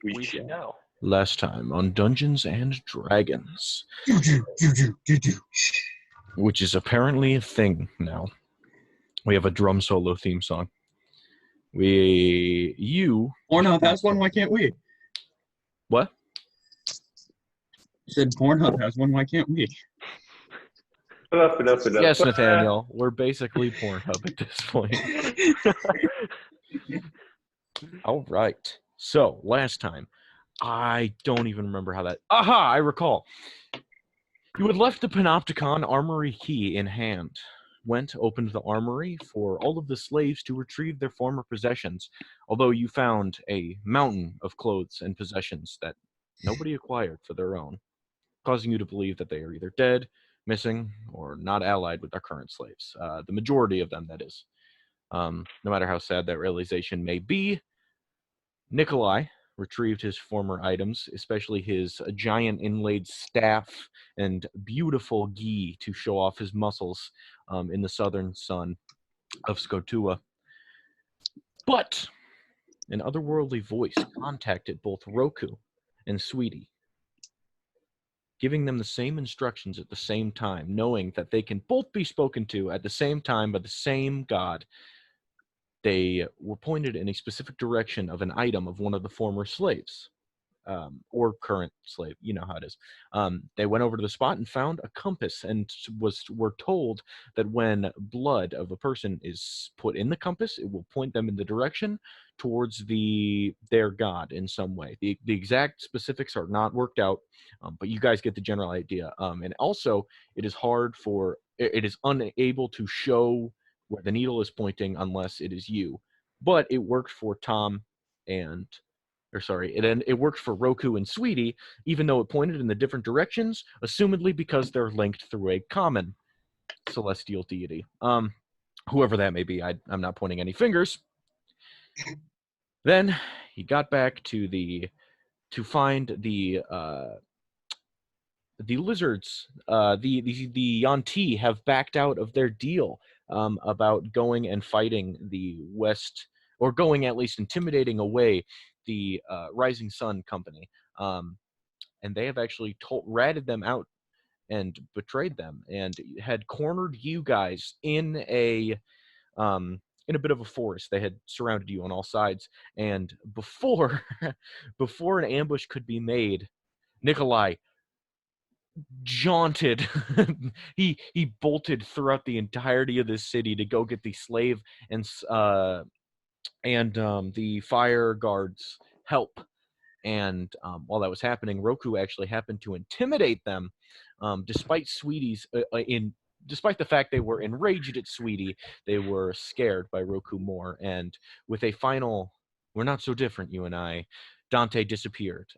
We should know. Last time on Dungeons and Dragons, which is apparently a thing now. We have a drum solo theme song. Pornhub has one, why can't we? What? You said Pornhub has one, why can't we? Enough. Yes, Nathaniel. We're basically Pornhub at this point. All right. So, last time, I don't even remember how that... Aha! I recall. You had left the Panopticon armory key in hand. Went, opened the armory for all of the slaves to retrieve their former possessions, although you found a mountain of clothes and possessions that nobody acquired for their own, causing you to believe that they are either dead, missing, or not allied with their current slaves. The majority of them, that is. No matter how sad that realization may be, Nikolai retrieved his former items, especially his giant inlaid staff and beautiful gi to show off his muscles in the southern sun of Skotua. But an otherworldly voice contacted both Roku and Sweetie, giving them the same instructions at the same time, knowing that they can both be spoken to at the same time by the same god. They were pointed in a specific direction of an item of one of the former slaves, or current slave. You know how it is. They went over to the spot and found a compass, and were told that when blood of a person is put in the compass, it will point them in the direction towards their god in some way. The exact specifics are not worked out, but you guys get the general idea. And also, it is unable to show where the needle is pointing unless it is you. But it worked for it worked for Roku and Sweetie, even though it pointed in the different directions, assumedly because they're linked through a common celestial deity. Whoever that may be, I'm not pointing any fingers. Then he got back to find the lizards. The Yanti have backed out of their deal about going and fighting the West, or going at least intimidating away the Rising Sun Company. And they have actually ratted them out and betrayed them, and had cornered you guys in a bit of a forest. They had surrounded you on all sides, and before an ambush could be made, Nikolai jaunted. he bolted throughout the entirety of this city to go get the slave and the fire guards help. And while that was happening, Roku actually happened to intimidate them, despite despite the fact they were enraged at Sweetie. They were scared by Roku more, and with a final, "We're not so different, you and I," Dante disappeared.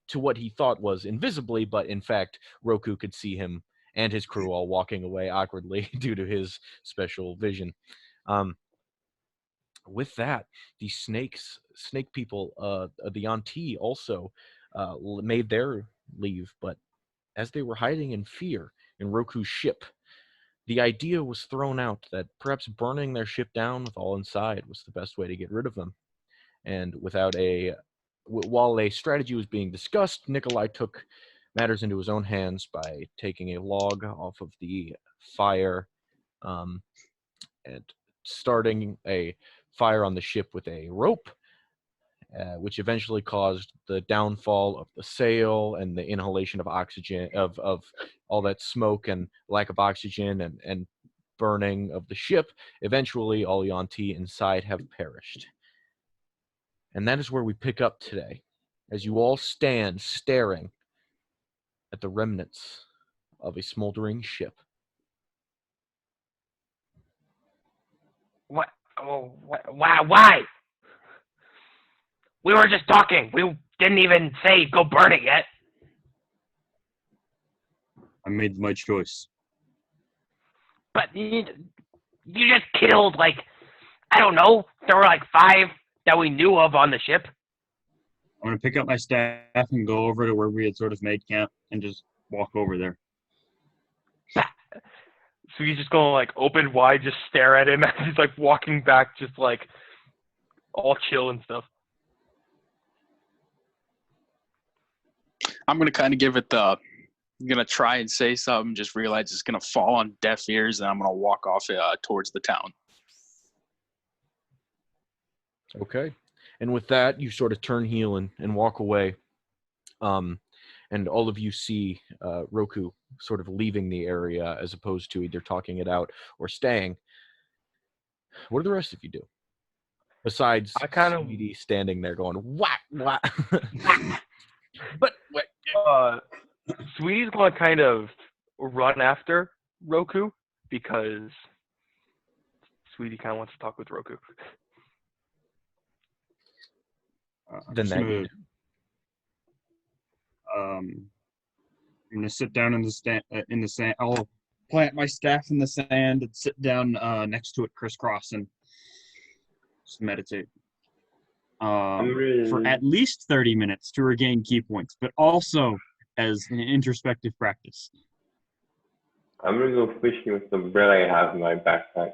To what he thought was invisibly, but in fact, Roku could see him and his crew all walking away awkwardly due to his special vision. With that, the snake people, the Yanti, also made their leave, but as they were hiding in fear in Roku's ship, the idea was thrown out that perhaps burning their ship down with all inside was the best way to get rid of them. And while a strategy was being discussed, Nikolai took matters into his own hands by taking a log off of the fire and starting a fire on the ship with a rope, which eventually caused the downfall of the sail and the inhalation of oxygen, of all that smoke and lack of oxygen and burning of the ship. Eventually, all Yanti inside have perished. And that is where we pick up today, as you all stand staring at the remnants of a smoldering ship. What? Oh, why? We were just talking. We didn't even say go burn it yet. I made my choice. But you just killed, I don't know, there were 5 that we knew of on the ship. I'm going to pick up my staff and go over to where we had sort of made camp and just walk over there. So he's just going to open wide, just stare at him as he's walking back, just all chill and stuff. I'm gonna kind of give it the. I'm gonna try and say something, just realize it's gonna fall on deaf ears, and I'm gonna walk off towards the town. Okay. And with that, you sort of turn heel and walk away. And all of you see Roku sort of leaving the area as opposed to either talking it out or staying. What do the rest of you do? Besides I kind of Sweetie standing there going, what? But what? Sweetie's gonna kind of run after Roku because Sweetie kind of wants to talk with Roku. I'm Then just that gonna, you do. I'm gonna sit down in the sand. I'll plant my staff in the sand and sit down next to it, crisscross, and just meditate. For at least 30 minutes to regain key points, but also as an introspective practice. I'm gonna go fishing with the bread I have in my backpack.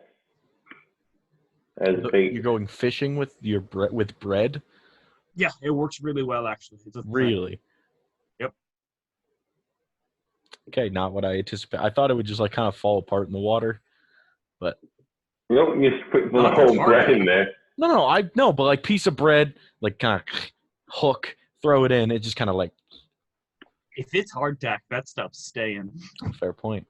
As bait. You're going fishing with your with bread? Yeah, it works really well, actually. It's a thing. Really? Yep. Okay, not what I anticipated. I thought it would just like kind of fall apart in the water, but Nope, you just put the Not whole hard. bread in there. no, but like piece of bread, like kind of hook, throw it in. It just kind of like If it's hardtack, that stuff's staying. fair point.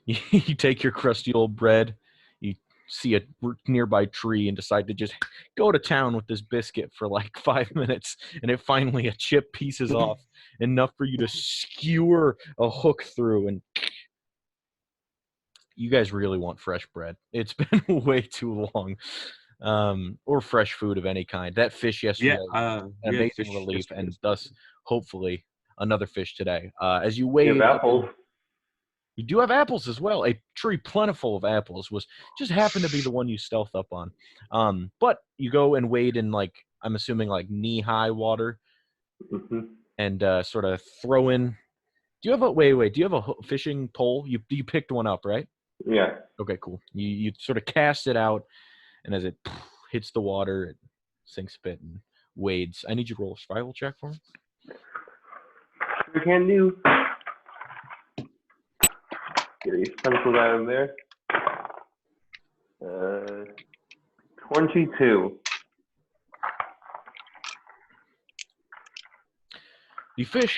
You take your crusty old bread, you see a nearby tree and decide to just go to town with this biscuit for like 5 minutes, and it finally a chip pieces off enough for you to skewer a hook through. And you guys really want fresh bread. It's been way too long. Or fresh food of any kind. That fish yesterday was an amazing relief, and thus hopefully another fish today. As you You wade, have apples. you do have apples as well. A tree plentiful of apples was just happened to be the one you stealth up on. But you go and wade in like I'm assuming like knee-high water, Mm-hmm. and sort of throw in. Do you have a wait? Do you have a fishing pole? You picked one up, right? Yeah. Okay, cool. You sort of cast it out, and as it hits the water, it sinks a bit and wades. I need you to roll a survival check for me. We can do. Get these pencils out of there. 22. The fish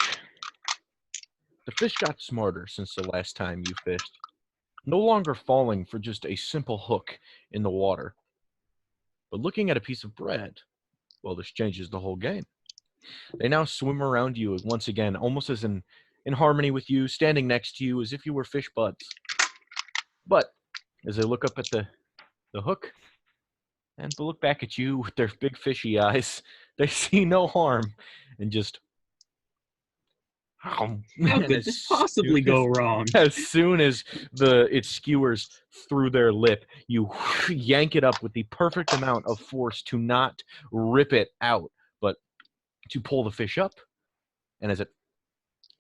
got smarter since the last time you fished. No longer falling for just a simple hook in the water, but looking at a piece of bread. Well, this changes the whole game. They now swim around you once again, almost as in harmony with you, standing next to you as if you were fish buds. But as they look up at the hook and they look back at you with their big fishy eyes, they see no harm and just How could this possibly go wrong? As soon as it skewers through their lip, you yank it up with the perfect amount of force to not rip it out, but to pull the fish up. And as it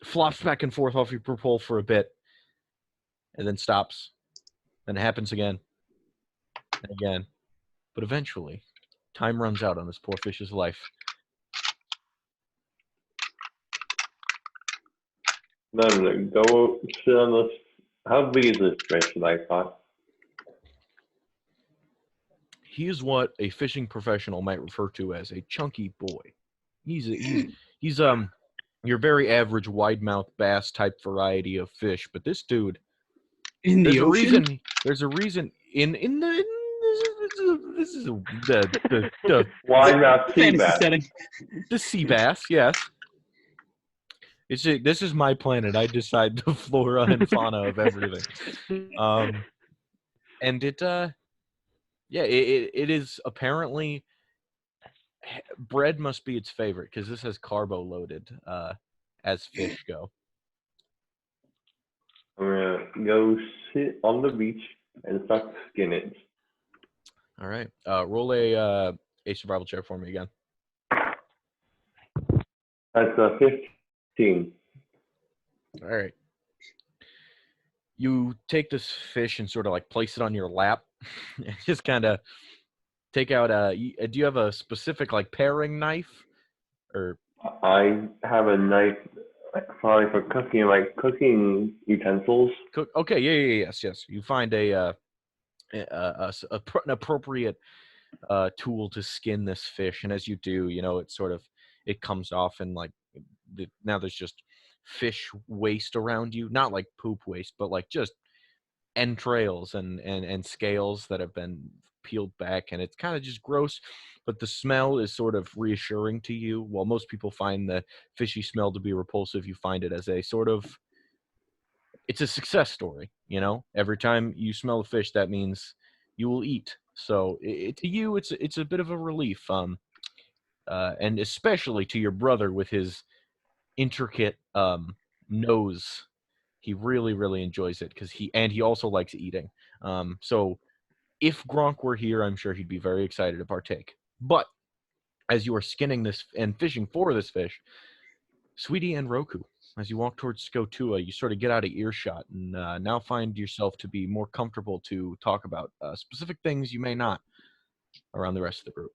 flops back and forth off your pole for a bit, and then stops, then it happens again and again. But eventually, time runs out on this poor fish's life. No, go sit on this. How big is this fish that I caught? He is what a fishing professional might refer to as a chunky boy. He's your very average wide mouth bass type variety of fish, but this dude, In the ocean? There's a reason in the this is the Wide mouth sea Fantasy bass. setting. the sea bass, yes. This is my planet. I decide the flora and fauna of everything. And it is apparently bread must be its favorite because this has carbo loaded as fish go. I'm gonna go sit on the beach and start to skin it. All right. Roll a survival check for me again. That's 15. All right. You take this fish and sort of like place it on your lap and just kind of take out do you have a specific like paring knife or I have a knife Probably for cooking, like cooking utensils. Okay, yes. You find an appropriate tool to skin this fish, and as you do, it comes off, and like now there's just fish waste around you, not like poop waste, but like just entrails and scales that have been peeled back, and it's kind of just gross, but the smell is sort of reassuring to you. While most people find the fishy smell to be repulsive, you find it as a sort of, it's a success story. Every time you smell a fish, that means you will eat. So to you, it's a bit of a relief. And especially to your brother with his intricate nose, he really, really enjoys it because he also likes eating. So if Gronk were here, I'm sure he'd be very excited to partake. But as you are skinning this and fishing for this fish, Sweetie and Roku, as you walk towards Skotua, you sort of get out of earshot and now find yourself to be more comfortable to talk about specific things you may not around the rest of the group.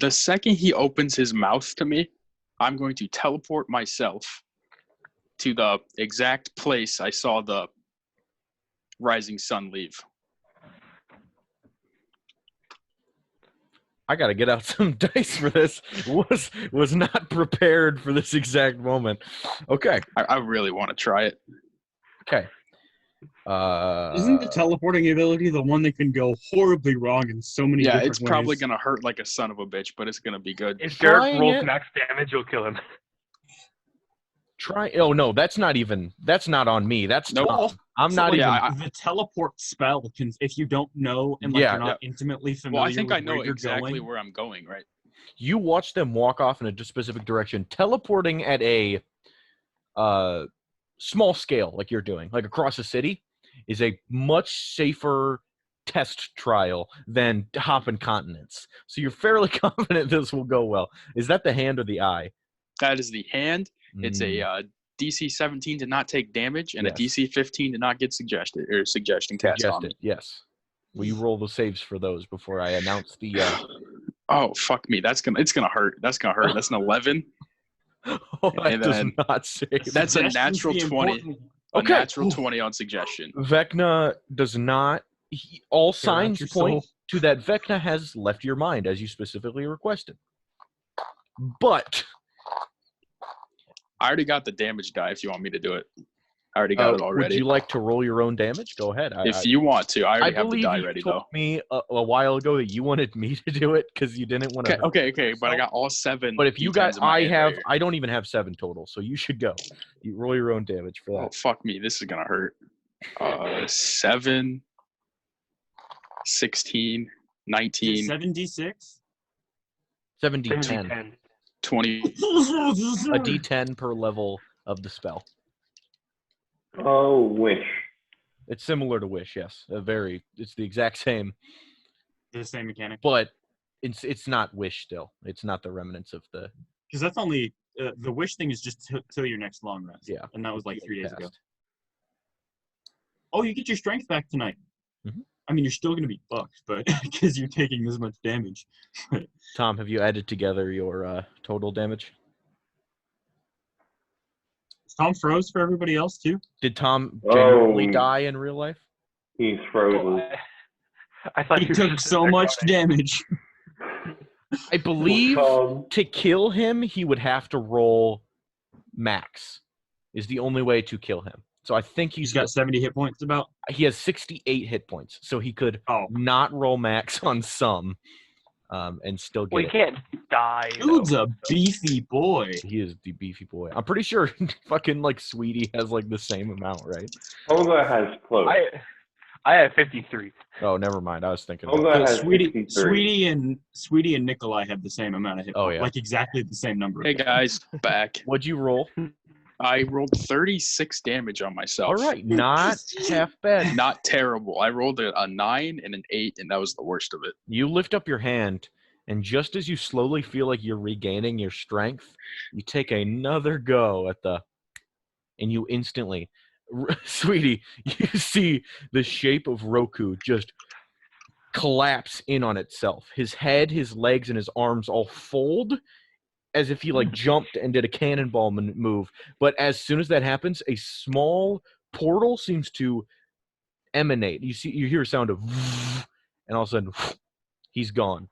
The second he opens his mouth to me, I'm going to teleport myself to the exact place I saw the rising sun leave. I got to get out some dice for this. Was not prepared for this exact moment. Okay. I really want to try it. Okay. Isn't the teleporting ability the one that can go horribly wrong in so many different ways? Yeah, it's probably going to hurt like a son of a bitch, but it's going to be good. If Derek Trying rolls it. max damage, you'll kill him. Oh no, that's not on me. That's Nope. Tom. I'm So, not like, even. the teleport spell can, if you don't know and you're not intimately familiar. Well, I think with I know where you're exactly going, where I'm going, right? You watch them walk off in a specific direction, teleporting at a small scale, like you're doing, like across a city, is a much safer test trial than hopping continents. So you're fairly confident this will go well. Is that the hand or the eye? That is the hand. It's a DC 17 to not take damage, and a DC 15 to not get suggestion cast on me. Yes. Will you roll the saves for those before I announce the? Oh fuck me! It's gonna hurt. That's gonna hurt. That's an 11. Oh, that And does then not save. That's a natural 20. important- A Okay. natural 20 on suggestion. Vecna does not. All signs your point soul. to that Vecna has left your mind as you specifically requested. But I already got the damage die if you want me to do it. I already got it would already. you like to roll your own damage? Go ahead. If you want to, I already have the believe die you ready told though. me a while ago that you wanted me to do it because you didn't want to. Okay, but I got all 7. But if you D10s got, in my hand right here. I don't even have 7 total, so you should go. You roll your own damage for Oh that. fuck me, this is gonna hurt. 7, 16, 19, 7d6. 7d10. 10. 20. A d10 per level of the spell. Oh, wish. It's similar to Wish, yes. It's the exact same, The same mechanic. but it's not Wish still. It's not the remnants of the. Because that's only the wish thing is just till your next long rest. Yeah. And that was like 3 days ago. Past. Oh, you get your strength back tonight. Mhm. I mean, you're still gonna be fucked, but because you're taking this much damage. Tom, have you added together your total damage? Tom froze for everybody else too. Did Tom genuinely Oh. die in real life? He's frozen. I thought He you took so much damage. I believe Tom. to kill him, he would have to roll max. Is the only way to kill him. So I think He's got 70 hit points about. he has 68 hit points, so he could Oh, not roll max on some, and still get Well, you it. can't die. dude's though. a beefy boy. He is the beefy boy. I'm pretty sure fucking like Sweetie has like the same amount, right? Olga has close. I have 53. Oh, never mind. I was thinking. Olga has Sweetie, 63. Sweetie and Nikolai have the same amount of hit Oh, points, yeah. like exactly the same number. Hey guys, back. What'd you roll? I rolled 36 damage on myself. All right, not half bad. Not terrible. I rolled a 9 and an 8, and that was the worst of it. You lift up your hand, and just as you slowly feel like you're regaining your strength, you take another go at and you instantly, Sweetie, you see the shape of Roku just collapse in on itself. His head, his legs, and his arms all fold as if he like jumped and did a cannonball move. But as soon as that happens, a small portal seems to emanate. You hear a sound of, and all of a sudden, he's gone.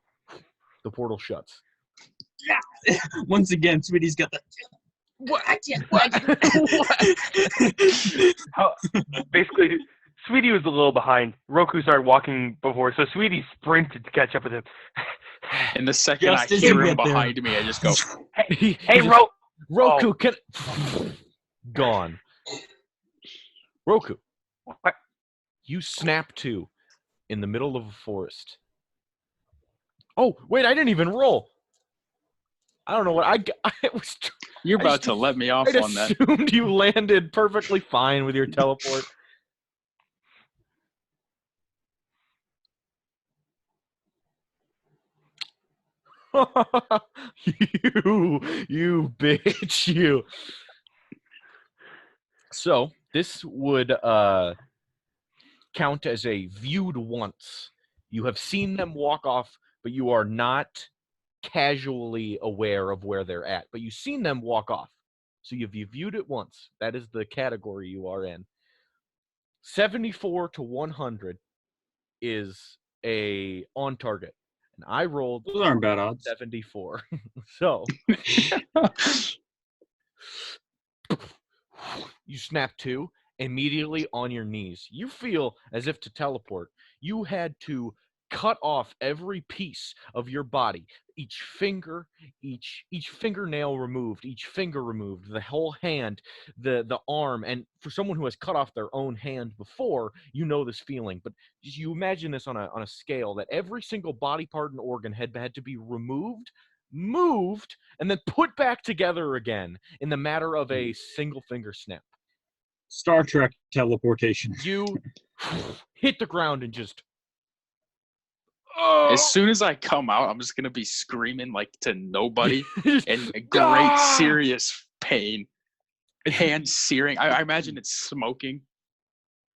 The portal shuts. Once again, Sweetie's got the. Basically, Sweetie was a little behind. Roku started walking before, so Sweetie sprinted to catch up with him. And the second Just I as hear you him get there. behind me, I just go, Hey, Just- Roku! Roku, gone. Roku, What? you snap to in the middle of a forest. Oh, wait, I didn't even roll. I don't know what I was. you're I about just- to let me off I on that. assumed you landed perfectly fine with your teleport. you bitch, you. So this would count as a viewed once. You have seen them walk off, but you are not casually aware of where they're at. But you've seen them walk off. So you've viewed it once. That is the category you are in. 74 to 100 is a on target. And I rolled Those aren't bad odds. 74. So you snap to immediately on your knees. You feel as if to teleport. You had to cut off every piece of your body, each finger, each fingernail removed, each finger removed, the whole hand, the arm. And for someone who has cut off their own hand before, you know this feeling. But just you imagine this on a scale that every single body part and organ had to be removed, moved, and then put back together again in the matter of a single finger snap. Star Trek teleportation. You hit the ground and just As soon as I come out, I'm just gonna be screaming like to nobody in great Ah! serious pain. Hands searing. I imagine it's smoking.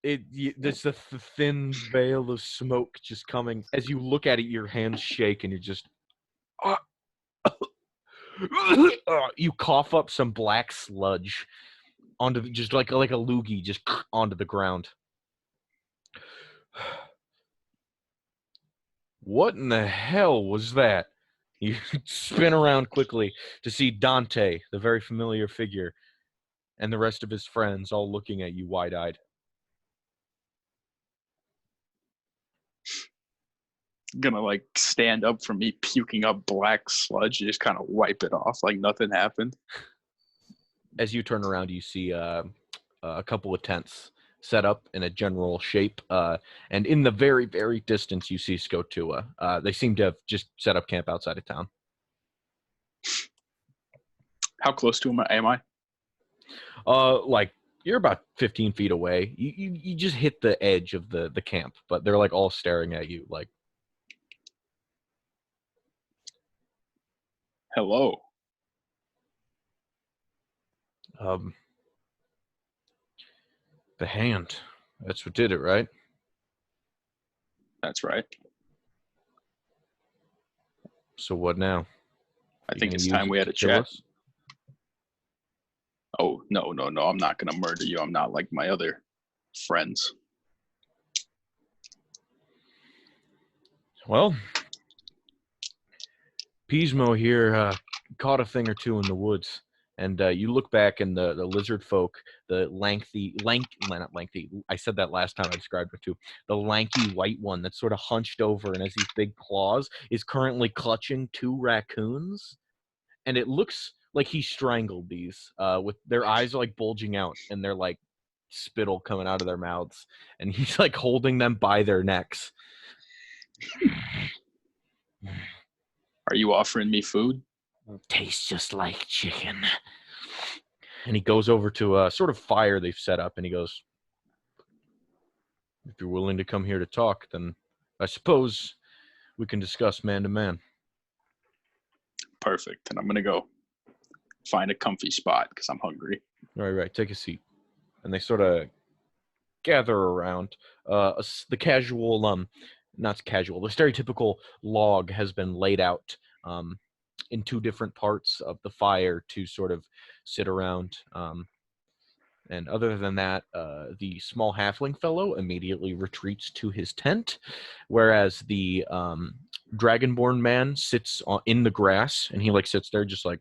There's the thin veil of smoke just coming. As you look at it, your hands shake and you're just you cough up some black sludge onto just like a loogie just onto the ground. What in the hell was that? You spin around quickly to see Dante, the very familiar figure, and the rest of his friends all looking at you wide-eyed. Gonna like stand up from me puking up black sludge, just kind of wipe it off like nothing happened. As you turn around, you see a couple of tents set up in a general shape, and in the very, very distance, you see Skotua. They seem to have just set up camp outside of town. How close to him am I? Like you're about 15 feet away. You just hit the edge of the camp, but they're like all staring at you. Like, Hello. The hand. That's what did it, right? That's right. So what now? I You think gonna it's use time it we had to a kill chat. us? Oh, no. I'm not gonna murder you. I'm not like my other friends. Well, Pismo here caught a thing or two in the woods, and you look back and the lizard folk, the not lengthy, I said that last time I described it too, the lanky white one that's sort of hunched over and has these big claws is currently clutching 2 raccoons, and it looks like he strangled these with their eyes like bulging out and they're like spittle coming out of their mouths, and he's like holding them by their necks. Are you offering me food? Tastes just like chicken. And he goes over to a sort of fire they've set up, and he goes, if you're willing to come here to talk, then I suppose we can discuss man to man. Perfect. And I'm gonna go find a comfy spot because I'm hungry. Right, take a seat. And they sort of gather around. The casual, not casual, the stereotypical log has been laid out in two different parts of the fire to sort of sit around. And other than that, the small halfling fellow immediately retreats to his tent, whereas the dragonborn man sits in the grass, and he like sits there just like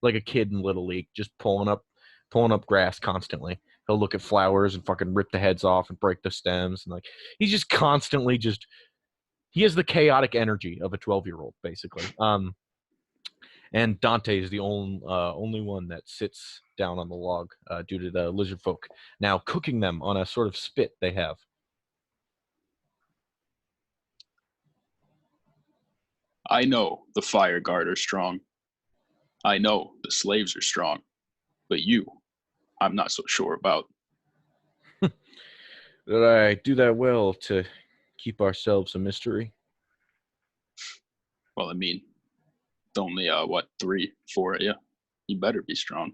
a kid in Little League, just pulling up grass constantly. He'll look at flowers and fucking rip the heads off and break the stems, and like he's just constantly he has the chaotic energy of a 12-year-old, basically. And Dante is the only one that sits down on the log due to the lizard folk now cooking them on a sort of spit they have. I know the fire guard are strong. I know the slaves are strong. But you, I'm not so sure about. Did I do that well to keep ourselves a mystery? Well, I mean, only, 3, 4 of you. You better be strong.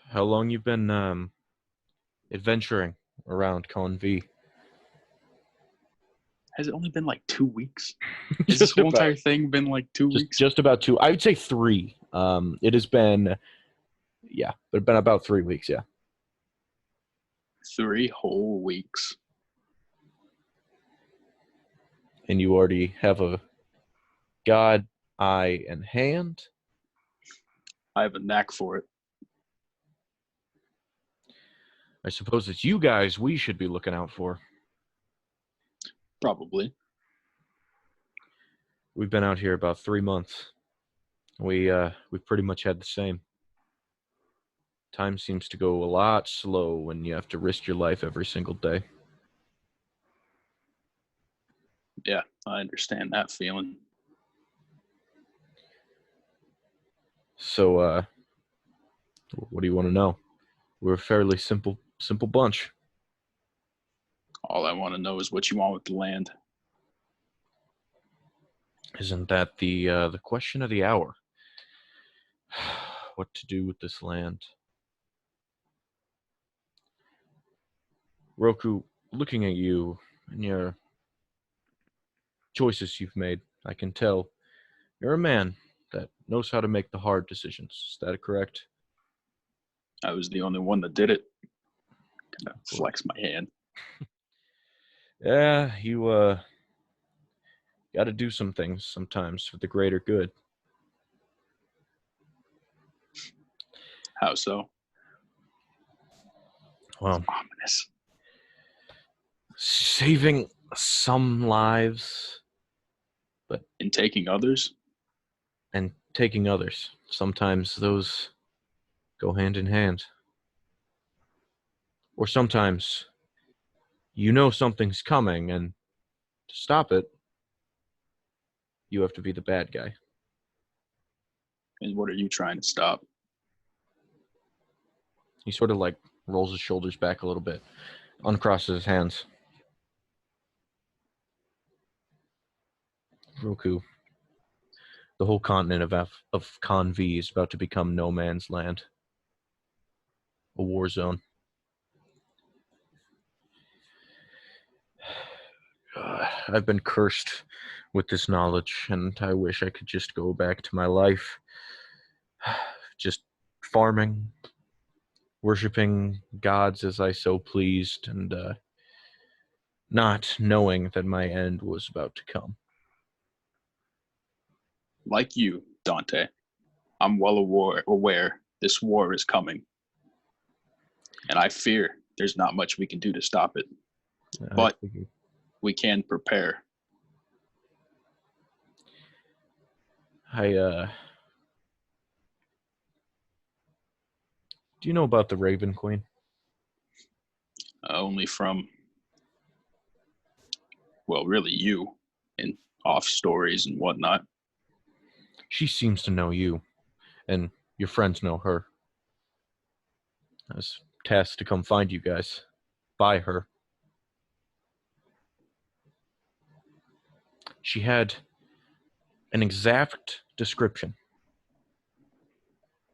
How long you been adventuring around Con V? Has it only been like 2 weeks? Has this whole entire thing been like 2 weeks? Just about 2. I would say 3. It has been, yeah, but it's been about 3 weeks, yeah. 3 whole weeks. And you already have a god, eye, and hand? I have a knack for it. I suppose it's you guys we should be looking out for. Probably. We've been out here about 3 months. We pretty much had the same. Time seems to go a lot slow when you have to risk your life every single day. Yeah, I understand that feeling. So, what do you want to know? We're a fairly simple bunch. All I want to know is what you want with the land. Isn't that the question of the hour? What to do with this land? Roku, looking at you and your choices you've made, I can tell you're a man that knows how to make the hard decisions. Is that correct? I was the only one that did it. Kind of flex my hand. Yeah, you got to do some things sometimes for the greater good. How so? Well, Ominous. saving some lives In taking others? and taking others. Sometimes those go hand in hand. Or sometimes you know something's coming, and to stop it, you have to be the bad guy. And what are you trying to stop? He sort of like rolls his shoulders back a little bit, uncrosses his hands. Roku, the whole continent of Con V is about to become no man's land. A war zone. I've been cursed with this knowledge, and I wish I could just go back to my life. Just farming, worshipping gods as I so pleased, and not knowing that my end was about to come. Like you, Dante, I'm well aware this war is coming. And I fear there's not much we can do to stop it. But we can prepare. Do you know about the Raven Queen? Only from, well, really you, and off stories and whatnot. She seems to know you, and your friends know her. I was tasked to come find you guys by her. She had an exact description.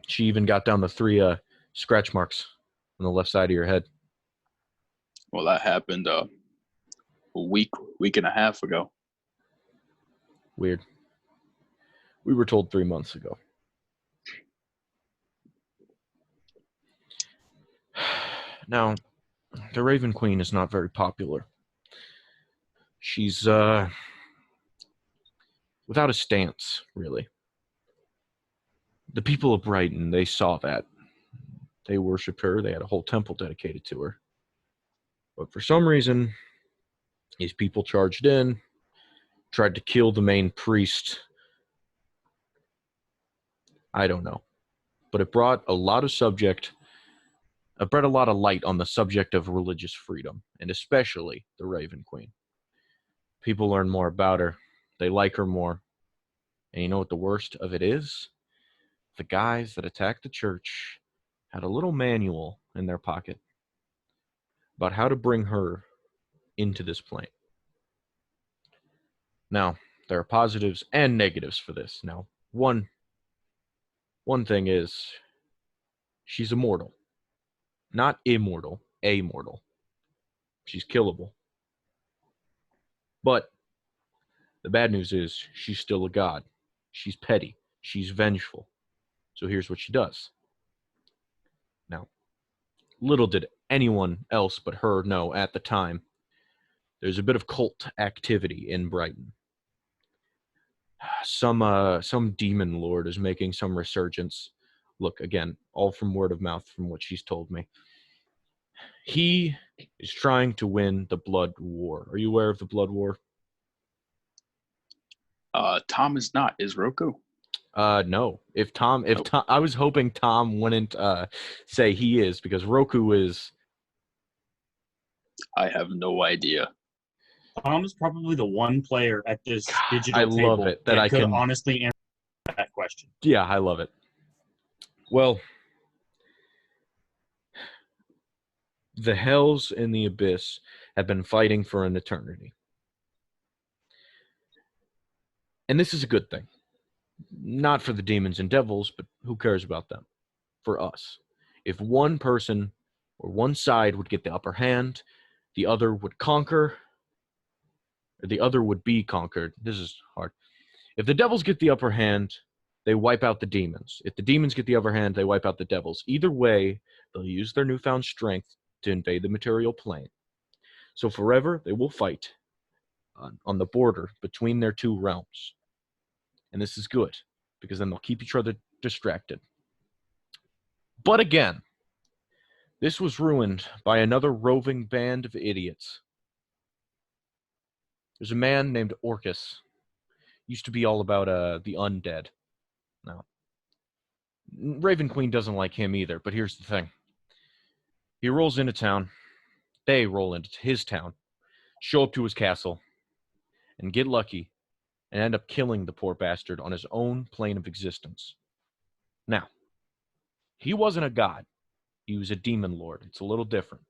She even got down to 3 scratch marks on the left side of your head. Well, that happened a week and a half ago. Weird. We were told 3 months ago. Now, the Raven Queen is not very popular. She's, without a stance, really. The people of Brighton, they saw that. They worshipped her. They had a whole temple dedicated to her. But for some reason, these people charged in, tried to kill the main priest. I don't know. But it brought a lot of light on the subject of religious freedom, and especially the Raven Queen. People learn more about her. They like her more. And you know what the worst of it is? The guys that attacked the church had a little manual in their pocket about how to bring her into this plane. Now, there are positives and negatives for this. Now, one thing is she's immortal. Not immortal, amortal. She's killable. But the bad news is she's still a god. She's petty. She's vengeful. So here's what she does. Now, little did anyone else but her know at the time, there's a bit of cult activity in Brighton. Some demon lord is making some resurgence. Look, again, all from word of mouth from what she's told me. He is trying to win the Blood War. Are you aware of the Blood War? Tom is not. Is Roku? No. If Tom, I was hoping Tom wouldn't say he is, because Roku is. I have no idea. Tom is probably the one player at this digital I table love it that I could can honestly answer that question. Yeah, I love it. Well, the Hells and the Abyss have been fighting for an eternity. And this is a good thing. Not for the demons and devils, but who cares about them? For us. If one person or one side would get the upper hand, the other would conquer, or the other would be conquered. This is hard. If the devils get the upper hand, they wipe out the demons. If the demons get the upper hand, they wipe out the devils. Either way, they'll use their newfound strength to invade the material plane. So forever, they will fight on the border between their two realms. And this is good, because then they'll keep each other distracted. But again, this was ruined by another roving band of idiots. There's a man named Orcus. Used to be all about the undead. Now, Raven Queen doesn't like him either, but here's the thing. He rolls into town. They roll into his town, show up to his castle, and get lucky, and end up killing the poor bastard on his own plane of existence. Now, he wasn't a god. He was a demon lord. It's a little different.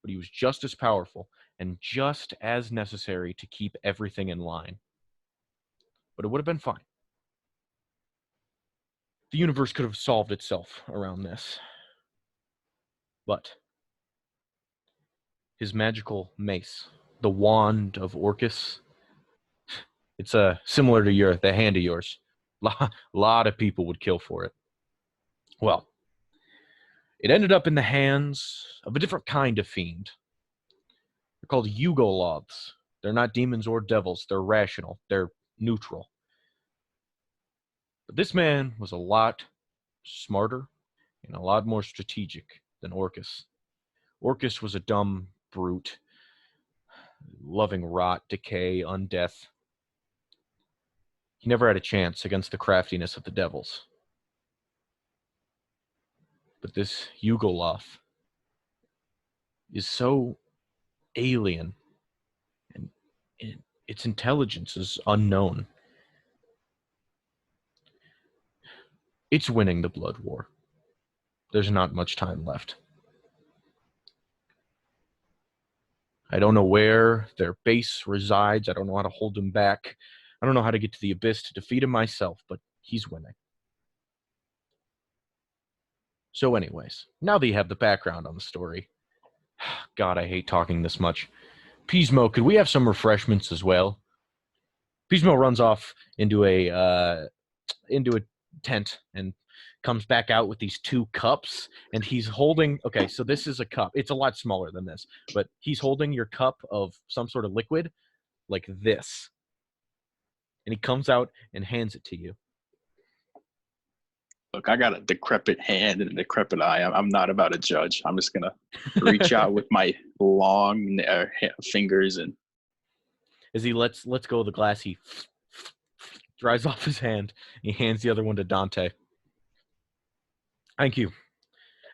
But he was just as powerful and just as necessary to keep everything in line. But it would have been fine. The universe could have solved itself around this. But his magical mace, the wand of Orcus, it's similar to the hand of yours. Lot of people would kill for it. Well, it ended up in the hands of a different kind of fiend. They're called Yugolovs. They're not demons or devils. They're rational. They're neutral. But this man was a lot smarter and a lot more strategic than Orcus. Orcus was a dumb brute, loving rot, decay, undeath. He never had a chance against the craftiness of the devils. But this Yugolov is so alien, and its intelligence is unknown. It's winning the Blood War. There's not much time left. I don't know where their base resides. I don't know how to hold him back. I don't know how to get to the Abyss to defeat him myself, but he's winning. So anyways, now that you have the background on the story, God, I hate talking this much. Pismo, could we have some refreshments as well? Pismo runs off into a tent and comes back out with these 2 cups, and he's holding. Okay, so this is a cup. It's a lot smaller than this, but he's holding your cup of some sort of liquid like this, and he comes out and hands it to you. Look, I got a decrepit hand and a decrepit eye. I'm not about to judge. I'm just gonna reach out with my long fingers and As he lets go of the glass, he dries off his hand. He hands the other one to Dante. Thank you.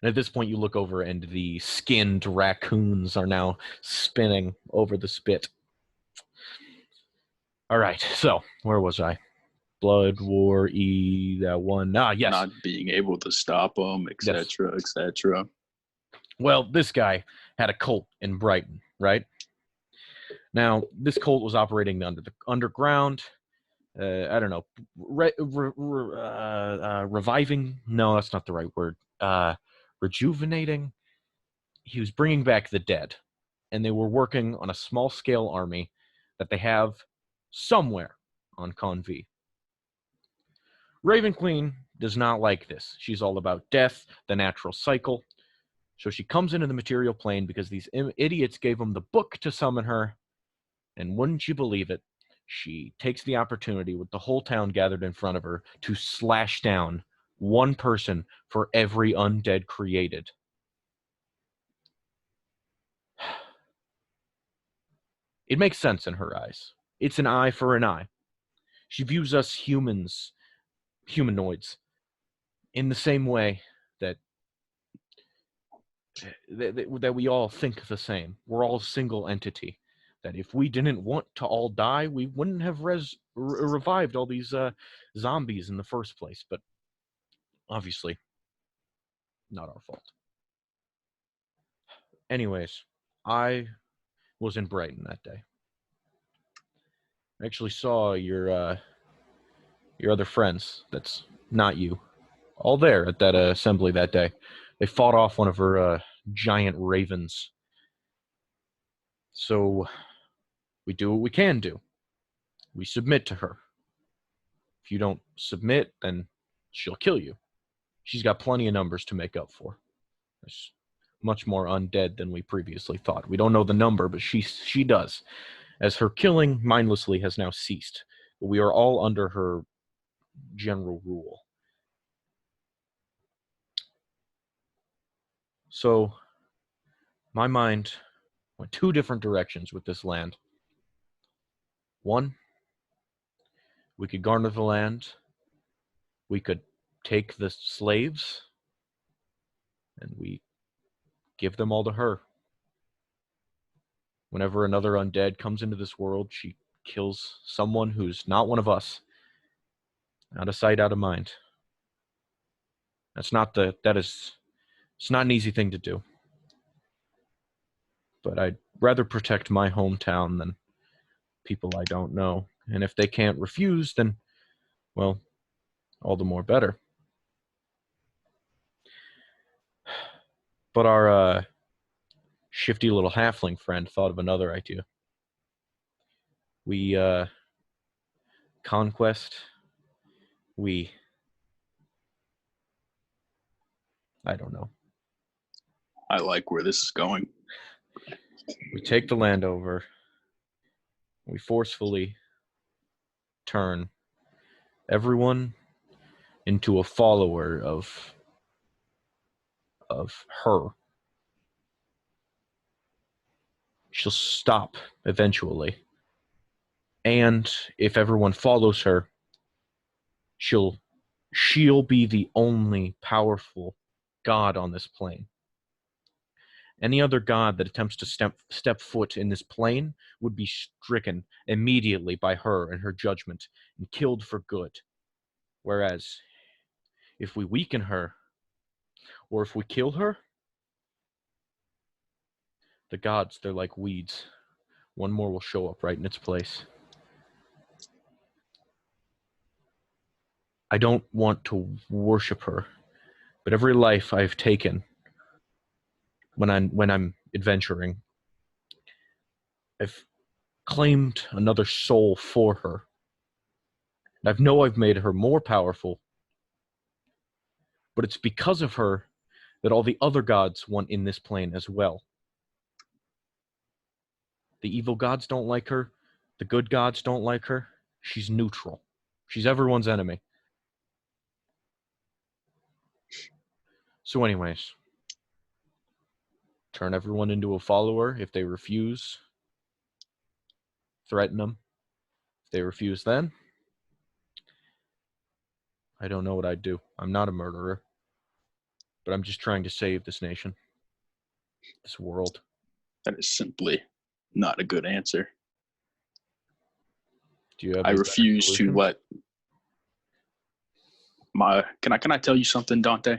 And at this point, you look over, and the skinned raccoons are now spinning over the spit. All right, so where was I? Blood War that one. Yes. not being able to stop them, etc., etc. Well, this guy had a cult in Brighton, right? Now, this cult was operating under the underground. I don't know, reviving? No, that's not the right word. Rejuvenating. He was bringing back the dead, and they were working on a small-scale army that they have somewhere on Convy. Raven Queen does not like this. She's all about death, the natural cycle. So she comes into the material plane because these idiots gave them the book to summon her, and wouldn't you believe it, she takes the opportunity with the whole town gathered in front of her to slash down one person for every undead created. It makes sense in her eyes. It's an eye for an eye. She views us humanoids, in the same way that we all think the same. We're all a single entity. That if we didn't want to all die, we wouldn't have revived all these zombies in the first place. But obviously, not our fault. Anyways, I was in Brighton that day. I actually saw your other friends. That's not you. All there at that assembly that day. They fought off one of her giant ravens. So we do what we can do. We submit to her. If you don't submit, then she'll kill you. She's got plenty of numbers to make up for. There's much more undead than we previously thought. We don't know the number, but she does, as her killing mindlessly has now ceased. But we are all under her general rule. So my mind went 2 different directions with this land. One, we could garner the land. We could take the slaves, and we give them all to her. Whenever another undead comes into this world, she kills someone who's not one of us. Out of sight, out of mind. It's not an easy thing to do. But I'd rather protect my hometown than people I don't know. And if they can't refuse, then, well, all the more better. But our shifty little halfling friend thought of another idea. We conquest. I don't know. I like where this is going. We take the land over. We forcefully turn everyone into a follower of her. She'll stop eventually. And if everyone follows her, she'll be the only powerful god on this plane. Any other god that attempts to step foot in this plane would be stricken immediately by her and her judgment and killed for good. Whereas, if we weaken her, or if we kill her, the gods, they're like weeds. One more will show up right in its place. I don't want to worship her, but every life I've taken when I'm adventuring, I've claimed another soul for her. And I know I've made her more powerful, but it's because of her that all the other gods want in this plane as well. The evil gods don't like her. The good gods don't like her. She's neutral. She's everyone's enemy. So anyways, turn everyone into a follower. If they refuse, threaten them. If they refuse, then I don't know what I'd do. I'm not a murderer, but I'm just trying to save this nation, this world. That is simply not a good answer. Do you have I a better refuse to solution? let my. Can I tell you something, Dante?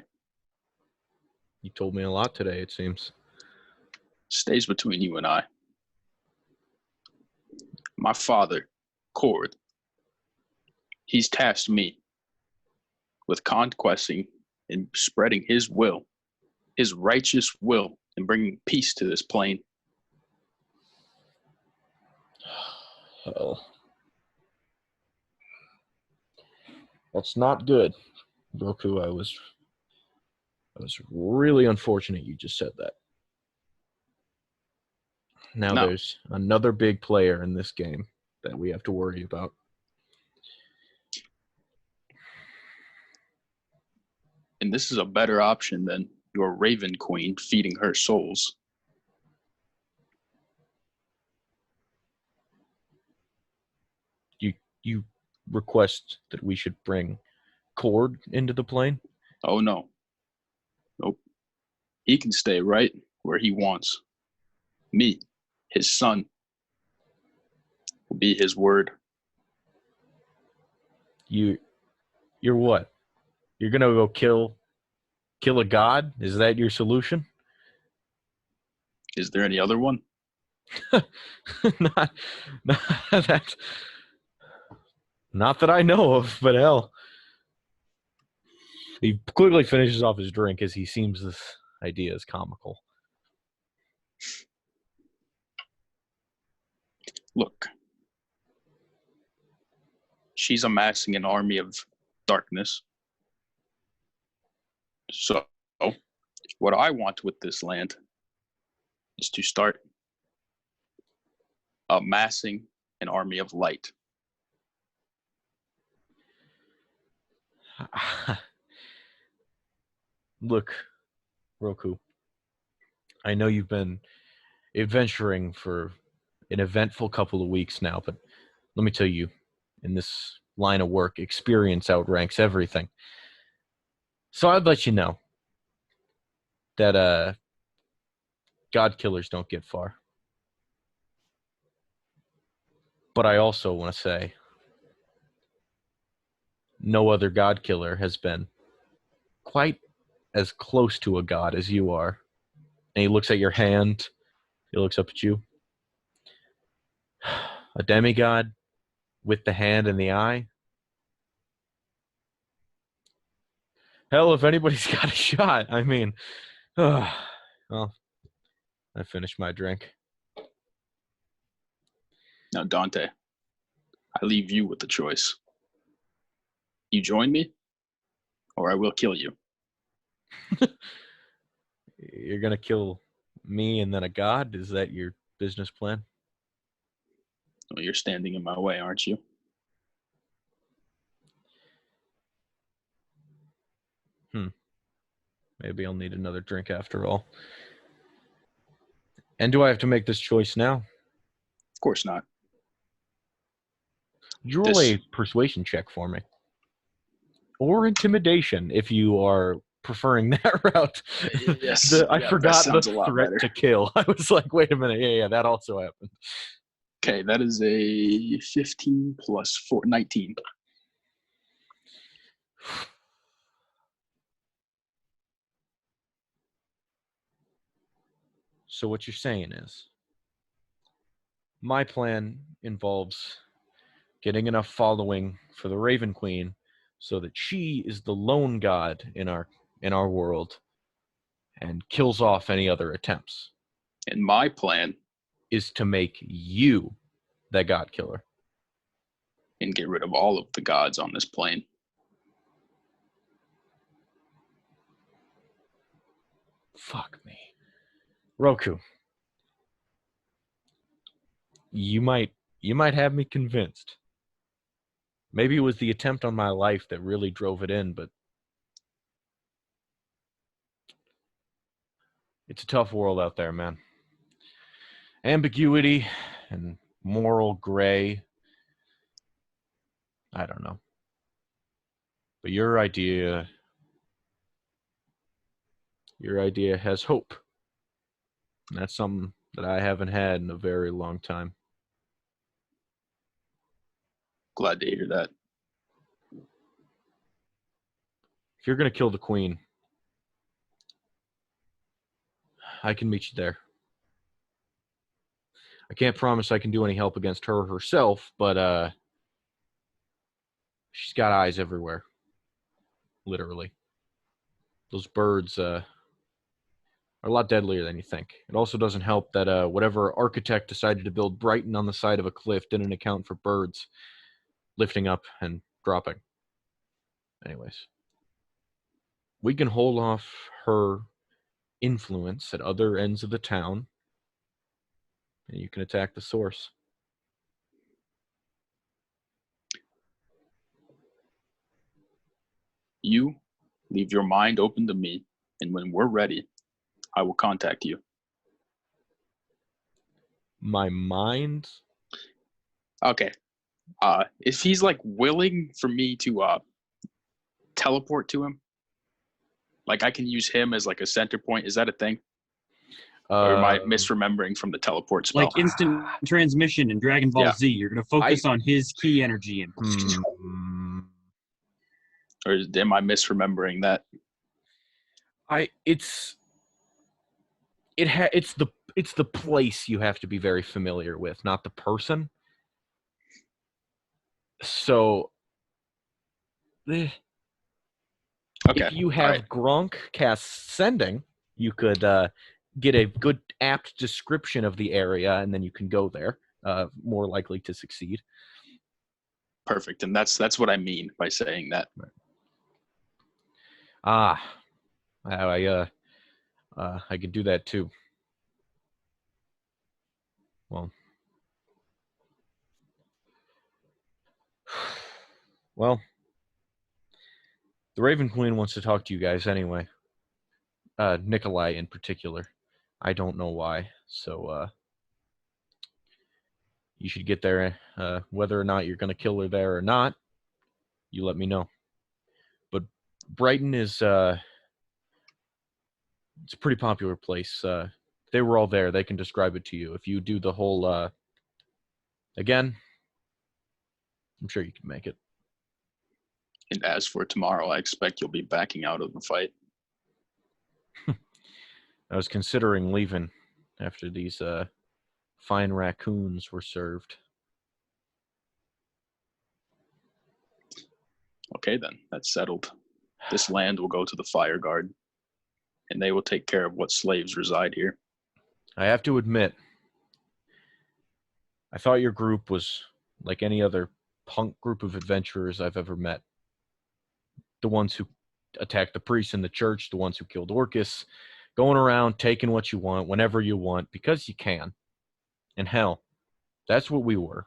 You told me a lot today, it seems. Stays between you and I. My father, Cord, he's tasked me with conquesting and spreading his will, his righteous will, and bringing peace to this plane. Hell. That's not good, Roku. I was really unfortunate you just said that. Now No. there's another big player in this game that we have to worry about. And this is a better option than your Raven Queen feeding her souls. You request that we should bring Cord into the plane? Oh, no. Nope. He can stay right where he wants. Me, his son, will be his word. You're what? You're gonna go kill a god? Is that your solution? Is there any other one? not that not that I know of, but hell. He quickly finishes off his drink as he seems this idea is comical. Look. She's amassing an army of darkness. So, what I want with this land is to start amassing an army of light. Look, Roku, I know you've been adventuring for an eventful couple of weeks now, but let me tell you, in this line of work, experience outranks everything. So I'd let you know that God killers don't get far. But I also want to say no other God killer has been quite as close to a god as you are. And he looks at your hand. He looks up at you. A demigod with the hand and the eye. Hell, if anybody's got a shot, I mean, well, I finished my drink. Now, Dante, I leave you with the choice. You join me, or I will kill you. You're going to kill me and then a god? Is that your business plan? Well, you're standing in my way, aren't you? Maybe I'll need another drink after all. And do I have to make this choice now? Of course not. You roll a persuasion check for me. Or intimidation, if you are preferring that route. Yes. I that forgot the sounds a lot threat better. to kill. I was like, wait a minute. Yeah, that also happened. Okay, that is a 15 plus 4, 19. So what you're saying is, my plan involves getting enough following for the Raven Queen so that she is the lone god in our world and kills off any other attempts. And my plan Is to make you the god killer. and get rid of all of the gods on this plane. Fuck me. Roku. You might have me convinced. Maybe it was the attempt on my life that really drove it in, but it's a tough world out there, man. Ambiguity and moral gray. I don't know. But your idea has hope. And that's something that I haven't had in a very long time. Glad to hear that. If you're going to kill the queen, I can meet you there. I can't promise I can do any help against her herself, but she's got eyes everywhere. Literally. Those birds are a lot deadlier than you think. It also doesn't help that whatever architect decided to build Brighton on the side of a cliff didn't account for birds lifting up and dropping. Anyways. We can hold off her influence at other ends of the town, and you can attack the source. You leave your mind open to me, and when we're ready, I will contact you. My mind? Okay. If he's like willing for me to teleport to him, like I can use him as like a center point. Is that a thing? Or am I misremembering from the teleport spell? Like instant transmission in Dragon Ball Yeah. Z. You're going to focus on his key energy. And Or am I misremembering that? It's the place you have to be very familiar with, not the person. So Okay. if you have Gronk cast Sending, you could get a good apt description of the area, and then you can go there. More likely to succeed. Perfect. And that's what I mean by saying that. I could do that too. Well, the Raven Queen wants to talk to you guys anyway. Nikolai in particular. I don't know why. So you should get there. Whether or not you're going to kill her there or not, you let me know. But Brighton is it's a pretty popular place. They were all there. They can describe it to you. If you do the whole again, I'm sure you can make it. And as for tomorrow, I expect you'll be backing out of the fight. I was considering leaving after these fine raccoons were served. Okay, then. That's settled. This land will go to the Fire Guard, and they will take care of what slaves reside here. I have to admit, I thought your group was like any other punk group of adventurers I've ever met. The ones who attacked the priests in the church, the ones who killed Orcus, going around taking what you want, whenever you want, because you can. And hell, that's what we were.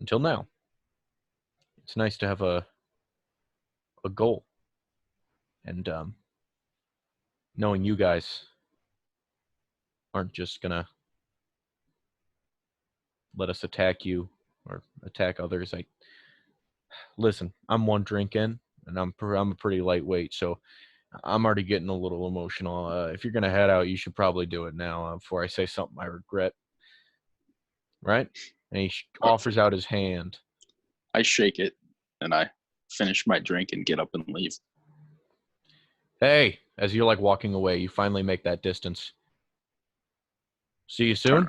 Until now. It's nice to have a goal. And knowing you guys aren't just gonna let us attack you or attack others. Listen, I'm one drink in, and I'm a pretty lightweight, so I'm already getting a little emotional. If you're gonna head out, you should probably do it now before I say something I regret. Right? And he offers out his hand. I shake it, and I finish my drink and get up and leave. Hey, as you're like walking away, you finally make that distance. See you soon.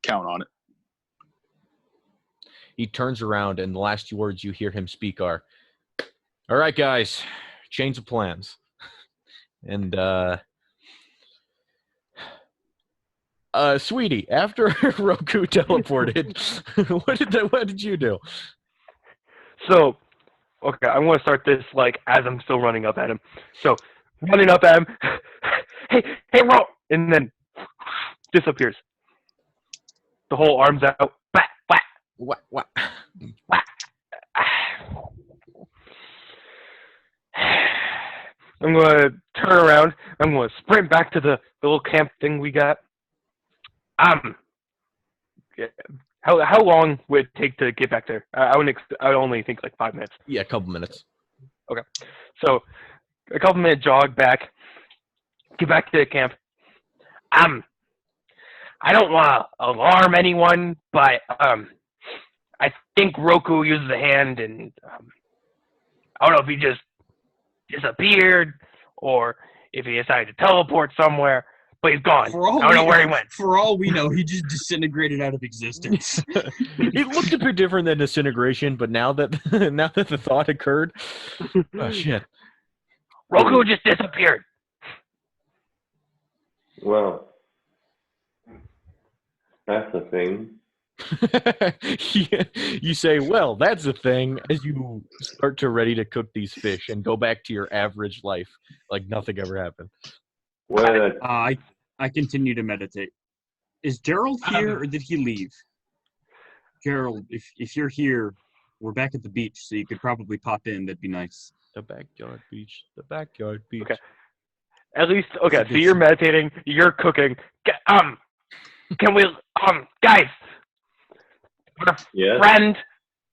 Count on it. He turns around, and the last words you hear him speak are, "All right, guys, change of plans." And Sweetie, after Roku teleported, what did you do? So, okay, I'm gonna start this like as I'm still running up at him. So, running up at him, hey, Ro, and then disappears. The whole arms out. Whack, whack, What? whack. I'm gonna turn around. I'm gonna sprint back to the little camp thing we got. Yeah, how long would it take to get back there? I would only think like 5 minutes. Yeah, a couple minutes. So a couple minute jog back, get back to the camp. I don't want to alarm anyone, but I think Roku uses a hand, and I don't know if he just disappeared or if he decided to teleport somewhere, but he's gone. I don't know where he went. For all we know, he just disintegrated out of existence. It looked a bit different than disintegration, but now that the thought occurred, oh shit. Roku just disappeared. Well, that's the thing. You say, well, that's a thing, as you start to ready to cook these fish and go back to your average life like nothing ever happened. Well, I continue to meditate. Is Gerald here or did he leave? Gerald, if you're here, we're back at the beach, so you could probably pop in. That'd be nice. The backyard beach. The backyard beach. Okay. At least, okay, so you're meditating, you're cooking. Can we, guys, our yes. Friend,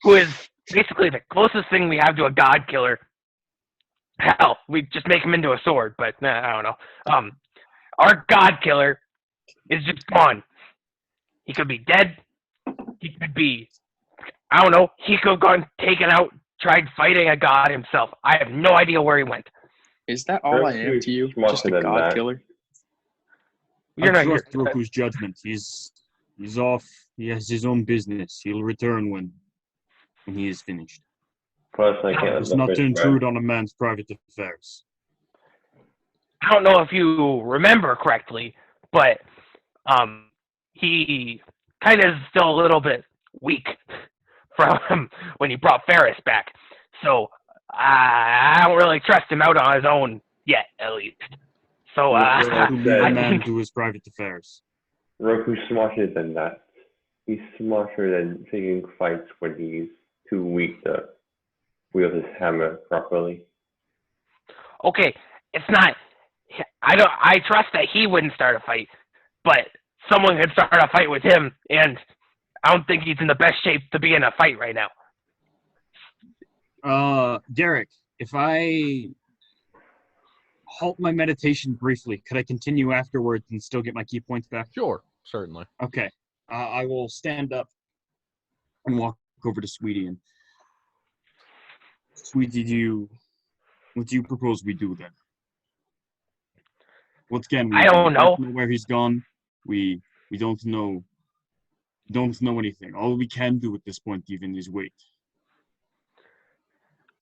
who is basically the closest thing we have to a god killer. Hell, we just make him into a sword, but I don't know. Our god killer is just gone. He could be dead. He could be, I don't know. He could have gone, taken out, tried fighting a god himself. I have no idea where he went. Is that all I am to you? Just a Smarter than god that. killer? You're not I here. trust Roku's judgment. He's off. He has his own business. He'll return when he is finished. Plus, I can't It's let not the to fish intrude on a man's private affairs. I don't know if you remember correctly, but he kind of is still a little bit weak from when he brought Ferris back. So I don't really trust him out on his own yet, at least. So To leave a I man think to his private affairs. Roku's smarter than that. He's smarter than taking fights when he's too weak to wield his hammer properly. okay, it's not. I trust that he wouldn't start a fight, but someone could start a fight with him, and I don't think he's in the best shape to be in a fight right now. Derek, if I halt my meditation briefly, could I continue afterwards and still get my key points back? Sure, certainly. Okay. I will stand up and walk over to Sweetie. And Sweetie, what do you propose we do then? Once again, we I don't know. where he's gone. We don't know anything. All we can do at this point even is wait.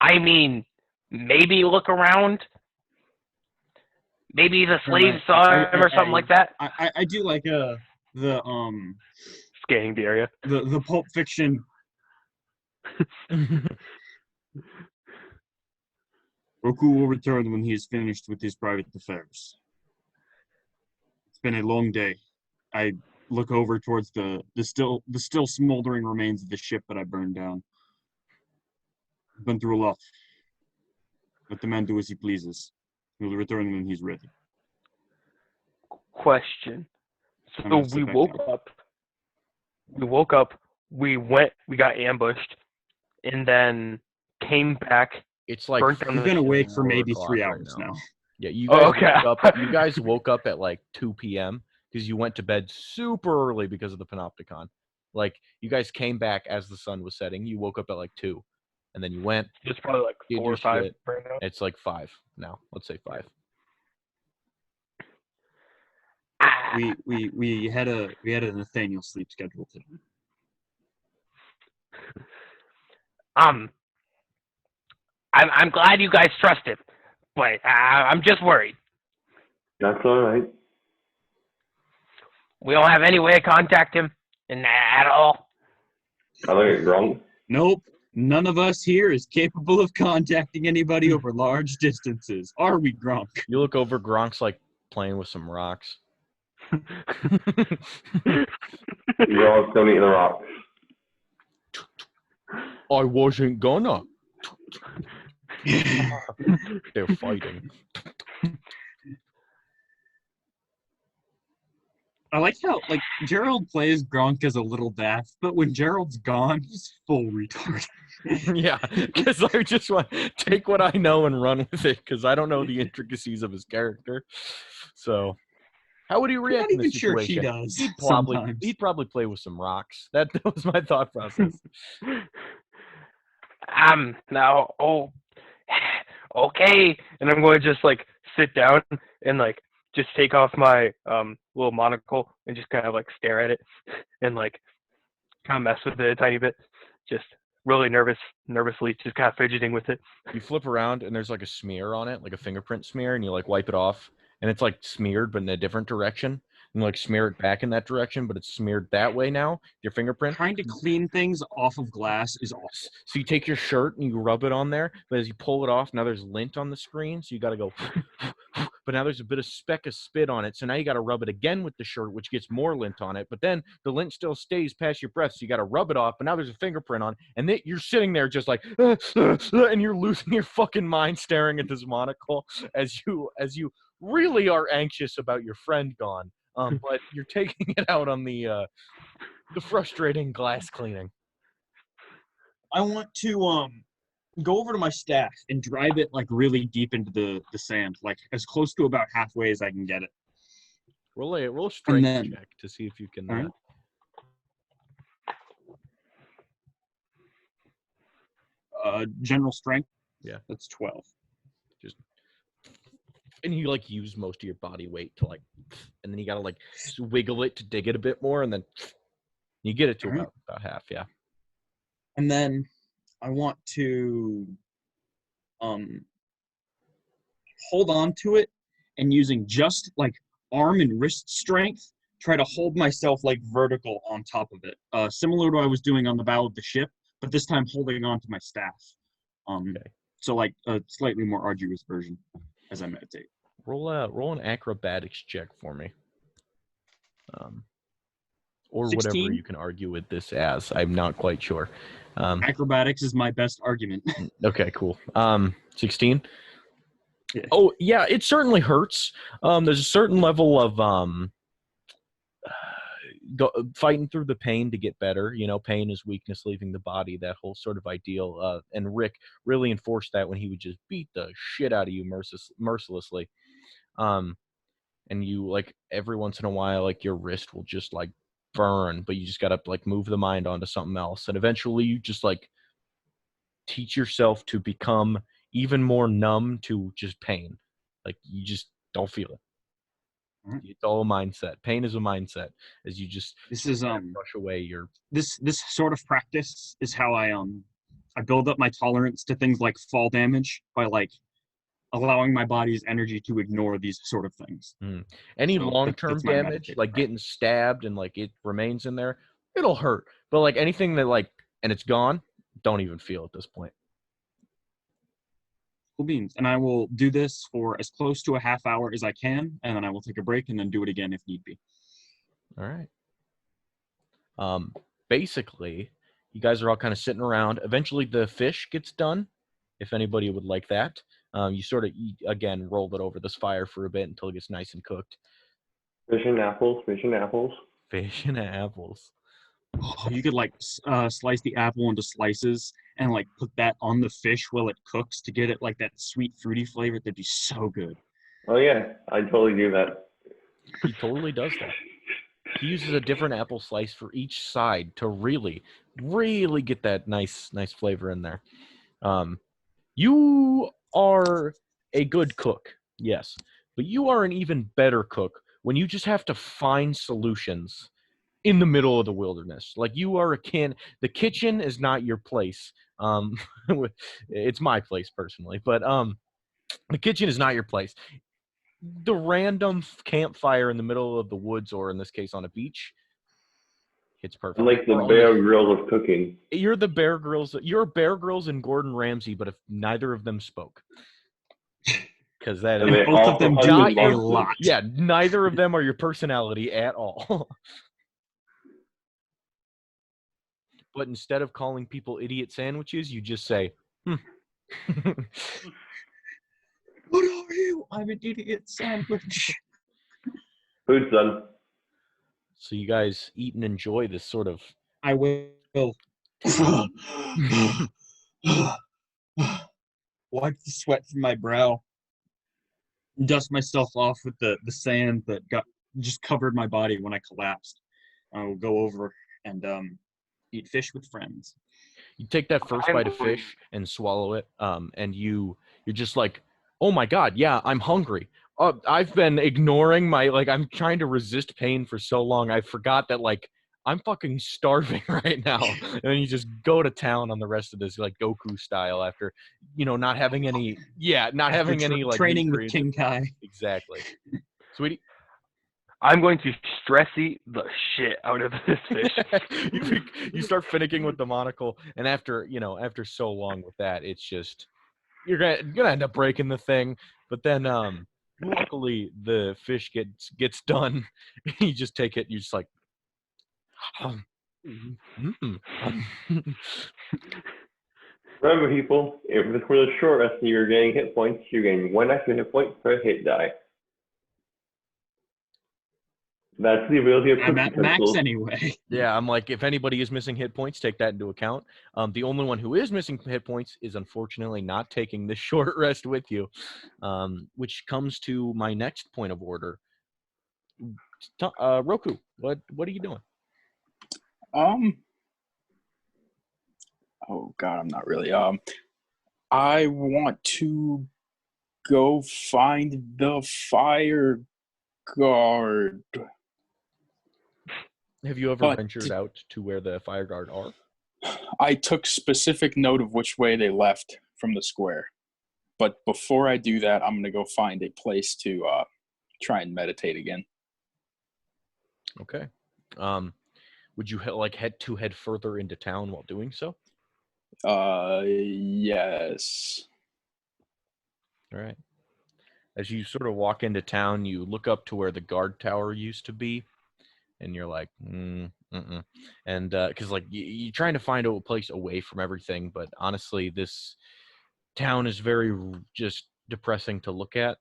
I mean, maybe look around. Maybe the slave saw him or something like that. I do like the Scanning the area. the Pulp Fiction. Roku will return when he is finished with his private affairs. It's been a long day. I look over towards the still smoldering remains of the ship that I burned down. I've been through a lot. Let the man do as he pleases. He will return when he's ready. Question. I'm So gonna sit we back woke down. up, we got ambushed, and then came back. It's like Burnt down We've the been awake for 4 maybe o'clock 3 right hours now. Yeah, you Oh, guys okay. you guys woke up at like 2 p.m. because you went to bed super early because of the Panopticon. Like, you guys came back as the sun was setting. You woke up at like 2, and then you went. It's probably like Did 4 your or 5 shit. right now. It's like 5 now. Let's say 5. We had a Nathaniel sleep schedule today. I'm glad you guys trust him, but I'm just worried. That's all right. We don't have any way to contact him at all. I look at Gronk. Nope. None of us here is capable of contacting anybody over large distances. Are we, Gronk? You look over, Gronk's like playing with some rocks. You're all still eating the rocks. I wasn't gonna. They're fighting. I like how, like, Gerald plays Gronk as a little daft, but when Gerald's gone, he's full retard. Yeah, because I just want to take what I know and run with it, because I don't know the intricacies of his character. So, how would he I'm react not in this even sure he situation? does. He'd Sometimes. probably play with some rocks. That was my thought process. Now, okay. And I'm going to just, like, sit down and, like, just take off my little monocle and just kind of, like, stare at it and, like, kind of mess with it a tiny bit. Just really nervously, just kind of fidgeting with it. You flip around and there's like a smear on it, like a fingerprint smear, and you like wipe it off, and it's like smeared but in a different direction. And like smear it back in that direction, but it's smeared that way now. Your fingerprint. Trying to clean things off of glass is awful. So you take your shirt and you rub it on there, but as you pull it off, now there's lint on the screen, so you got to go. But now there's a bit of speck of spit on it, so now you got to rub it again with the shirt, which gets more lint on it. But then the lint still stays past your breath, so you got to rub it off. But now there's a fingerprint on, and then you're sitting there just like, and you're losing your fucking mind staring at this monocle as you really are anxious about your friend gone. But you're taking it out on the frustrating glass cleaning. I want to go over to my staff and drive it like really deep into the sand, like as close to about halfway as I can get it. Roll a strength then- check to see if you can. All right. General strength. Yeah. That's 12. And you like use most of your body weight to like, and then you gotta like wiggle it to dig it a bit more, and then you get it to All right. about half. Yeah. And then I want to hold on to it and using just like arm and wrist strength, try to hold myself like vertical on top of it. Similar to what I was doing on the bow of the ship, but this time holding on to my staff. Okay. So like a slightly more arduous version as I meditate. Roll an acrobatics check for me. Or 16? whatever you can argue with this as. I'm not quite sure. Acrobatics is my best argument. Okay, cool. 16? Yeah. Oh, yeah, it certainly hurts. There's a certain level of fighting through the pain to get better. You know, pain is weakness leaving the body, that whole sort of ideal. And Rick really enforced that when he would just beat the shit out of you mercilessly. And you, like, every once in a while, like, your wrist will just, like, burn, but you just gotta, like, move the mind onto something else. And eventually you just, like, teach yourself to become even more numb to just pain. Like, you just don't feel it. Mhm. It's all a mindset. Pain is a mindset. As you just This is brush away your. this sort of practice is how I build up my tolerance to things like fall damage by like allowing my body's energy to ignore these sort of things. Any So long-term that's my damage, meditation like getting stabbed and like it remains in there, it'll hurt. But like anything that like and it's gone, don't even feel at this point. Cool beans. And I will do this for as close to a half hour as I can, and then I will take a break and then do it again if need be. All right. Basically, you guys are all kind of sitting around. Eventually, the fish gets done. If anybody would like that, you sort of again roll it over this fire for a bit until it gets nice and cooked. Fish and apples, fish and apples. Fish and apples. Oh, you could like slice the apple into slices and like put that on the fish while it cooks to get it like that sweet fruity flavor. That'd be so good. Oh yeah, I totally do that. He totally does that. He uses a different apple slice for each side to really, really get that nice flavor in there. You are a good cook, yes, but you are an even better cook when you just have to find solutions in the middle of the wilderness. Like you are the kitchen is not your place. It's my place personally, but the kitchen is not your place. the random campfire in the middle of the woods, or in this case on a beach, hits perfect. Like the Or on Bear Grylls of cooking. You're the Bear Grylls. You're Bear Grylls and Gordon Ramsay, but if neither of them spoke, because that And is they both of also them have do good a monsters. lot. yeah, neither of them are your personality at all. But instead of calling people idiot sandwiches, you just say, "Hmm." What are you? I'm an idiot sandwich. Food's done. So you guys eat and enjoy this sort of. I will. Wipe the sweat from my brow. Dust myself off with the sand that just covered my body when I collapsed. I will go over and eat fish with friends. You take that first bite of fish and swallow it, and you're just like, oh my god, yeah, I'm hungry. I've been ignoring I'm trying to resist pain for so long. I forgot that I'm fucking starving right now. And then you just go to town on the rest of this Goku style after not having any Training with nutrients. King Kai. Exactly, sweetie. I'm going to stress eat the shit out of this fish. You start finicking with the monocle, and after so long with that, it's just you're gonna end up breaking the thing. But then luckily the fish gets done. You just take it, you just like Remember, people, if this were the short rest and you're getting hit points, you're getting 1 extra hit point per hit die. That's the ability of I'm cooking at max pencils. anyway. Yeah, I'm like, if anybody is missing hit points, take that into account. The only one who is missing hit points is unfortunately not taking this short rest with you, which comes to my next point of order. Roku, what are you doing? Oh God, I'm not really. I want to go find the fire guard. Have you ever ventured out to where the fire guard are? I took specific note of which way they left from the square. But before I do that, I'm going to go find a place to try and meditate again. Okay. Would you head further into town while doing so? Yes. All right. As you sort of walk into town, you look up to where the guard tower used to be, and you're like, and because you're trying to find a place away from everything, but honestly, this town is very just depressing to look at.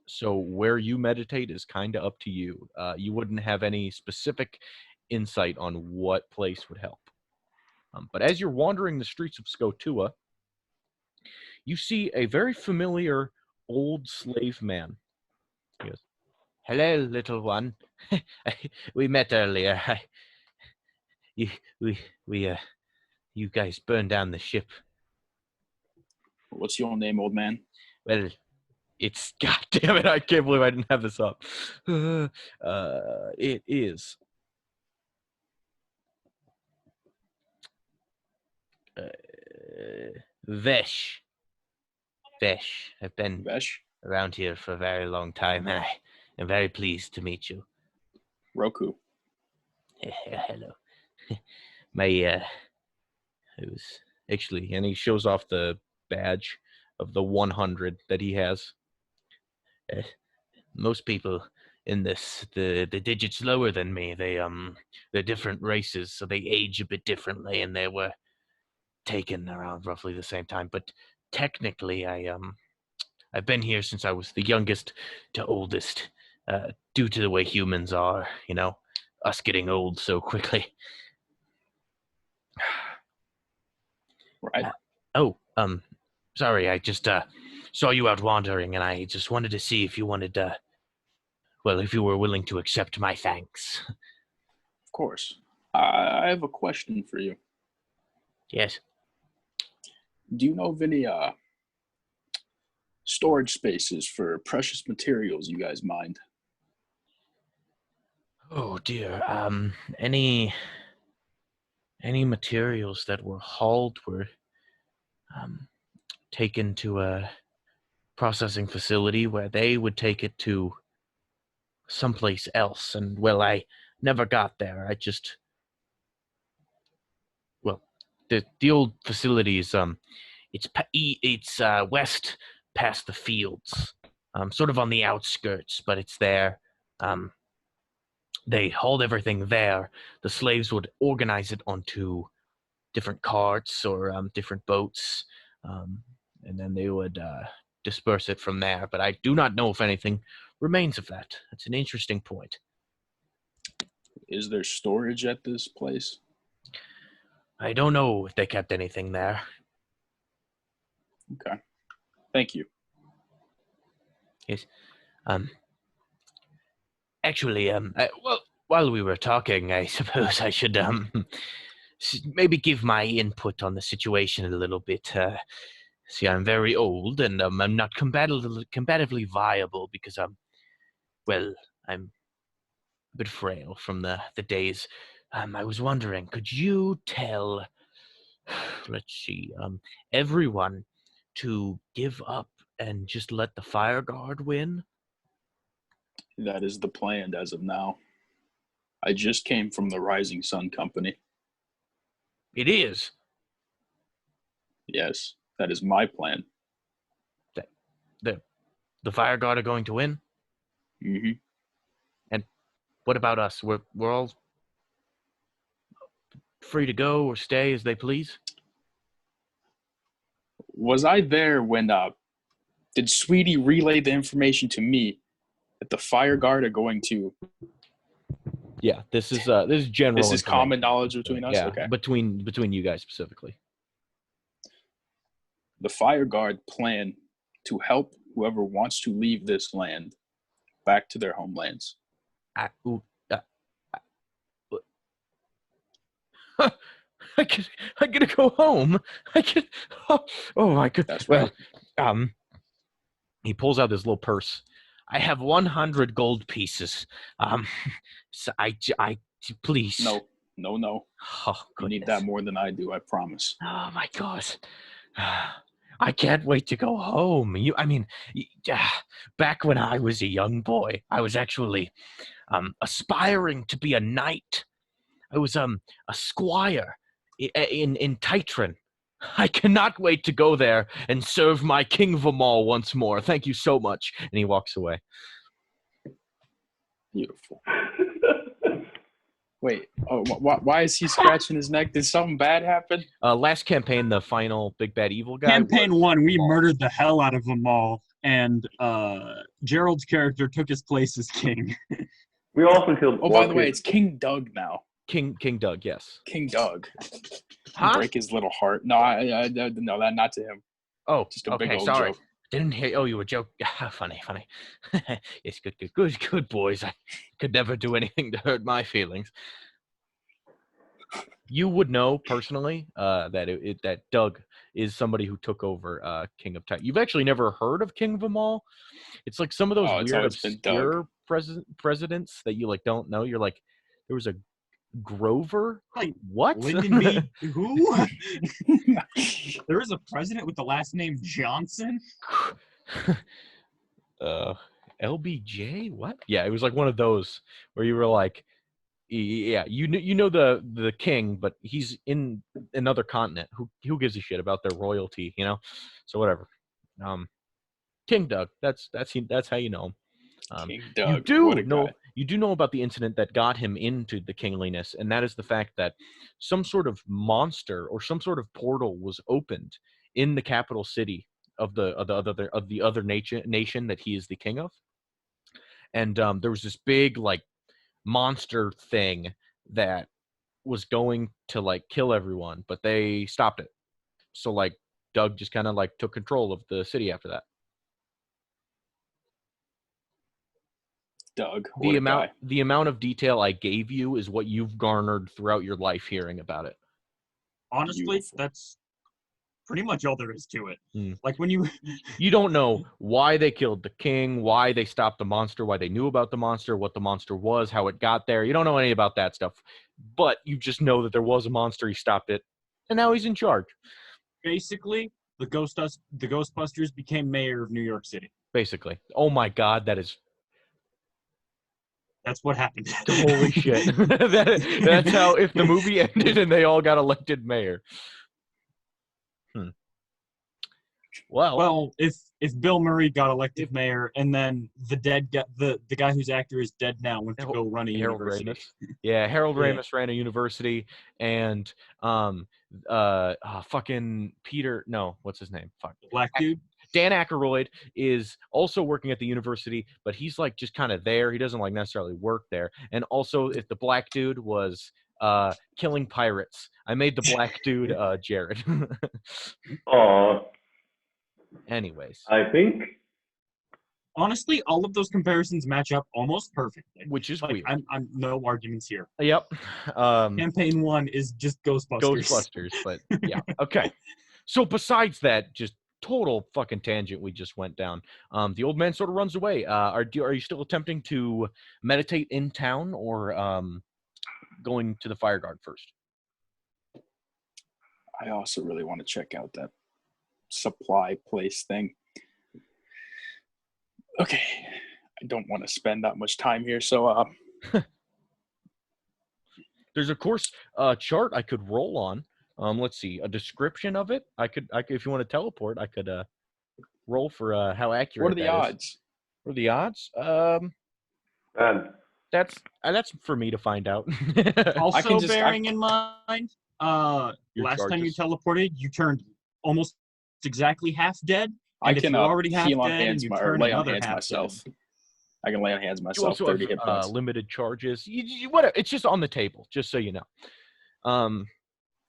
So where you meditate is kind of up to you. You wouldn't have any specific insight on what place would help. But as you're wandering the streets of Skotua, you see a very familiar old slave man. He goes, "Hello, little one. We met earlier. You guys burned down the ship. What's your name, old man? Well, it's God damn it! I can't believe I didn't have this up. It is Vesh. Vesh. I've been Vesh? around here for a very long time, and I am very pleased to meet you. Roku. Hello. It was actually, and he shows off the badge of the 100 that he has. Most people in this, the digits lower than me, they're different races, so they age a bit differently, and they were taken around roughly the same time. But technically, I've been here since I was the youngest to oldest, due to the way humans are, us getting old so quickly. Right. Sorry, I just saw you out wandering, and I just wanted to see if you wanted if you were willing to accept my thanks. Of course. I have a question for you. Yes. Do you know of any storage spaces for precious materials you guys mind? Oh dear. Any materials that were hauled were taken to a processing facility where they would take it to someplace else. And, well, I never got there. The old facility is, it's west past the fields, sort of on the outskirts, but it's there. They hauled everything there. The slaves would organize it onto different carts or different boats, and then they would disperse it from there. But I do not know if anything remains of that. That's an interesting point. Is there storage at this place? I don't know if they kept anything there. Okay. Thank you. Yes. Actually, well, while we were talking, I suppose I should maybe give my input on the situation a little bit. See, I'm very old, and I'm not combatively viable because I'm a bit frail from the days. I was wondering, could you tell, let's see, everyone to give up and just let the fire guard win? That is the plan as of now. I just came from the Rising Sun Company. It is. Yes, that is my plan. The fire guard are going to win? Mm-hmm. And what about us? We're all free to go or stay as they please? Was I there when, did Sweetie relay the information to me that the fire guard are going to... Yeah, this is general. This is information. common knowledge between us? Yeah, Okay. between you guys specifically. The fire guard plan to help whoever wants to leave this land back to their homelands. I gotta go home. Oh my god. That's right. Well, he pulls out this little purse. I have 100 gold pieces. So I please. No. Oh, You need that more than I do, I promise. Oh my god. I can't wait to go home. Back when I was a young boy, I was actually aspiring to be a knight. I was a squire in Titran. I cannot wait to go there and serve my King Vamal once more. Thank you so much. And he walks away. Beautiful. Wait, why is he scratching his neck? Did something bad happen? Last campaign, the final big bad evil guy. Campaign 1, we murdered the hell out of them all, and Gerald's character took his place as king. We also killed. Oh, by the way, it's King Doug now. King Doug, yes. King Doug. Huh? Break his little heart. No, no, that not to him. Oh, Just a big okay, old sorry. joke. Didn't hear. Oh, you were joking. Funny. Yes, good boys. I could never do anything to hurt my feelings. You would know personally that Doug is somebody who took over King of Titan. You've actually never heard of King Vamal? It's like some of those It's weird always been obscure presidents that you like don't know. You're like, there was a Grover? Like, What? Lyndon B. Who? There is a president with the last name Johnson? LBJ? What? Yeah, it was like one of those where you were like, yeah, you know the king, but he's in another continent. Who gives a shit about their royalty, you know? So whatever. King Doug. That's how you know him. King Doug. You do know about the incident that got him into the kingliness, and that is the fact that some sort of monster or some sort of portal was opened in the capital city of the other nation that he is the king of, and there was this big like monster thing that was going to like kill everyone, but they stopped it. So like Doug just kind of like took control of the city after that. Doug. The amount of detail I gave you is what you've garnered throughout your life hearing about it. Honestly, Beautiful. that's pretty much all there is to it. Hmm. Like when you don't know why they killed the king, why they stopped the monster, why they knew about the monster, what the monster was, how it got there. You don't know any about that stuff. But you just know that there was a monster, he stopped it, and now he's in charge. basically, the Ghostbusters became mayor of New York City. Basically. Oh my God, that is That's what happened. holy shit. That's how, if the movie ended and they all got elected mayor. Well, if Bill Murray got elected mayor and then the guy whose actor is dead now went to go run a Harold university. Ramis. Yeah, Harold Yeah. Ramis ran a university, and fucking Peter, no, what's his name? Fuck. Black dude. Dan Aykroyd is also working at the university, but he's like just kind of there. He doesn't like necessarily work there. And also, if the black dude was killing pirates, I made the black dude Jared. Aw, Anyways, I think Honestly, all of those comparisons match up almost perfectly. which is Like, weird. I'm no arguments here. Yep. Campaign 1 is just Ghostbusters. Ghostbusters, but yeah. Okay. So besides that, just total fucking tangent we just went down. The old man sort of runs away. Are you still attempting to meditate in town, or going to the fire guard first? I also really want to check out that supply place thing. Okay, I don't want to spend that much time here, so There's of course a chart I could roll on. Let's see, a description of it. I could if you want to teleport, I could roll for how accurate. what are the that is. odds? What are the odds? man, That's for me to find out. Also, just- bearing in mind, Your last time you charges. teleported, you turned almost exactly half dead. I And if can you're already half heal on dead, hands you or turn lay on another hands half myself. dead. I can lay on hands You myself. also 30 have hit points. limited charges. Whatever. It's just on the table, just so you know.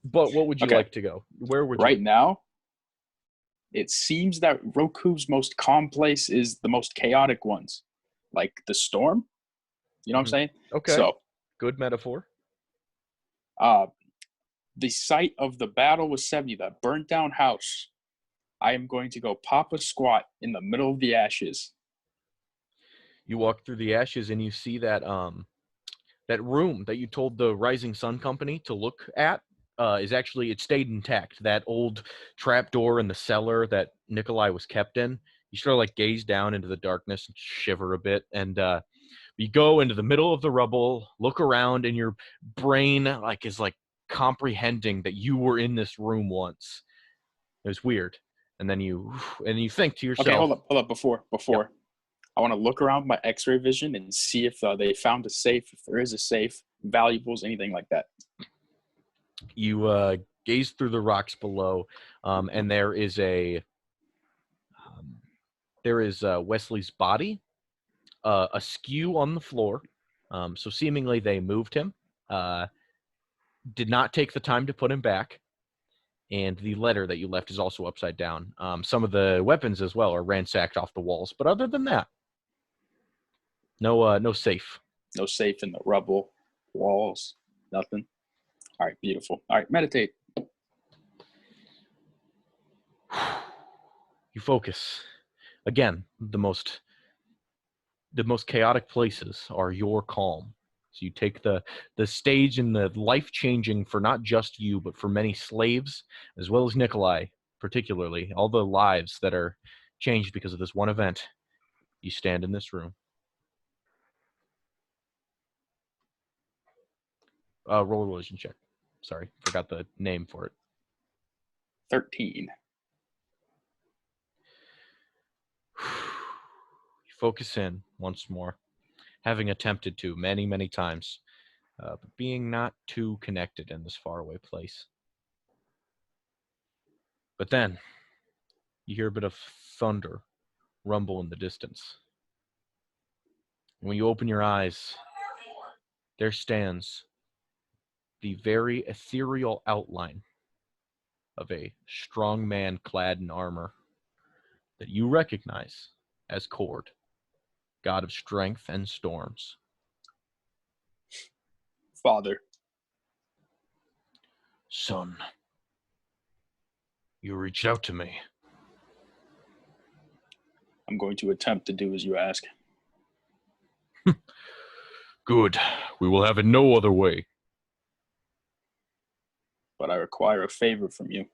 But what would you Okay. like to go? Where would Right you? now, it seems that Roku's most calm place is the most chaotic ones, like the storm. You know what I'm saying? Okay. So, Good metaphor. the site of the battle with Sebi, that burnt down house, I am going to go pop a squat in the middle of the ashes. You walk through the ashes and you see that that room that you told the Rising Sun Company to look at is actually, it stayed intact. That old trapdoor in the cellar that Nikolai was kept in. You sort of like gaze down into the darkness and shiver a bit, and you go into the middle of the rubble, look around, and your brain is comprehending that you were in this room once. It was weird. And then you think to yourself, Okay, hold up. Before. I want to look around my x-ray vision and see if they found a safe, if there is a safe, valuables, anything like that. You gaze through the rocks below, and there is Wesley's body askew on the floor. So seemingly they moved him. Did not take the time to put him back. And the letter that you left is also upside down. Some of the weapons as well are ransacked off the walls. But other than that, no safe. No safe in the rubble, walls, nothing. All right, beautiful. All right, meditate. You focus. Again, the most chaotic places are your calm. So you take the stage and the life-changing for not just you, but for many slaves, as well as Nikolai, particularly, all the lives that are changed because of this one event. You stand in this room. Roll a religion check. Sorry, forgot the name for it. 13. You focus in once more, having attempted to many, many times, but being not too connected in this faraway place. But then, you hear a bit of thunder rumble in the distance. And when you open your eyes, there stands the very ethereal outline of a strong man clad in armor that you recognize as Cord, god of strength and storms. Father, Son, you reached out to me. I'm going to attempt to do as you ask. Good. We will have it no other way. But I require a favor from you.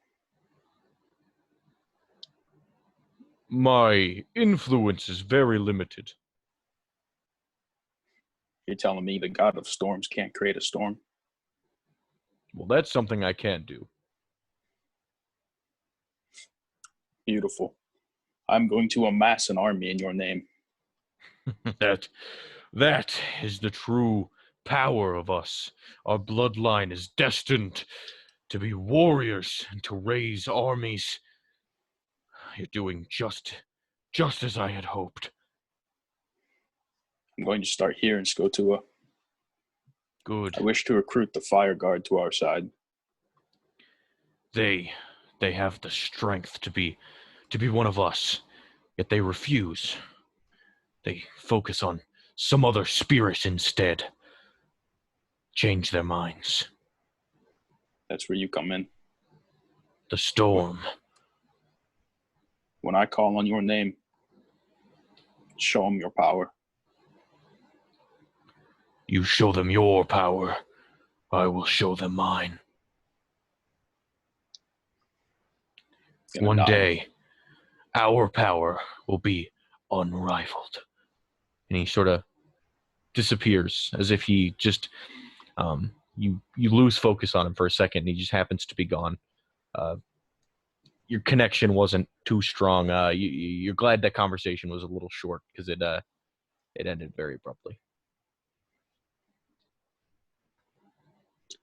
My influence is very limited. You're telling me the god of storms can't create a storm? Well, that's something I can't do. Beautiful. I'm going to amass an army in your name. That is the true power of us. Our bloodline is destined to be warriors and to raise armies. You're doing just as I had hoped. I'm going to start here in Skotua. Good. I wish to recruit the fire guard to our side. They have the strength to be one of us, yet they refuse. They focus on some other spirit instead. Change their minds. That's where you come in. The storm. When I call on your name, show them your power. You show them your power. I will show them mine. Gonna One nod. day, our power will be unrivaled. And he sort of disappears as if he just, you lose focus on him for a second and he just happens to be gone. Your connection wasn't too strong. You're glad that conversation was a little short because it ended very abruptly.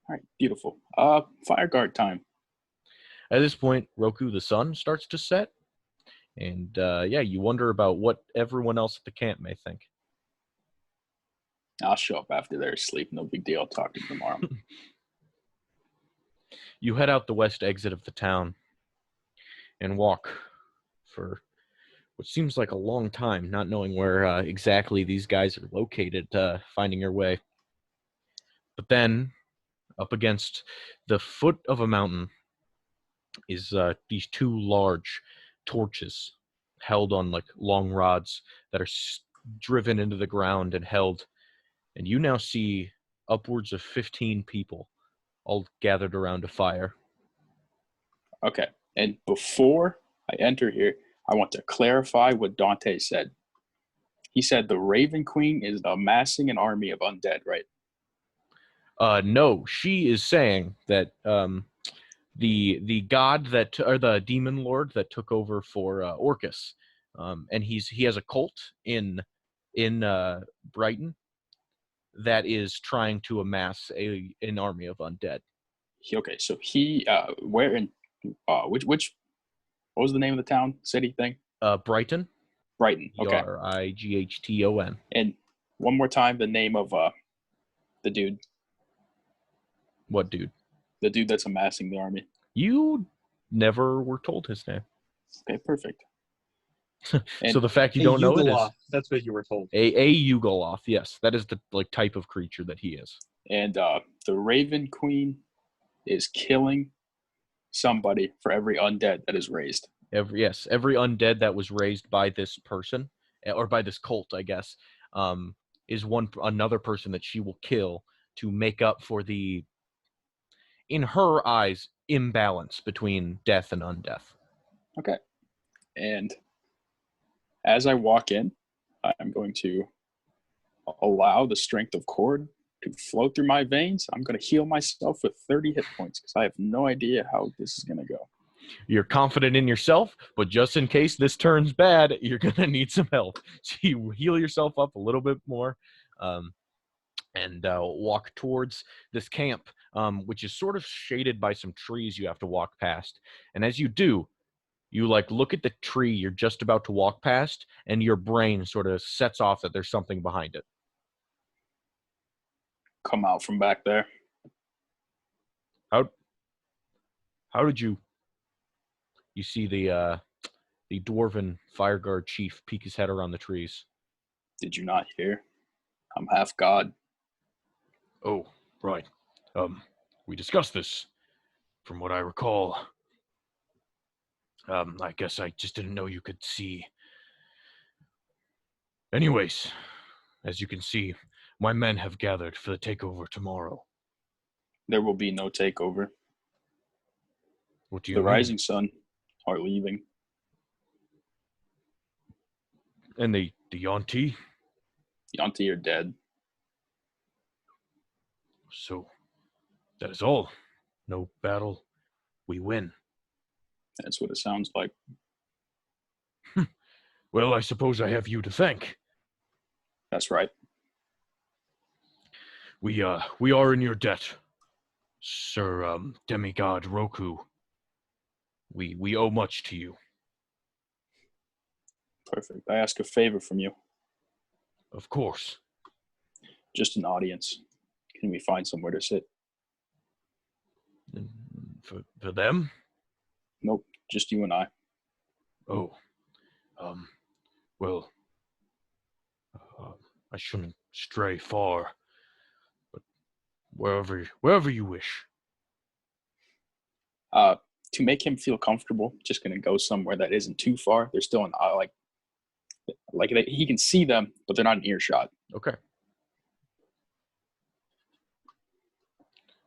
All right, beautiful. Fire guard time. At this point, Roku, the sun starts to set. And you wonder about what everyone else at the camp may think. I'll show up after they're asleep. No big deal. I'll talk to them tomorrow. You head out the west exit of the town and walk for what seems like a long time, not knowing where exactly these guys are located, finding your way. But then, up against the foot of a mountain is these two large torches held on like long rods that are driven into the ground and held. And you now see upwards of 15 people all gathered around a fire. Okay. And before I enter here, I want to clarify what Dante said. He said the Raven Queen is amassing an army of undead, right? No, she is saying that the god that, or the demon lord that took over for Orcus, and he has a cult in Brighton that is trying to amass an army of undead. Okay, so he where in which what was the name of the town, city thing? Brighton. Brighton. Okay. Brighton. And one more time, the name of the dude. What dude? The dude that's amassing the army. You never were told his name. Okay, perfect. So the fact you don't know it is that's what you were told. a Yugoloth. Yes, that is the type of creature that he is. And the Raven Queen is killing somebody for every undead that is raised. Every undead that was raised by this person or by this cult, I guess, is another person that she will kill to make up for the, in her eyes, imbalance between death and undeath. Okay. And as I walk in, I'm going to allow the strength of Cord to flow through my veins. I'm going to heal myself with 30 hit points because I have no idea how this is going to go. You're confident in yourself, but just in case this turns bad, you're going to need some help. So you heal yourself up a little bit more and walk towards this camp, which is sort of shaded by some trees you have to walk past. And as you do, you look at the tree you're just about to walk past, and your brain sort of sets off that there's something behind it. Come out from back there. How did you see the dwarven fire guard chief peek his head around the trees? Did you not hear? I'm half god. Oh, right. We discussed this, from what I recall. I guess I just didn't know you could see. Anyways, as you can see, my men have gathered for the takeover tomorrow. There will be no takeover. What do you The mean? Rising Sun are leaving. And the Yonti? Yonti are dead. So, that is all. No battle. We win. That's what it sounds like. Well, I suppose I have you to thank. That's right. We are in your debt, Sir Demigod Roku. We owe much to you. Perfect. I ask a favor from you. Of course. Just an audience. Can we find somewhere to sit? For them? Nope. Just you and I. Oh. Well, I shouldn't stray far, but wherever you wish. To make him feel comfortable, just gonna go somewhere that isn't too far. They're still in he can see them, but they're not in earshot. Okay.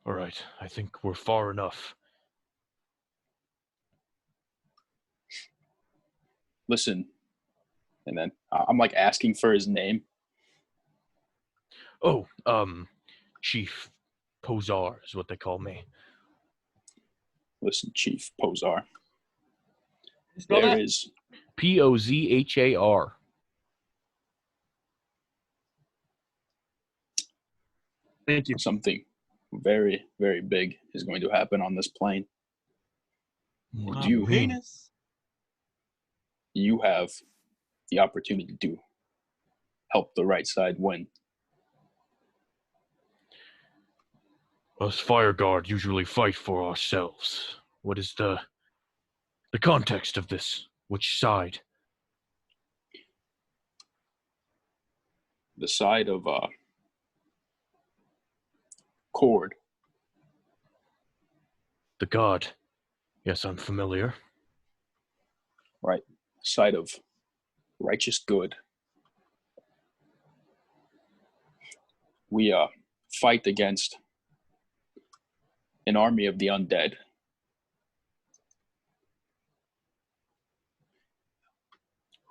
All right. I think we're far enough. Listen, and then I'm like asking for his name. Oh, Chief Posar is what they call me. Listen, Chief Posar. Spell There that? is Pozhar. Thank you. something very, very big is going to happen on this plane. What do you mean? Heinous. You have the opportunity to help the right side win. Us Fire Guard usually fight for ourselves. What is the context of this? Which side? The side of Cord. The god. Yes, I'm familiar. Right? Side of righteous good. We fight against an army of the undead.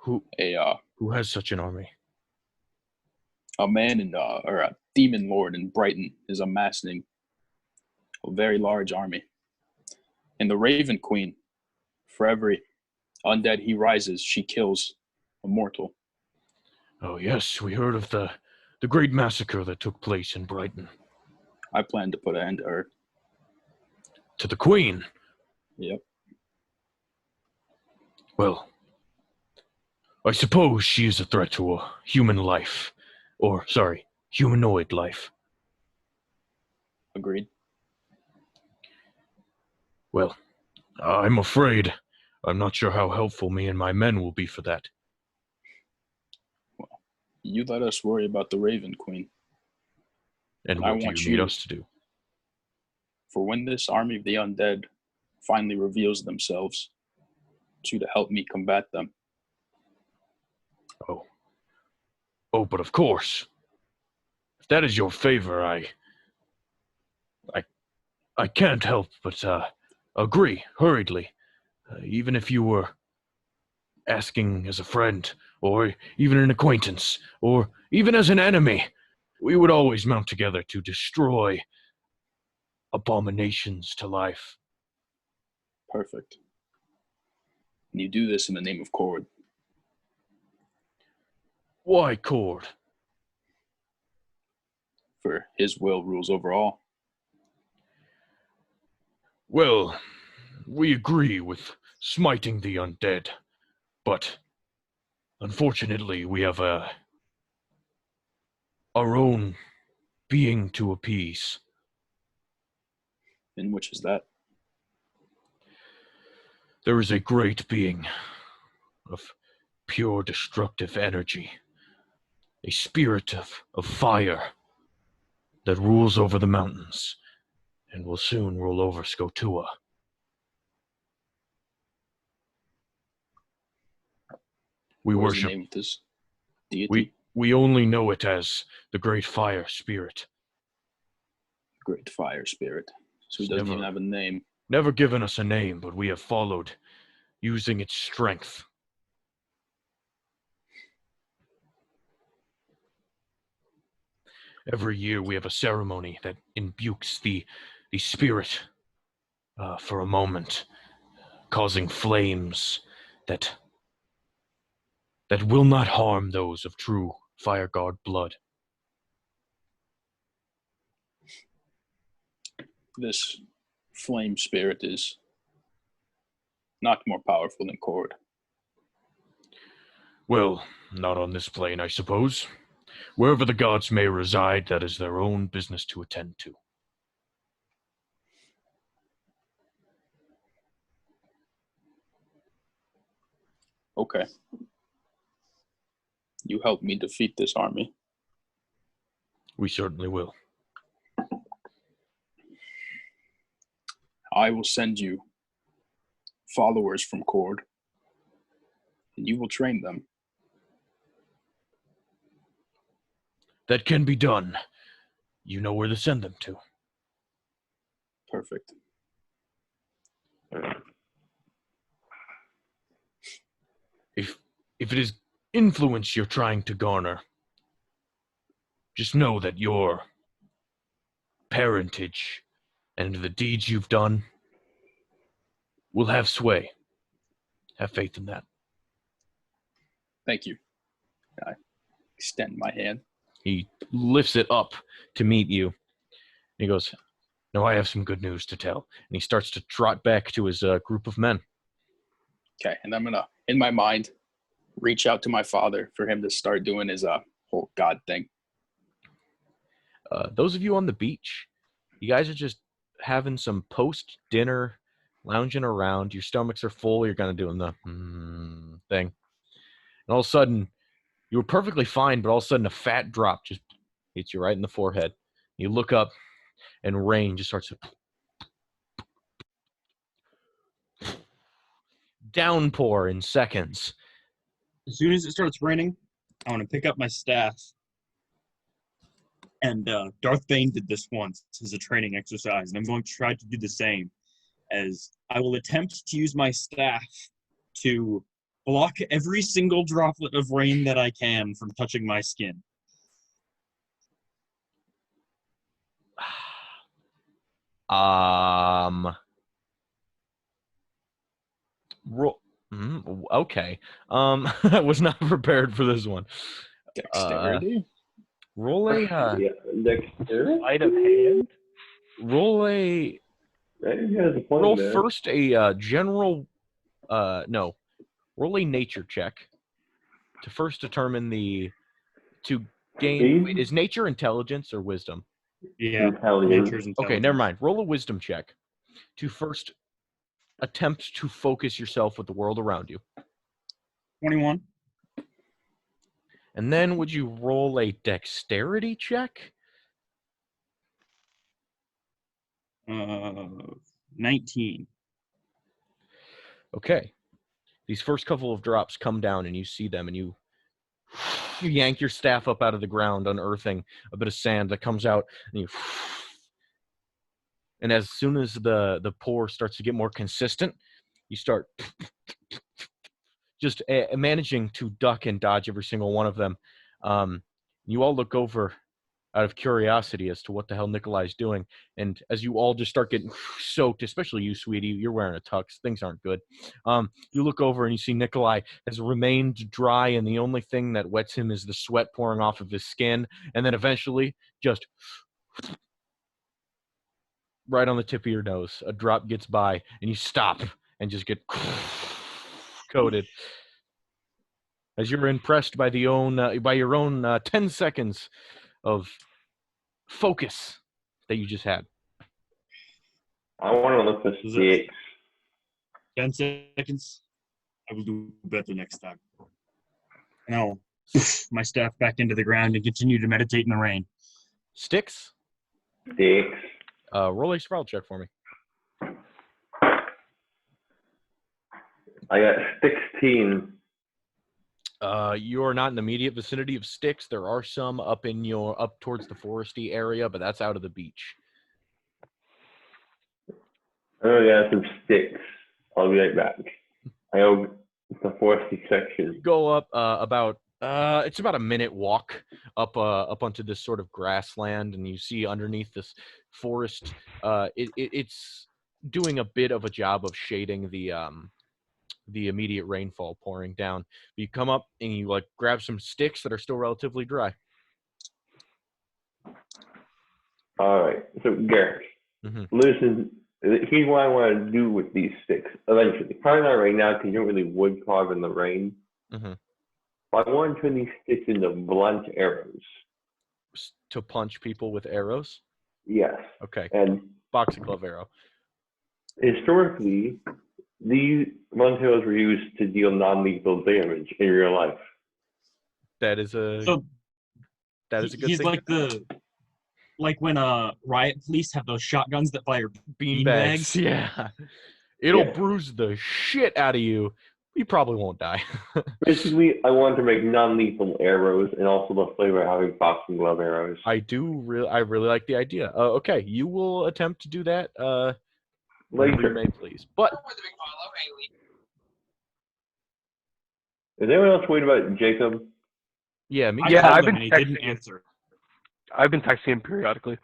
Who has such an army? A man or a demon lord in Brighton is amassing a very large army. And the Raven Queen, for every undead he rises, she kills a mortal. Oh yes, we heard of the great massacre that took place in Brighton. I plan to put an end to her. To the Queen? Yep. Well, I suppose she is a threat to a human life. Humanoid life. Agreed. Well, I'm afraid I'm not sure how helpful me and my men will be for that. Well, you let us worry about the Raven Queen. And I what do want you need you- us to do? For when this army of the undead finally reveals themselves, to help me combat them. Oh, but of course. If that is your favor, I can't help but agree hurriedly. Even if you were asking as a friend, or even an acquaintance, or even as an enemy, we would always mount together to destroy abominations to life. Perfect. And you do this in the name of Cord. Why Cord? For his will rules over all. Well, we agree with smiting the undead, but unfortunately we have our own being to appease. And which is that? There is a great being of pure destructive energy, a spirit of fire that rules over the mountains and will soon rule over Skotua. We What is the worship. name of this deity? We only know it as the Great Fire Spirit. Great fire spirit. So he It's doesn't never- even have a name. Never given us a name, but we have followed, using its strength. Every year we have a ceremony that imbukes the spirit for a moment, causing flames that will not harm those of true Fire Guard blood. This flame spirit is not more powerful than Cord. Well, not on this plane, I suppose. Wherever the gods may reside, that is their own business to attend to. Okay. You help me defeat this army. We certainly will. I will send you followers from Cord, and you will train them. That can be done. You know where to send them to. Perfect. If it is influence you're trying to garner, just know that your parentage and the deeds you've done will have sway. Have faith in that. Thank you. I extend my hand. He lifts it up to meet you. And he goes, "Now I have some good news to tell." And he starts to trot back to his group of men. Okay, and I'm gonna, in my mind, reach out to my father for him to start doing his whole God thing. Those of you on the beach, you guys are just having some post-dinner lounging around. Your stomachs are full. You're kind of doing the thing. And all of a sudden, you were perfectly fine, but all of a sudden a fat drop just hits you right in the forehead. You look up, and rain just starts to downpour in seconds. As soon as it starts raining, I want to pick up my staff. And Darth Bane did this once as a training exercise, and I'm going to try to do the same. As I will attempt to use my staff to block every single droplet of rain that I can from touching my skin. Okay. I was not prepared for this one. Dexterity? Roll a Yeah, dexterity. Sleight of hand. roll a Right, he has a point roll there. first a general no. Roll a nature check to first determine to gain. Wait, is nature intelligence or wisdom? Yeah, Intelligence. nature's intelligence. Okay, never mind. Roll a wisdom check to first attempt to focus yourself with the world around you. 21. And then would you roll a dexterity check? 19. Okay. These first couple of drops come down and you see them and you yank your staff up out of the ground, unearthing a bit of sand that comes out, and as soon as the pour starts to get more consistent, you start just managing to duck and dodge every single one of them. You all look over out of curiosity as to what the hell Nikolai's doing, and as you all just start getting soaked, especially you, sweetie, you're wearing a tux, things aren't good. You look over and you see Nikolai has remained dry, and the only thing that wets him is the sweat pouring off of his skin, and then eventually just right on the tip of your nose, a drop gets by, and you stop and just get coated. As you're impressed by your own 10 seconds of focus that you just had. I want to look for sticks. 10 seconds. I will do better next time. And I'll my staff back into the ground and continue to meditate in the rain. Sticks? Sticks. Roll a sprawl check for me. I got 16. You are not in the immediate vicinity of sticks. There are some up towards the foresty area, but that's out of the beach. Oh, yeah, some sticks. I'll be right back. I owe the foresty section. You go up about It's about a minute walk up onto this sort of grassland, and you see underneath this forest. It's doing a bit of a job of shading the immediate rainfall pouring down. You come up and you like grab some sticks that are still relatively dry. All right. So, Garrett, Mm-hmm. listen, here's what I want to do with these sticks eventually. Probably not right now because you don't really wood carve in the rain. Mm-hmm. But I want to turn these sticks into blunt arrows. To punch people with arrows? Yes. Okay. And Boxing glove arrow. historically, these blunt arrows were used to deal non-lethal damage in real life. That is a So good he's thing. like when riot police have those shotguns that fire beanbags. beanbags. Yeah. It'll Yeah. bruise the shit out of you. You probably won't die. Basically, I wanted to make non-lethal arrows and also the flavor of having boxing glove arrows. I really like the idea. Okay, you will attempt to do that whenever you Later. may, please. But Is anyone else worried about Jacob? yeah, me. I Yeah, called I've him been and he didn't texting him. answer. I've been texting him periodically.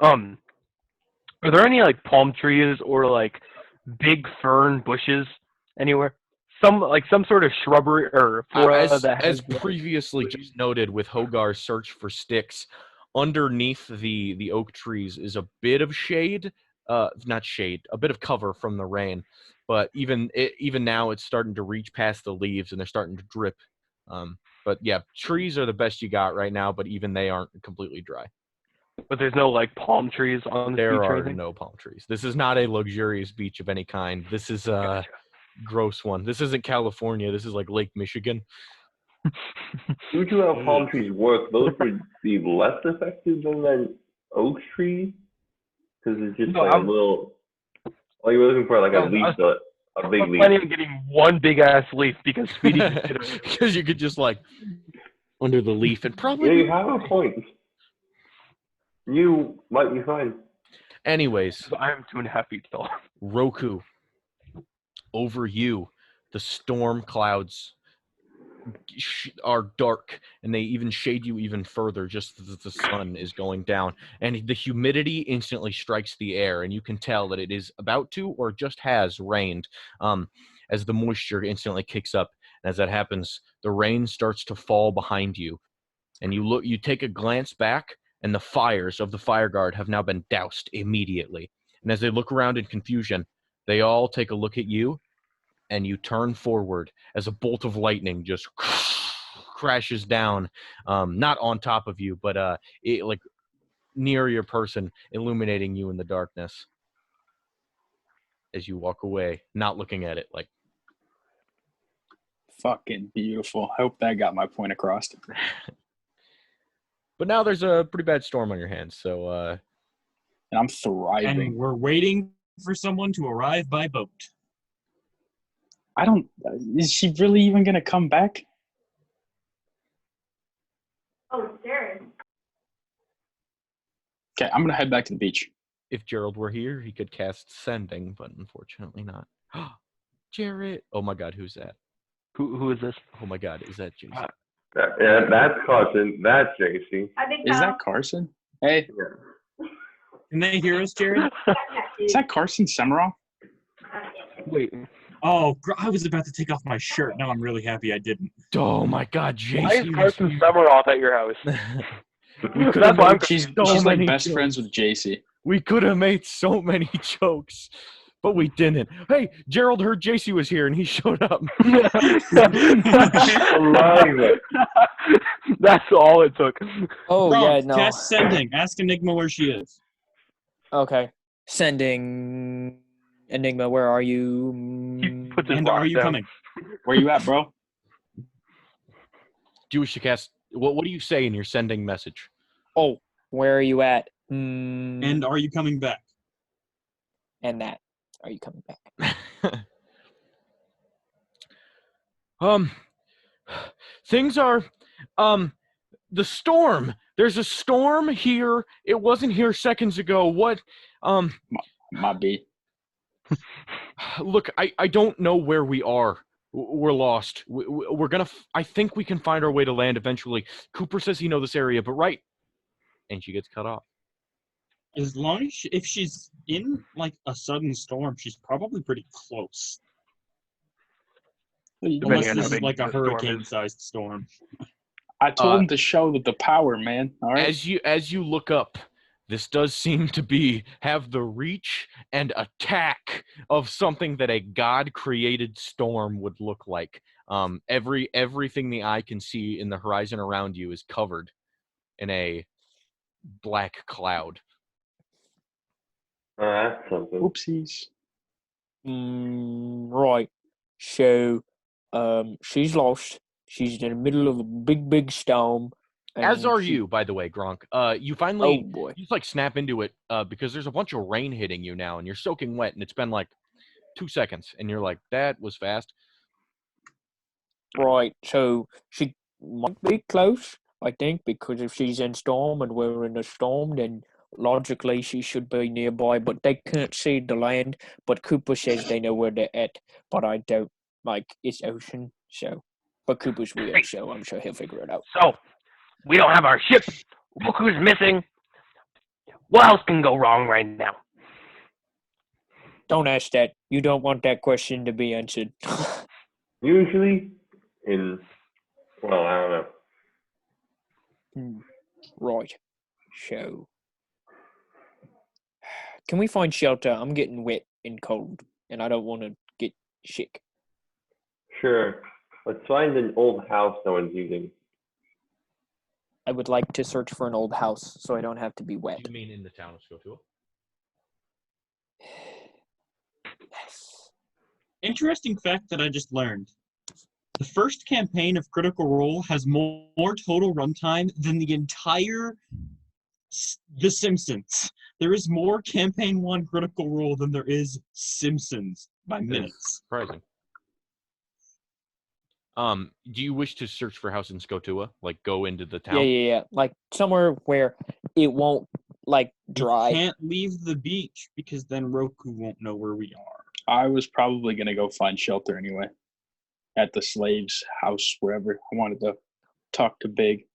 Are there any like palm trees or like big fern bushes anywhere? Some sort of shrubbery or flora As that has previously just noted with Hogar's search for sticks, underneath the oak trees is a bit of shade, not shade, a bit of cover from the rain. But even now, it's starting to reach past the leaves and they're starting to drip. But yeah, trees are the best you got right now, but even they aren't completely dry. but there's no like palm trees on the There beach or are anything. no palm trees. This is not a luxurious beach of any kind. This is a gross one. This isn't California. This is like Lake Michigan. Due to how palm trees work, those would be less effective than an oak tree because it's just No, like a little. All you were looking for, like a leaf, a big I'm leaf. planning on getting one big ass leaf because Speedy can fit it. Because you could just like under the leaf and Yeah, probably. you have a point. You might be fine. Anyways, I am 2.5 feet tall. Roku, over you, the storm clouds are dark, and they even shade you even further just as the sun is going down. And the humidity instantly strikes the air, and you can tell that it is about to or just has rained as the moisture instantly kicks up. And as that happens, the rain starts to fall behind you. And you take a glance back, and the fires of the fire guard have now been doused immediately. And as they look around in confusion, they all take a look at you, and you turn forward as a bolt of lightning just crashes down, not on top of you, but it, like near your person, illuminating you in the darkness as you walk away, not looking at it. Like, Fucking beautiful. I hope that got my point across. but now there's a pretty bad storm on your hands, so And I'm thriving. And we're waiting for someone to arrive by boat. I don't. Is she really even gonna come back? Oh, Jared. Okay, I'm gonna head back to the beach. if Gerald were here, he could cast Sending, but unfortunately not. Jarrett! Oh my God, who's that? Who is this? Oh my God, is that Jason? Yeah, that's Carson. That's JC. I think Is so. that Carson? Hey, Can they hear us, Jared? is that Carson Semiroff? Wait, Oh, I was about to take off my shirt. Now I'm really happy I didn't. Oh my God, why is JC! Carson Summeroff at your house? We could That's have why I'm made She's so like many best jokes. friends with JC. We could have made so many jokes, but we didn't. Hey, Gerald heard JC was here and he showed up. Alive. That's all it took. Oh, Bro, yeah, no. cast sending. Ask Enigma where she is. Okay. Sending Enigma, where are you? He puts his And rock are you down. coming? Where you at, bro? Jewish to cast. What do you say in your sending message? Oh, where are you at? And are you coming back? And that. Are you coming back? Things are, the storm. There's a storm here. It wasn't here seconds ago. What, My B. look, I don't know where we are. We're lost. We're gonna. I think we can find our way to land eventually. Cooper says he knows this area, but right. And she gets cut off. As long as if she's in like a sudden storm, she's probably pretty close. Depending Unless on how this is big like a the storm is. hurricane-sized storm. I told him to show the power, man. All right. As you look up, this does seem to have the reach and attack of something that a god-created storm would look like. Everything the eye can see in the horizon around you is covered in a black cloud. Oh, that's something. Oopsies. Right. So, she's lost. She's in the middle of a big storm. As and are she- you, by the way, Gronk. You Oh finally boy. you just like snap into it because there's a bunch of rain hitting you now, and you're soaking wet, and it's been like 2 seconds, and you're like, that was fast. Right. So she might be close, I think, because if she's in storm and we're in a storm, then logically she should be nearby. But they can't see the land. But Cooper says they know where they're at. But I don't. Like it's ocean, so. But Cooper's weird, so I'm sure he'll figure it out. So, we don't have our ship. Roku's missing. What else can go wrong right now? Don't ask that. You don't want that question to be answered. Usually, well, I don't know. Right. So, can we find shelter? I'm getting wet and cold, and I don't want to get sick. Sure. Let's find an old house no one's using. I would like to search for an old house so I don't have to be wet. Do you mean in the town of Skotua? Yes. Interesting fact that I just learned. The first campaign of Critical Role has more total runtime than the entire The Simpsons. There is more Campaign 1 Critical Role than there is Simpsons by minutes. Surprising. Do you wish to search for a house in Skotua? Like go into the town? Yeah. Like somewhere where it won't like dry. You can't leave the beach because then Roku won't know where we are. I was probably going to go find shelter anyway. At the slave's house, wherever. I wanted to talk to Big.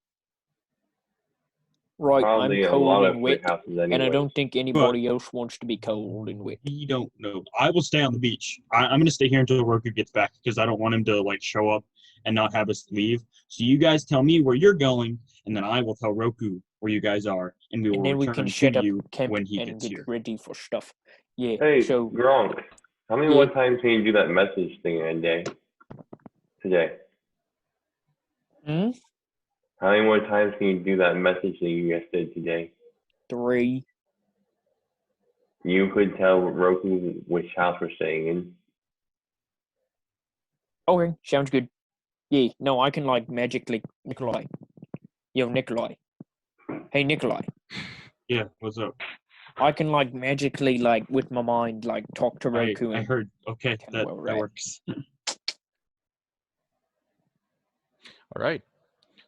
Right, Probably I'm a lot cold of and big wet, houses and I anyway. don't think anybody else wants to be cold and wet. We don't know. I will stay on the beach. I'm going to stay here until Roku gets back because I don't want him to like show up and not have us leave. So you guys tell me where you're going, and then I will tell Roku where you guys are, and we will And then we return can set to up you camp when he and gets get here. ready for stuff. Yeah, Hey, so Gronk, how many Yeah. more times can you do that message thing in a day? Today. Hmm? How many more times can you do that message thing you guys did today? 3. You could tell Roku which house we're staying in. Okay, sounds good. Yeah, no, I can like magically Nikolai. Yo, Nikolai. Hey, Nikolai. Yeah, what's up? I can like magically like with my mind like talk to Roku I and heard. Okay, Kinda that where we're at. works. All right.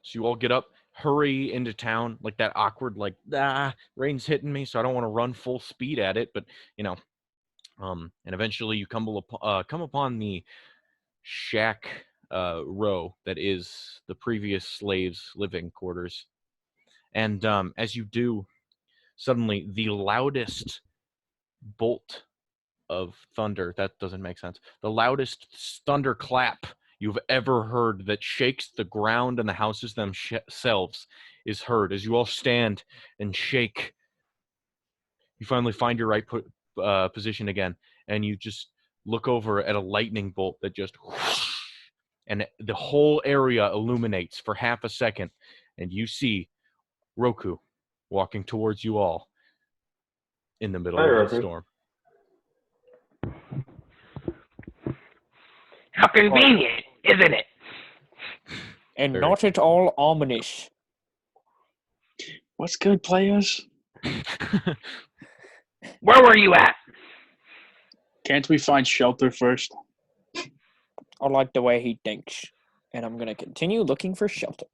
So you all get up, hurry into town, like that awkward, like, rain's hitting me, so I don't want to run full speed at it, but, and eventually you come upon the shack row that is the previous slaves' living quarters. And as you do, suddenly the loudest bolt of thunder, that doesn't make sense, the loudest thunderclap you've ever heard that shakes the ground and the houses themselves is heard as you all stand and shake. You finally find your right position again, and you just look over at a lightning bolt that just whoosh, and the whole area illuminates for half a second, and you see Roku walking towards you all in the middle Hi, of the Roku. storm. How convenient, isn't it? and Very. not at all ominous. What's good, players? Where were you at? Can't we find shelter first? I like the way he thinks, and I'm gonna continue looking for shelter.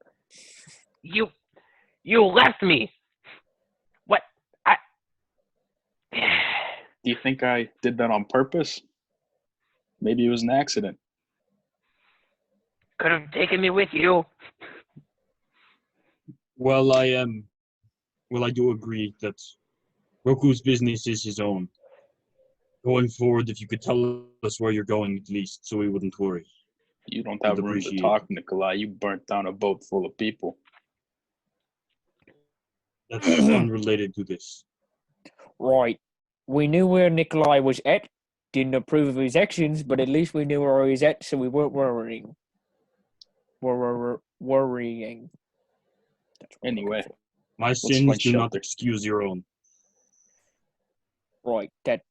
You left me. What? Do you think I did that on purpose? Maybe it was an accident. could have taken me with you. Well, I do agree that Roku's business is his own. Going forward, if you could tell us where you're going at least, so we wouldn't worry. You don't have We'd room to appreciate talk, Nikolai. You burnt down a boat full of people. That's unrelated to this. Right. We knew where Nikolai was at. Didn't approve of his actions, but at least we knew where he was at, so we weren't worrying. Worrying. That's what I'm looking Anyway, for. My find sins do not shelter. excuse your own. Right. That.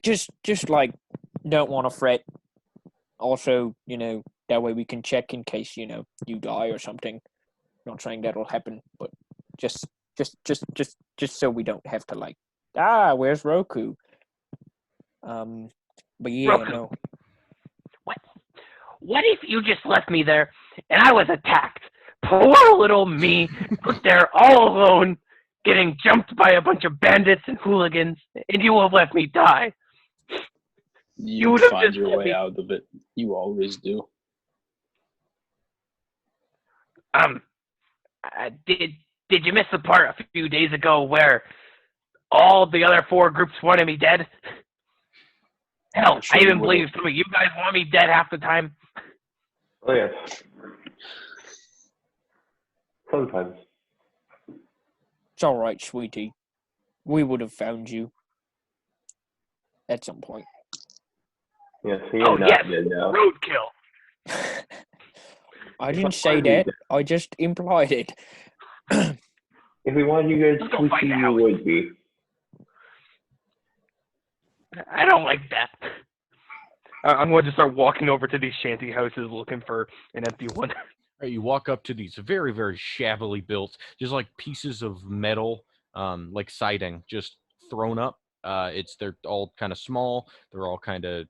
just like, don't want to fret. Also, that way we can check in case you die or something. Not saying that'll happen, but just so we don't have to where's Roku? But yeah, Roku. no. What if you just left me there and I was attacked? Poor little me, out there all alone, getting jumped by a bunch of bandits and hooligans, and you have let me die. You would've find just your let way me- out of it. You always do. Did you miss the part a few days ago where all the other 4 groups wanted me dead? Hell, Sure I even would've. believe some of you guys want me dead half the time. Oh, yes. Sometimes. It's all right, sweetie. We would have found you at some point. Yes, he Oh, is not yes. dead now. Roadkill. I didn't say that. I just implied it. If we wanted you guys Let's to go find see, the you house. would be. I don't like that. I'm going to start walking over to these shanty houses looking for an empty one. Right, you walk up to these very, very shabbily built, just like pieces of metal, like siding, just thrown up. They're all kind of small. They're all kind of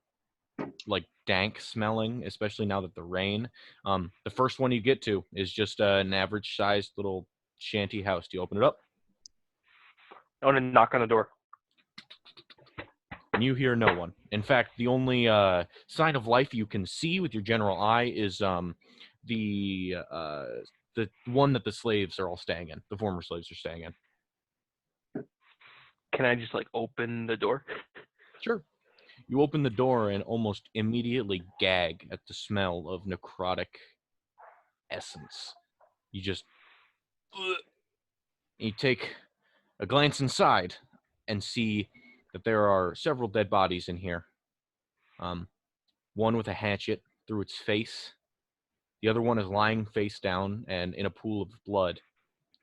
like dank smelling, especially now that the rain. The first one you get to is just an average sized little shanty house. Do you open it up? I want to knock on the door. And you hear no one. In fact, the only sign of life you can see with your general eye is the one that the slaves are all staying in. The former slaves are staying in. Can I just open the door? Sure. You open the door and almost immediately gag at the smell of necrotic essence. You just you take a glance inside and see that there are several dead bodies in here. One with a hatchet through its face. The other one is lying face down and in a pool of blood.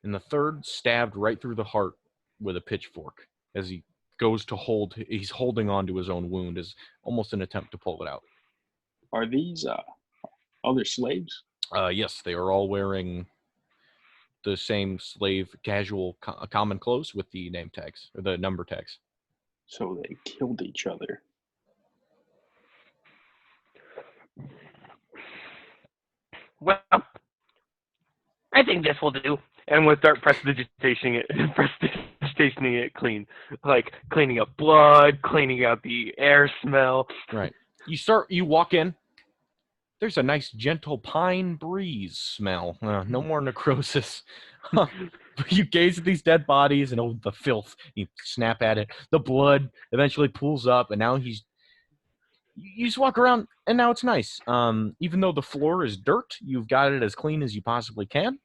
And the third stabbed right through the heart with a pitchfork as he goes to he's holding on to his own wound as almost an attempt to pull it out. Are these other slaves? Yes, they are all wearing the same slave casual common clothes with the name tags, or the number tags. So they killed each other. Well, I think this will do. And we'll start prestidigitating it clean. Like cleaning up blood, cleaning out the air smell. Right. You walk in. There's a nice gentle pine breeze smell. No more necrosis. You gaze at these dead bodies and the filth. You snap at it. The blood eventually pools up, and now you just walk around, and now it's nice. Even though the floor is dirt, you've got it as clean as you possibly can.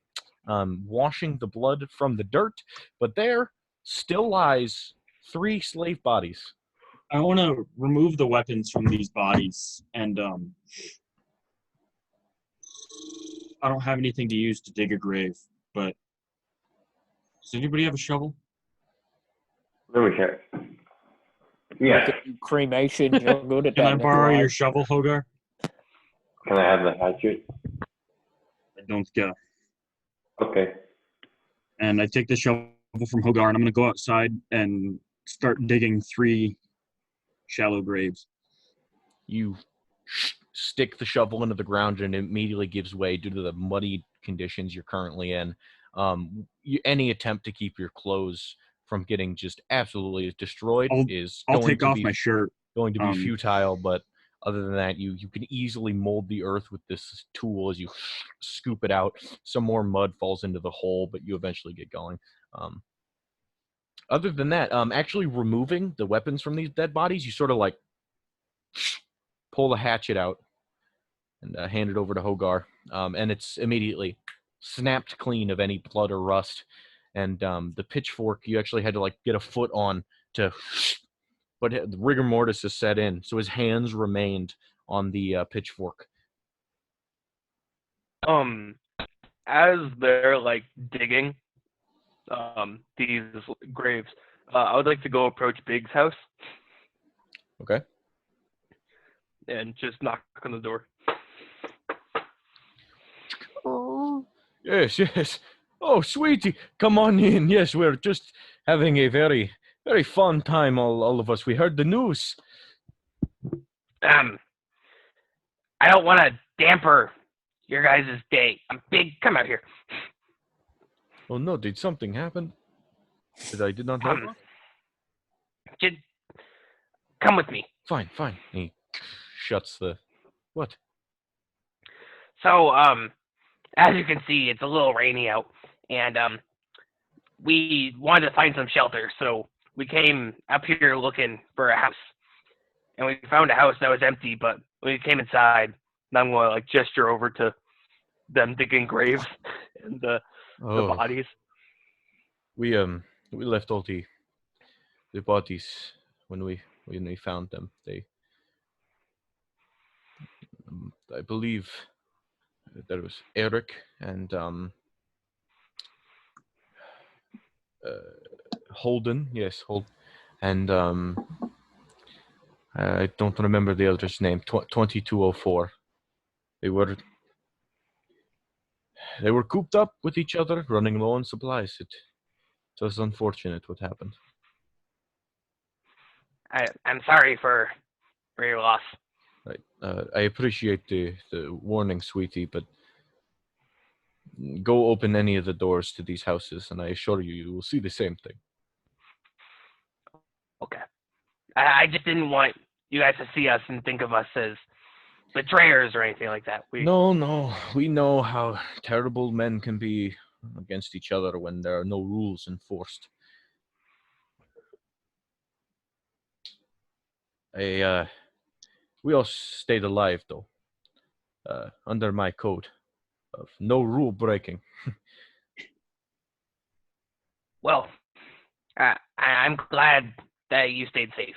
Washing the blood from the dirt, but there still lies 3 slave bodies. I want to remove the weapons from these bodies, and I don't have anything to use to dig a grave, but does anybody have a shovel? Let me check. Yes. Cremation, you're good at Can that. I borrow Nikolai. your shovel, Hogar? Can I have the hatchet? I don't get. Okay. And I take the shovel from Hogar, and I'm going to go outside and start digging 3 shallow graves. You stick the shovel into the ground, and it immediately gives way due to the muddy conditions you're currently in. Any attempt to keep your clothes from getting just absolutely destroyed is I'll going take to off be my shirt. going to be futile. But Other than that, you can easily mold the earth with this tool as you scoop it out. Some more mud falls into the hole, but you eventually get going. Other than that, actually removing the weapons from these dead bodies, you sort of like pull the hatchet out and hand it over to Hogar, and it's immediately snapped clean of any blood or rust. And the pitchfork, you actually had to like get a foot on to, but the rigor mortis is set in, so his hands remained on the pitchfork. As they're like digging these graves, I would like to go approach Big's house Okay. and just knock on the door. Oh, yes, yes. Oh, sweetie, come on in. Yes, we're just having a very, very fun time, all of us. We heard the news. I don't want to damper your guys' day. Big, come out here. Oh, no, did something happen that I did not know about? Just come with me. Fine, fine. He shuts the... What? So, as you can see, it's a little rainy out, and we wanted to find some shelter, so we came up here looking for a house, and we found a house that was empty. But we came inside, and I'm going to like gesture over to them digging graves and the bodies. We left all the bodies when we found them. They I believe there was Eric and Holden, yes, Holden, and I don't remember the other's name. 2204. They were cooped up with each other, running low on supplies. It was unfortunate what happened. I'm sorry for your loss. Right. I appreciate the warning, sweetie, but go open any of the doors to these houses, and I assure you, you will see the same thing. Okay. I just didn't want you guys to see us and think of us as betrayers or anything like that. No. We know how terrible men can be against each other when there are no rules enforced. We all stayed alive, though, under my code of no rule breaking. Well, I'm glad that you stayed safe.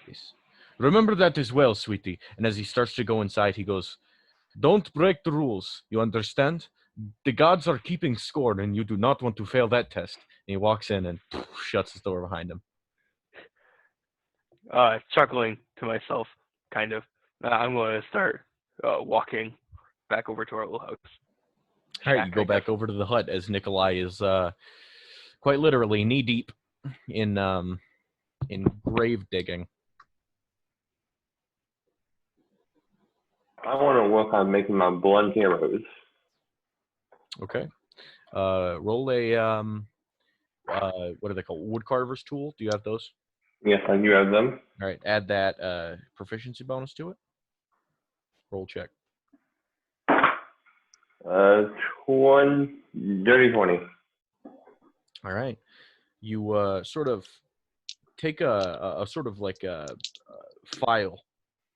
Yes. Remember that as well, sweetie. And as he starts to go inside, he goes, "Don't break the rules. You understand? The gods are keeping score, and you do not want to fail that test." And he walks in and shuts his door behind him. Chuckling to myself, kind of. I'm going to start walking back over to our little house. All right, you go back over to the hut as Nikolai is quite literally knee deep in grave digging. I want to work on making my blunt arrows. Okay. Roll a what are they called? Woodcarver's tool. Do you have those? Yes, I do have them. All right. Add that proficiency bonus to it. Roll check. dirty 20. All right. You sort of take a sort of like a file,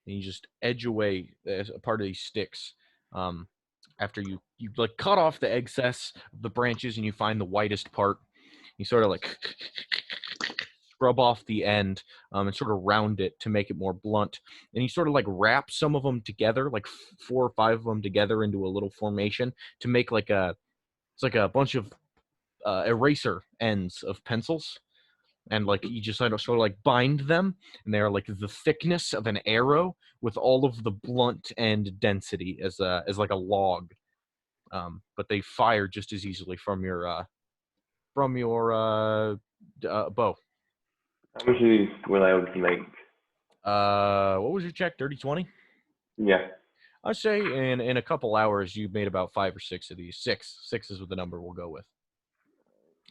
and you just edge away as a part of these sticks. After you like cut off the excess of the branches, and you find the whitest part, you sort of like scrub off the end and sort of round it to make it more blunt. And you sort of like wrap some of them together, like 4 or 5 of them together into a little formation to make like it's like a bunch of eraser ends of pencils. And like you just sort of like bind them, and they're like the thickness of an arrow with all of the blunt end density as like a log. But they fire just as easily from your bow. How much of these will I able to make? What was your check? 30-20? Yeah. I'd say in a couple hours you made about 5 or 6 of these. Six is what the number we'll go with.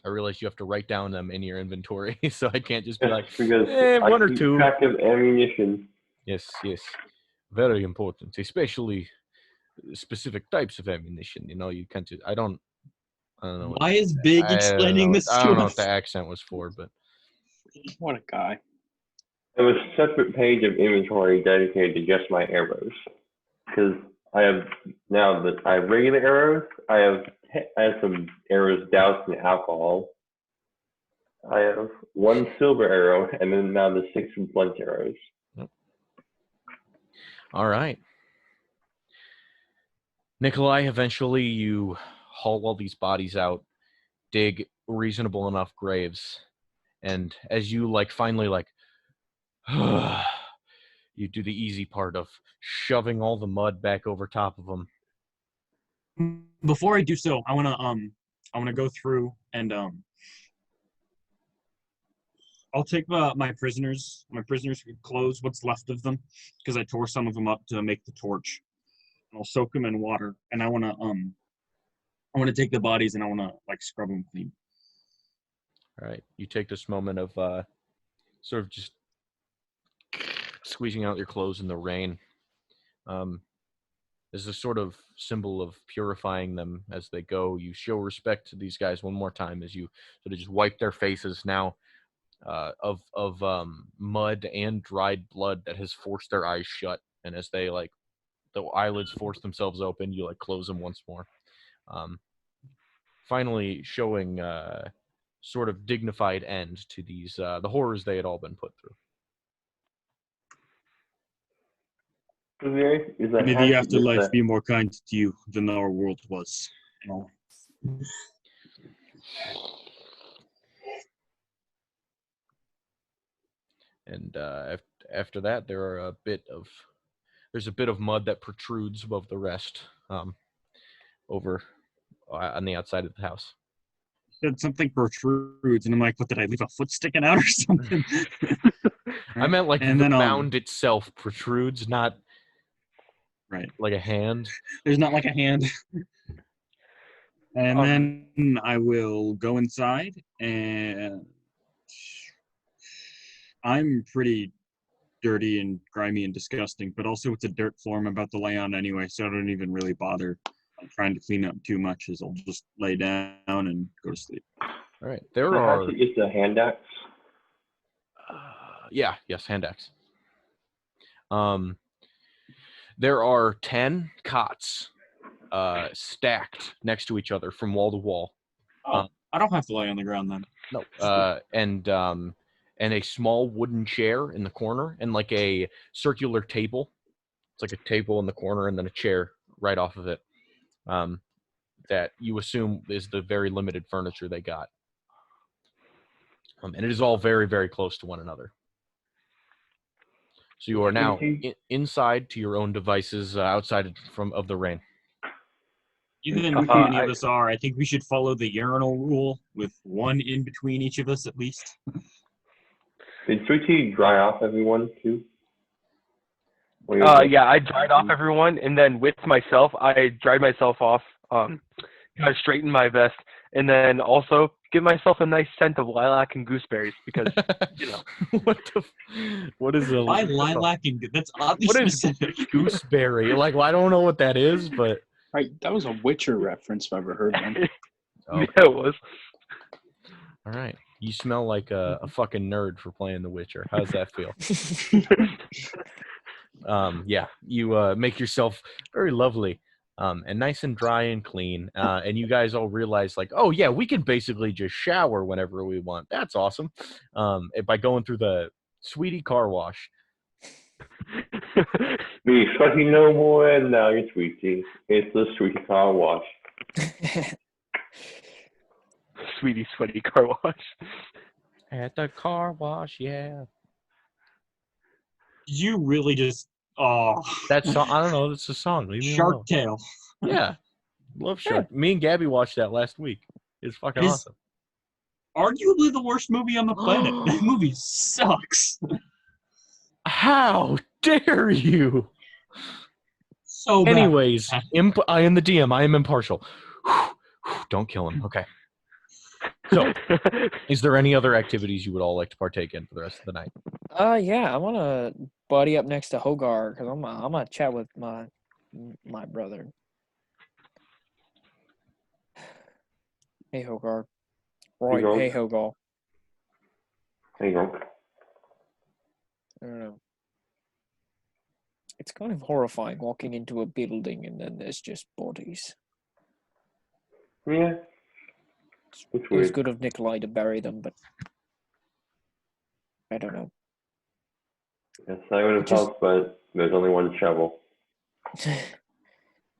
I realize you have to write down them in your inventory, so I can't just be like, because 1 or keep 2. track of ammunition. Yes. very important, especially specific types of ammunition. You know, you can't just, I don't know. Why is Big explaining this I to don't know us? what the accent was for, but What a guy. There was a separate page of inventory dedicated to just my arrows. Because I have now that I have regular arrows, I have some arrows doused in alcohol. I have one silver arrow, and then now the 6 blunt arrows. all right. Nikolai, eventually you haul all these bodies out, dig reasonable enough graves, and as you finally you do the easy part of shoving all the mud back over top of them. Before I do so, I wanna go through and I'll take my prisoners' clothes, what's left of them, because I tore some of them up to make the torch. And I'll soak them in water, and I wanna take the bodies and I wanna scrub them clean. All right, you take this moment of sort of just squeezing out your clothes in the rain. As a sort of symbol of purifying them as they go. You show respect to these guys one more time as you sort of just wipe their faces now of mud and dried blood that has forced their eyes shut. And as they the eyelids force themselves open, you close them once more. Finally showing sort of dignified end to these the horrors they had all been put through. May the afterlife be more kind to you than our world was. And after that, there's a bit of mud that protrudes above the rest, over on the outside of the house. Said something protrudes, and I'm like, what, did I leave a foot sticking out or something? I meant And the then, mound itself protrudes, not right, like a hand. there's not like a hand. And then I will go inside, and I'm pretty dirty and grimy and disgusting, but also it's a dirt floor I'm about to lay on anyway, so I don't even really bother trying to clean up too much, as I'll just lay down and go to sleep. All right, there are. It's a hand axe. Yes, hand axe. There are 10 cots stacked next to each other from wall to wall. I don't have to lay on the ground then. No, and a small wooden chair in the corner, and a circular table. It's like a table in the corner, and then a chair right off of it. That you assume is the very limited furniture they got. And it is all very, very close to one another. So you are now inside to your own devices, outside of the rain. Even how many of us are, I think we should follow the urinal rule with one in between each of us at least. Did Sweetie dry off everyone too? Yeah, I dried off everyone, and then with myself, I dried myself off, kind of straighten my vest, and then also give myself a nice scent of lilac and gooseberries because, you know. What is a Why lilac and that's oddly what is specific. gooseberry? I don't know what that is, but Right, that was a Witcher reference if I've ever heard one. Oh. Yeah, it was. All right. You smell like a fucking nerd for playing The Witcher. How does that feel? Yeah, you make yourself very lovely and nice and dry and clean. And you guys all realize, oh, yeah, we can basically just shower whenever we want. That's awesome. By going through the Sweetie car wash. Me, sweaty no more, and now you're Sweetie. It's the Sweetie car wash. Sweetie sweaty car wash. At the car wash, yeah. You really just That song, I don't know, it's a song. Leave me alone. Shark Tale. Yeah. Love Shark. Me and Gabby watched that last week. It's fucking awesome. Arguably the worst movie on the planet. That movie sucks. How dare you? So bad. Anyways, I am the DM. I am impartial. Don't kill him. Okay. So, is there any other activities you would all like to partake in for the rest of the night? Yeah, I want to buddy up next to Hogar because I'm gonna chat with my brother. Hey, Hogar. Right. go. Hey, Hogar. There you go. I don't know. It's kind of horrifying walking into a building and then there's just bodies. Yeah. It's It was weird. good of Nikolai to bury them, but I don't know. Yes, I would have Just- helped, but there's only one shovel.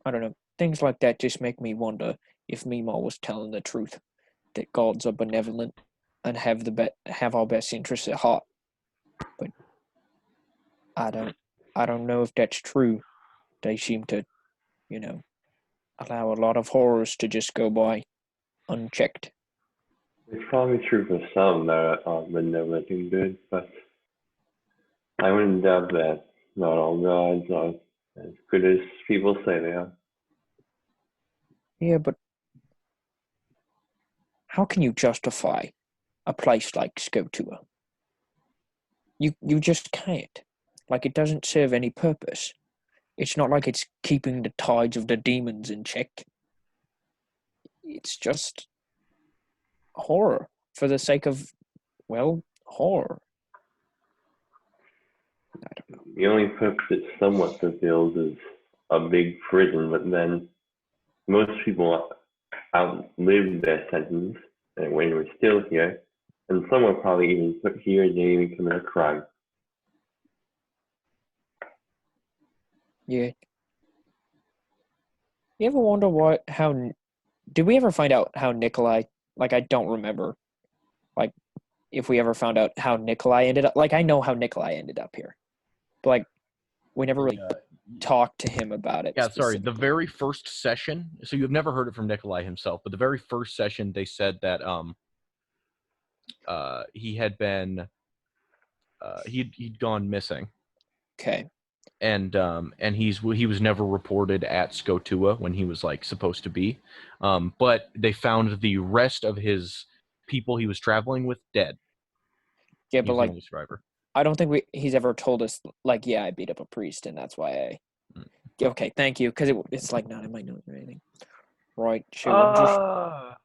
I don't know. Things like that just make me wonder if Mima was telling the truth, that gods are benevolent and have our best interests at heart. But I don't know if that's true. They seem to, allow a lot of horrors to just go by unchecked. It's probably true for some that are benevolent and good, but I wouldn't doubt that not all gods are as good as people say they are. Yeah, but how can you justify a place like Skotua? You just can't. Like, it doesn't serve any purpose. It's not like it's keeping the tides of the demons in check. It's just horror for the sake of, well, horror. I don't know. The only purpose it somewhat fulfills is a big prison, but then most people outlive their sentence and when we're still here, and some were probably even put here and didn't even commit a crime. Yeah. You ever wonder did we ever find out how Nikolai, like, I don't remember, like, if we ever found out how Nikolai ended up, like, I know how Nikolai ended up here, but, like, we never really talked to him about it. Yeah, sorry. The specifically. very first session, so you've never heard it from Nikolai himself, but the very first session they said that he had been he'd gone missing. Okay. And he was never reported at Skotua when he was like supposed to be. But they found the rest of his people he was traveling with dead. Yeah, He but was like the only survivor. I don't think he's ever told us, like, yeah, I beat up a priest and that's why I Yeah, okay, thank you, because it's like not in my notes or anything. Right. I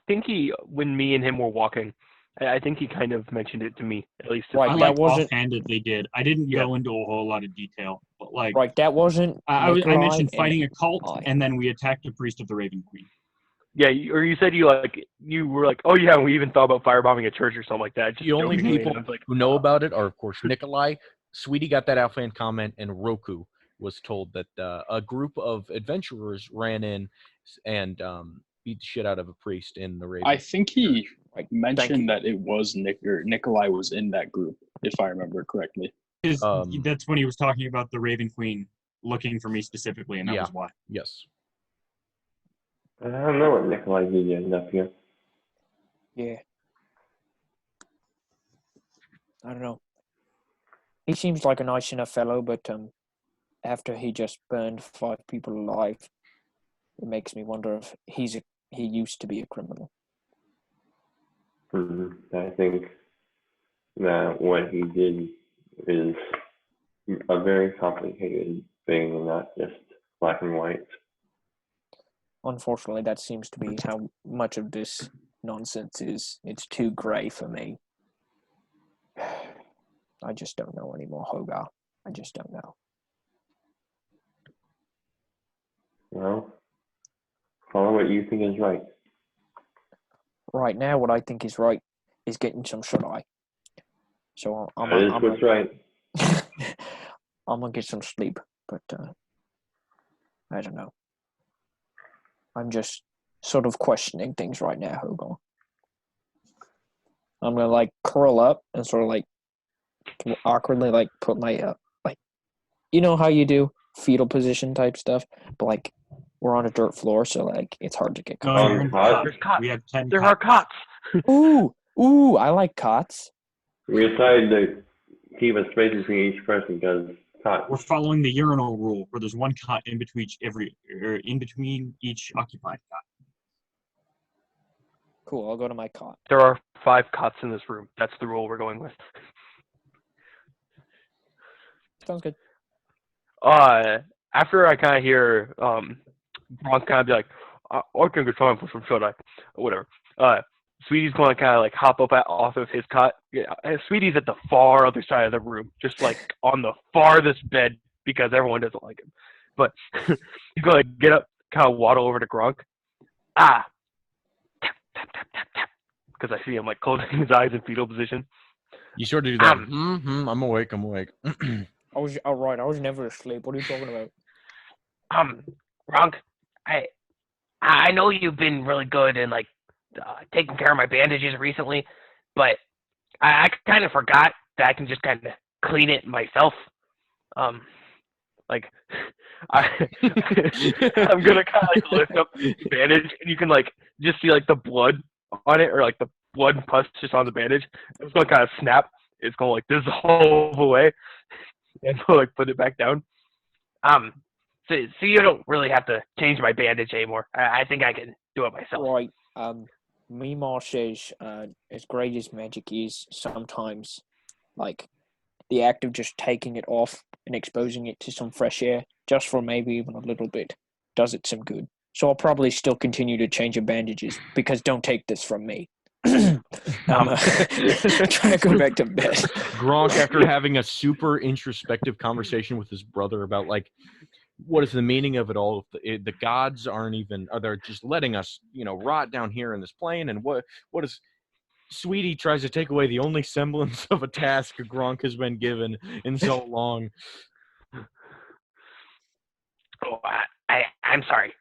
think when me and him were walking, I think he kind of mentioned it to me, at least. Right, I that like wasn't- offhandedly did. I didn't Yeah. go into a whole lot of detail, but like Right, that wasn't I Nikolai mentioned and fighting a cult, I. and then we attacked a priest of the Raven Queen. Yeah, or you said you were like, oh yeah, we even thought about firebombing a church or something like that. Just The only jokingly, and people I was like, who know about it are, of course, Nikolai. Sweetie got that offhand comment, and Roku was told that a group of adventurers ran in and beat the shit out of a priest in the Raven. I think he Right, mentioned that it was Nikolai was in that group, if I remember correctly. Because Um, that's when he was talking about the Raven Queen looking for me specifically, and that Yeah. was why. Yes. I don't know what Nikolai did yet enough here. Yeah. I don't know. He seems like a nice enough fellow, but after he just burned 5 people alive, it makes me wonder if he used to be a criminal. I think that what he did is a very complicated thing and not just black and white. Unfortunately, that seems to be how much of this nonsense is. It's too grey for me. I just don't know anymore, Hogar. I just don't know. Well, follow what you think is right. Right now, what I think is right is getting some shut-eye. So I'm That is what's right. I'm gonna get some sleep, but I don't know. I'm just sort of questioning things right now, Hogar. I'm gonna like curl up and sort of like awkwardly like put my like, you know how you do fetal position type stuff, but like we're on a dirt floor, so like it's hard to get No, comfortable. you're in Cot. cot. There's cots. We have 10 there are cots. cots. Ooh, I like cots. We decided to keep a space between each person because cot. We're following the urinal rule, where there's one cot in between each occupied cot. Cool. I'll go to my cot. There are 5 cots in this room. That's the rule we're going with. Sounds good. After I kind of hear Bronx kind of be like, I think it's time for some shut eye, or whatever. Sweetie's going to kind of like hop up off of his cot. Yeah, Sweetie's at the far other side of the room, just like on the farthest bed because everyone doesn't like him. But he's going to get up, kind of waddle over to Gronk. Tap, tap, tap, tap, tap. Because I see him like closing his eyes in fetal position. You sort of do that. I'm awake. I'm awake. I was all right. I was never asleep. What are you talking about? Gronk, I know you've been really good in like taking care of my bandages recently, but I kind of forgot that I can just kind of clean it myself. Like I'm gonna kind of like lift up the bandage, and you can like just see like the blood on it, or like the blood and pus just on the bandage. It's gonna kind of snap. It's gonna like dissolve away, and we'll like put it back down. So you don't really have to change my bandage anymore. I think I can do it myself. Right. Mimar says, as great as magic is, sometimes, like, the act of just taking it off and exposing it to some fresh air, just for maybe even a little bit, does it some good. So I'll probably still continue to change your bandages, because don't take this from me. I'm trying to go back to bed. Gronk, after having a super introspective conversation with his brother about, like, what is the meaning of it all? The gods aren't even, or they're just letting us, rot down here in this plane. And what is, Sweetie tries to take away the only semblance of a task Gronk has been given in so long. Oh, I'm sorry.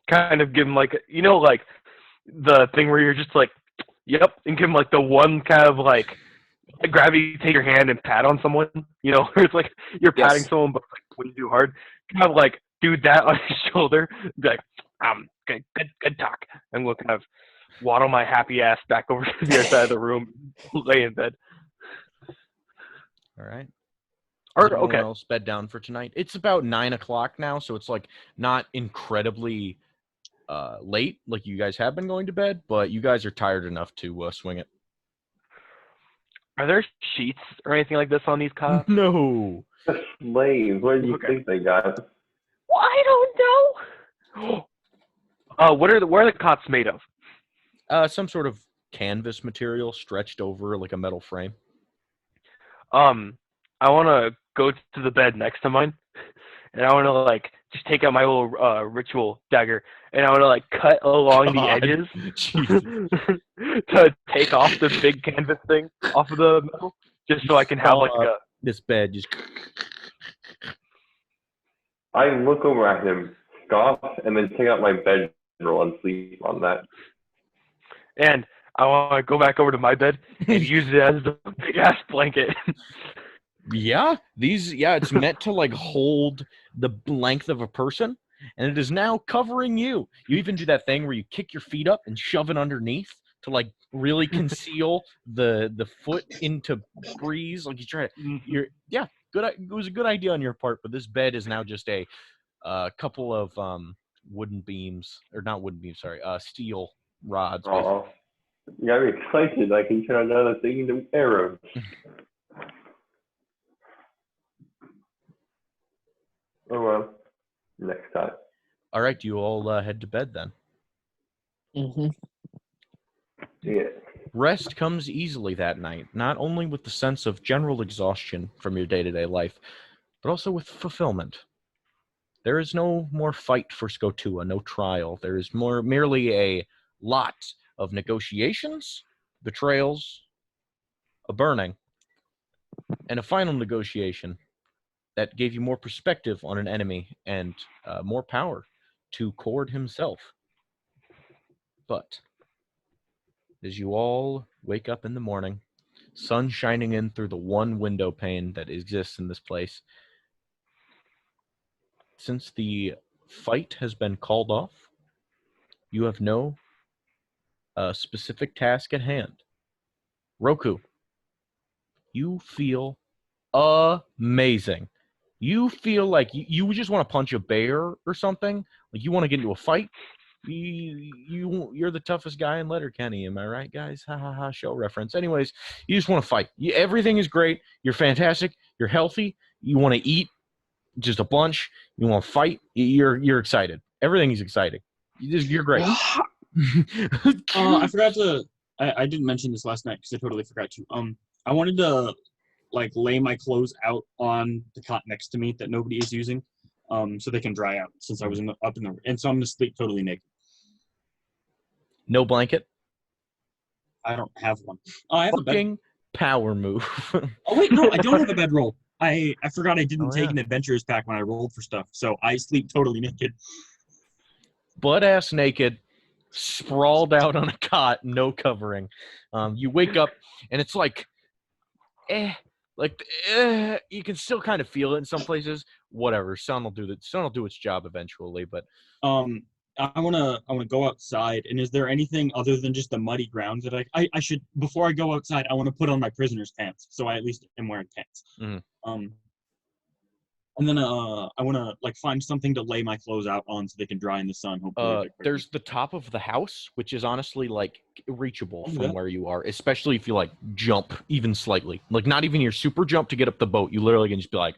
Kind of give him like, like the thing where you're just like, yep, and give him like the one kind of like gravity, take your hand and pat on someone, where it's like you're patting someone, but like when you do hard, kind of like do that on his shoulder, be like, good talk, and we'll kind of waddle my happy ass back over to the other side of the room, lay in bed. All right. Or okay. Else bed down for tonight. It's about 9:00 now, so it's like not incredibly late, like you guys have been going to bed, but you guys are tired enough to swing it. Are there sheets or anything like this on these cots? No. Slaves. What do you think they got? Well, I don't know. What are the cots made of? Some sort of canvas material stretched over like a metal frame. I want to go to the bed next to mine, and I want to like just take out my little ritual dagger, and I want to like cut along the edges to take off the big canvas thing off of the metal, just so I can have like this bed just. I look over at him, scoff, and then take out my bedroll and sleep on that. And I want to go back over to my bed and use it as the big ass blanket. Yeah, it's meant to like hold the length of a person, and it is now covering you. You even do that thing where you kick your feet up and shove it underneath to like really conceal the foot into breeze. Like you try to, good. It was a good idea on your part, but this bed is now just a couple of wooden beams, or not wooden beams, sorry, steel rods. Oh, you got me excited. I can turn another thing into arrows. Oh well, next time. All right, you all head to bed then. Mm-hmm. Yeah. Rest comes easily that night, not only with the sense of general exhaustion from your day-to-day life, but also with fulfillment. There is no more fight for Skotua, no trial. There is merely a lot of negotiations, betrayals, a burning, and a final negotiation that gave you more perspective on an enemy and more power to Cord himself. But as you all wake up in the morning, sun shining in through the one window pane that exists in this place, since the fight has been called off, you have no specific task at hand. Roku, you feel amazing. You feel like you just want to punch a bear or something. Like you want to get into a fight. You're the toughest guy in Letterkenny. Am I right, guys? Ha ha ha. Show reference. Anyways, you just want to fight. Everything is great. You're fantastic. You're healthy. You want to eat just a bunch. You want to fight. You're excited. Everything is exciting. You're great. I forgot to. I didn't mention this last night because I totally forgot to. I wanted to like lay my clothes out on the cot next to me that nobody is using, so they can dry out since I was up in the. And so I'm gonna sleep totally naked. No blanket. I don't have one. Oh, I have a bed. Fucking power move. Oh wait, no, I don't have a bedroll. I forgot I didn't take yeah. an adventurer's pack when I rolled for stuff, so I sleep totally naked. Butt ass naked, sprawled out on a cot, no covering. You wake up and it's like, you can still kind of feel it in some places. Whatever, sun will do its job eventually. But I wanna go outside. And is there anything other than just the muddy ground that I should, before I go outside, I want to put on my prisoner's pants, so I at least am wearing pants. And then I want to like find something to lay my clothes out on so they can dry in the sun. Hopefully, there's the top of the house, which is honestly like reachable from where you are, especially if you like jump even slightly. Like not even your super jump to get up the boat. You literally can just be like.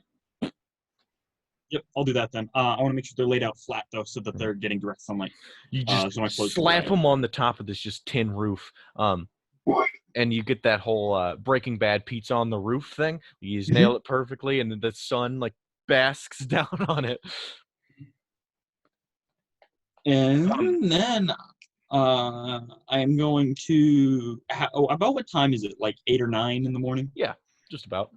Yep, I'll do that then. I want to make sure they're laid out flat though, so that they're getting direct sunlight. You just so my clothes slap them on the top of this just tin roof. And you get that whole Breaking Bad pizza on the roof thing. You just nail it perfectly, and then the sun like basks down on it. And then I'm going to. About what time is it? Like 8 or 9 in the morning? Yeah, just about.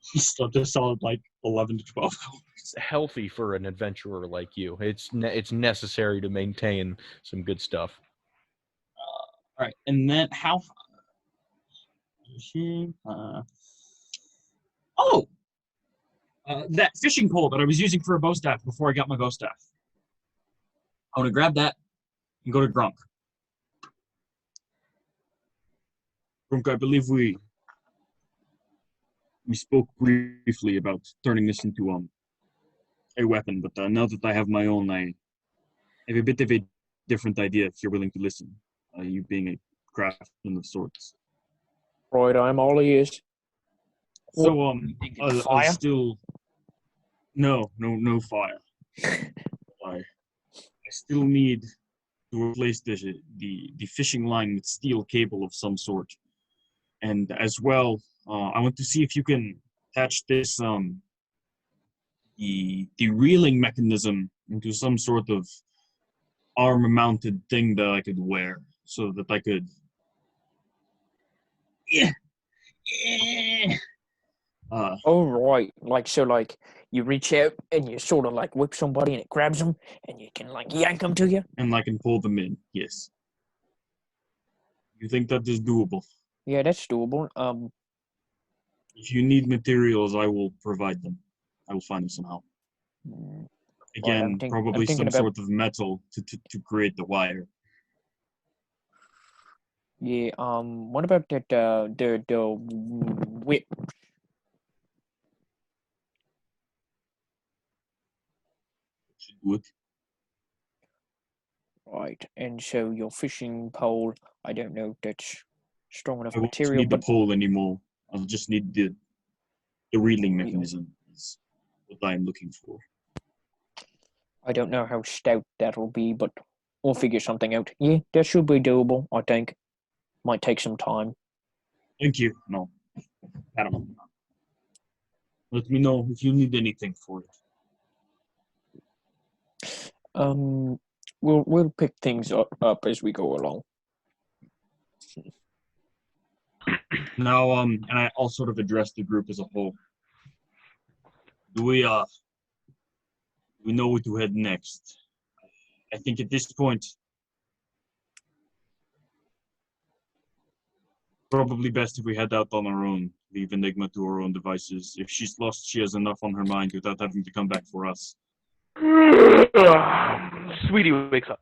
Slept a solid like 11 to 12 hours. Healthy for an adventurer like you. It's necessary to maintain some good stuff. All right, and then how? That fishing pole that I was using for a bow staff before I got my bow staff. I want to grab that and go to Grunk. Grunk, I believe we spoke briefly about turning this into a weapon, but now that I have my own, I have a bit of a different idea. If you're willing to listen, you being a craftsman of sorts. Right, I'm all ears. So Fire? still no fire. I still need to replace the fishing line with steel cable of some sort, and as well, I want to see if you can attach this the reeling mechanism into some sort of arm-mounted thing that I could wear, so that I could. Oh, right. Like, so, like, you reach out and you sort of, like, whip somebody and it grabs them and you can, like, yank them to you? And I can pull them in, yes. You think that is doable? Yeah, that's doable. If you need materials, I will provide them. I will find them somehow. Again, probably some sort of metal to create the wire. Yeah, what about that, the whip? Wood. Right, and so your fishing pole, I don't know if that's strong enough I won't material, need but the pole anymore. I'll just need the reeling mechanism is what I'm looking for. I don't know how stout that'll be, but we'll figure something out. Yeah, that should be doable, I think. Might take some time. Thank you. No, I don't know. Let me know if you need anything for it. We'll pick things up as we go along. Now, and I'll sort of address the group as a whole. Do we know where to head next? I think at this point, probably best if we head out on our own, leave Enigma to her own devices. If she's lost, she has enough on her mind without having to come back for us. Sweetie wakes up.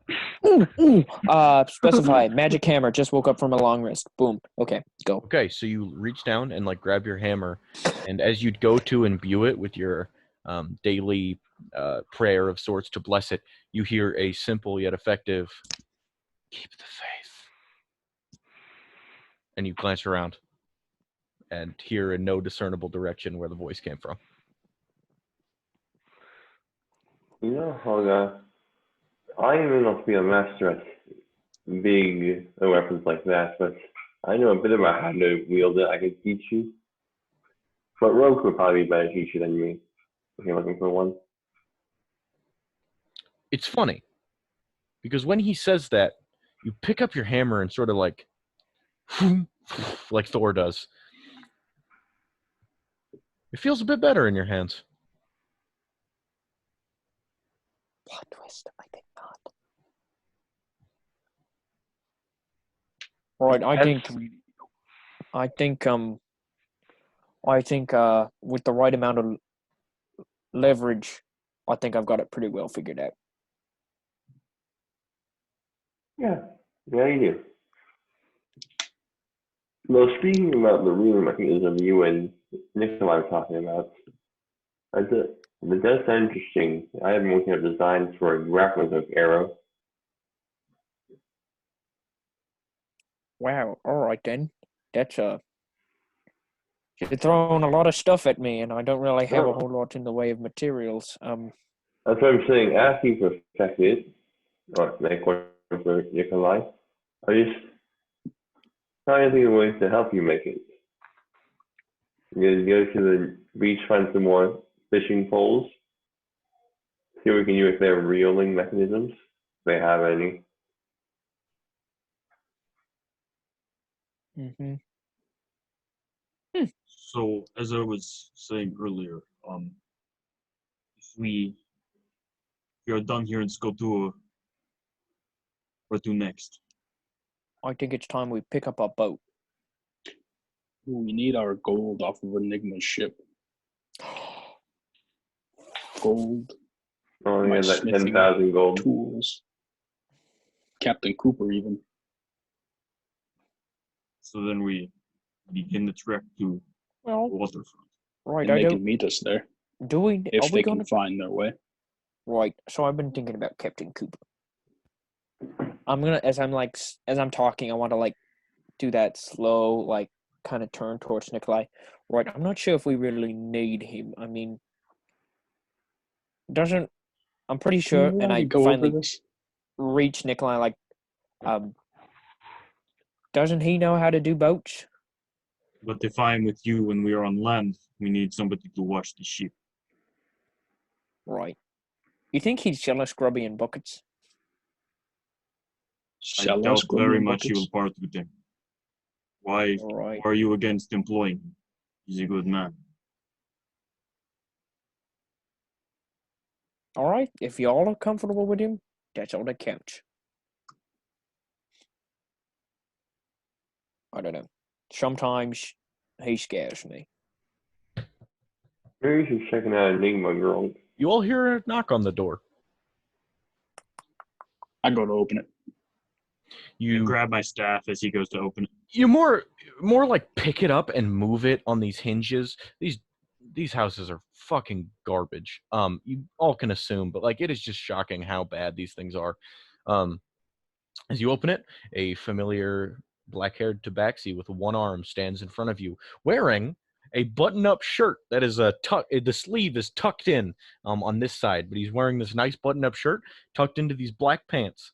Specify magic hammer. Just woke up from a long rest. Boom. Okay, go. Okay, so you reach down and like grab your hammer, and as you'd go to imbue it with your daily prayer of sorts to bless it, you hear a simple yet effective, "Keep the faith." And you glance around and hear in no discernible direction where the voice came from. You know, Helga, I may not be a master at big weapons like that, but I know a bit about how to wield it. I could teach you. But Roku would probably be a better teacher than me if you're looking for one. It's funny, because when he says that, you pick up your hammer and sort of like Thor does. It feels a bit better in your hands. Plot twist, I think not. Right, I think with the right amount of leverage, I think I've got it pretty well figured out. Yeah, you do. Well, speaking about the room, I think it was of you and Nikolai were talking about. It does sound interesting. I have been working on designs for a grappling hook arrow. Wow, alright then. That's you're throwing a lot of stuff at me, and I don't really have a whole lot in the way of materials. That's what I'm saying. After you perfect it, or make one for Nikolai, I just trying to think of ways to help you make it. You go to the beach, find some more fishing poles, see what we can do with their reeling mechanisms, if they have any. Mm-hmm. So, as I was saying earlier, if we are done here in Skotua, what do next? I think it's time we pick up our boat. We need our gold off of Enigma's ship. Gold. Oh, My yeah, that smithing 10,000 gold. Tools. Captain Cooper, even. So then we begin the trek to the Well, waterfront. right, And they can meet us there do we? if Are we they going can to? find their way. Right. So I've been thinking about Captain Cooper. I'm gonna, as I'm talking, I want to do that slow, kind of turn towards Nikolai. Right. I'm not sure if we really need him. I mean, I'm pretty sure, Can we and I already go finally over this? reach Nikolai. Doesn't he know how to do boats? But if I'm with you when we are on land, we need somebody to watch the ship. Right. You think he'd sell us grubby and buckets? I Sell us doubt very Grumman much you will buckets? part with him. Why Right. are you against employing him? He's a good man. All right. If y'all are comfortable with him, that's all that counts. I don't know. Sometimes he scares me. Maybe you should check out Enigma Girl. You all hear a knock on the door. I go to open it. You You grab my staff as he goes to open it. you more like pick it up and move it on these hinges. These houses are fucking garbage. You all can assume, but it is just shocking how bad these things are. As you open it, a familiar black-haired tabaxi with one arm stands in front of you, wearing a button-up shirt that is the sleeve is tucked in on this side, but he's wearing this nice button-up shirt tucked into these black pants.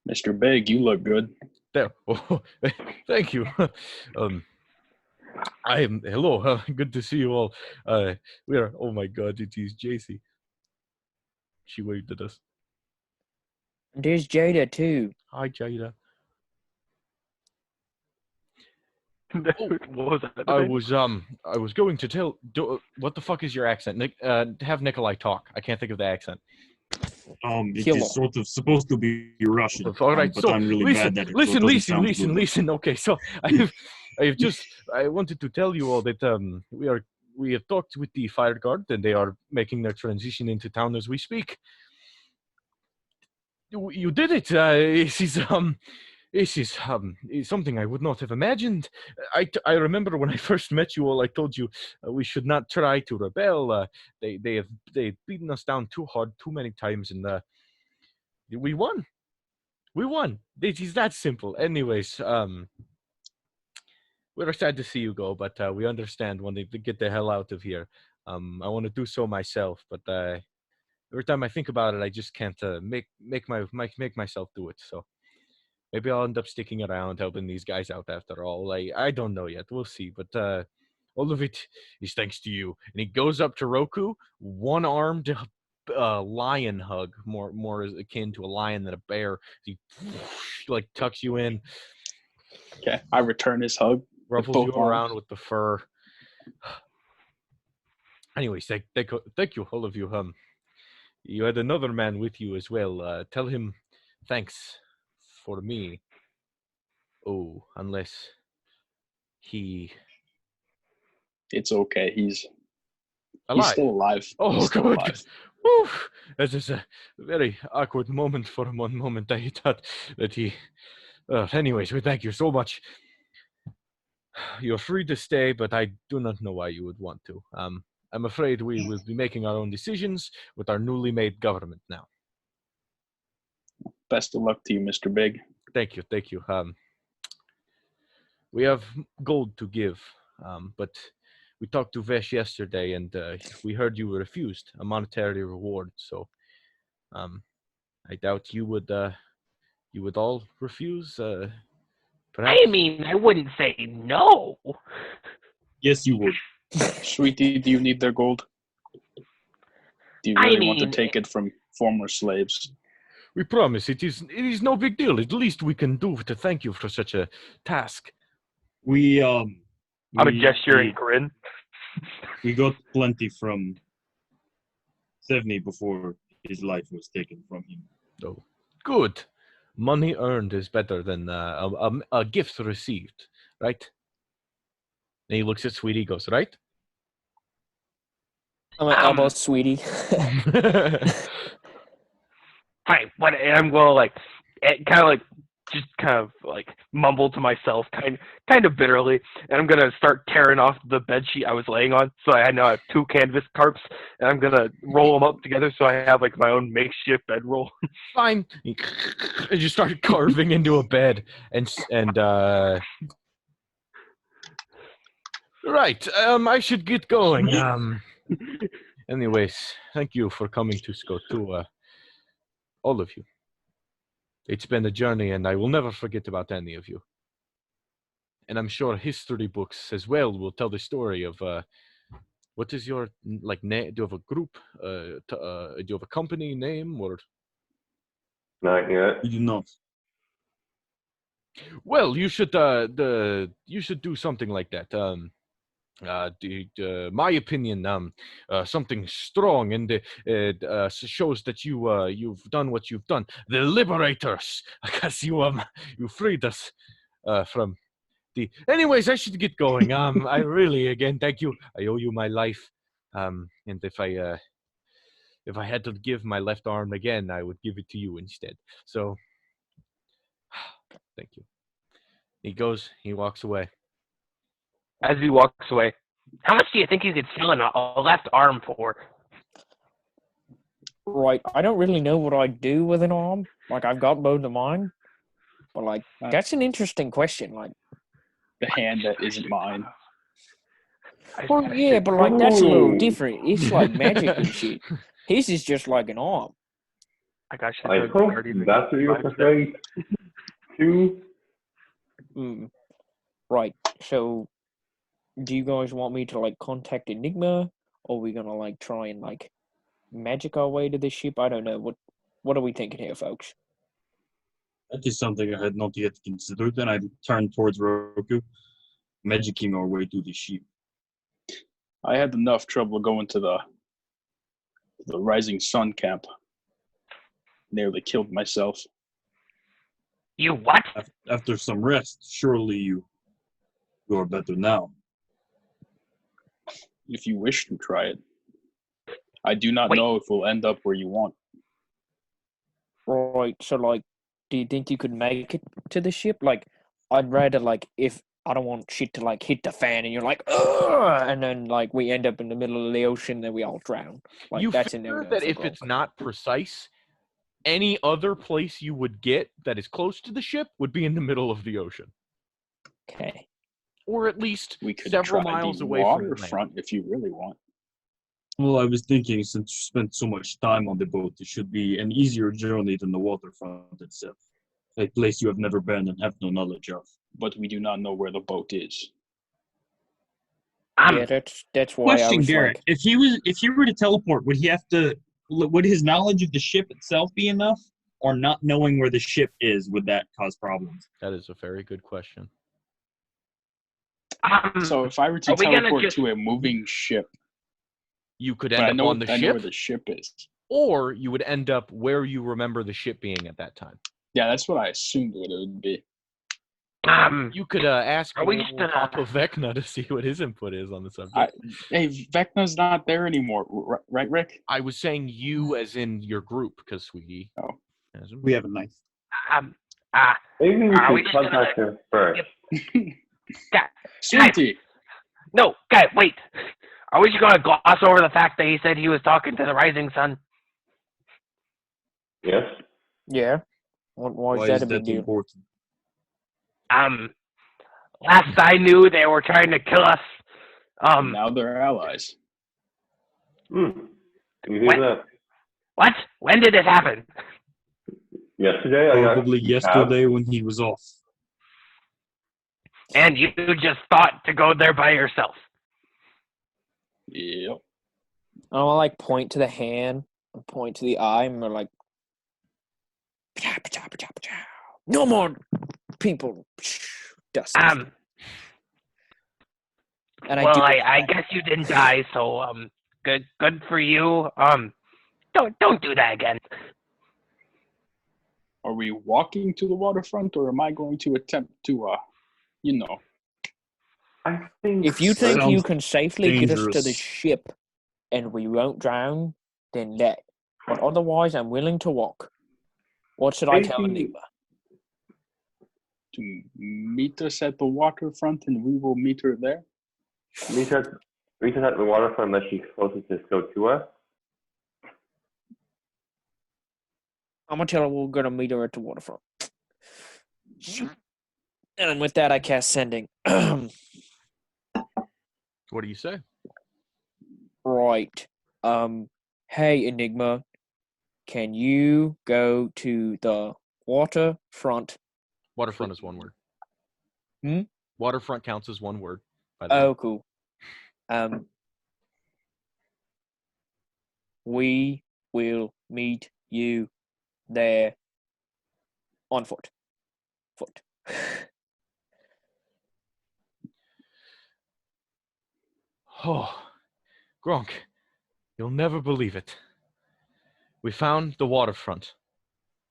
Mr. Big, you look good. There. Oh, thank you. Hello. Good to see you all. We are. Oh my God, it is JC. She waved at us. There's Jada too. Hi, Jada. What was that? I was going to tell. What the fuck is your accent? Have Nikolai talk. I can't think of the accent. It Killer. is sort of supposed to be Russian, All right, but so I'm really listen, bad at it. So it doesn't sound good. listen. Okay, so I wanted to tell you all that we have talked with the fire guard, and they are making their transition into town as we speak. You did it. This is something I would not have imagined. I remember when I first met you all, I told you we should not try to rebel. They've beaten us down too hard, too many times, and we won. We won. It is that simple. Anyways, we're sad to see you go, but we understand when they get the hell out of here. I want to do so myself, but every time I think about it, I just can't make myself do it. So maybe I'll end up sticking around, helping these guys out after all. I don't know yet. We'll see. But all of it is thanks to you. And he goes up to Roku, one-armed lion hug, more as akin to a lion than a bear. He like tucks you in, Okay, I return his hug. ruffles you both arms. around with the fur. Anyways, thank you, all of you. You had another man with you as well. Tell him thanks for me. Oh, unless he It's okay. He's alive. still alive. Oh, He's still good. alive. Whew. This is a very awkward moment. For one moment, I thought that he. Anyways, we thank you so much. You're free to stay, but I do not know why you would want to. I'm afraid we will be making our own decisions with our newly made government now. Best of luck to you, Mr. Big. Thank you. We have gold to give, but we talked to Vesh yesterday, and we heard you refused a monetary reward. So, I doubt you would all refuse. Perhaps. I mean, I wouldn't say no. Yes, you would. Sweetie, do you need their gold? Do you I really want to mean, take it from former slaves? We promise it is no big deal. At least we can do to thank you for such a task. We I'm a gesture and grin. we got plenty from Sevny before his life was taken from him. Oh, good. Money earned is better than a gift received, right? And he looks at Sweetie, goes, right? I'm an elbow, sweetie. Fine, but I'm going to like, kind of like mumble to myself, kind of bitterly, and I'm gonna start tearing off the bed sheet I was laying on. So I now have two canvas carps, and I'm gonna roll them up together so I have like my own makeshift bedroll. Fine. And you start carving into a bed, and right. I should get going. Anyways, thank you for coming to Skotu, all of you. It's been a journey, and I will never forget about any of you. And I'm sure history books as well will tell the story of what is your name? Do you have a group? Do you have a company name or? Not yet. We do not. Well, you should you should do something like that. My opinion, something strong and shows that you've done what you've done. The liberators, because you freed us from the. Anyways, I should get going. I really again thank you. I owe you my life. And if I had to give my left arm again, I would give it to you instead. So, thank you. He walks away. As he walks away, how much do you think you could sell a left arm for? Right, I don't really know what I'd do with an arm. Like, I've got both of mine. But, like, that's an interesting question. Like, The hand that isn't mine. well, yeah, but, like, that's a little different. It's, like, magic and shit. His is just like an arm. I got I hope that's what you're afraid to. Right, so do you guys want me to, like, contact Enigma? Or are we gonna, like, try and, like, magic our way to this ship? I don't know. What are we thinking here, folks? That is something I had not yet considered, and I turned towards Roku, magicking our way to the ship. I had enough trouble going to the Rising Sun camp. Nearly killed myself. You what? After some rest, surely you are better now. If you wish to try it. I do not Wait. know if we'll end up where you want. Right, so, like, do you think you could make it to the ship? Like, I'd rather like if I don't want shit to like hit the fan and you're like, ugh, and then like we end up in the middle of the ocean and we all drown. Like You that's figure inevitable. that if it's not precise, any other place you would get that is close to the ship would be in the middle of the ocean, Okay. or at least We could several try miles the away from land. waterfront if you really want. Well, I was thinking since you spent so much time on the boat, it should be an easier journey than the waterfront itself. A place you have never been and have no knowledge of. But we do not know where the boat is. Yeah, that's why I Question, was Garrett. like, If he were to teleport, would his knowledge of the ship itself be enough? Or not knowing where the ship is, would that cause problems? That is a very good question. So if I were to Are we gonna teleport just- to a moving ship, You could but end I up know on the I know ship, where the ship is. or you would end up where you remember the ship being at that time. Yeah, that's what I assumed it would be. You could ask Are we old just, Papa Vecna to see what his input is on the subject. Hey, Vecna's not there anymore, right, Rick? I was saying you as in your group, because Sweetie. Oh. hasn't. We have a knife. Maybe we Are we should just gonna- contact him first. Sweetie, No, guys, wait. Are we just going to gloss over the fact that he said he was talking to the rising sun? Yes. yeah. Why is that a big deal? important? Last I knew, they were trying to kill us. now they're allies. You hear What? that? What? When did this happen? Yesterday, I got Probably yesterday when he was off. And you just thought to go there by yourself. Yep. I want to like point to the hand and point to the eye, and we're like, "Pacha, pacha, pacha, pacha. No more people. Dust. Um, And well, do I guess you didn't die, so good for you. Don't do that again. Are we walking to the waterfront, or am I going to attempt to, I think. If you think you Sounds can safely get us to the dangerous. ship and we won't drown, then that. But otherwise, I'm willing to walk. What should I tell Maybe- Enigma? to meet us at the waterfront, and we will meet her there? Meet us at the waterfront unless she's closest to Skotua. I'm gonna tell her we're gonna meet her at the waterfront. And with that, I cast sending. What do you say? Right. Hey, Enigma, can you go to the waterfront? Waterfront is one word. Hmm? Waterfront counts as one word. By the way. Oh, cool. We will meet you there on foot. Foot. Oh, Gronk, you'll never believe it. We found the waterfront.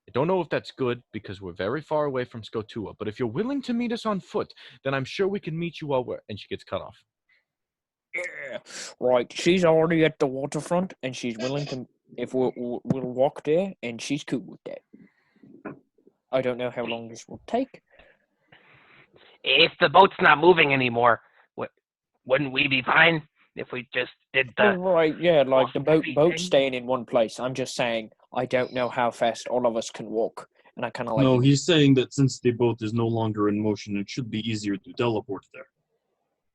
I don't know if that's good because we're very far away from Skotua, but if you're willing to meet us on foot, then I'm sure we can meet you while we're... And she gets cut off. Yeah. Right. She's already at the waterfront, and she's willing to. If we'll walk there, and she's cool with that. I don't know how long this will take. If the boat's not moving anymore, wouldn't we be fine if we just did Oh, the? right. Yeah. Like the boat's everything. staying in one place. I'm just saying. I don't know how fast all of us can walk, and I kind of like. No, he's saying that since the boat is no longer in motion, it should be easier to teleport there.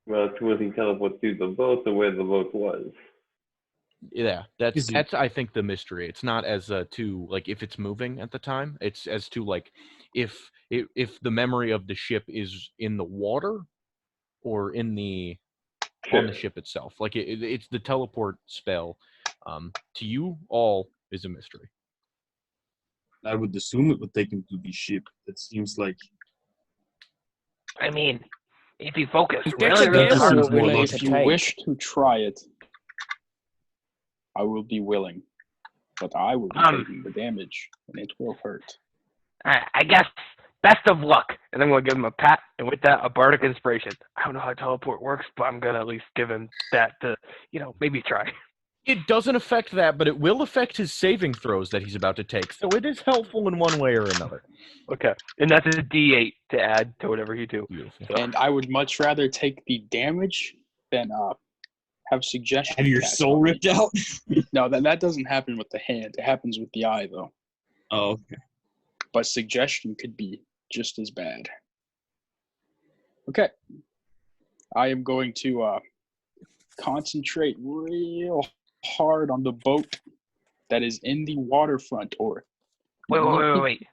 Well, to he teleport to the boat or where the boat was. Yeah, that's Is it- that's I think the mystery. It's not as to like if it's moving at the time. It's as to like if the memory of the ship is in the water or in the on the ship itself. Like it's the teleport spell. To you all is a mystery. I would assume it would take him to the ship. It seems like I mean, if you focus That's really, a really gamble hard. we're willing to to If you take. wish to try it, I will be willing. But I will be taking the damage, and it will hurt. I guess best of luck, and then we'll give him a pat, and with that, a bardic inspiration. I don't know how teleport works, but I'm gonna at least give him that to, maybe try. It doesn't affect that, but it will affect his saving throws that he's about to take. So it is helpful in one way or another. Okay, and that's a D8 to add to whatever you do. Beautiful. So, And I would much rather take the damage than have suggestion. Have your cast soul on me. ripped out? No, that doesn't happen with the hand. It happens with the eye, though. Oh, okay. But suggestion could be just as bad. Okay. I am going to concentrate real hard on the boat that is in the waterfront. Or wait.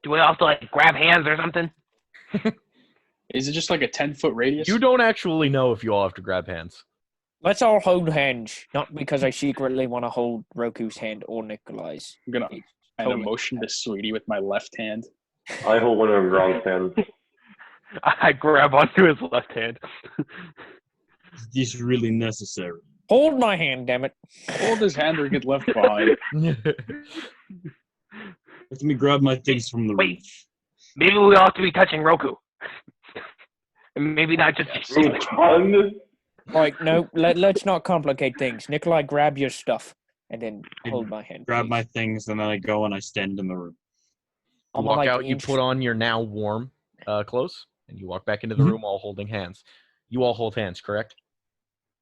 Do we have to like grab hands or something? is it just like a 10-foot radius? You don't actually know if you all have to grab hands. Let's all hold hands, not because I secretly want to hold Roku's hand or Nikolai's. I'm gonna Totally. motion to Sweetie with my left hand. I hold one of Gronk's hands. I grab onto his left hand. Is this really necessary? Hold my hand, damn it. Hold his hand or get left behind. Let me grab my things from the Wait. roof. Maybe we all have to be touching Roku. And maybe not just Tongue? Like, no, let's not complicate things. Nikolai, grab your stuff and then hold my hand. Grab please. my things, and then I go and I stand in the room. You I'm walk like out, you inch- put on your now warm clothes, and you walk back into the room all holding hands. You all hold hands, correct?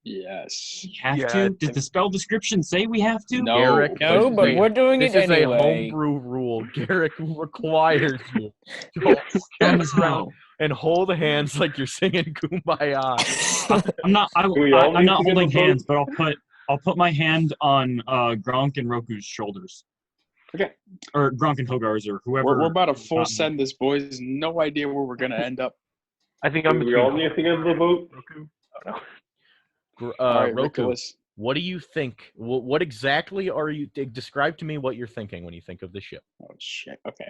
Yes. We have Yeah, to? Does the spell description say we have to? No. Garrick, No, this but is a- we're doing This it is anyway. a homebrew rule. Garrick requires you to hold hands Promise around how? and hold hands like you're singing Kumbaya. I'm not. we all I'm need not to get holding a vote? hands, but I'll put my hand on Gronk and Roku's shoulders, Okay. or Gronk and Hogar's, or whoever. We're about to full Um, send this, boys. No idea where we're gonna end up. I think I'm Do we between all need to get the vote? Roku. I don't know. All right, Roku, Nicholas. what do you think? What exactly are you? Describe to me what you're thinking when you think of the ship. Oh shit. Okay.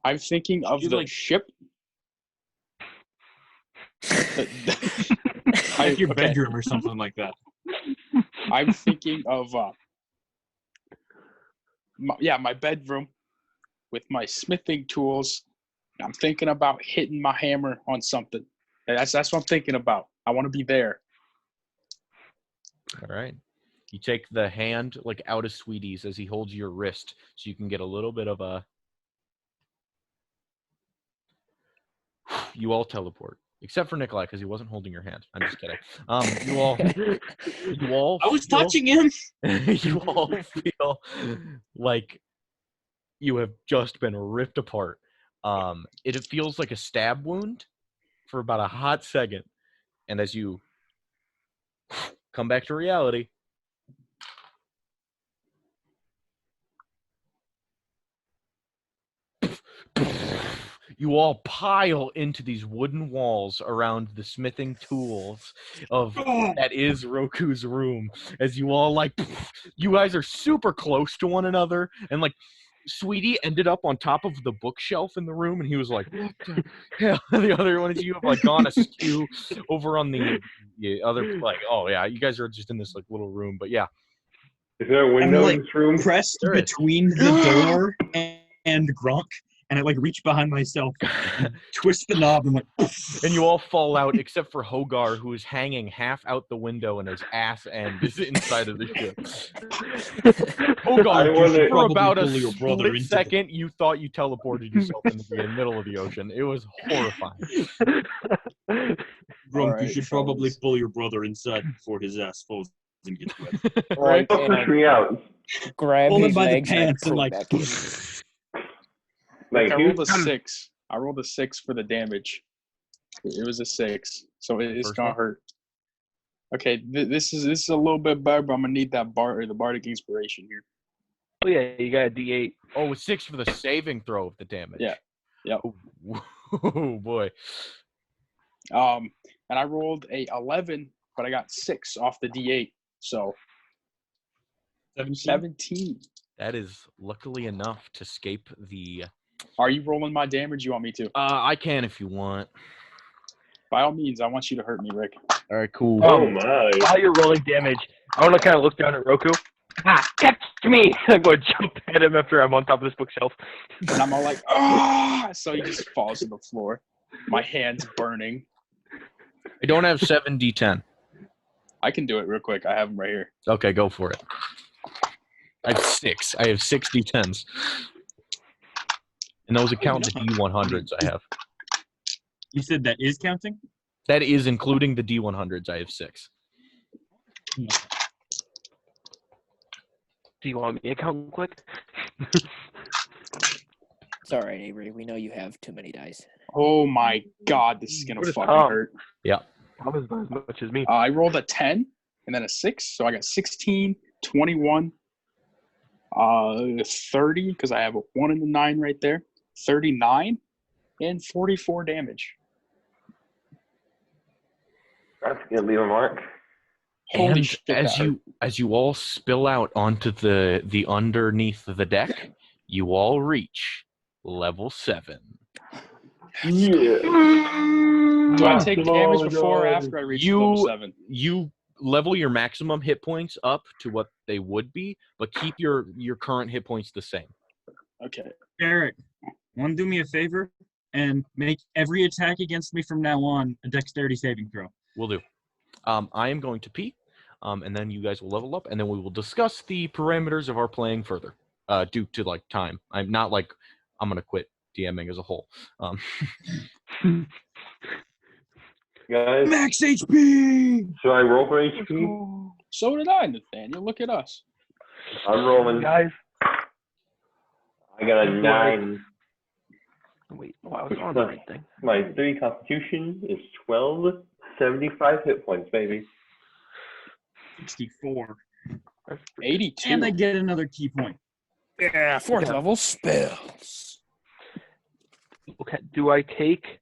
I'm thinking of You the like- ship. like your okay. bedroom or something like that. I'm thinking of my bedroom with my smithing tools. I'm thinking about hitting my hammer on something. That's what I'm thinking about. I want to be there. All right. You take the hand like out of Sweetie's as he holds your wrist, so you can get a little bit of a. You all teleport, except for Nikolai because he wasn't holding your hand. I'm just kidding. You all. I was feel- touching him. You all feel like you have just been ripped apart. It feels like a stab wound for about a hot second, and as you come back to reality, you all pile into these wooden walls around the smithing tools of that is Roku's room. As you all you guys are super close to one another, and Sweetie ended up on top of the bookshelf in the room, and he was like, "What the hell?" The other one of you have gone askew over on the other. Oh yeah, you guys are just in this little room, but yeah. Is there a window like, in this room? Pressed There is. between the door and Gronk, and I reach behind myself, and twist the knob, and And you all fall out except for Hogar, who is hanging half out the window and his ass end is inside of the ship. Hogar, I wanna- for about a Probably pull your brother split into second, you thought you teleported yourself into the middle of the ocean. It was horrifying. Gronk, Alright, you should probably fellas. pull your brother inside before his ass falls and gets wet. Right, Don't and push me out. grab Pull him his by the legs pants and pull like. back in. Thank I you. rolled a 6. I rolled a 6 for the damage. It was a 6, so it's First gonna one? hurt. Okay, this is a little bit better, but I'm gonna need that the bardic inspiration here. Oh yeah, you got a D8. Oh, 6 for the saving throw of the damage. Yeah. Yep. Oh boy. And I rolled a 11, but I got 6 off the D8, so 17. That is luckily enough to escape the. Are you rolling my damage? You want me to? I can if you want. By all means, I want you to hurt me, Rick. All right, cool. Oh my. While you're rolling damage, I want to kind of look down at Roku. Catch me! I'm going to jump at him after I'm on top of this bookshelf. And I'm all like, ah! So he just falls to the floor. My hand's burning. I don't have 7d10. I can do it real quick. I have them right here. Okay, go for it. I have 6. I have 6 D10s. And those account the D100s I have. You said that is counting? That is including the D100s. I have 6. Do you want me to count quick? It's all right, Avery. We know you have too many dice. Oh my god, this is gonna What is fucking Tom? hurt. Thomas not as much as me. I rolled a 10 and then a 6, so I got 16, 21, 30 because I have a 1 and a 9 right there, 39, and 44 damage. That's gonna leave a mark. Holy And shit, that as you all spill out onto the underneath the deck, you all reach level 7. Yeah. Do I take damage before or after I reach level 7? You level your maximum hit points up to what they would be, but keep your current hit points the same. Okay. Eric, want to do me a favor and make every attack against me from now on a dexterity saving throw? Will do. I am going to pee, and then you guys will level up, and then we will discuss the parameters of our playing further, due to like time. I'm not like I'm gonna quit DMing as a whole. Guys, Max HP! should I roll for HP? So did I, Nathaniel. Look at us. I'm rolling. Guys, I got a 9. wait, oh, I was on the right thing. My 3 constitution is 12, 75 hit points, baby. 64. 82. And I get another key point. Yeah, 4th level spells. Okay, do I take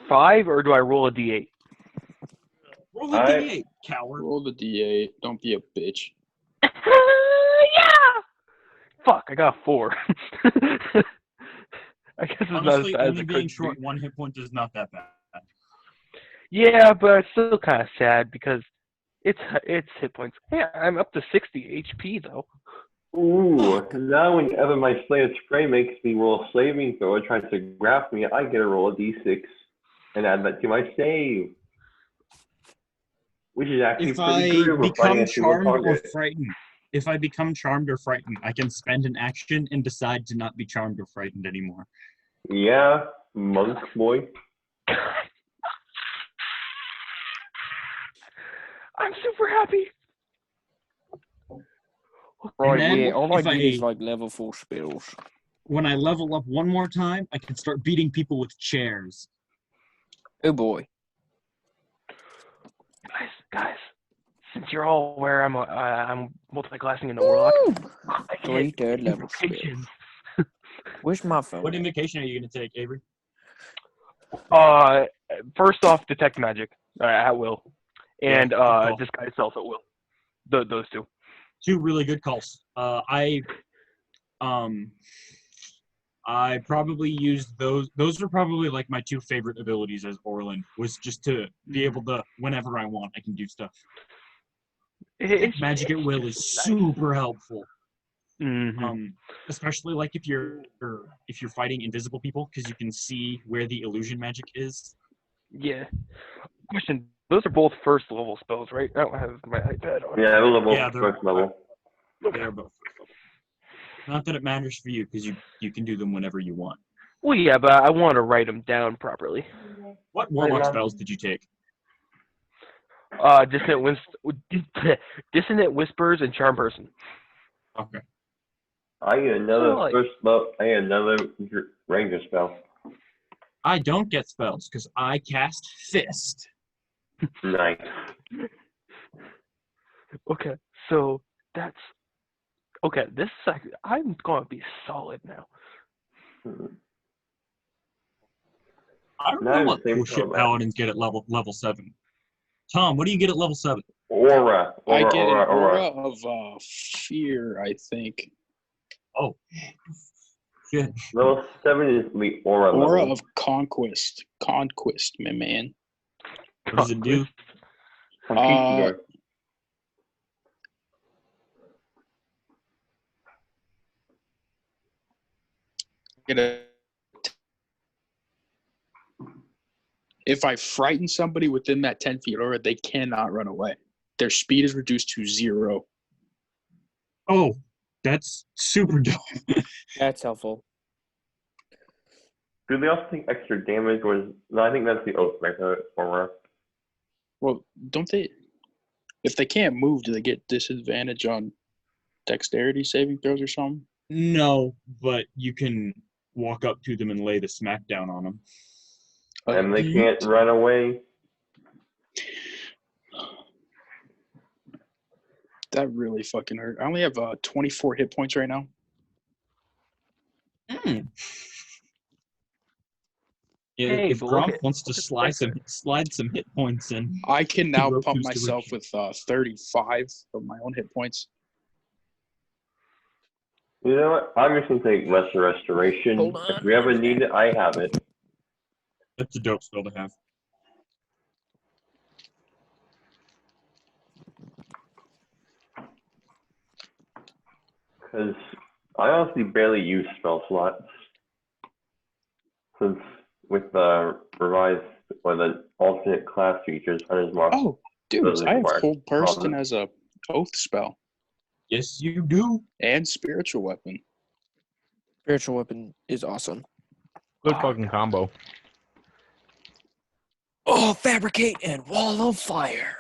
5 or do I roll a d8? Roll a I- D8, coward. Roll the D8. Don't be a bitch. Yeah! Fuck, I got 4. I guess it's Honestly, not as bad as only it being could short be. 1 hit point is not that bad. Yeah, but it's still kind of sad because it's hit points. Yeah, I'm up to 60 HP though. Ooh, now whenever my Slayer Spray makes me roll a saving throw and tries to grab me, I get to roll a d6 and add that to my save. Which is actually If pretty I good if we're fighting become a single charmed or target. frightened, I can spend an action and decide to not be charmed or frightened anymore. Yeah, monk boy. I'm super happy. Right, then yeah, all I if need is I- like level 4 spells. When I level up one more time, I can start beating people with chairs. Oh boy. Guys, since you're all aware I'm multi-classing in the Warlock, I can 3 hit 3rd level spells. invocations. Where's my phone? What invocation are you going to take, Avery? First off, detect magic at will, and good call. disguise self at will. Those two. 2 really good calls. I probably used those. Those are probably like my 2 favorite abilities as Orlin, was just to be able to, whenever I want, I can do stuff. Magic at will is super helpful. Mm-hmm. Especially like if you're fighting invisible people, because you can see where the illusion magic is. Yeah. Question: those are both first level spells, right? I don't have my iPad on. Yeah, those are both Yeah, they're- first level. They're both first level. Not that it matters for you, because you can do them whenever you want. Well, yeah, but I want to write them down properly. What warlock spells did you take? Dissonant Whispers and Charm Person. Okay. I get another Oh, like- first level. I get another ranger spell. I don't get spells because I cast Fist. Nice. Okay, so that's okay. This is I'm gonna be solid now. I don't Now know what same cool shit combat. paladins get at level 7. Tom, what do you get at level 7? Aura. I get an aura. aura of fear, I think. Oh, shit. Level 7 is the aura Aura level. of conquest. Conquest, my man. What does it do? Conquistador. If I frighten somebody within that 10 feet aura, they cannot run away. their speed is reduced to 0. Oh, that's super dope. That's helpful. Do they also take extra damage? No, I think that's the oath former. Well, don't they? If they can't move, do they get disadvantage on dexterity saving throws or something? No, but you can walk up to them and lay the smack down on them. And they can't run away. That really fucking hurt. I only have 24 hit points right now. Yeah, Hey, if but look Gronk at- wants to look at slide some hit points in. I can now Roku's pump myself direction. with 35 of my own hit points. You know what? I'm just gonna take Lesser Restoration. Hold on. If we ever need it, I have it. That's a dope spell to have. Because I honestly barely use spell slots. Since with the revised or the alternate class features, Hunter's Mark Oh, dude, doesn't I have require Hold Person common. as a oath spell Yes, you do. and spiritual weapon. Spiritual weapon is awesome. Good fucking combo. Oh, fabricate and wall of fire.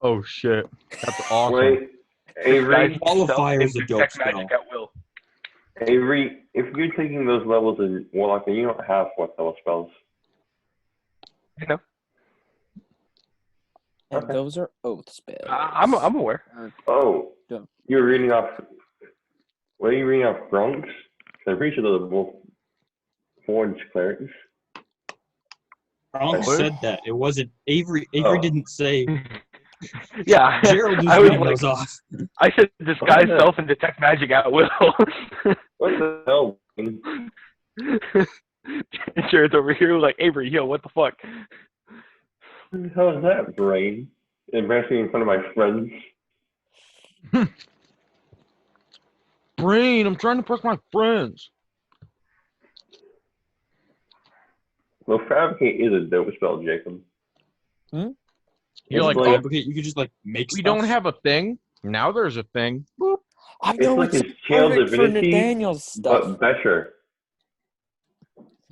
Oh shit, that's awesome. Wait, Avery, Wall of Self Fire is a and dope detect spell. magic at will. Avery, if you're taking those levels in Warlock, then you don't have fourth level spells. You know, And Okay. those are oath spells. I'm aware. Oh, Yeah. you're reading off. What are you reading off, Bronx? I'm pretty sure those are both Forge clerics. Gronk What? said that. It wasn't Avery. Oh. Avery didn't say. Yeah, Gerald was I was reading like, those off. I said disguise What? self and detect magic at will. What the hell? Jared's over here like, Avery, yo, what the fuck? What the hell is that, Brain? Embarrassing in front of my friends. Brain, I'm trying to press my friends. Well, Fabricate is a dope spell, Jacob. You're It's like, like- Fabricate, you could just like make we stuff. don't have a thing. Now there's a thing. Boop. I It's know like it's his channel perfect for divinity, Nathaniel's stuff. but better.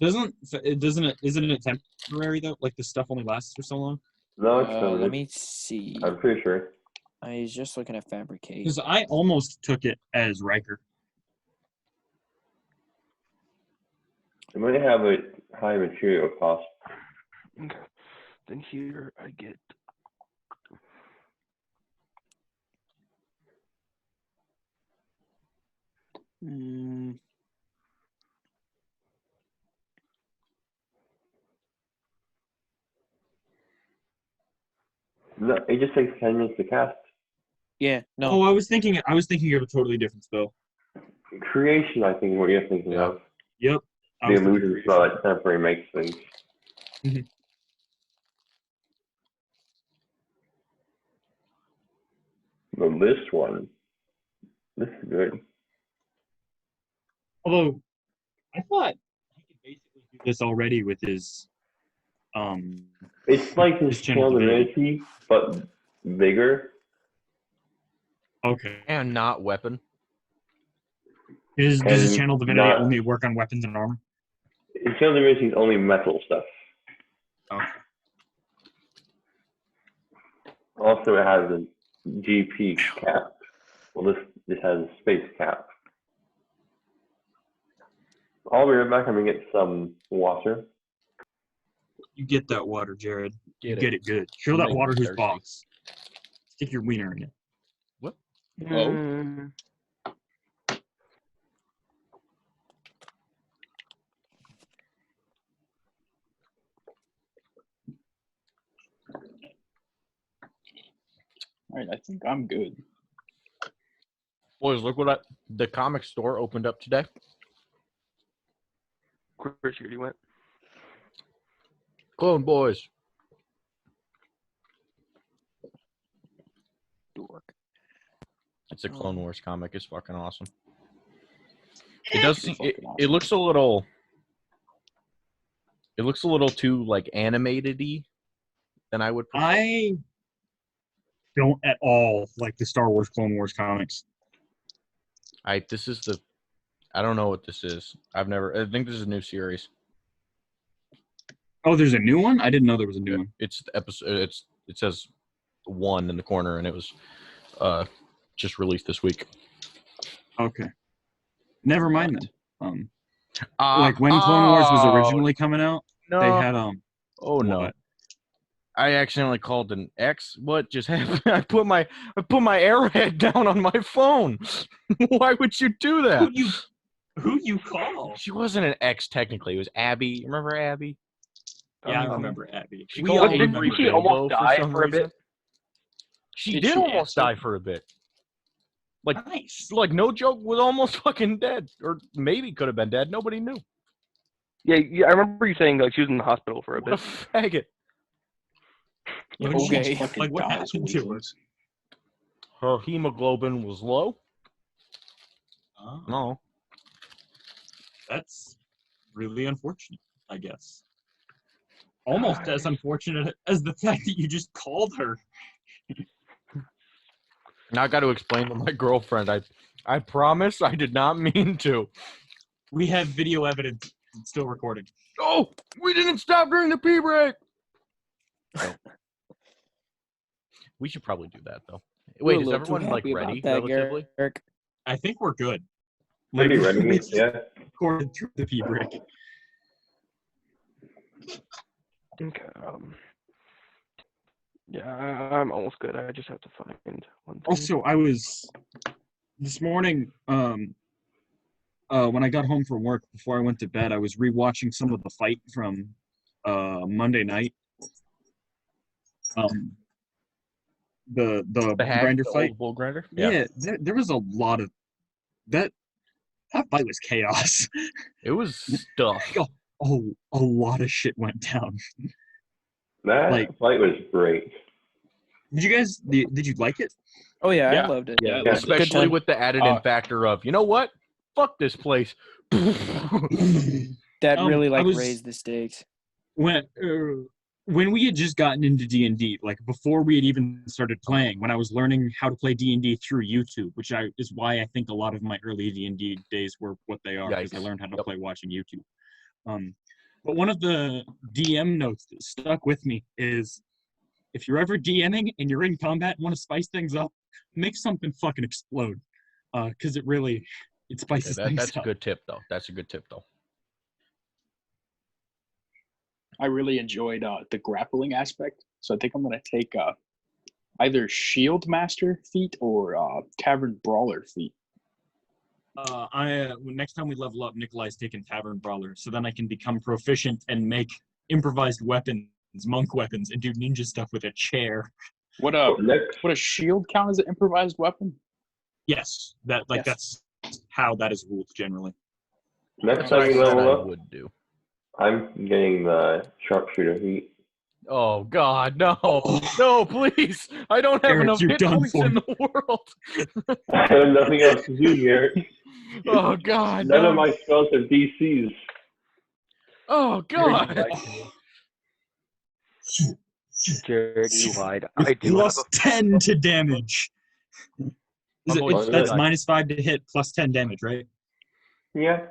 Isn't it temporary though? Like the stuff only lasts for so long? No, it's Let permanent. me see. I'm pretty sure. I was just looking at fabricate. Because I almost took it as Riker. It might have a high material cost. Okay. Then here I get. Mm, No, it just takes 10 minutes to cast. Yeah, no. Oh, I was thinking of a totally different spell. Creation, I think, is what you're thinking Yeah. of. Yep. I The was thinking illusion spell that temporarily makes things. Mhm. But this one, this is good. Although, I thought he could basically do this already with his It's like his His channel channel divinity. divinity, but bigger. Okay. And not weapon. Does his And channel divinity not- only work on weapons and armor? His channel divinity is only metal stuff. Okay. Also, it has a GP cap. Well, this has a space cap. I'll be right back. I'm gonna get some water. You get that water, Jared. You Get get it good. Show You that make me water who's thirsty. boss. Stick your wiener in it. oh, Mm, all right. I think I'm good. Boys, look what the comic store opened up today. where Judy went. Clone Boys. Dork. It's a Clone Wars comic. It's fucking awesome. It does. Pretty It, fucking it awesome. looks a little. It looks a little too like animated-y than I would prefer. don't at all like the Star Wars Clone Wars comics. This is the. I don't know what this is. I think this is a new series. Oh, there's a new one? I didn't know there was a new one. It's the episode. It says 1 in the corner, and it was just released this week. Okay. Never mind then. Like when Clone Wars was originally coming out, no. they had Oh no. what? I accidentally called an X. What just happened? I put my arrowhead down on my phone. Why would you do that? Who you call? She wasn't an X technically. It was Abby. Remember Abby? Yeah, I remember Abby. She We called all Avery remember Didn't she Bilbo almost die some for a reason. bit? She Did did she almost answer? die for a bit. Nice. Like no joke, was almost fucking dead, or maybe could have been dead. Nobody knew. Yeah, I remember you saying like she was in the hospital for a What a bit. faggot. What Almost Okay. fucking Like, what dies, happened to her? weaklings. Her hemoglobin was low. Oh, No. that's really unfortunate, I guess. Almost as unfortunate as the fact that you just called her. Now I got to explain to my girlfriend. I promise I did not mean to. We have video evidence. It's still recording. Oh, we didn't stop during the pee break. We should probably do that though. We're Wait, a is little too everyone like happy about ready that, relatively? Garrick. I think we're good. Pretty ready, we yeah. recorded through the pee break. Okay. Yeah, I'm almost good. I just have to find one thing. Also, I was this morning, when I got home from work before I went to bed, I was rewatching some of the fight from Monday night. The The hack, grinder the fight. old bull grinder. Yeah, there was a lot of that. That fight was chaos. It was stuff. Oh, a lot of shit went down. That Like- fight was great. Did you like it? Oh yeah, Yeah. I loved it. Yeah, Yeah. Especially time. with the added in factor of, you know what? Fuck this place. That really I was- raised the stakes. When we had just gotten into D&D, like before we had even started playing, when I was learning how to play D&D through YouTube, is why I think a lot of my early D&D days were what they are, because I Yikes. learned how to Yep. play watching YouTube. But one of the DM notes that stuck with me is, if you're ever DMing and you're in combat and want to spice things up, make something fucking explode, because it spices things That's a up. good tip, though. That's a good tip, though. I really enjoyed the grappling aspect, so I think I'm gonna take either Shield Master feat or Tavern Brawler feat. Next time we level up, Nikolai's taking Tavern Brawler, so then I can become proficient and make improvised weapons, monk weapons, and do ninja stuff with a chair. What Next, a shield count as an improvised weapon? Yes, Yes. that's how that is ruled generally. next That's what time I we said level I up, would do. I'm getting the sharpshooter heat. Oh, God, no. No, please. I don't have Eric, enough you're hit done points for. in the world. I have nothing else to do here. Oh, God, None no. of my spells have DCs. Oh, God. Jared, you lied. With I do plus have 10 to damage. Unbelievable. That's -5 to hit, plus 10 damage, right? Yeah,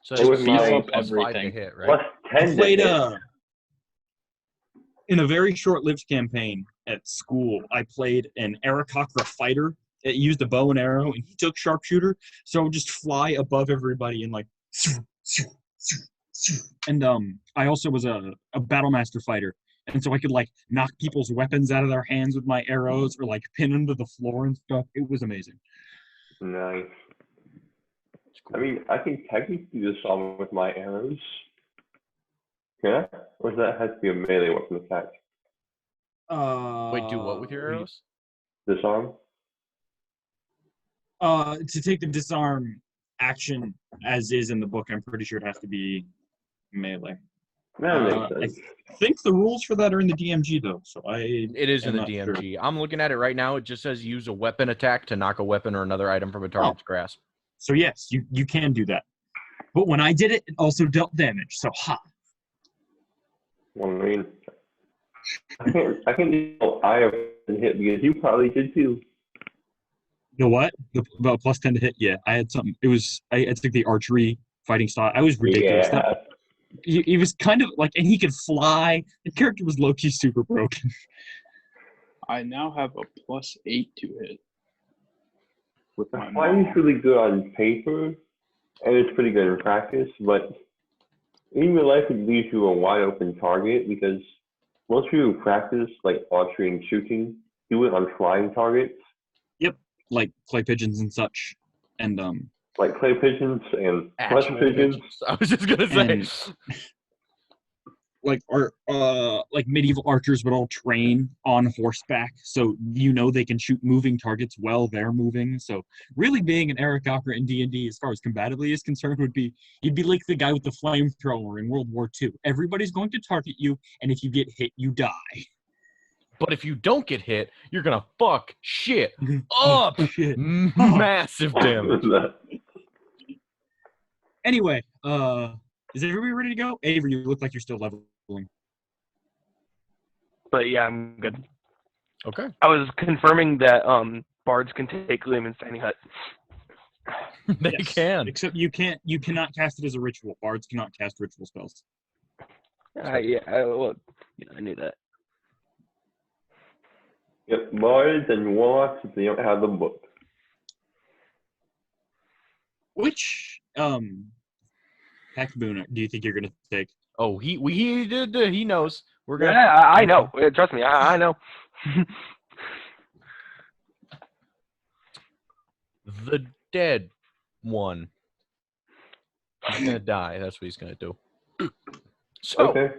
So It was it's my- plus Beef up 5 to everything. hit, right? plus I 10 to played hit. in a very short-lived campaign at school. I played an Aarakocra fighter. It used a bow and arrow, and he took sharpshooter. So I would just fly above everybody and like. And I also was a battlemaster fighter, and so I could like knock people's weapons out of their hands with my arrows, or like pin them to the floor and stuff. It was amazing. Nice. I mean, I can technically do this all with my arrows. Can I? Or does that have to be a melee weapon attack? Wait, do what with your arrows? Disarm? To take the disarm action as is in the book, I'm pretty sure it has to be melee. That makes sense. I think the rules for that are in the DMG though, so It is in am the not sure. DMG. I'm looking at it right now. It just says use a weapon attack to knock a weapon or another item from a target's grasp. So yes, you can do that. But when I did it, it also dealt damage. So ha. Well, I mean, I can't tell I have hit because you probably did too. You know what? About plus 10 to hit. Yeah, I had something. I took the archery fighting style. I was ridiculous. Yeah. He was kind of like, and he could fly. The character was low key super broken. I now have a +8 to hit with The my fighting's mom. really good on paper, and it's pretty good in practice, but in real life, it leaves you a wide open target because most people who practice, like archery and shooting, do it on flying targets, Yep, like clay pigeons and such, and like clay pigeons and flesh Actual pigeons. pigeons. I was just gonna say. And- like medieval archers would all train on horseback, so they can shoot moving targets while they're moving. So really, being an Aarakocra in D&D, as far as combatively is concerned, would be you'd be like the guy with the flamethrower in World War II. Everybody's going to target you, and if you get hit, you die. But if you don't get hit, you're gonna fuck shit Oh, up. shit. Massive damage. Anyway, is everybody ready to go? Avery, you look like you're still leveling. But yeah, I'm good. Okay. I was confirming that bards can take Lehman's tiny hut. They Yes, can. except you cannot cast it as a ritual. Bards cannot cast ritual spells. Yeah, I knew that. Yep, bards and warlocks if they don't have the book. Which pack boon do you think you're gonna take? Oh, he knows. We're gonna. Yeah, I know. Trust me, I know. The dead one. He's gonna die. That's what he's gonna do. So, Okay.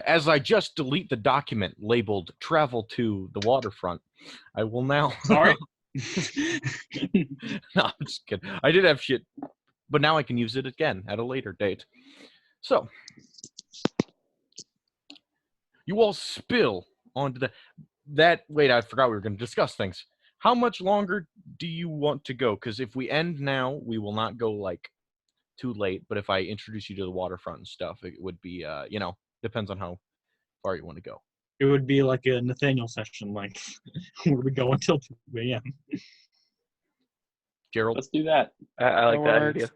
as I just delete the document labeled "Travel to the Waterfront," I will now. Sorry. No, I'm just kidding. I did have shit, but now I can use it again at a later date. So, you all spill onto that. Wait, I forgot we were going to discuss things. How much longer do you want to go? Because if we end now, we will not go like too late. But if I introduce you to the waterfront and stuff, it would be, depends on how far you want to go. It would be like a Nathaniel session, like where we go until 2 a.m. Gerald, Let's do that. I like that works. idea.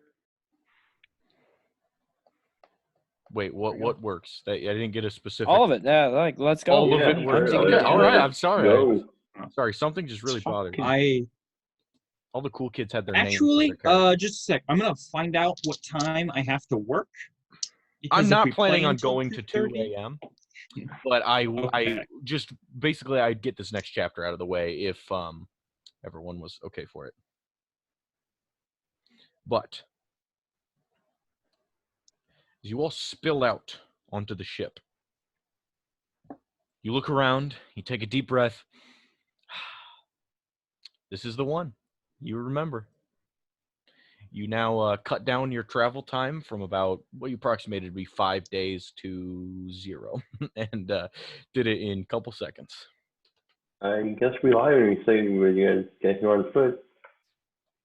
wait, what works? I didn't get a specific. All of it. Yeah, like let's go. All of Yeah, it works. sure. Okay, all right. I'm sorry. Go. Sorry, something just really bothered me. I All the cool kids had their names. actually, with their characters. just a sec. I'm gonna find out what time I have to work. I'm because if not we play planning on until going to 2 2:30 a.m. But I Okay. just basically I'd get this next chapter out of the way if everyone was okay for it. But as you all spill out onto the ship, you look around, you take a deep breath. This is the one. You remember. You now cut down your travel time from about what you approximated to be 5 days to 0, and did it in a couple seconds. I guess we lie when we say we're gonna get here on foot.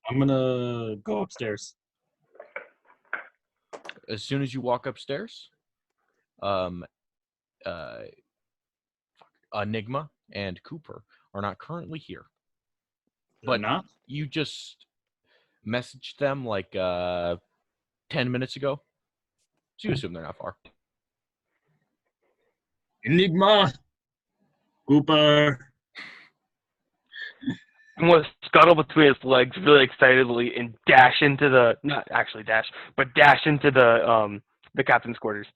I'm gonna go upstairs. As soon as you walk upstairs, Enigma and Cooper are not currently here. But not. you just messaged them like 10 minutes ago. So you assume they're not far. Enigma. Cooper. I'm gonna scuttle between his legs really excitedly and dash into the not actually dash, but dash into the captain's quarters.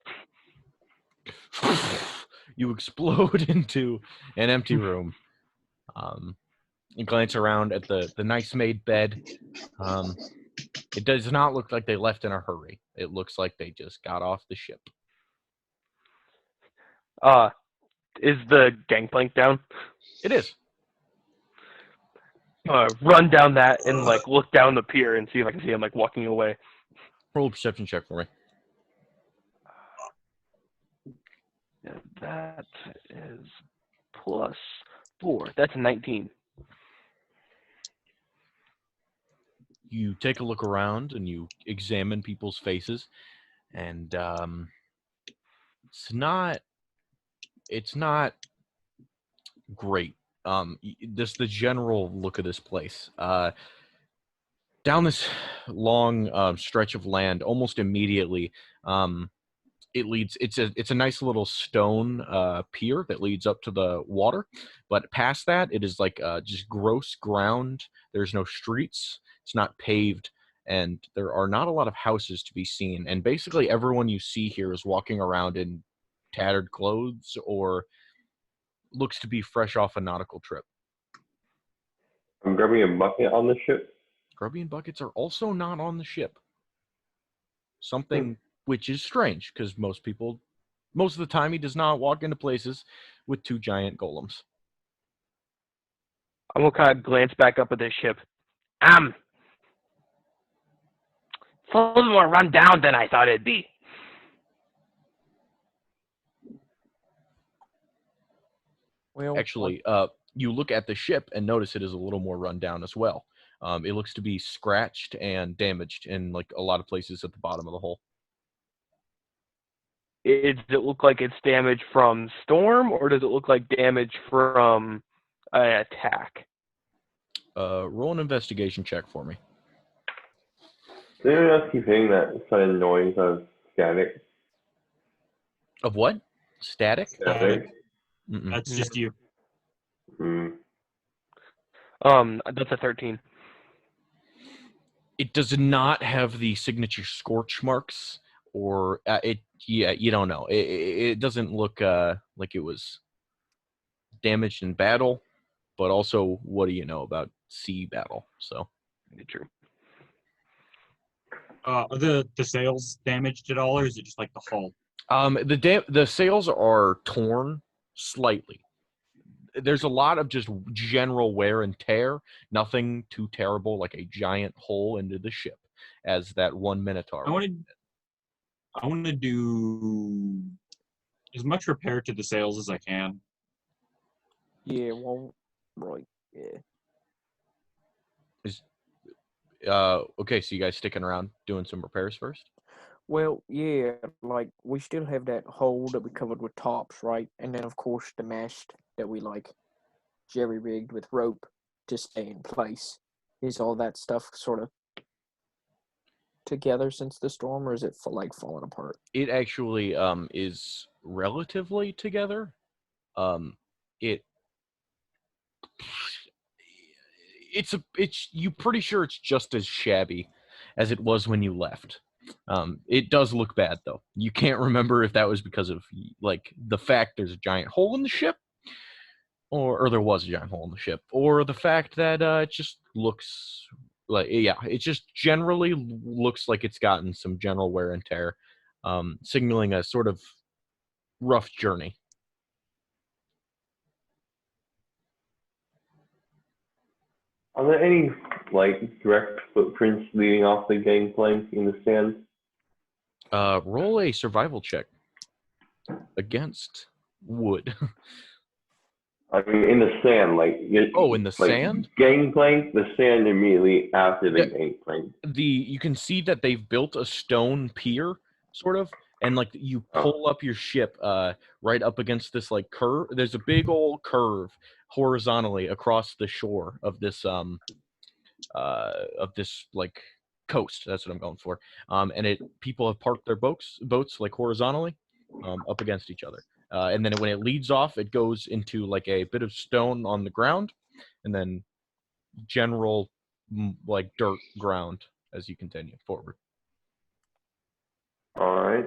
You explode into an empty room. You glance around at the nice made bed. It does not look like they left in a hurry. It looks like they just got off the ship. Is the gangplank down? It is. Run down that and like look down the pier and see if I can see him like walking away. Roll a perception check for me. Yeah, that is +4. That's 19. You take a look around and you examine people's faces, and it's not great. Just the general look of this place. Down this long stretch of land, almost immediately, it leads. It's a nice little stone pier that leads up to the water, but past that, it is like just gross ground. There's no streets. It's not paved, and there are not a lot of houses to be seen. And basically, everyone you see here is walking around in tattered clothes or looks to be fresh off a nautical trip. I'm grabbing a bucket on the ship. Grubby and buckets are also not on the ship. Something which is strange because most of the time, he does not walk into places with 2 giant golems. I'm gonna kind of glance back up at this ship. It's a little more run down than I thought it'd be. Well, Actually, you look at the ship and notice it is a little more run down as well. It looks to be scratched and damaged in like a lot of places at the bottom of the hull. Does it look like it's damage from storm, or does it look like damage from an attack? Roll an investigation check for me. Does anyone else keep hearing that sudden noise of static? Of what? Static? Static. Mm-mm. That's just you. Hmm. That's a 13. It does not have the signature scorch marks, or it. Yeah, you don't know. It doesn't look like it was damaged in battle, but also, what do you know about sea battle? So, True. Are the sails damaged at all, or is it just like the hull? the sails are torn slightly. There's a lot of just general wear and tear. Nothing too terrible, like a giant hole into the ship, as that one Minotaur. I want to do as much repair to the sails as I can. yeah, well, right, yeah. Okay, so you guys sticking around doing some repairs first? Well, yeah, like we still have that hole that we covered with tops, right? And then of course the mast that we like jerry rigged with rope to stay in place. Is all that stuff sort of together since the storm, or is it falling apart? It actually is relatively together. It it's you pretty sure it's just as shabby as it was when you left. It does look bad though. You can't remember if that was because of like the fact there's a giant hole in the ship, or there was a giant hole in the ship, or the fact that it just looks like, yeah, it just generally looks like it's gotten some general wear and tear, signaling a sort of rough journey. Are there any like direct footprints leading off the gangplank in the sand? Roll a survival check against wood. I mean, in the sand, like In the sand? Gangplank, the sand immediately after the gangplank. You can see that they've built a stone pier, sort of, and like you pull up your ship right up against this like curve. There's a big old curve horizontally across the shore of this like coast. That's what I'm going for. And people have parked their boats like horizontally up against each other. And then when it leads off, it goes into like a bit of stone on the ground, and then general like dirt ground as you continue forward. All right.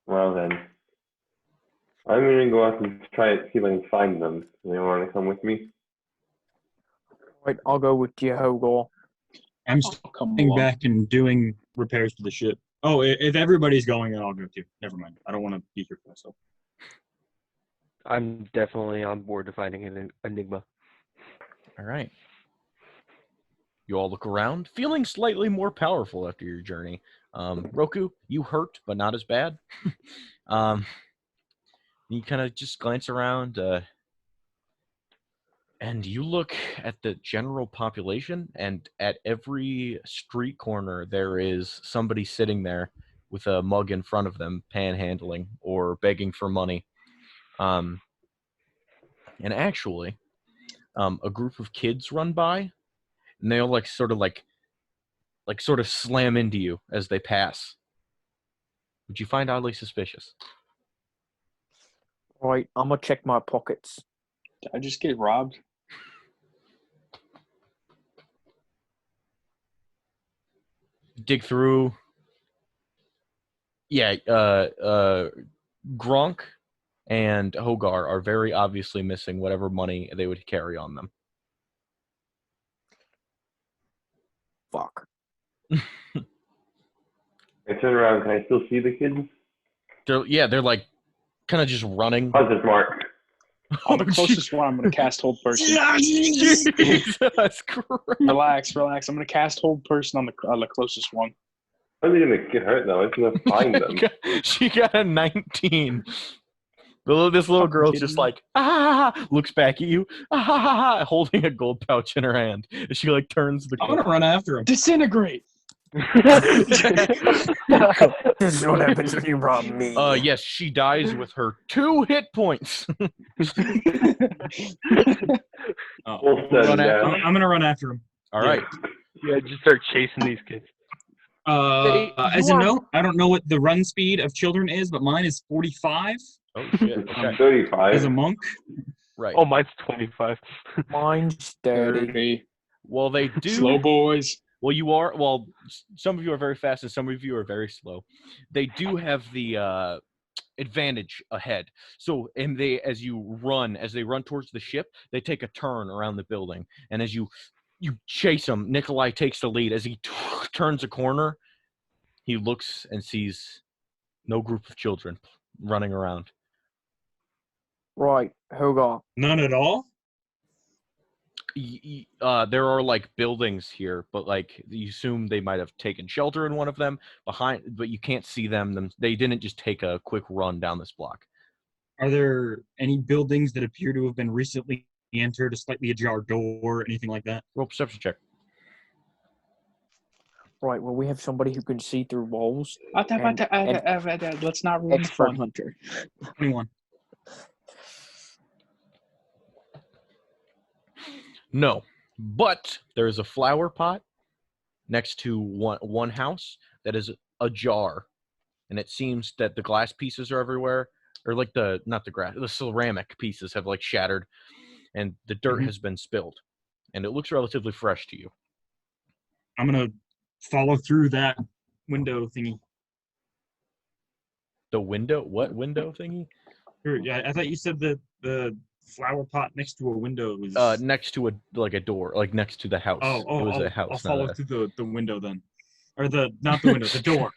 Well then, I'm gonna go out and try to see if I can find them. Anyone want to come with me? Right, I'll go with you, Hogor. I'm Come staying along. back and doing repairs to the ship. Oh, if everybody's going, then I'll go too. Never mind. I don't want to be here for myself. I'm definitely on board to finding an enigma. All right. You all look around, feeling slightly more powerful after your journey. Roku, you hurt, but not as bad. You kind of just glance around, And you look at the general population, and at every street corner, there is somebody sitting there with a mug in front of them, panhandling or begging for money. And actually, a group of kids run by, and they'll sort of slam into you as they pass, which you find oddly suspicious. Right, I'm gonna check my pockets. Did I just get robbed? Dig through. Yeah, Gronk and Hogar are very obviously missing whatever money they would carry on them. Fuck. I turn around. Can I still see the kids? They're like kind of just running. How's this, Mark? I'm the closest one. I'm going to cast Hold Person. Jesus Christ. Relax. I'm going to cast Hold Person on the closest one. How are they gonna get hurt though? It's gonna find them. She got a 19. This little girl's just like, looks back at you, holding a gold pouch in her hand. And she turns the I'm gonna run after him. Disintegrate. This is what happens when you rob me. Yes, she dies with her 2 hit points. We'll send that. I'm gonna run after him. All right. Yeah, just start chasing these kids. As a note, I don't know what the run speed of children is, but mine is 45 Oh shit. Okay. 35. as a monk. Right. Oh, mine's 25. Mine's 30. 30. Well, they do. Slow boys. Well, you are. Well, some of you are very fast, and some of you are very slow. They do have the advantage ahead. So, and as they run towards the ship, they take a turn around the building, and as you chase them, Nikolai takes the lead. As he turns a corner, he looks and sees no group of children running around. Right, Hogar. None at all. There are buildings here, but you assume they might have taken shelter in one of them behind, but you can't see them. They didn't just take a quick run down this block. Are there any buildings that appear to have been recently entered, a slightly ajar door, anything like that? Roll perception check. Right, well, we have somebody who can see through walls. Let's not ruin the Expert fun. hunter. 21. No, but there is a flower pot next to one house that is ajar, and it seems that the glass pieces are everywhere, or the ceramic pieces have shattered, and the dirt has been spilled, and it looks relatively fresh to you. I'm gonna follow through that window thingy. The window? What window thingy? Yeah, I thought you said that the flower pot next to a window was. Next to a door, next to the house. Oh, it was I'll, a house. I'll follow through the window then, or not the window, the door.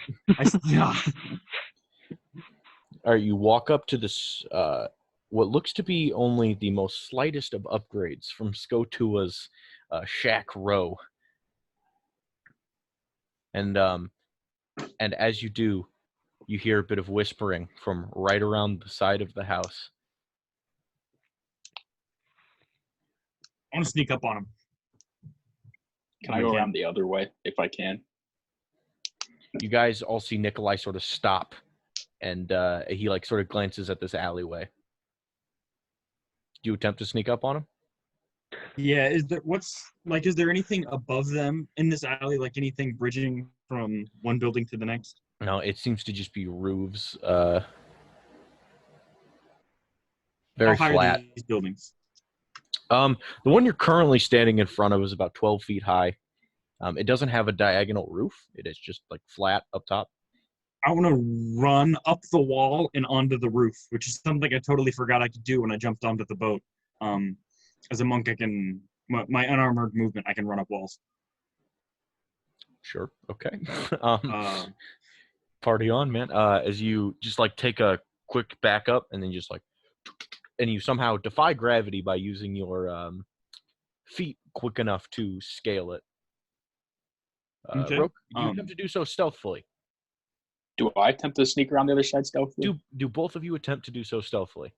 All right, you walk up to this, what looks to be only the most slightest of upgrades from Skotua's shack row. And as you do, you hear a bit of whispering from right around the side of the house. I want to sneak up on him. Can I go around the other way if I can? You guys all see Nikolai sort of stop, and he sort of glances at this alleyway. Do you attempt to sneak up on him? Yeah, is there anything above them in this alley, anything bridging from one building to the next? No, it seems to just be roofs. Very How high flat. are these buildings? The one you're currently standing in front of is about 12 feet high. It doesn't have a diagonal roof. It is just flat up top. I want to run up the wall and onto the roof, which is something I totally forgot I could do when I jumped onto the boat. As a monk, I can my unarmored movement. I can run up walls. Sure. Okay. Party on, man. As you just take a quick backup and then just and you somehow defy gravity by using your feet quick enough to scale it. Okay. Rook, you attempt to do so stealthily. Do I attempt to sneak around the other side stealthily? Do both of you attempt to do so stealthily?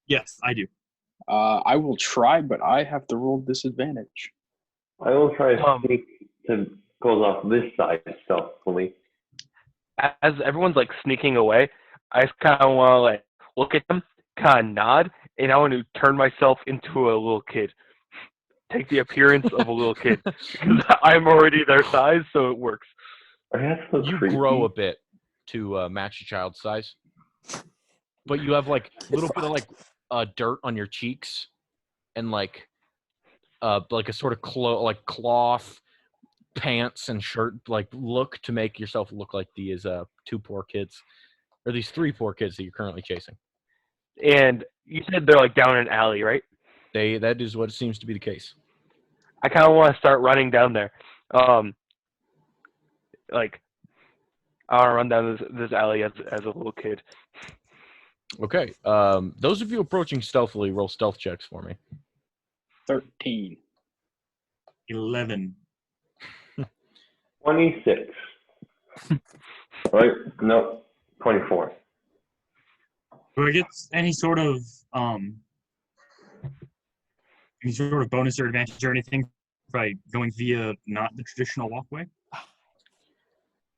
Yes, I do. I will try, but I have to roll disadvantage. I will try to Um, sneak to close off this side stealthily. As everyone's like sneaking away, I kind of want to like look at them, kind of nod, and I want to turn myself into a little kid. Take the appearance of a little kid because I'm already their size, so it works. That's so You creepy. grow a bit to match a child's size, but you have like a little bit of like dirt on your cheeks and like a sort of cloth pants and shirt like look to make yourself look like these two poor kids or these three poor kids that you're currently chasing. And you said they're like down an alley, right? That is what seems to be the case. I kind of want to start running down there. Like I want to run down this alley as a little kid. Okay. Those of you approaching stealthily, roll stealth checks for me. 13. 11. 26. Right? No, 24. Do I get any sort of bonus or advantage or anything by going via not the traditional walkway?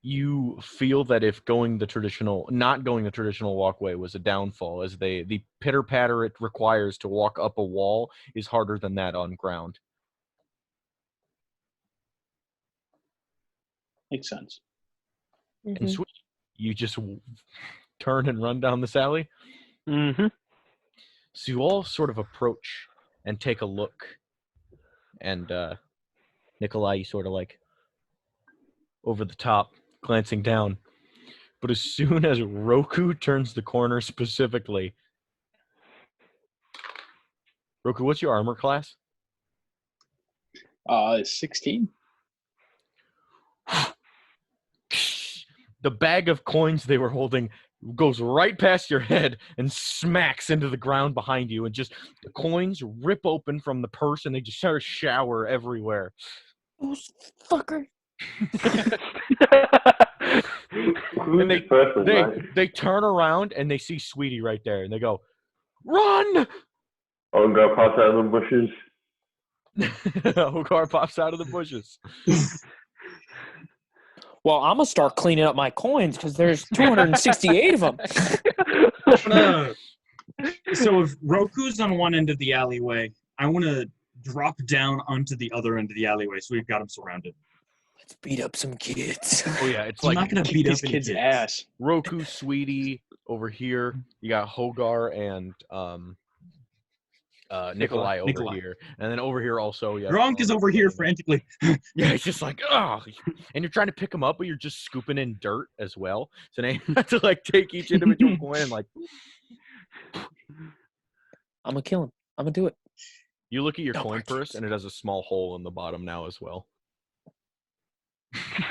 You feel that if not going the traditional walkway was a downfall, as the pitter patter it requires to walk up a wall is harder than that on ground. Makes sense. And sweet, you just turn and run down this alley. Mm-hmm. So you all sort of approach and take a look, and Nikolai, you sort of like over the top, glancing down. But as soon as Roku turns the corner specifically, Roku, what's your armor class? 16. The bag of coins they were holding goes right past your head and smacks into the ground behind you, and just the coins rip open from the purse and they just start to shower everywhere. Oh, fucker. And they turn around and they see Sweetie right there and they go, "Run!" Olga pops out of the bushes. Hogar pops out of the bushes. Well, I'm gonna start cleaning up my coins because there's 268 of them. So if Roku's on one end of the alleyway, I want to drop down onto the other end of the alleyway, so we've got them surrounded. Let's beat up some kids. Oh yeah, it's I'm like not gonna Kick beat up these any kids' kids. ass. Roku, Sweetie over here. You got Hogar and Nikolai over Nikolai. here, and then over here also. Yeah, Gronk is over here frantically. Yeah, it's just like, oh, and you're trying to pick him up, but you're just scooping in dirt as well. So now you have to like take each individual coin and like. I'm gonna kill him. I'm gonna do it. You look at your No coin more purse, kids. and it has a small hole in the bottom now as well.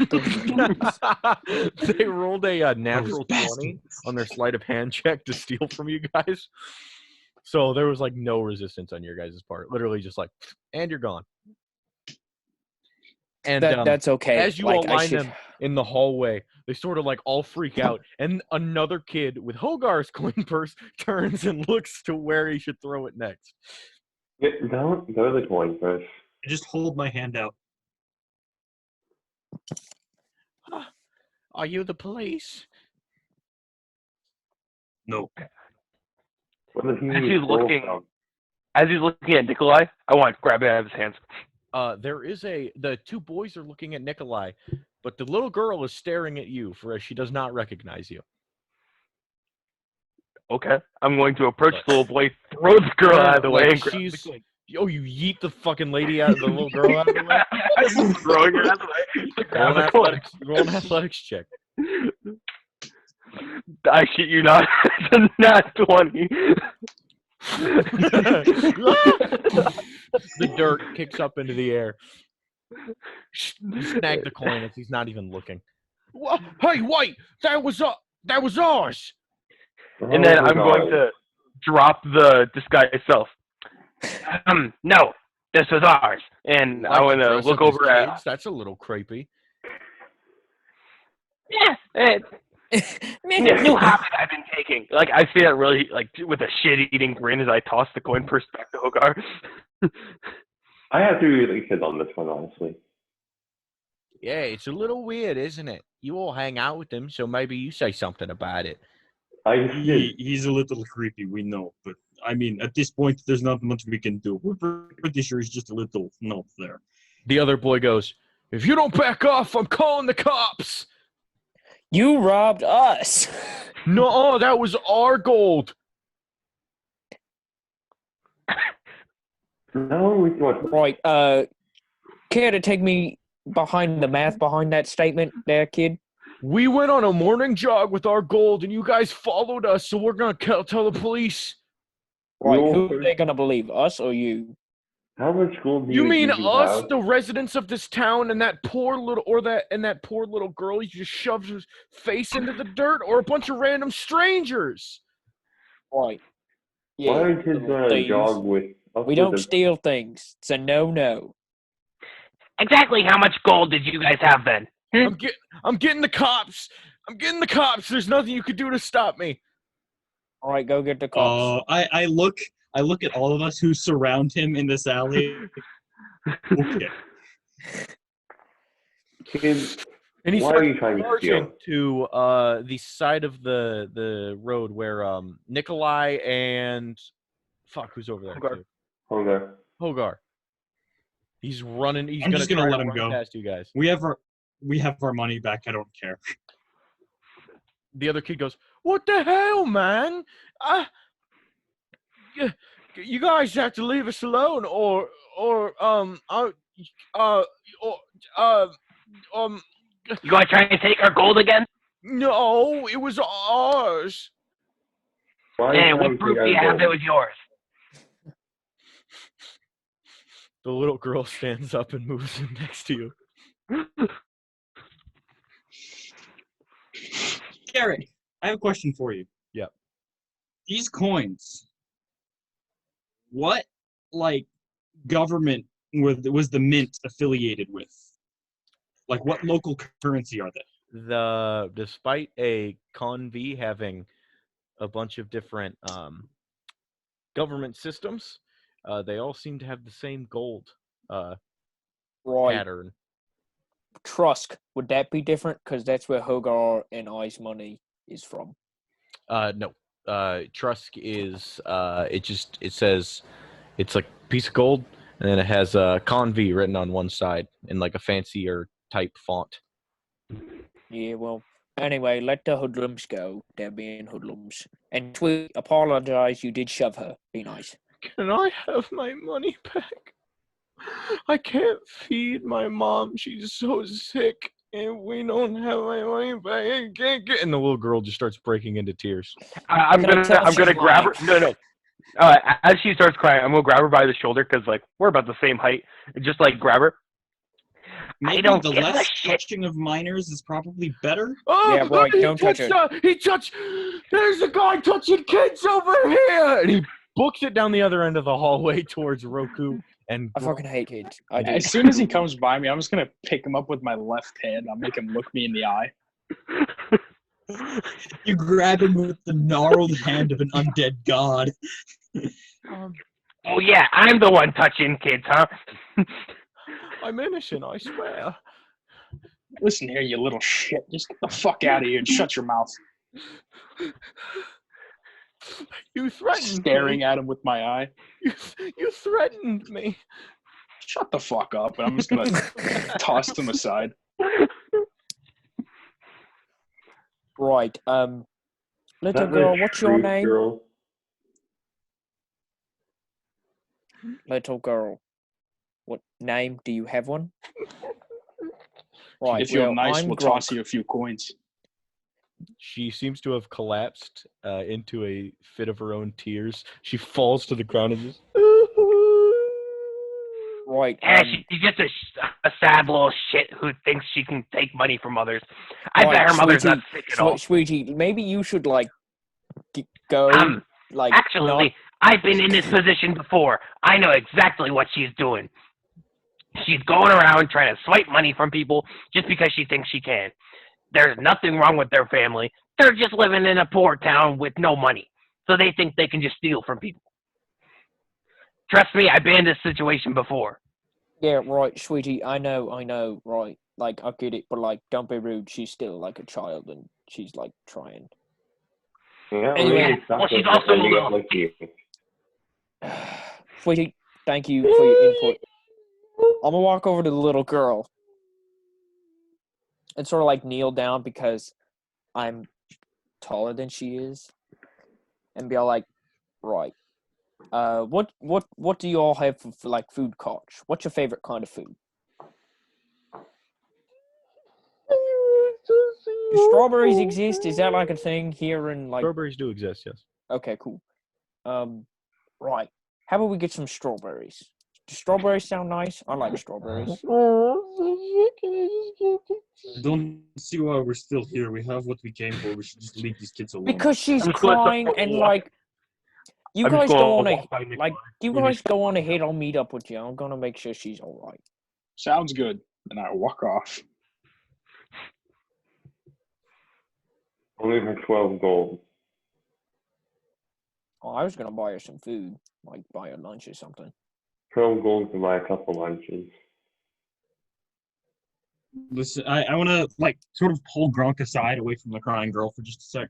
They rolled a natural 20 on their sleight of hand check to steal from you guys. So there was like no resistance on your guys' part. Literally just like, and you're gone. And That's okay. as you Like, all line them in the hallway, they sort of like all freak out. And another kid with Hogar's coin purse turns and looks to where he should throw it next. Don't go to the coin first. I just hold my hand out. Are you the police? No. What if you As use he's looking- full As he's looking at Nikolai, I want to grab it out of his hands. The two boys are looking at Nikolai, but the little girl is staring at you for as she does not recognize you. Okay, I'm going to approach the little boy, throw the girl out of the way, Like, and grab she's the coin. Oh, you yeet the fucking lady out of the little girl out of the way? I'm throwing her out of the way to Roll grab an the coin. athletics, roll an athletics check. I shit you not. It's a nat 20. The dirt kicks up into the air. You snag the coin as he's not even looking. What? Hey, wait! That was ours! And then I'm going to drop the disguise self. No, this was ours. And I want to dress look up as over at. kids? That's a little creepy. Yeah, New habit I've been taking. Like I see that really like with a shit-eating grin as I toss the coin purse back to Hogar. I have to agree with the kid on this one, honestly. Yeah, it's a little weird, isn't it? You all hang out with him, so maybe you say something about it. He's a little creepy, we know, but I mean, at this point, there's not much we can do. We're pretty sure he's just a little knob there. The other boy goes, "If you don't back off, I'm calling the cops." You robbed us. No, that was our gold. No, we want. Right. Care to take me behind the math behind that statement there, kid? We went on a morning jog with our gold, and you guys followed us, so we're gonna tell the police. Right. Rule Who for- are they gonna believe, us or you? How much gold do You mean usually us, have? the residents of this town, and that poor little girl you just shoved his face into the dirt, or a bunch of random strangers? Right. Yeah. Why are kids little going on a thieves. jog with? We don't steal things. It's a no-no. Exactly how much gold did you guys have then? I'm getting the cops. I'm getting the cops. There's nothing you could do to stop me. All right, go get the cops. I look at all of us who surround him in this alley. Okay. Kids, And he why are starts you trying to charging steal? to the side of the road where Nikolai and who's over there? Hogar. too? Hunger. Hogar. He's running. He's I'm just gonna try let to him run go. past you guys. We have our money back. I don't care. The other kid goes, "What the hell, man? You guys have to leave us alone, or You gonna try and take our gold again? no, it was ours." Why are you And trying what to proof take do you our have gold? that was yours? The little girl stands up and moves in next to you. Garrett, I have a question for you. Yeah. These coins, what government was the mint affiliated with? Like, what local currency are they? Despite a convy having a bunch of different government systems, they all seem to have the same gold Right. pattern. Trusk, would that be different? Because that's where Hogar and I's money is from. No. Trusk is it says it's like a piece of gold, and then it has convy written on one side in like a fancier type font. Yeah, well, anyway, let the hoodlums go. They're being hoodlums. And Tweet, apologize, you did shove her. Be nice. Can I have my money back? I can't feed my mom. She's so sick, and we don't have my money back. I can't get. And the little girl just starts breaking into tears. I'm Can I tell gonna she's grab her. lying? No. As she starts crying, I'm gonna grab her by the shoulder because like we're about the same height. And just like grab her. Maybe don't the give a less shit. touching of minors is probably better. Oh, Yeah, right, he don't touch touched, he touched. There's a guy touching kids over here, and he books it down the other end of the hallway towards Roku. And I fucking hate kids. I do. As soon as he comes by me, I'm just gonna pick him up with my left hand. I'll make him look me in the eye. You grab him with the gnarled hand of an undead god. Oh yeah, I'm the one touching kids, huh? I'm innocent, I swear. Listen here, you little shit. Just get the fuck out of here and shut your mouth. You threatened Staring me. at him with my eye. You threatened me. Shut the fuck up. And I'm just gonna toss him aside. Right. Little That girl, is what's your truth, name? Girl. Little girl. What name? Do you have one? Right. If you're well, nice, I'm we'll drunk. toss you a few coins. She seems to have collapsed into a fit of her own tears. She falls to the ground and just. Right. Yeah, she's just a sad little shit who thinks she can take money from others. I Right, bet her mother's not sweetie, sick at all. Sweetie, maybe you should go like. Actually, not- I've been in this position before. I know exactly what she's doing. She's going around trying to swipe money from people just because she thinks she can. there's nothing wrong with their family. They're just living in a poor town with no money. So they think they can just steal from people. Trust me, I've been in this situation before. Yeah, right, sweetie. I know, right. Like, I get it, but, like, don't be rude. She's still, like, a child, and she's, like, trying. Yeah, Anyway, maybe stop well, she's it also ending little. up like you. Sweetie, thank you for your input. I'm gonna walk over to the little girl and sort of, like, kneel down because I'm taller than she is, and be all like, right. What do you all have for like food courts? What's your favorite kind of food? Do strawberries exist? Is that like a thing here in like? Strawberries do exist, yes. Okay, cool. Right. How about we get some strawberries? Do strawberries sound nice? I like strawberries. I don't see why we're still here. We have what we came for. We should just leave these kids alone. Because she's I'm just gonna crying start and walking. like. You I'm just guys gonna go on walk by Nick like. You Finish. guys go on ahead. I'll meet up with you. I'm gonna make sure she's all right. Sounds good. And I walk off. Only for 12 gold. Oh, I was gonna buy her some food, like buy her lunch or something. 12 gold to buy a couple lunches. Listen, I want to like sort of pull Gronk aside away from the crying girl for just a sec.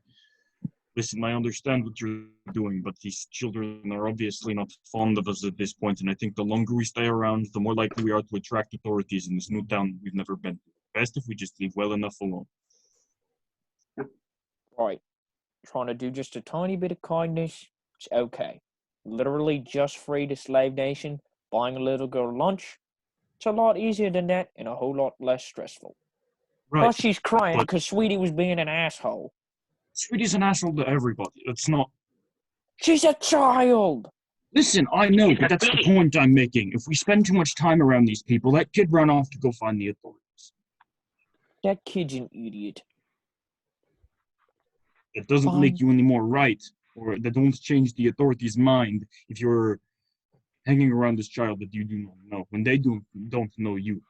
Listen, I understand what you're doing, but these children are obviously not fond of us at this point, and I think the longer we stay around, the more likely we are to attract authorities in this new town we've never been to. Best if we just leave well enough alone. Right. Trying to do just a tiny bit of kindness, it's okay. Literally just freed a slave nation, buying a little girl lunch. It's a lot easier than that and a whole lot less stressful. Right. Plus, she's crying but- because Sweetie was being an asshole. Sweetie's an asshole to everybody. It's not. She's a child! Listen, I know, but that's the point I'm making. If we spend too much time around these people, that kid run off to go find the authorities. That kid's an idiot. It doesn't make you any more right, or that don't change the authorities' mind if you're hanging around this child that you do not know, when they don't know you.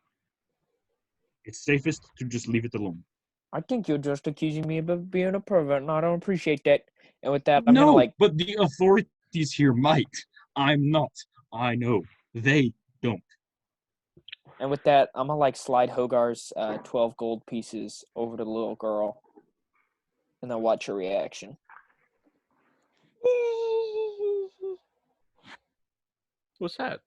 It's safest to just leave it alone. I think you're just accusing me of being a pervert, and I don't appreciate that. And with that, I'm gonna like. But the authorities here might. I'm not. I know. They don't. And with that, I'm gonna like slide Hogar's 12 gold pieces over to the little girl, and then watch her reaction. What's that?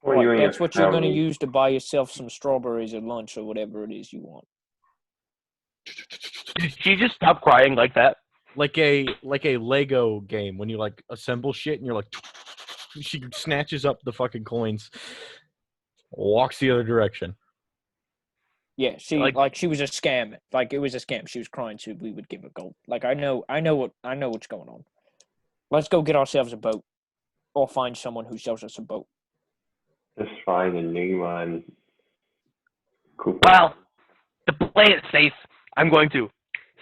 Or you Right, and your that's what you're gonna family. use to buy yourself some strawberries at lunch or whatever it is you want. She just stopped crying like that. Like a Lego game when you like assemble shit and you're like she snatches up the fucking coins, walks the other direction. Yeah, she she was a scam. Like it was a scam. She was crying, so we would give her gold. Like I know what's going on. Let's go get ourselves a boat, or find someone who sells us a boat. Just find a Nigma and Cooper. Well, to play it safe, I'm going to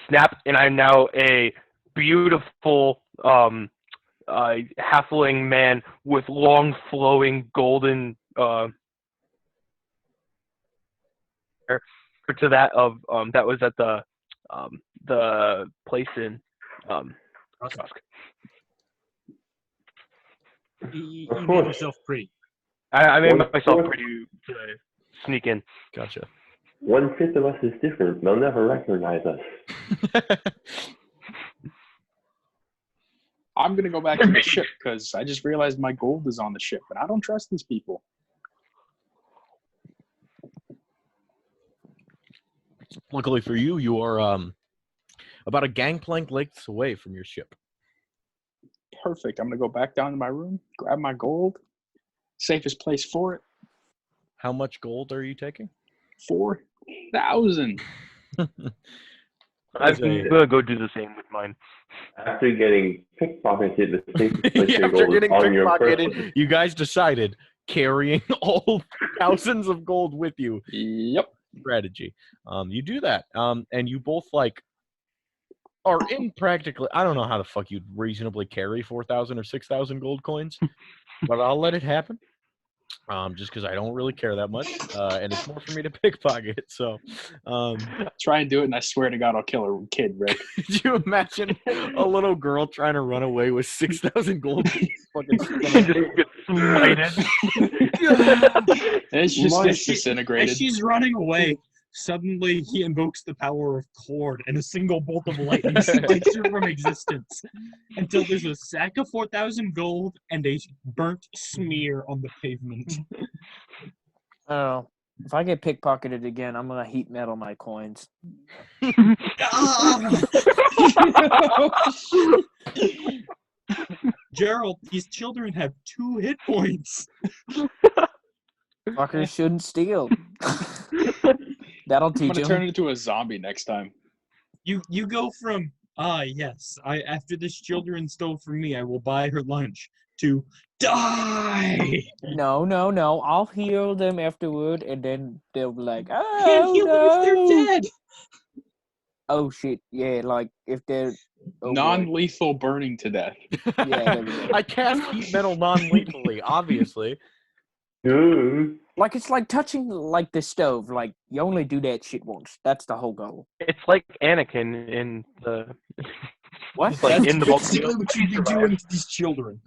snap, and I'm now a beautiful halfling man with long, flowing, golden hair to that of that was at the place in Tusk. You Of made course. yourself pretty. I made One- myself one- pretty to sneak in. Gotcha. 1/5 of us is different. They'll never recognize us. I'm gonna go back to the ship because I just realized my gold is on the ship, and I don't trust these people. Luckily for you, you are about a gangplank length away from your ship. Perfect. I'm gonna go back down to my room, grab my gold. Safest place for it. How much gold are you taking? 4,000. I'm gonna go do the same with mine. After getting pickpocketed, the safest place to After go getting is on your person. pickpocketed, you guys decided carrying all thousands of gold with you. Yep. Strategy. You do that. And you both like are in practically. I don't know how the fuck you'd reasonably carry 4,000 or 6,000 gold coins, but I'll let it happen. just because I don't really care that much, and it's more for me to pickpocket. So, Try and do it, and I swear to God, I'll kill a kid, Rick. could you imagine a little girl trying to run away with 6,000 gold? Fucking Just get smited. And it's just As gets she- disintegrated. As she's running away, suddenly he invokes the power of Cord, and a single bolt of lightning strikes her from existence until there's a sack of 4,000 gold and a burnt smear on the pavement. Oh, if I get pickpocketed again, I'm gonna heat metal my coins. Ah! Gerald, these children have 2 hit points. Fuckers shouldn't steal. That'll I'm teach gonna turn them. into a zombie next time. You go from yes, after this children stole from me, I will buy her lunch, to die. No. I'll heal them afterward, and then they'll be like, "Oh Can't heal them if no!" they're dead. Oh shit! Yeah, like if they're boy. Non-lethal burning to death. Yeah, there we go. I cast heat metal non-lethally, obviously. Ooh. Like it's like touching like the stove. Like you only do that shit once. That's the whole goal. It's like Anakin in the. What? Like in the basically what you be doing to these children.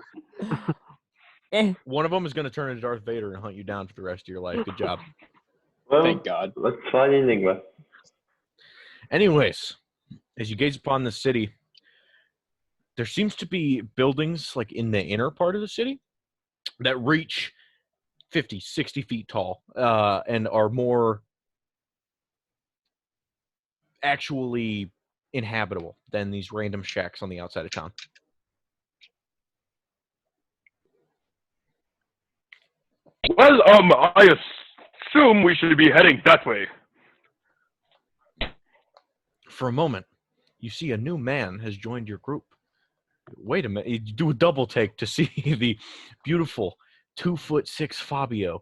One of them is going to turn into Darth Vader and hunt you down for the rest of your life. Good job. Well, Thank God. let's try the Enigma. Anyways, as you gaze upon the city, there seems to be buildings like in the inner part of the city that reach 50, 60 feet tall and are more actually inhabitable than these random shacks on the outside of town. Well, I assume we should be heading that way. For a moment, you see a new man has joined your group. Wait a minute. You do a double take to see the beautiful 2'6" Fabio.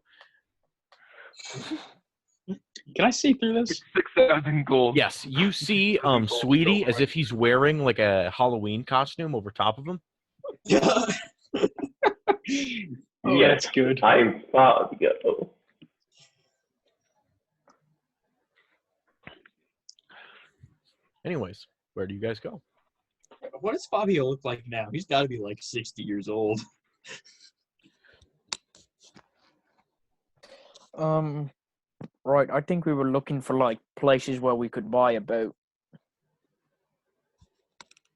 Can I see through this? 6,000 gold. Yes, you see Sweetie as if he's wearing like a Halloween costume over top of him. Oh, Yes, that's good. I'm Fabio. Anyways, where do you guys go? What does Fabio look like now? He's got to be like 60 years old. Right. I think we were looking for like places where we could buy a boat.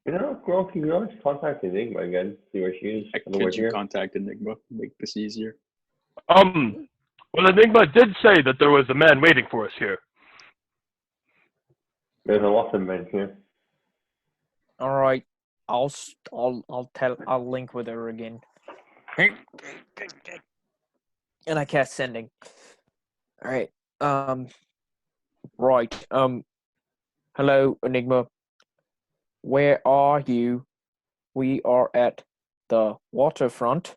You know, girl, you can always contact Enigma again, see where she is. on the way Could you here. contact Enigma? Make this easier. Well, Enigma did say that there was a man waiting for us here. There's a lot of men here. All right. I'll link with her again. And I cast sending. All right. Right. Hello, Enigma. Where are you? We are at the waterfront.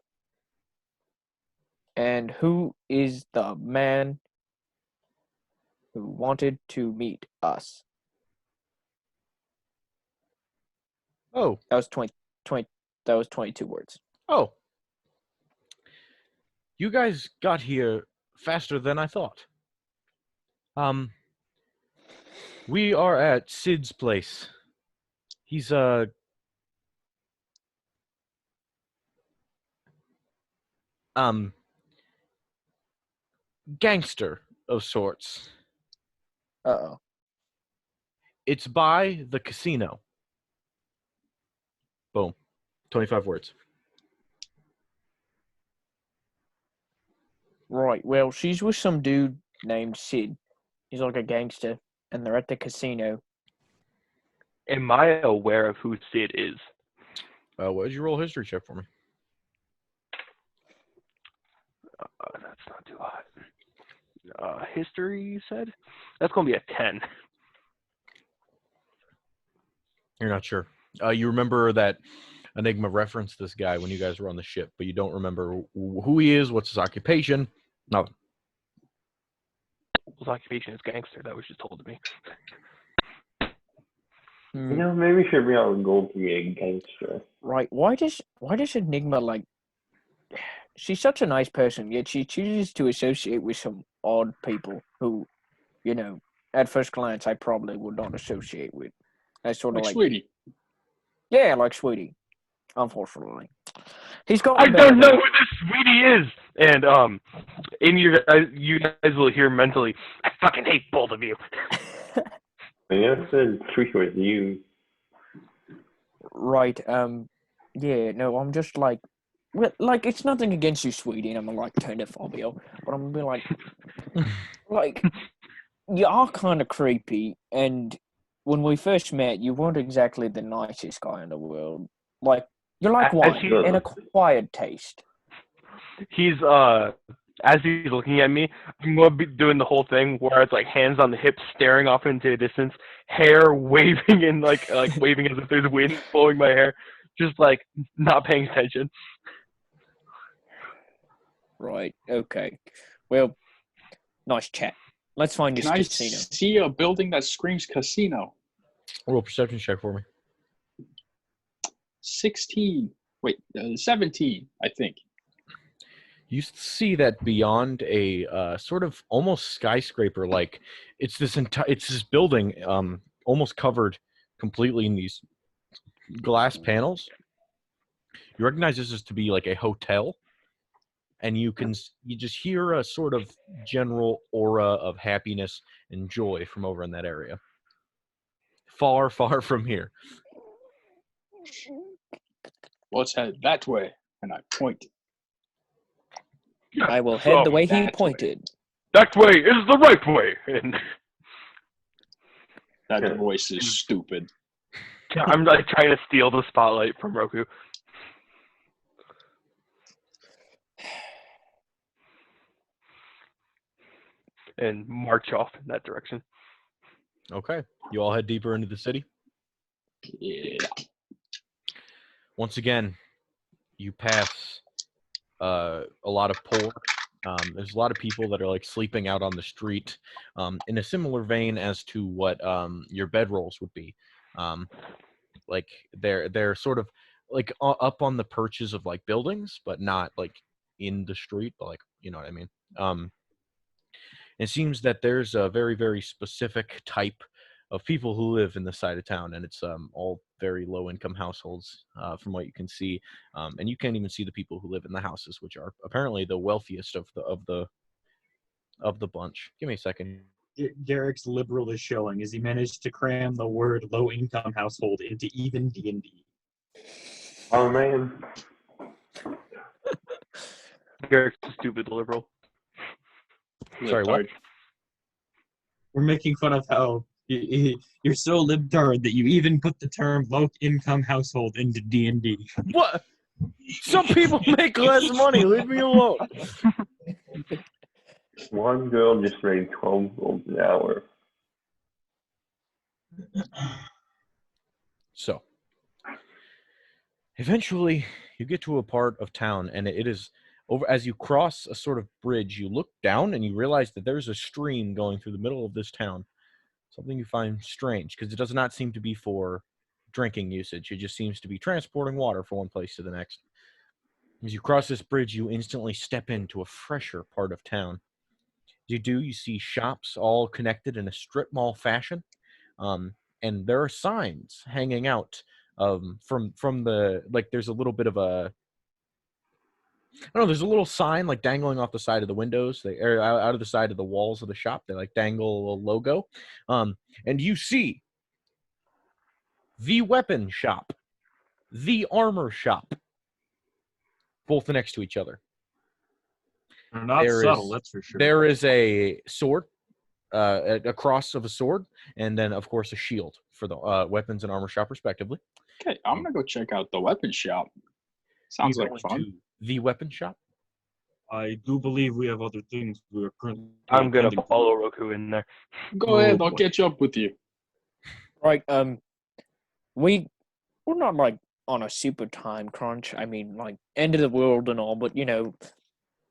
And who is the man who wanted to meet us? Oh, That was 20 that was 22 words. oh. You guys got here faster than I thought. We are at Sid's place. He's a gangster of sorts. Uh-oh. It's by the casino. Boom. 25 words. Right. Well, she's with some dude named Sid. He's like a gangster, and they're at the casino. Am I aware of who Sid is? What did you roll a history check for me? That's not too hot. History, you said? That's going to be a 10. You're not sure. You remember that Enigma referenced this guy when you guys were on the ship, but you don't remember who he is, what's his occupation. No. His occupation is gangster. That was just told to me. You know, maybe we should bring out gold to be a gangster. Right. Why does Enigma like she's such a nice person, yet she chooses to associate with some odd people who, at first glance, I probably would not associate with. I sort of Like Sweetie. yeah, like Sweetie. Unfortunately, he's got. I don't know who this Sweetie is. And in you guys will hear mentally, I fucking hate both of you. I never said Trisha was you. Right. Yeah. No, I'm just like, it's nothing against you, Sweetie. And I'm like turn to Fabio, but I'm gonna be like, you are kind of creepy. And when we first met, you weren't exactly the nicest guy in the world. Like, you're like wine, an acquired taste. He's as he's looking at me, I'm gonna be doing the whole thing where it's like hands on the hips, staring off into the distance, hair waving and like waving as if there's wind blowing my hair, just like not paying attention. Right. Okay. Well, nice chat. Let's find this Can I casino. see a building that screams casino? Roll a perception check for me. 16. Wait, 17, I think. You see that beyond a sort of almost skyscraper, like it's this building, almost covered completely in these glass panels. You recognize this is to be like a hotel, and you just hear a sort of general aura of happiness and joy from over in that area. Far, far from here. Let's head that way. And I point. I will head the way he that pointed. That way is the right way. And that voice is stupid. I'm like trying to steal the spotlight from Roku. And march off in that direction. Okay. You all head deeper into the city. Yeah. Once again, you pass a lot of poor. There's a lot of people that are like sleeping out on the street, in a similar vein as to what your bedrolls would be. Like they're sort of like up on the perches of like buildings, but not like in the street, but like, you know what I mean. It seems that there's a very, very specific type of people who live in the side of town, and it's all very low-income households, from what you can see, and you can't even see the people who live in the houses, which are apparently the wealthiest of the bunch. Give me a second. Derek's liberal is showing as he managed to cram the word low-income household into even D&D. Oh man. Derek's a stupid liberal. Sorry, what? We're making fun of how you're so libtard that you even put the term low-income household into D&D. What? Some people make less money. Leave me alone. One girl just made 12 gold an hour. So, eventually, you get to a part of town, and it is over as you cross a sort of bridge. You look down, and you realize that there's a stream going through the middle of this town. Something you find strange, because it does not seem to be for drinking usage. It just seems to be transporting water from one place to the next. As you cross this bridge, you instantly step into a fresher part of town. As you do, you see shops all connected in a strip mall fashion, and there are signs hanging out from the, like, there's a little bit of a, I don't know, there's a little sign like dangling off the side of the windows, or out of the side of the walls of the shop. They like dangle a logo, and you see the weapon shop, the armor shop, both next to each other. They're not subtle, that's for sure. There is a sword, a cross of a sword, and then of course a shield for the weapons and armor shop respectively. Okay, I'm gonna go check out the weapon shop. Sounds You like go fun. into the weapon shop. I do believe we have other things we are currently I'm gonna attending to. follow Roku in there. Go ahead, Oh, I'll boy. catch up with you. Right. We're not like on a super time crunch. I mean, like end of the world and all, but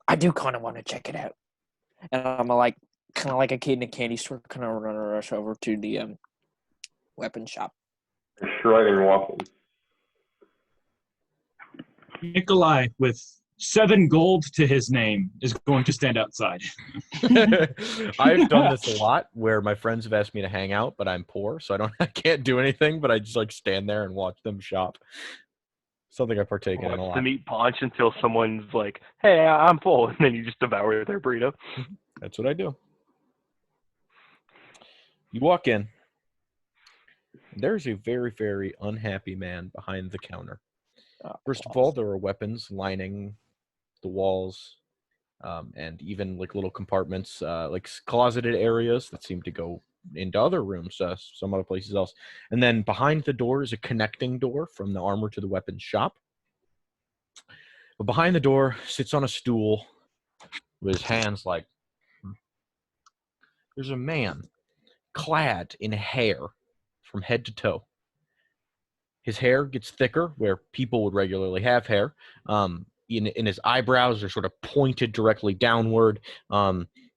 I do kind of want to check it out. And I'm like, kind of like a kid in a candy store, kind of run a rush over to the weapon shop. Shrugging and walking. Nikolai, with 7 gold to his name is going to stand outside. I've done this a lot where my friends have asked me to hang out, but I'm poor, so I can't do anything, but I just like stand there and watch them shop. Something I partake in a Watch lot. them eat punch until someone's like, "Hey, I'm full," and then you just devour their burrito. That's what I do. You walk in. There's a very, very unhappy man behind the counter. First of all, there are weapons lining the walls, and even like little compartments, like closeted areas that seem to go into other rooms, some other places else. And then behind the door is a connecting door from the armor to the weapons shop. But behind the door sits on a stool with his hands like, there's a man clad in hair from head to toe. His hair gets thicker where people would regularly have hair. In his eyebrows are sort of pointed directly downward.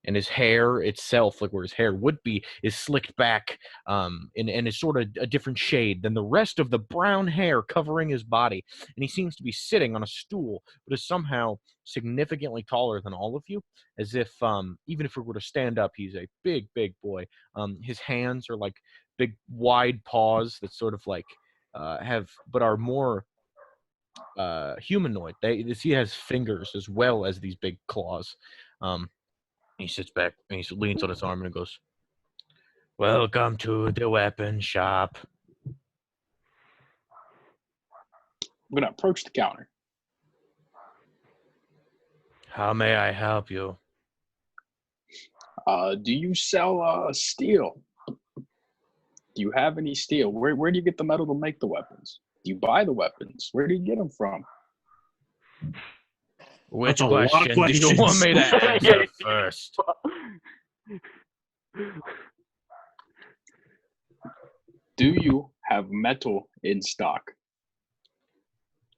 And his hair itself, like where his hair would be, is slicked back and is sort of a different shade than the rest of the brown hair covering his body. And he seems to be sitting on a stool, but is somehow significantly taller than all of you, as if even if he were to stand up, he's a big, big boy. His hands are like big, wide paws that sort of like are more humanoid. He has fingers as well as these big claws. He sits back and he leans on his arm and goes, "Welcome to the weapon shop." I'm gonna approach the counter. How may I help you? Do you sell steel? Do you have any steel? Where do you get the metal to make the weapons? Do you buy the weapons? Where do you get them from? Which That's a lot of question do you want me to questions. answer first? Do you have metal in stock?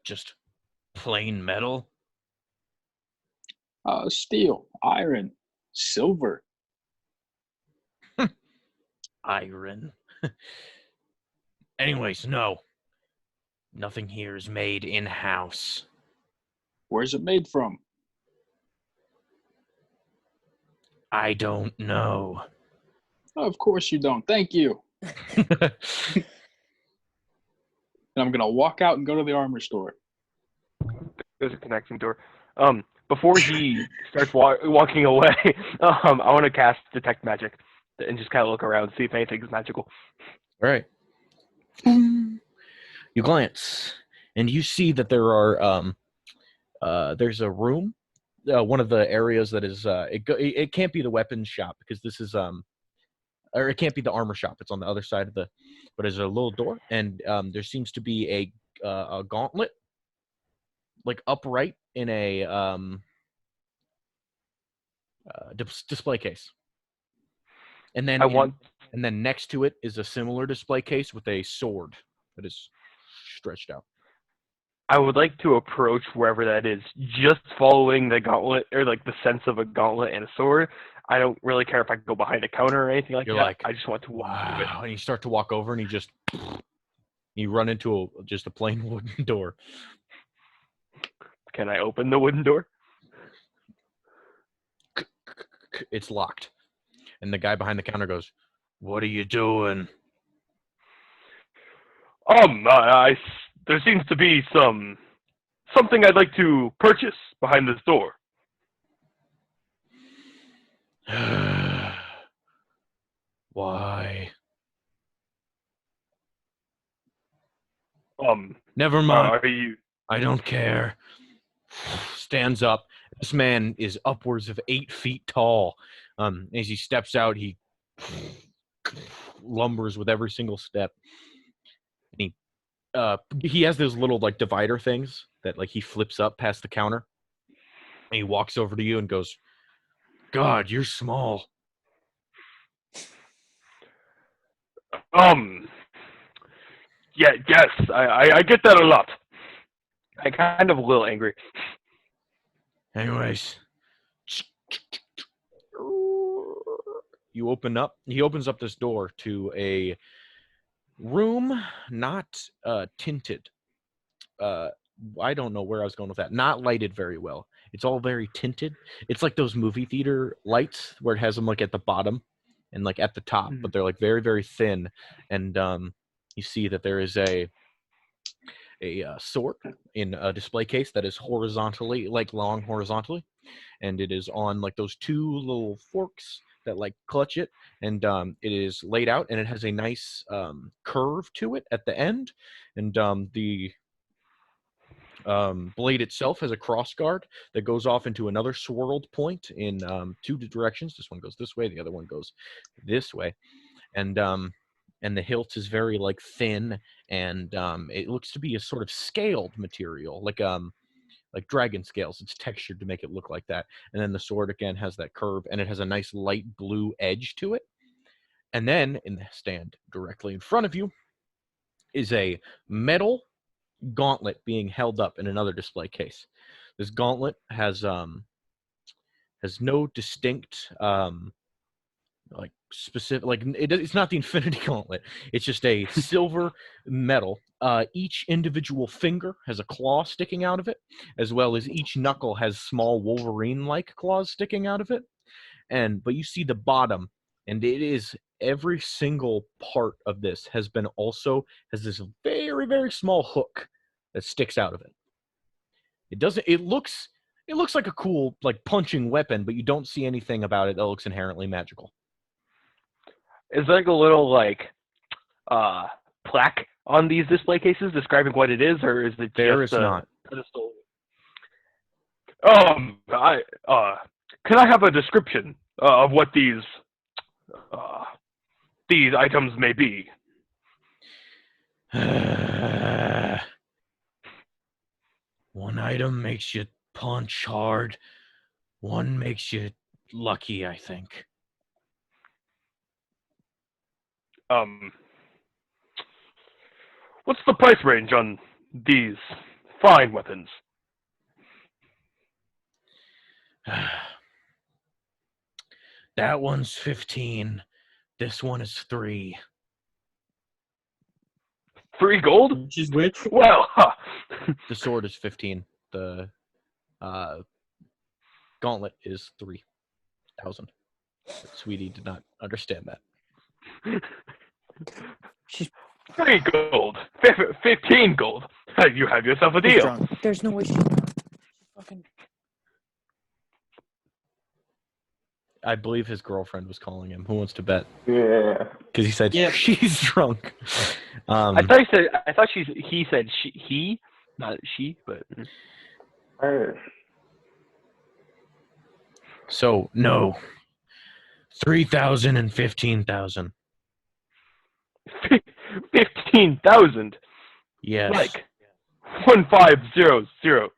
Just plain metal? Steel, iron, silver. Iron. Anyways, no. Nothing here is made in-house. Where's it made from? I don't know. Oh, of course you don't. Thank you. And I'm gonna walk out and go to the armor store. There's a connecting door. Before he starts walking away, I want to cast Detect Magic and just kind of look around, see if anything's magical. All right. You glance, and you see that there are there's a room. One of the areas that is it can't be the weapons shop because this is or it can't be the armor shop. It's on the other side of the, but there's a little door, and there seems to be a gauntlet, like upright in a display case, and then and then next to it is a similar display case with a sword that is stretched out. I would like to approach wherever that is, just following the gauntlet, or like the sense of a gauntlet and a sword. I don't really care if I go behind a counter or anything like You're that. like, I just want to walk through it. wow. And you start to walk over, and you run into just a plain wooden door. Can I open the wooden door? It's locked. And the guy behind the counter goes, "What are you doing?" There seems to be something I'd like to purchase behind this door. Why? Never mind. Are you? I don't care. Stands up. This man is upwards of 8 feet tall. As he steps out, he lumbers with every single step. And he has those little like divider things that like he flips up past the counter. And he walks over to you and goes, "God, you're small." Yeah, yes, I get that a lot. I kind of a little angry. Anyways, you open up. He opens up this door to a room, not tinted. I don't know where I was going with that. Not lighted very well. It's all very tinted. It's like those movie theater lights where it has them like at the bottom and like at the top, but they're like very, very thin. And you see that there is a sword in a display case that is horizontally, like long horizontally, and it is on like those two little forks that like clutch it, and it is laid out, and it has a nice curve to it at the end, and the blade itself has a cross guard that goes off into another swirled point in two directions. This one goes this way, the other one goes this way, and the hilt is very like thin, and it looks to be a sort of scaled material, like dragon scales. It's textured to make it look like that. And then the sword again has that curve, and it has a nice light blue edge to it. And then in the stand directly in front of you is a metal gauntlet being held up in another display case. This gauntlet has no distinct like specific, like it's not the Infinity Gauntlet. It's just a silver metal. Each individual finger has a claw sticking out of it, as well as each knuckle has small Wolverine-like claws sticking out of it. But you see the bottom, and it is every single part of this has this very, very small hook that sticks out of it. It looks like a cool like punching weapon, but you don't see anything about it that looks inherently magical. Is there like a little like plaque on these display cases describing what it is, or is it There just is not. pedestal? Can I have a description of what these items may be? One item makes you punch hard. One makes you lucky, I think. What's the price range on these fine weapons? That one's 15. This one is 3. 3 gold? Which is which? Well, The sword is 15. The gauntlet is 3,000. Sweetie did not understand that. She's 3 gold. 15 gold. You have yourself a she's deal. drunk. There's no way she's drunk. Fucking. I believe his girlfriend was calling him. Who wants to bet? Yeah. Because he said Yeah. she's drunk. I thought he said he, not she, but So no, 3,000 and 15,000. 15,000. Yes. Like 1500.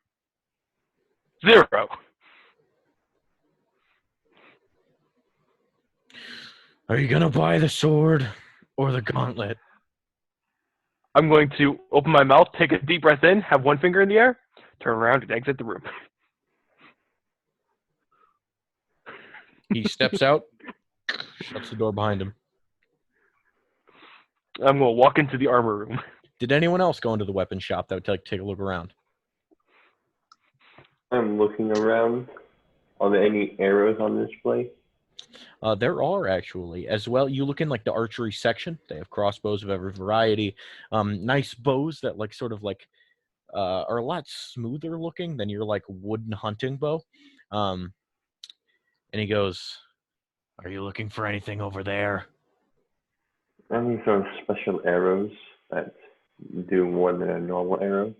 Are you gonna buy the sword or the gauntlet? I'm going to open my mouth, take a deep breath in, have one finger in the air, turn around, and exit the room. He steps out, shuts the door behind him. I'm going to walk into the armor room. Did anyone else go into the weapon shop that would take a look around? I'm looking around. Are there any arrows on display? There are actually as well. You look in like the archery section. They have crossbows of every variety. Nice bows that like sort of like are a lot smoother looking than your like wooden hunting bow. And he goes, "Are you looking for anything over there?" Any sort of special arrows that do more than a normal arrow?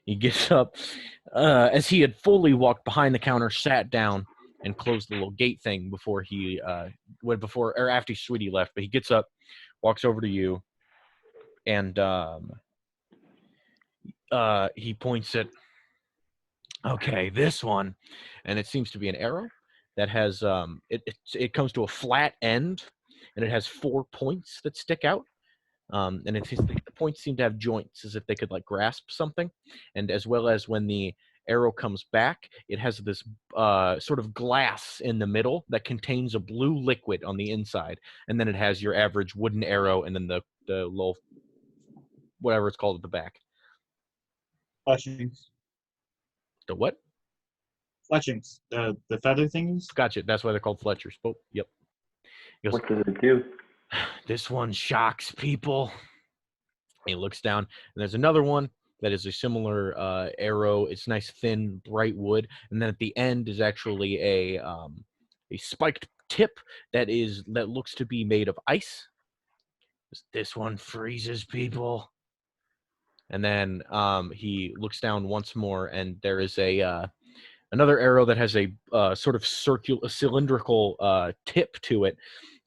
He gets up as he had fully walked behind the counter, sat down, and closed the little gate thing before he after Sweetie left. But he gets up, walks over to you, and he points at, okay, this one, and it seems to be an arrow that has it comes to a flat end, and it has 4 points that stick out. And the points seem to have joints as if they could like grasp something, and as well as when the arrow comes back, it has this sort of glass in the middle that contains a blue liquid on the inside, and then it has your average wooden arrow, and then the little whatever it's called at the back. Fletchings. The what? Fletchings. The feather things. Gotcha. That's why they're called Fletchers. Oh, yep. He goes, What does it do? this one shocks people. He looks down, and there's another one that is a similar arrow. It's nice, thin, bright wood, and then at the end is actually a spiked tip that looks to be made of ice. This one freezes people. And then he looks down once more, and there is another arrow that has a sort of cylindrical tip to it.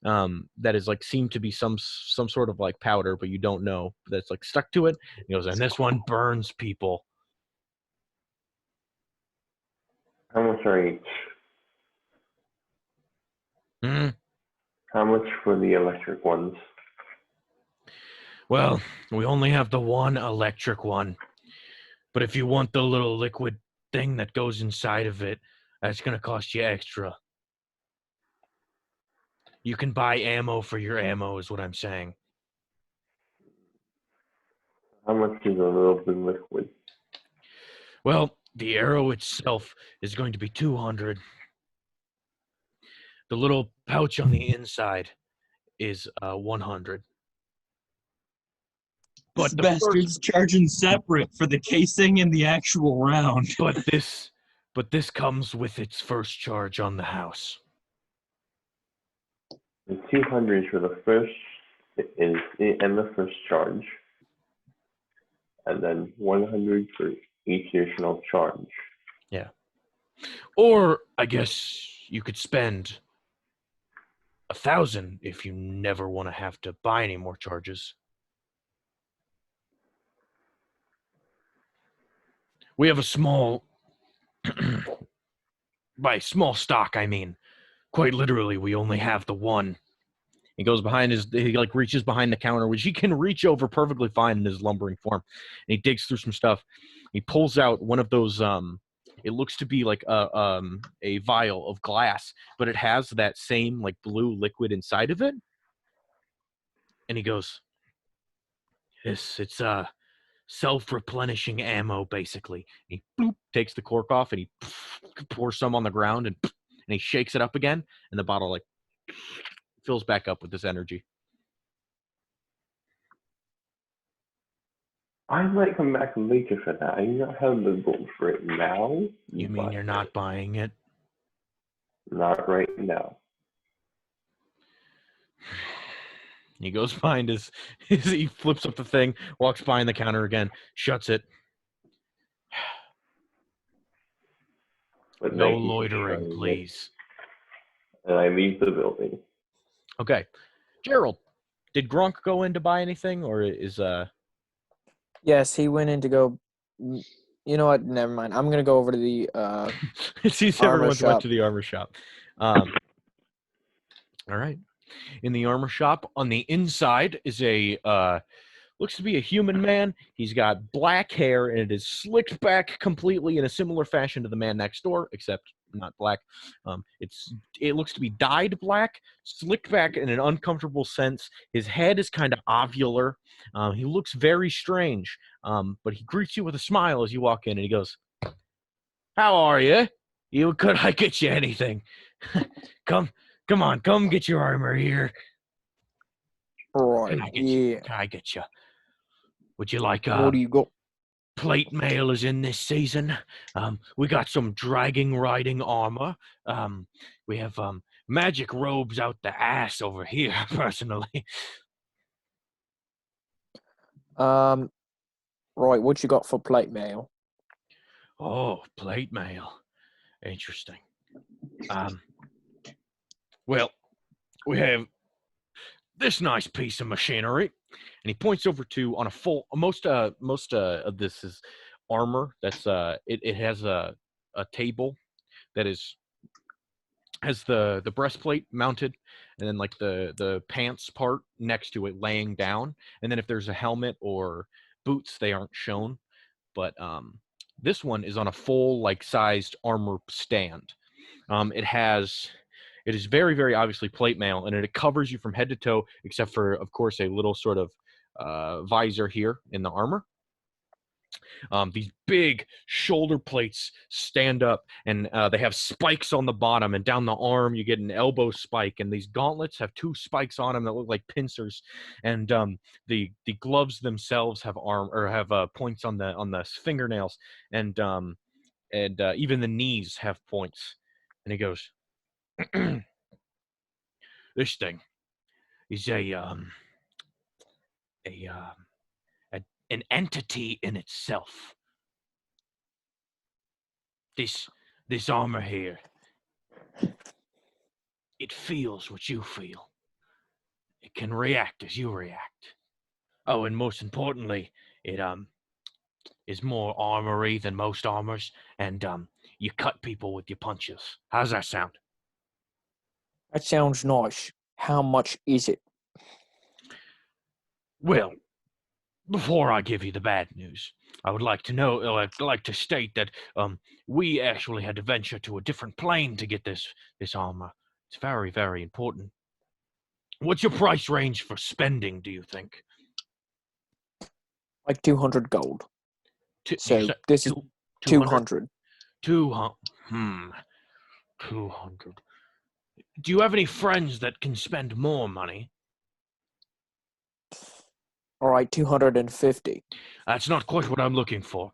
That is like seemed to be some sort of like powder, but you don't know that's like stuck to it. He goes, and this one burns people. How much are each? Hmm. How much for the electric ones? Well, we only have the one electric one, but if you want the little liquid thing that goes inside of it, that's gonna cost you extra. You can buy ammo for your ammo, is what I'm saying. How much is a little bit liquid? Well, the arrow itself is going to be 200. The little pouch on the inside is 100. But But the the bastard's charging separate for the casing and the actual round. but this comes with its first charge on the house. The 200 for the first and the first charge, and then 100 for each additional charge. Yeah. Or I guess you could spend 1,000 if you never want to have to buy any more charges. We have a small, by small stock, I mean, quite literally, we only have the one. He goes behind he like reaches behind the counter, which he can reach over perfectly fine in his lumbering form. And he digs through some stuff. He pulls out one of those, it looks to be like a vial of glass, but it has that same like blue liquid inside of it. And he goes, it's self-replenishing ammo, basically. And he bloop, takes the cork off, and he pours some on the ground, and he shakes it up again, and the bottle like fills back up with this energy. I might come back later for that. I do not have the gold for it now. You mean you're not buying it? Not right now. He goes behind he flips up the thing, walks behind the counter again, shuts it. But No thank you for loitering, showing me. please. And I leave the building. Okay. Gerald, did Gronk go in to buy anything, or is Yes, he went in to go. You know what? Never mind. I'm gonna go over to the. it seems Armor everyone's went shop. to the armor shop. All right. In the armor shop, on the inside is a looks to be a human man. He's got black hair, and it is slicked back completely in a similar fashion to the man next door, except not black. It looks to be dyed black, slicked back in an uncomfortable sense. His head is kind of ovular. He looks very strange, but he greets you with a smile as you walk in, and he goes, "How are you? Could I get you anything? Come on, come get your armor here. Right. Can I get Yeah. you? Can I get you? Would you like What do you got? plate mail is in this season. We got some dragging riding armor. We have magic robes out the ass over here, personally. Right. What you got for plate mail? Oh, plate mail. Interesting. Well, we have this nice piece of machinery, and he points over to on a full most of this is armor. That's it has a table that has the breastplate mounted, and then like the pants part next to it laying down, and then if there's a helmet or boots, they aren't shown. But this one is on a full like sized armor stand. It is very, very obviously plate mail, and it covers you from head to toe, except for, of course, a little sort of visor here in the armor. These big shoulder plates stand up, and they have spikes on the bottom, and down the arm you get an elbow spike, and these gauntlets have 2 spikes on them that look like pincers, and the gloves themselves have points on the fingernails, and even the knees have points. And he goes, "This thing is an entity in itself. This armor here, it feels what you feel. It can react as you react. Oh, and most importantly, it is more armory than most armors, and you cut people with your punches. How's that sound?" That sounds nice. How much is it? Well, before I give you the bad news, I would like to state that we actually had to venture to a different plane to get this armor. It's very, very important. What's your price range for spending, do you think? Like 200 gold. So this is 200. 200. 200. Do you have any friends that can spend more money? All right, 250. That's not quite what I'm looking for.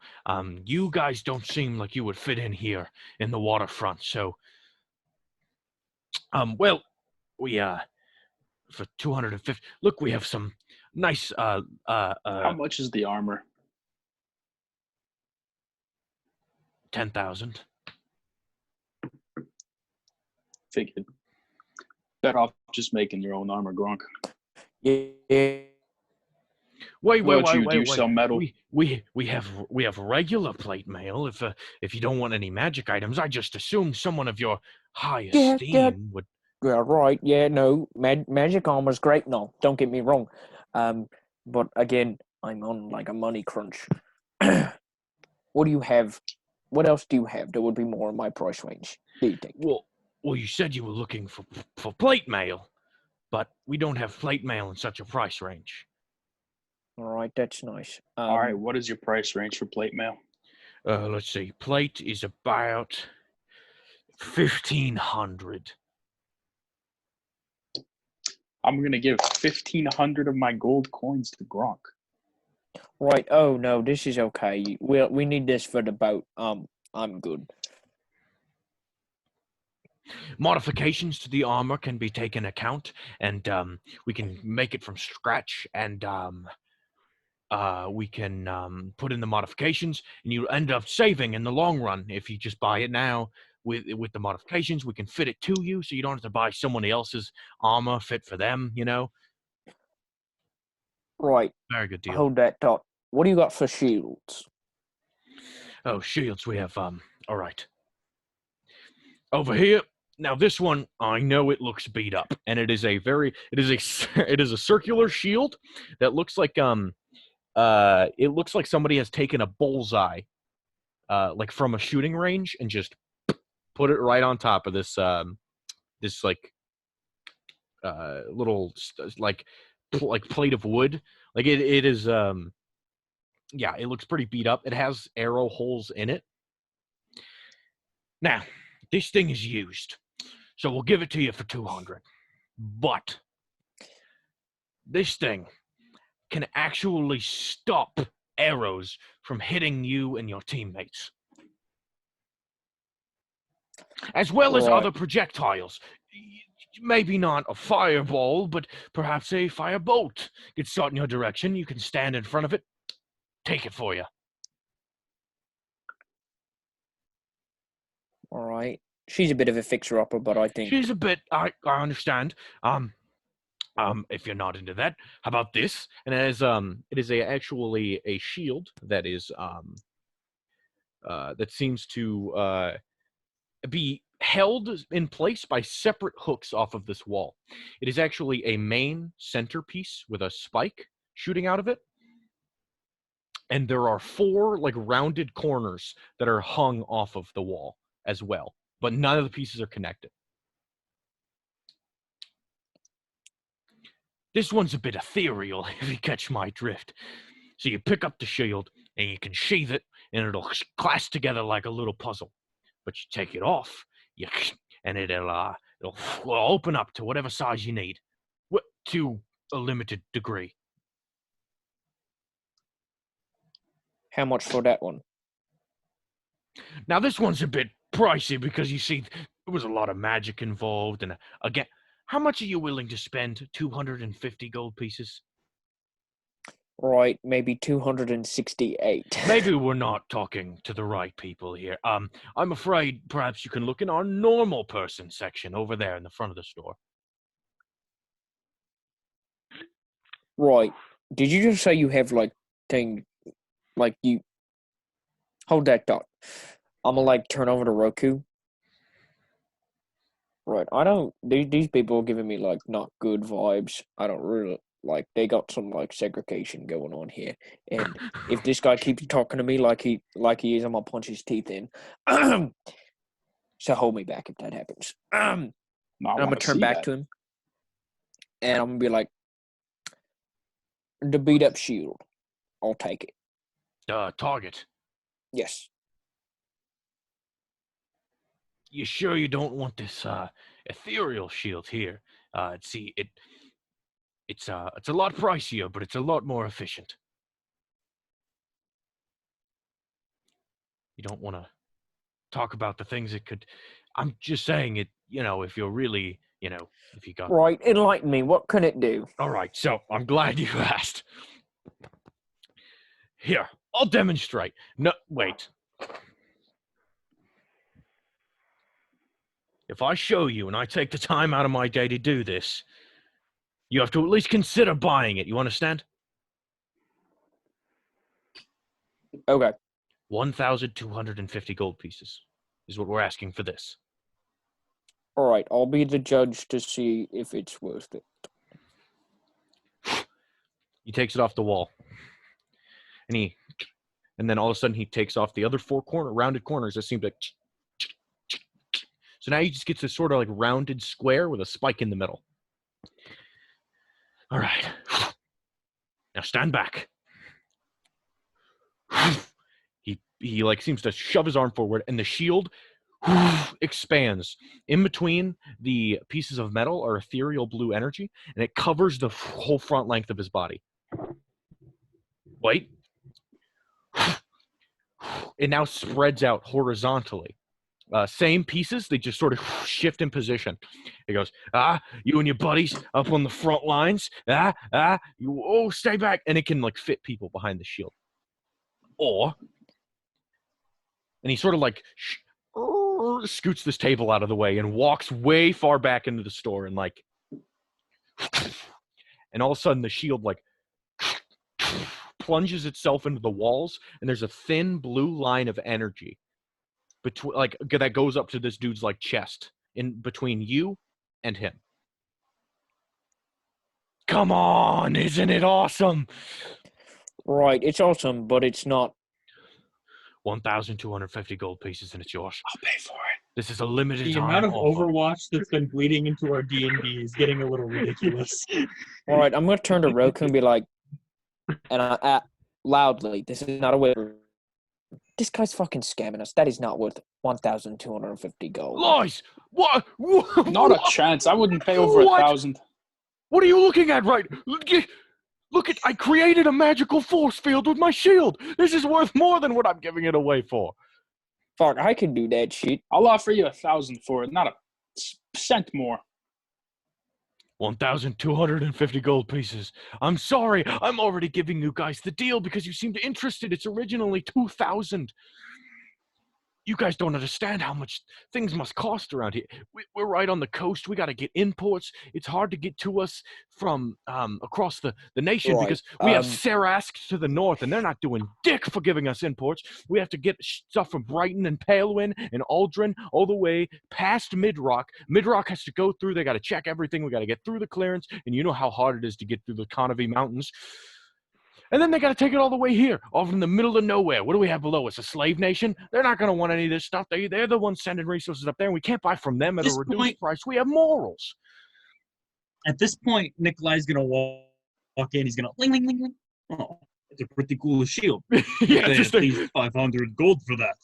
You guys don't seem like you would fit in here in the waterfront, so well, we for 250. Look, we have some nice How much is the armor? 10,000. Figured. Better off just making your own armor, Gronk. Yeah. Wait, Do you sell metal? We have regular plate mail. If you don't want any magic items, I just assumed someone of your high esteem would. Yeah, right. Yeah, no, magic armor's great. No, don't get me wrong. But again, I'm on like a money crunch. What do you have? What else do you have that would be more in my price range? Do you think? Well, you said you were looking for plate mail, but we don't have plate mail in such a price range. All right, that's nice. All right, what is your price range for plate mail? Let's see. Plate is about 1,500. I'm gonna give 1,500 of my gold coins to Gronk. Right. Oh no, this is okay. We need this for the boat. I'm good. Modifications to the armor can be taken account, and we can make it from scratch, and we can put in the modifications, and you end up saving in the long run if you just buy it now. With the modifications, we can fit it to you, so you don't have to buy someone else's armor fit for them. Right. Very good deal. Hold that thought. What do you got for shields? Oh, shields. We have all right. Over here. Now this one, I know it looks beat up, and it is a circular shield that looks like it looks like somebody has taken a bullseye, like from a shooting range, and just put it right on top of this little like plate of wood. Like it is yeah, it looks pretty beat up. It has arrow holes in it. Now, this thing is used, so we'll give it to you for 200. But this thing can actually stop arrows from hitting you and your teammates, as well as other projectiles. Maybe not a fireball, but perhaps a firebolt gets shot in your direction. You can stand in front of it, take it for you. All right. She's a bit of a fixer-upper, but I think She's a bit. I understand. If you're not into that, how about this? And it is actually a shield that is that seems to be held in place by separate hooks off of this wall. It is actually a main centerpiece with a spike shooting out of it, and there are 4 like rounded corners that are hung off of the wall as well, but none of the pieces are connected. This one's a bit ethereal, if you catch my drift. So you pick up the shield, and you can sheath it, and it'll clasp together like a little puzzle. But you take it off, and it'll open up to whatever size you need, to a limited degree. How much for that one? Now, this one's a bit pricey because, you see, there was a lot of magic involved. And again, how much are you willing to spend? 250 gold pieces? Right, maybe 268. Maybe we're not talking to the right people here. I'm afraid perhaps you can look in our normal person section over there in the front of the store. Right. Did you just say you have, like, you... Hold that thought. I'm gonna, like, turn over to Roku. Right, I don't... These people are giving me, like, not good vibes. I don't really... Like, they got some, like, segregation going on here. And if this guy keeps talking to me like he is, I'm gonna punch his teeth in. So hold me back if that happens. No, I I'm gonna wanna turn see back that. to him. And I'm gonna be like, the beat up shield. I'll take it. Target. Yes. You sure you don't want this ethereal shield here? See, it's a lot pricier, but it's a lot more efficient. You don't want to talk about the things it could. I'm just saying it. If you're really, if you got. Right, enlighten me. What can it do? All right, so I'm glad you asked. Here, I'll demonstrate. No, wait. If I show you and I take the time out of my day to do this, you have to at least consider buying it. You understand? Okay. 1,250 gold pieces is what we're asking for this. All right, I'll be the judge to see if it's worth it. He takes it off the wall. And then all of a sudden he takes off the other four rounded corners that seem to. So now he just gets this sort of like rounded square with a spike in the middle. All right. Now stand back. He like seems to shove his arm forward, and the shield expands. In between the pieces of metal are ethereal blue energy, and it covers the whole front length of his body. Wait. It now spreads out horizontally. Same pieces, they just sort of shift in position. It goes, you and your buddies up on the front lines. Stay back. And it can like fit people behind the shield. And he sort of like scoots this table out of the way and walks way far back into the store and like, and all of a sudden the shield like plunges itself into the walls, and there's a thin blue line of energy between that goes up to this dude's like chest in between you and him. Come on, isn't it awesome? Right, it's awesome, but it's not. 1,250 gold pieces, and it's yours. I'll pay for it. This is a limited The time amount of offer. Overwatch that's been bleeding into our D&D is getting a little ridiculous. All right, I'm gonna turn to Roku and be like, and loudly, this is not a way. This guy's fucking scamming us. That is not worth 1,250 gold. Lies! What? Not a chance. I wouldn't pay over What? 1,000. What are you looking at right? Look at, I created a magical force field with my shield. This is worth more than what I'm giving it away for. Fuck, I can do that shit. I'll offer you 1,000 for it, not a cent more. 1,250 gold pieces. I'm sorry, I'm already giving you guys the deal because you seemed interested. It's originally 2,000. You guys don't understand how much things must cost around here. We're right on the coast. We got to get imports. It's hard to get to us from across the nation Right. because we have Sarask to the north, and they're not doing dick for giving us imports. We have to get stuff from Brighton and Palewind and Aldrin all the way past Midrock. Midrock has to go through. They got to check everything. We got to get through the clearance, and you know how hard it is to get through the Conavi Mountains. And then they got to take it all the way here, off in the middle of nowhere. What do we have below us? A slave nation? They're not going to want any of this stuff. They're the ones sending resources up there, and we can't buy from them at a reduced price. We have morals. At this point, Nikolai's gonna walk in. He's gonna ling ling ling ling. Oh, it's a pretty cool shield. Yeah, Pay just at least 500 gold for that.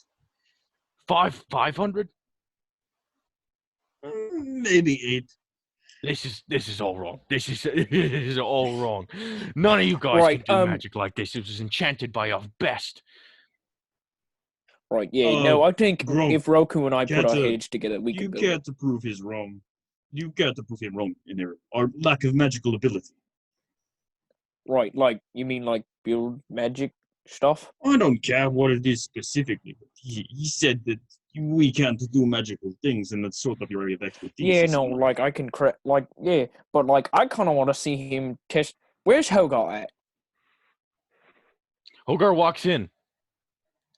500. Maybe 8. This is all wrong. This is all wrong. None of you guys Right, can do magic like this. It was enchanted by our best. Right, yeah, no, I think Gronk, if Roku and I put our can't, heads together, we You can build it. can't approve his wrong. You can't approve him wrong in there. Our lack of magical ability. Right, like, you mean like build magic stuff? I don't care what it is specifically. But he said that we can't do magical things, and that's sort of your area of expertise. Yeah, no, isn't it? like, I can, like, yeah, but, like, I kind of want to see him test. Where's Hogar at? Hogar walks in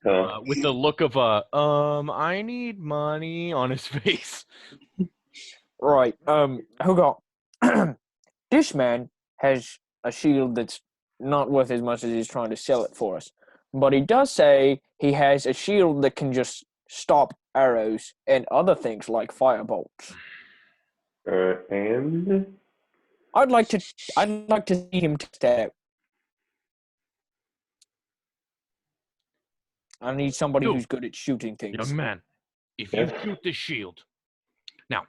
So, with the look of I need money on his face. Right, Hogar, this man has a shield that's not worth as much as he's trying to sell it for us. But he does say he has a shield that can just stop arrows and other things like firebolts. and I'd like to see him test that out. I need somebody Yo, who's good at shooting things. Young man, if you Yes. shoot this shield, now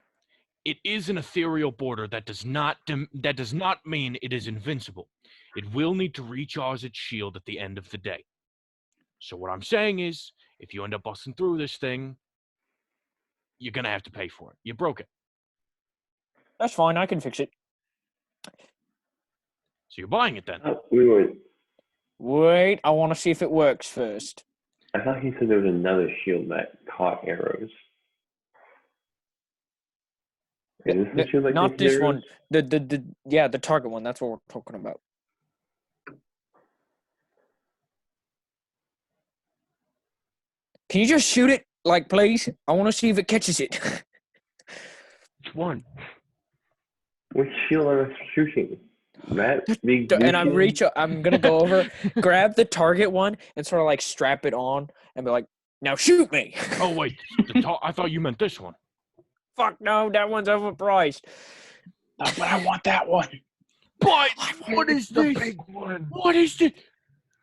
it is an ethereal border that does not mean it is invincible. It will need to recharge its shield at the end of the day. So what I'm saying is, if you end up busting through this thing, you're gonna have to pay for it. You broke it, That's fine, I can fix it. so you're buying it then. we were. Wait, I want to see if it works first. I thought he said there was another shield that caught arrows. Is this the shield that Not takes this arrows? one. The target one. That's what we're talking about. Can you just shoot it, like, please? I want to see if it catches it. Which one? Which shield am I shooting? That big blue And I shield? reach. I'm gonna go over, grab the target one, and sort of like strap it on, and be like, "Now shoot me!" Oh wait, I thought you meant this one. Fuck no, that one's overpriced. No, but I want that one. But what is the this? big one? What is this?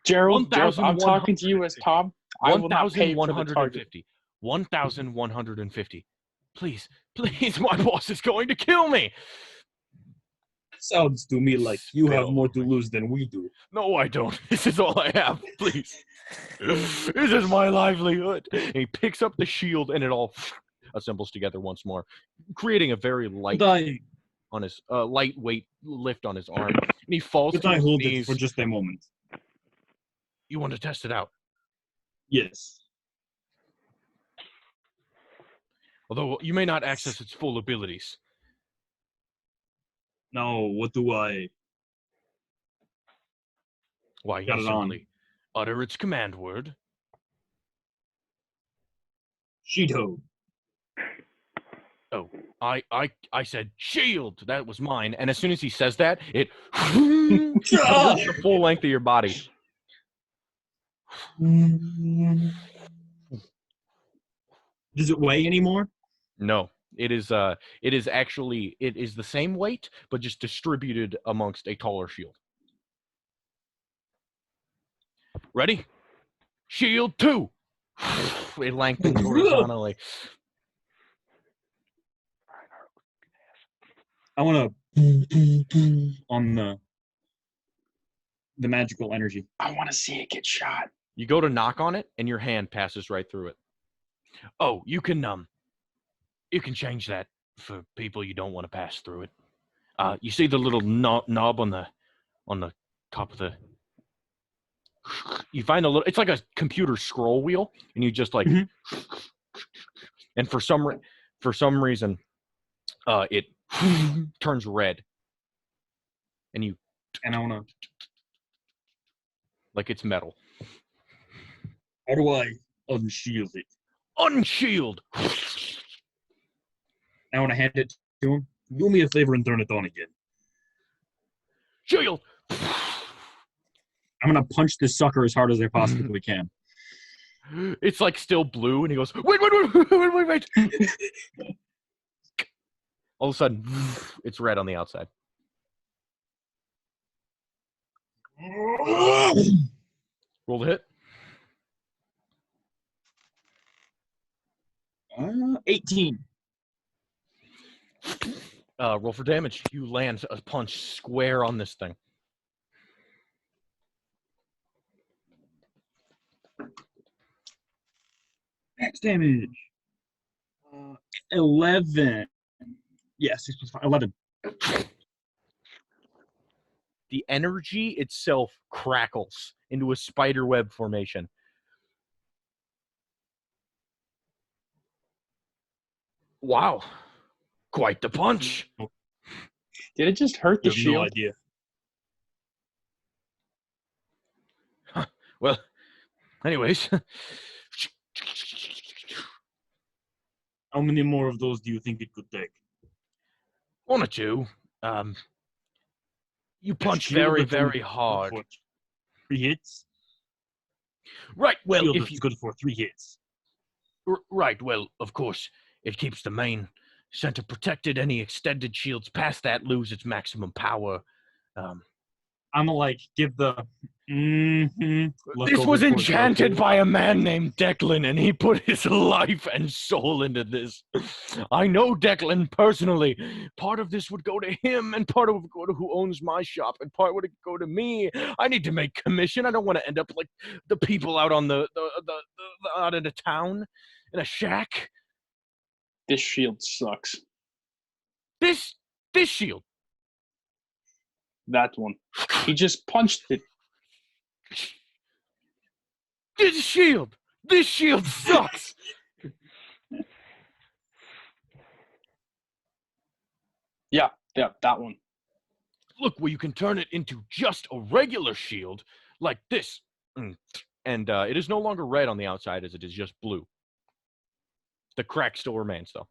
Gerald, I'm 1,150. talking to you as Tom. I will not pay for the target. 1,150. 1,150. Please, my boss is going to kill me. Sounds to me like you have Spit more all to lose than we do. No, I don't. This is all I have. Please. This is my livelihood. And he picks up the shield and it all assembles together once more, creating a very light But I, on his lightweight lift on his arm. And he falls but to I his hold it knees. for just a moment. You want to test it out? Yes. Although you may not access its full abilities. Now, what do I? Why, you Got it on. simply utter its command word. Shito. Oh, I said shield. That was mine. And as soon as he says that, it covers the full length of your body. Does it weigh anymore? No, it is actually the same weight, but just distributed amongst a taller shield. Ready? Shield 2. It lengthens horizontally. I want to on the magical energy. I want to see it get shot. You go to knock on it, and your hand passes right through it. Oh, you can change that for people you don't want to pass through it. You see the little knob on the top of the. You find a little. It's like a computer scroll wheel, and you just like. Mm-hmm. And for some reason, it turns red, and you And I want to. like it's metal. How do I unshield it? Unshield. I want to hand it to him. Do me a favor and turn it on again. Shield. I'm gonna punch this sucker as hard as I possibly can. It's like still blue, and he goes, wait. All of a sudden, it's red on the outside. Roll the hit. 18. Roll for damage. You land a punch square on this thing. Max damage. 11. Yes, 11. The energy itself crackles into a spider web formation. Wow. Quite the punch. Did it just hurt I the have shield? no idea. Well, anyways. How many more of those do you think it could take? 1 or 2. You punch Shield very, is only very hard. for 3 hits. Right, well, Shield if is you... good for 3 hits. Right, well, of course, it keeps the main center protected. Any extended shields past that lose its maximum power. I'm gonna like give the. Look This over was towards enchanted Roku. by a man named Declan, and he put his life and soul into this. I know Declan personally. Part of this would go to him, and part of it would go to who owns my shop, and part would go to me. I need to make commission. I don't want to end up like the people out on the out in the town in a shack. This shield sucks. This shield. That one. He just punched it. This shield sucks. Yeah, that one. Look, well, you can turn it into just a regular shield like this. And it is no longer red on the outside as it is just blue. The crack still remains, though.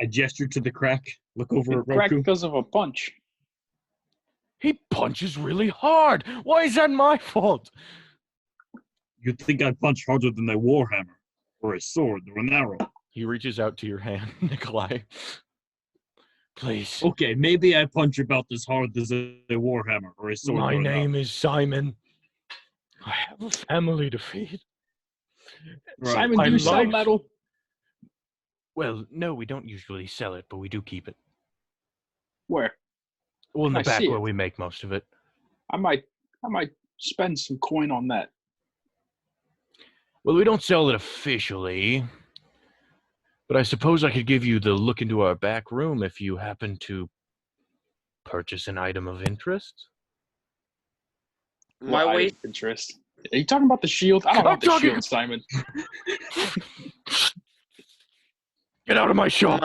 I gesture to the crack. Look over It at cracked Roku. because of a punch. He punches really hard. Why is that my fault? You'd think I'd punch harder than a warhammer, or a sword, or an arrow. He reaches out to your hand, Nikolai. Please. Okay, maybe I punch about as hard as a warhammer, or a sword. My or an name is Simon. I have a family to feed. Right. Simon, do I'm you sell like- metal? Well, no, we don't usually sell it, but we do keep it. Where? Well, in I the back see where it. we make most of it. I might spend some coin on that. Well, we don't sell it officially, but I suppose I could give you the look into our back room if you happen to purchase an item of interest. My What waist. interest. Are you talking about the shield? I don't I'm want the talking- shield, Simon. Get out of my shop!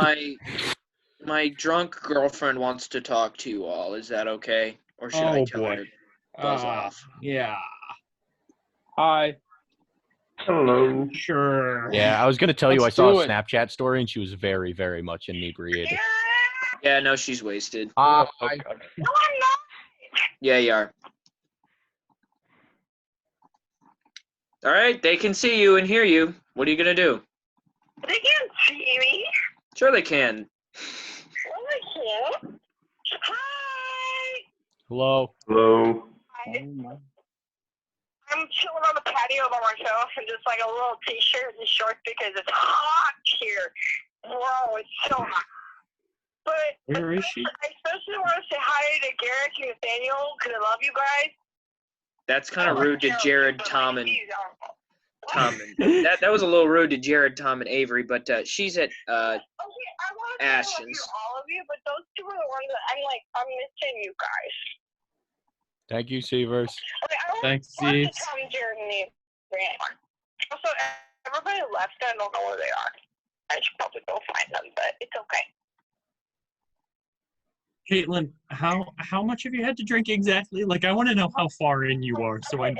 My drunk girlfriend wants to talk to you all. Is that okay? Or should I Oh, tell boy. her to buzz off? Yeah, Hi. Hello. sure. Yeah, I was going to tell you I Let's saw do a it. Snapchat story and she was very, very much inebriated. Yeah, no, she's wasted. Hi. Yeah, you are. All right, they can see you and hear you. What are you gonna do? They can't see me. Sure, they can. Oh, they can't. Hi. Hello. Hello. Hi. I'm chilling on the patio by myself in just like a little t-shirt and shorts because it's hot here. Whoa, it's so hot. But Where is she? I especially want to say hi to Garrett and Nathaniel because I love you guys. That's kind of rude to Jared, Tom, and Tom. that was a little rude to Jared, Tom, and Avery. But she's at Okay, I want to love you, Ashton's. all of you, but those two are the ones that I'm missing you guys. Thank you, Seavers. Okay, I don't Thanks, want to Steve. Tom, Jared, and Avery anymore. Also, everybody left. I don't know where they are. I should probably go find them, but it's okay. Caitlin, how much have you had to drink exactly? Like, I want to know how far in you are, so I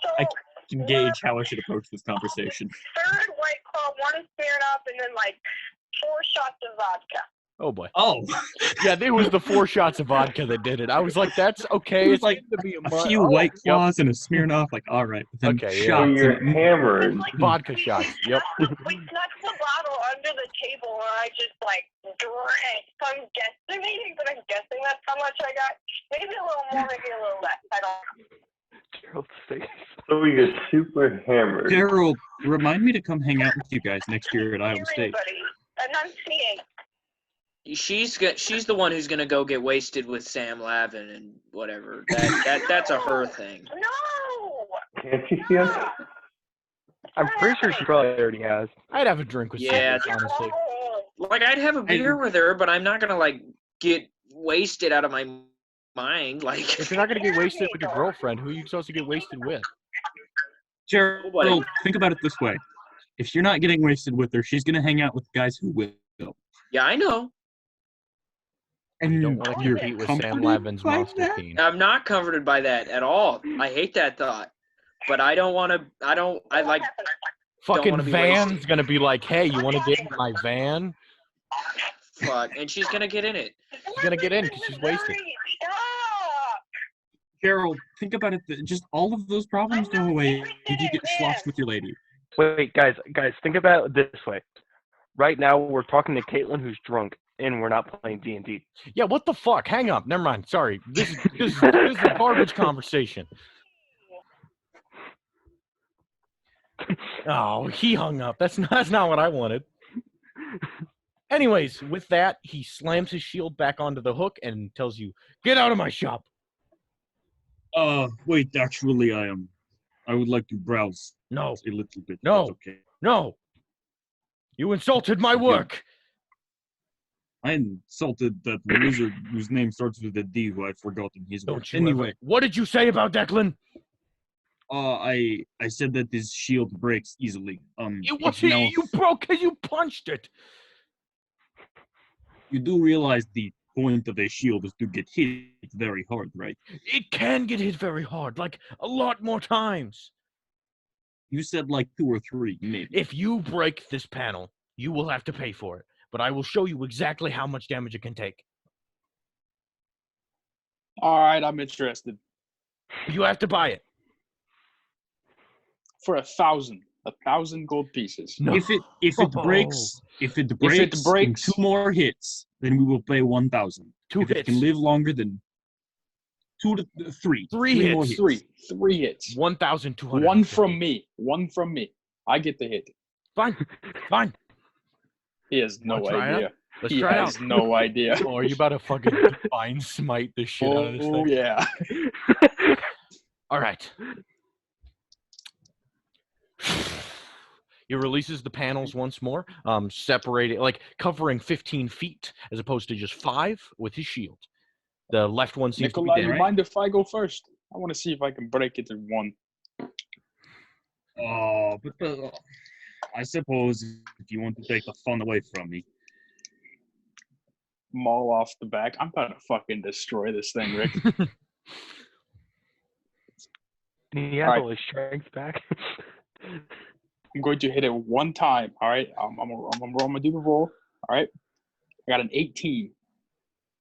So, can gauge how I should approach this conversation. third White Claw, one is Spirit Up, and then like 4 shots of vodka. Oh boy. Oh, Yeah, it was the 4 shots of vodka that did it. I was like, that's okay. It was It's like to be a mud. few Oh, White yep. Claws and a Smirnoff. Like, all right, but then Okay, yeah. shots. When you're and- hammered, Vodka shots. Yep. We snuck the bottle under the table and I just like drank. So I'm guesstimating, but I'm guessing that's how much I got. Maybe a little more, maybe a little less. I don't know. Gerald's face. so when you're super hammered, Gerald, remind me to come hang out with you guys next year at Iowa Hear State. anybody. Enunciate. She's the one who's gonna go get wasted with Sam Lavin and whatever. That's a her thing. No! can't you see us? I'm pretty sure she probably already has. I'd have a drink with Yeah, Sam, honestly. No! Like I'd have a beer with her, but I'm not gonna like get wasted out of my mind. Like If you're not going to get wasted with your girlfriend, who are you supposed to get wasted with? Gerald, Nobody. think about it this way: if you're not getting wasted with her, she's gonna hang out with guys who will. yeah, I know. And You don't want to you're compete with Sam comforted Lavin's by Monster that? Teen. I'm not comforted by that at all. I hate that thought. But I don't want to. I like. Fucking wanna be Van's wasted. going to be like, hey, you want to get in my van? Fuck, and she's gonna get in it. She's going to get in because she's wasted. Stop! Gerald, think about it. Just all of those problems go away if you get sloshed with your lady. Wait, guys, think about it this way. Right now, we're talking to Caitlin, who's drunk, and we're not playing D&D. Yeah, what the fuck? Hang up. Never mind. Sorry. This is a garbage conversation. Oh, he hung up. That's not what I wanted. Anyways, with that, he slams his shield back onto the hook and tells you, "Get out of my shop." Wait, actually, I would like to browse No, a little bit. No. That's okay. no. You insulted my work. I insulted that wizard whose name starts with a D, who I've forgotten his work. Don't you Anyway, ever- What did you say about Declan? I said that his shield breaks easily. It's now- You broke because you punched it. You do realize the point of a shield is to get hit very hard, right? It can get hit very hard, like a lot more times. You said like 2 or 3, maybe. If you break this panel, you will have to pay for it. But I will show you exactly how much damage it can take. All right, I'm interested. You have to buy it. For 1,000 gold pieces. No. If it breaks, in breaks- 2 more hits, then we will pay 1,000. 2 If hits. it can live longer than 2 to 3. 3 more hits. Three hits. 1,200. One from me. I get the hit. Fine. He has no Wanna try it idea. Let's He try it has out. no idea. Oh, are you about to fucking divine smite the shit out of this Oh thing? yeah. All right. He releases the panels once more, separating, like covering 15 feet as opposed to just 5 with his shield. The left one seems Nikolai, to be you dead. mind if I go first? I want to see if I can break it in 1. Oh, but I suppose if you want to take the fun away from me. Maul off the back. I'm about to fucking destroy this thing, Rick. He has Alright. all his strength back. I'm going to hit it 1 time. All right. I'm gonna do the roll. All right. I got an 18.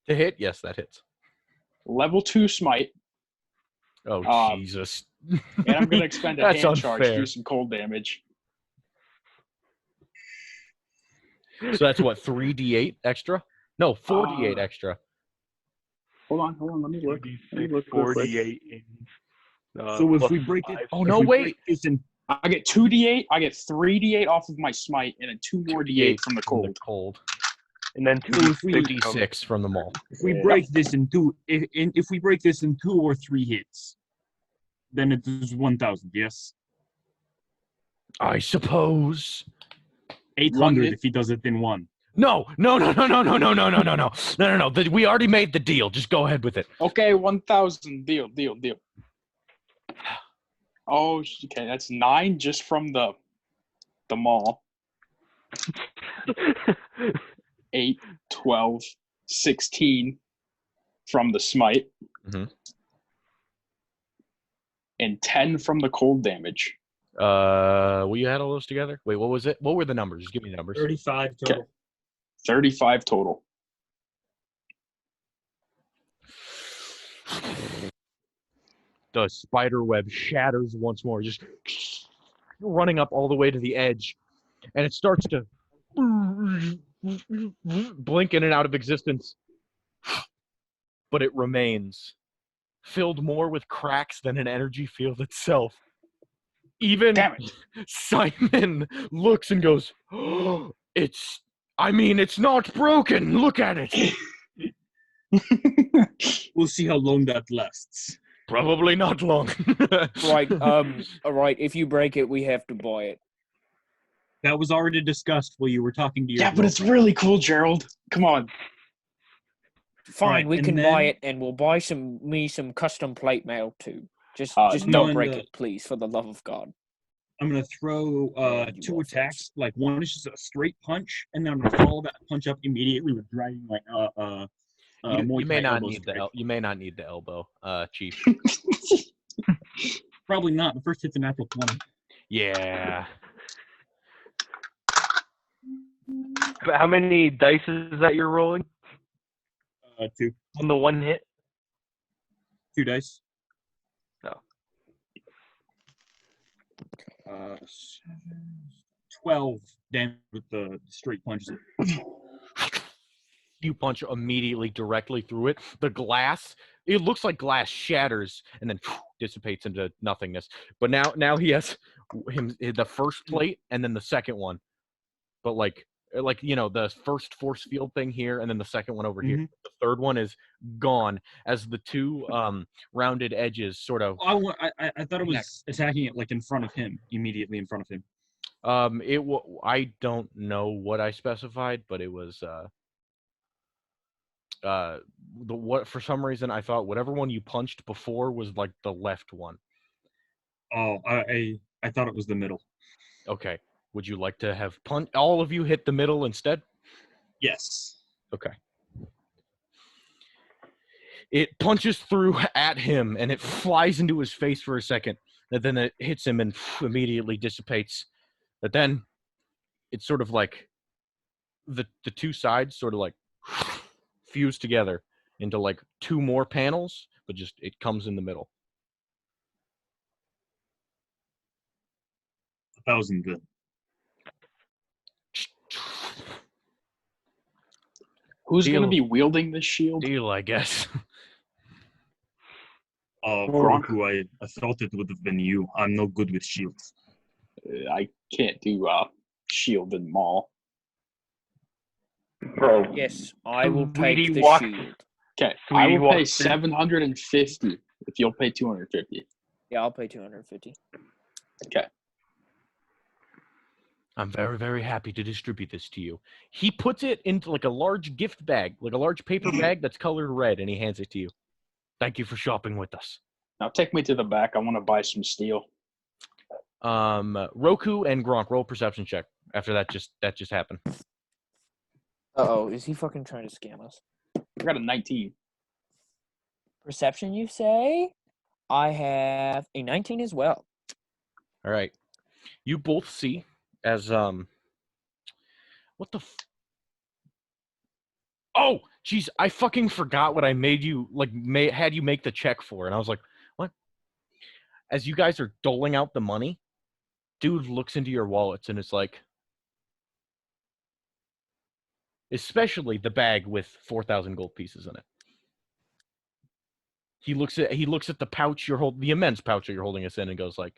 To hit? Yes, that hits. Level 2 smite. Oh, Jesus. And I'm gonna expend a That's hand charge to unfair. do some cold damage. So that's what, 3d8 extra? No, 4d8 extra. Hold on. Let me look. Let me look real quick. 48. So if plus we break it, 5. Oh, if no, we wait. break this in, I get 2d8. I get 3d8 off of my smite, and then 2 more d8 from the cold. And then So if we- 2d6 from the mall. if we break this in 2, if we break this in 2 or 3 hits, then it is 1,000. Yes, I suppose. 800 hit. if he does it in 1. No. We already made the deal. Just go ahead with it. Okay, 1,000. Deal. Oh, okay. That's 9 just from the mall. 8, 12, 16 from the smite. Mhm. And 10 from the cold damage. Will you add all those together? Wait, what was it? What were the numbers? Just give me the numbers. 35 total. 35 total. The spider web shatters once more, just running up all the way to the edge, and it starts to blink in and out of existence. But it remains, filled more with cracks than an energy field itself. Even Damn it. Simon looks and goes, oh, it's not broken. Look at it. We'll see how long that lasts. Probably not long. Right, all right, if you break it, we have to buy it. That was already discussed while you were talking to your Yeah, but it's girlfriend. really cool, Gerald. Come on. Fine, Right, we and can then- buy it, and we'll buy some custom plate mail too. Just No, don't and, break it, please, for the love of God. I'm gonna throw you 2 will attacks. Like one is just a straight punch, and then I'm gonna follow that punch up immediately with dragging like you may Thai not elbow need strike. you may not need the elbow, Chief. Probably not. The first hit's a natural 20. Yeah. But how many dice is that you're rolling 2 on the one hit? 2 dice. No. 12 damage with the straight punches. You punch immediately directly through it. The glass, it looks like glass shatters and then dissipates into nothingness. But now he has the first plate and then the second one. But like the first force field thing here and then the second one over here. The third one is gone as the two rounded edges sort of. I thought it was attacking it like in front of him, immediately in front of him. I don't know what I specified, but it was for some reason I thought whatever one you punched before was like the left one. Oh, I thought it was the middle. Okay. Would you like to have all of you hit the middle instead? Yes. Okay. It punches through at him and it flies into his face for a second, and then it hits him and immediately dissipates. But then it's sort of like the two sides sort of like fuse together into like 2 more panels, but just it comes in the middle. 1,000 then. Who's going to Deal. be wielding this shield? Deal, I guess. Gronk. Grogu, I thought it would have been you. I'm no good with shields. I can't do shield and maul. Bro, Yes, I will take Sweetie the walks- shield. Okay, Sweetie I will pay walks in. 750 if you'll pay 250. Yeah, I'll pay 250. Okay. I'm very, very happy to distribute this to you. He puts it into like a large gift bag, like a large paper bag that's colored red, and he hands it to you. Thank you for shopping with us. Now take me to the back. I want to buy some steel. Roku and Gronk, roll perception check. After that just happened. Uh-oh, is he fucking trying to scam us? I got a 19. Perception, you say? I have a 19 as well. All right. You both see as what the oh, jeez, I fucking forgot what I made you had you make the check for, and I was like, what? As you guys are doling out the money, dude looks into your wallets and it's like, especially the bag with 4,000 gold pieces in it. He looks at the pouch you're holding, the immense pouch that you're holding us in, and goes like,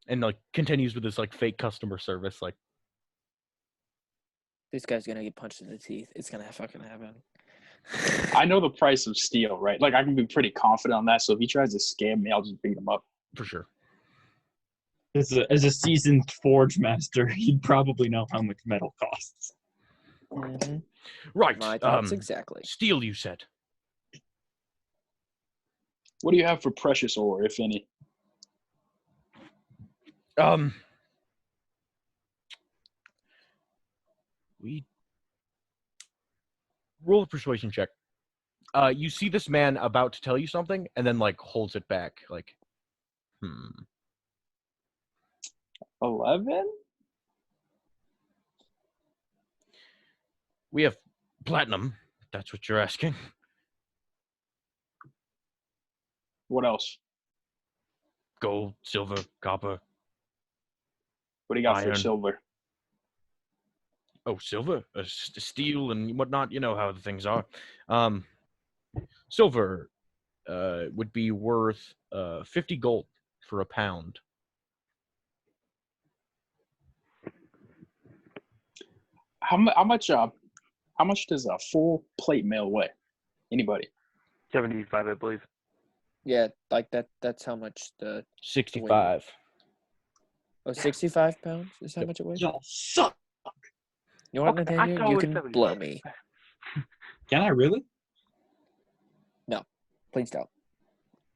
and like continues with this like fake customer service, like, This guy's gonna get punched in the teeth. It's gonna fucking happen. I know the price of steel, right? Like I can be pretty confident on that. So if he tries to scam me, I'll just beat him up. for sure. As a seasoned forge master, he'd probably know how much metal costs. Mm-hmm. Right. My thoughts exactly. Steel, you said. What do you have for precious ore, if any? We roll a persuasion check. You see this man about to tell you something, and then like holds it back, like, 11? We have Platinum. That's what you're asking. What else? Gold, silver, copper. What do you got for Iron. silver? Oh, silver, steel, and whatnot. You know how the things are. Silver would be worth 50 gold for a pound. How much does a full plate mail weigh? Anybody? 75, I believe. Yeah, like that's how much the 65. 65 pounds is how much it weighs. Y'all suck. You know what, Okay, Nathaniel? go You with can 75. blow me. Can I really? Please don't.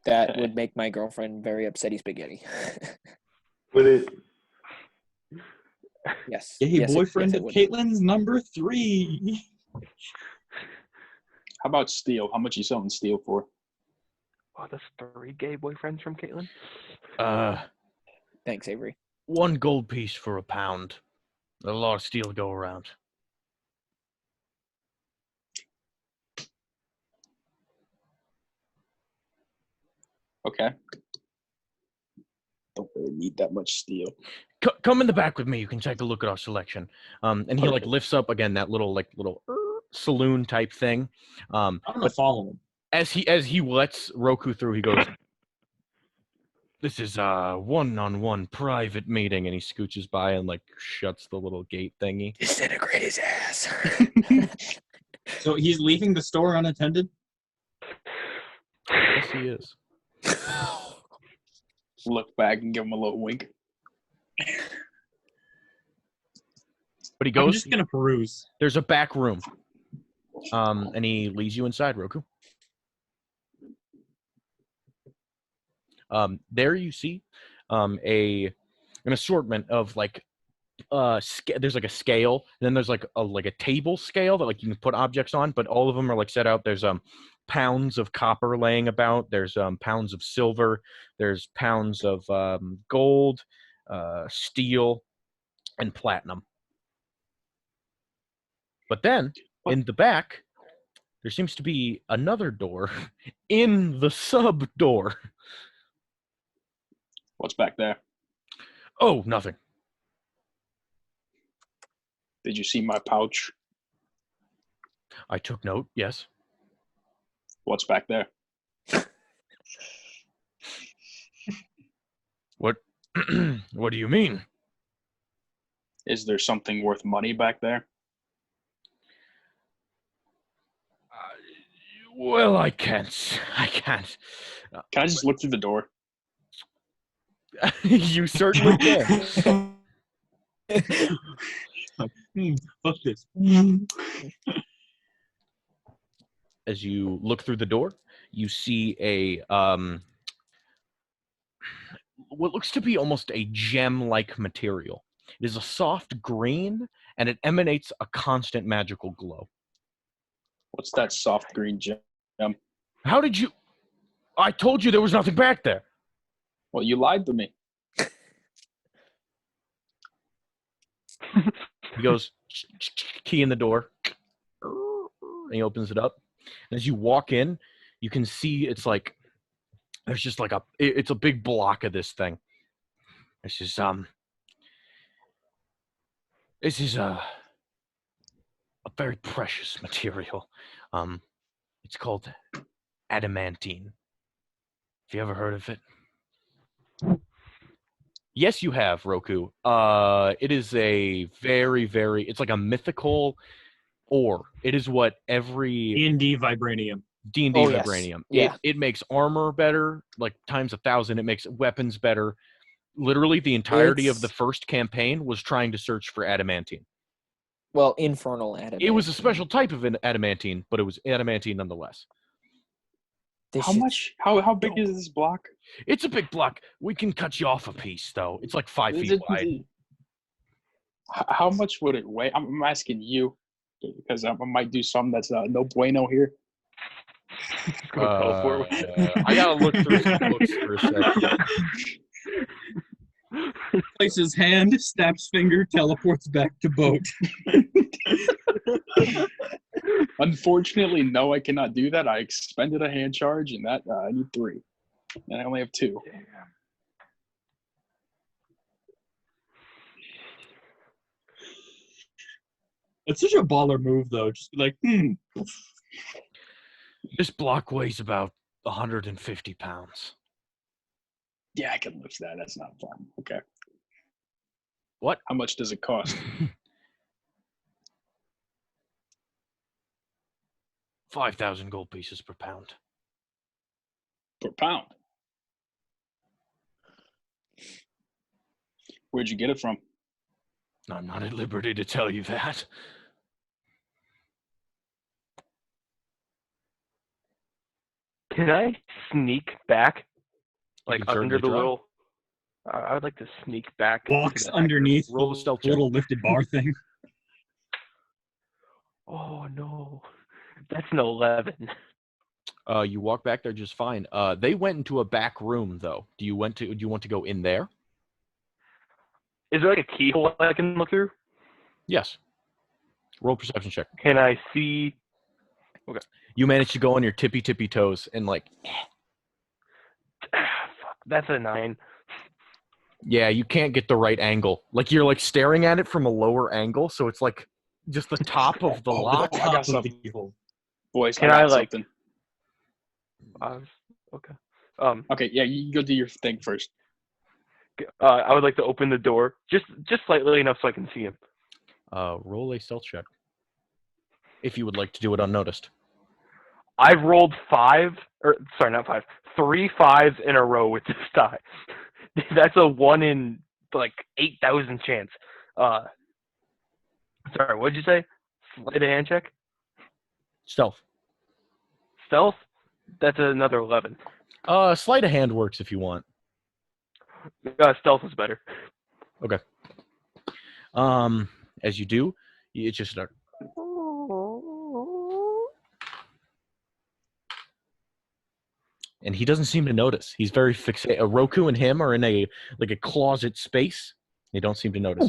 That Okay. would make my girlfriend very upsetty spaghetti. Would it? Yes. Gay yes, boyfriend it of would. Caitlin's number 3. How about steel? How much you selling steel for? Oh, there's 3 gay boyfriends from Caitlin. Thanks, Avery. 1 gold piece for a pound. A lot of steel to go around. Okay. Don't really need that much steel. Come in the back with me. You can take a look at our selection. And he like Perfect. lifts up again that little saloon type thing. I'm gonna follow him. As he lets Roku through, he goes, "This is a one-on-one private meeting," and he scooches by and like shuts the little gate thingy. Disintegrate his ass. So he's leaving the store unattended? Yes, he is. Look back and give him a little wink. But he I'm goes, just gonna peruse. "There's a back room." And he leads you inside, Roku. There you see an assortment of like there's like a scale, and then there's like a table scale that like you can put objects on, but all of them are like set out. There's pounds of copper laying about, there's pounds of silver, there's pounds of gold, steel, and platinum. But then in the back there seems to be another door in the sub door. What's back there? Oh, nothing. Did you see my pouch? I took note, yes. What's back there? What what do you mean? Is there something worth money back there? Well, I can't. Can I just look through the door? You certainly can. Fuck this. As you look through the door, you see a what looks to be almost a gem-like material. It is a soft green, and it emanates a constant magical glow. What's that soft green gem? How did you... I told you there was nothing back there. Well, you lied to me. He goes, key in the door, and he opens it up. And as you walk in, you can see it's like, there's just like it's a big block of this thing. This is a very precious material. It's called adamantine. Have you ever heard of it? Yes, you have, Roku. It is a very, it's like a mythical ore. It is what every D&D vibranium. D&D Oh, yes. vibranium. Yeah. It makes armor better, like times 1,000. It makes weapons better. Literally, the entirety of the first campaign was trying to search for adamantine. Well, infernal adamantine. It was a special type of an adamantine, but it was adamantine nonetheless. How much? How big is this block? It's a big block. We can cut you off a piece, though. It's like 5 feet wide. How much would it weigh? I'm asking you because I might do something that's no bueno here. I gotta look through some books for a second. Places hand, snaps finger, teleports back to boat. Unfortunately, no, I cannot do that. I expended a hand charge, and that I need 3, and I only have 2. It's such a baller move, though. Just be like, This block weighs about 150 pounds. Yeah, I can lift that. That's not fun. Okay. What? How much does it cost? 5,000 gold pieces per pound. Per pound. Where'd you get it from? I'm not at liberty to tell you that. Can I sneak back? Like can under certainly the try. little. I would like to sneak back. walks to the back. underneath Roll a the stealth check. little lifted bar thing. Oh no, that's an 11. You walk back there just fine. They went into a back room though. Do you want to go in there? Is there like a keyhole I can look through? Yes. Roll perception check. Can I see? You manage to go on your tippy toes and like, Fuck, that's a 9. yeah, you can't get the right angle. Like you're like staring at it from a lower angle, so it's like just the top of the lock. I got Top of something. the keyhole. Boys, Can I got I, like- something. Okay. Okay, yeah, you go do your thing first. I would like to open the door just slightly enough so I can see him. Roll a stealth check. If you would like to do it unnoticed. I've rolled 3 5s in a row with this die. That's a 1 in like 8,000 chance. Sorry, what'd you say? Sleight of hand check? Stealth. Stealth? That's another 11. Sleight of hand works if you want. Stealth is better. As you do, you just start. And he doesn't seem to notice. He's very fixated. Roku and him are in a closet space. They don't seem to notice.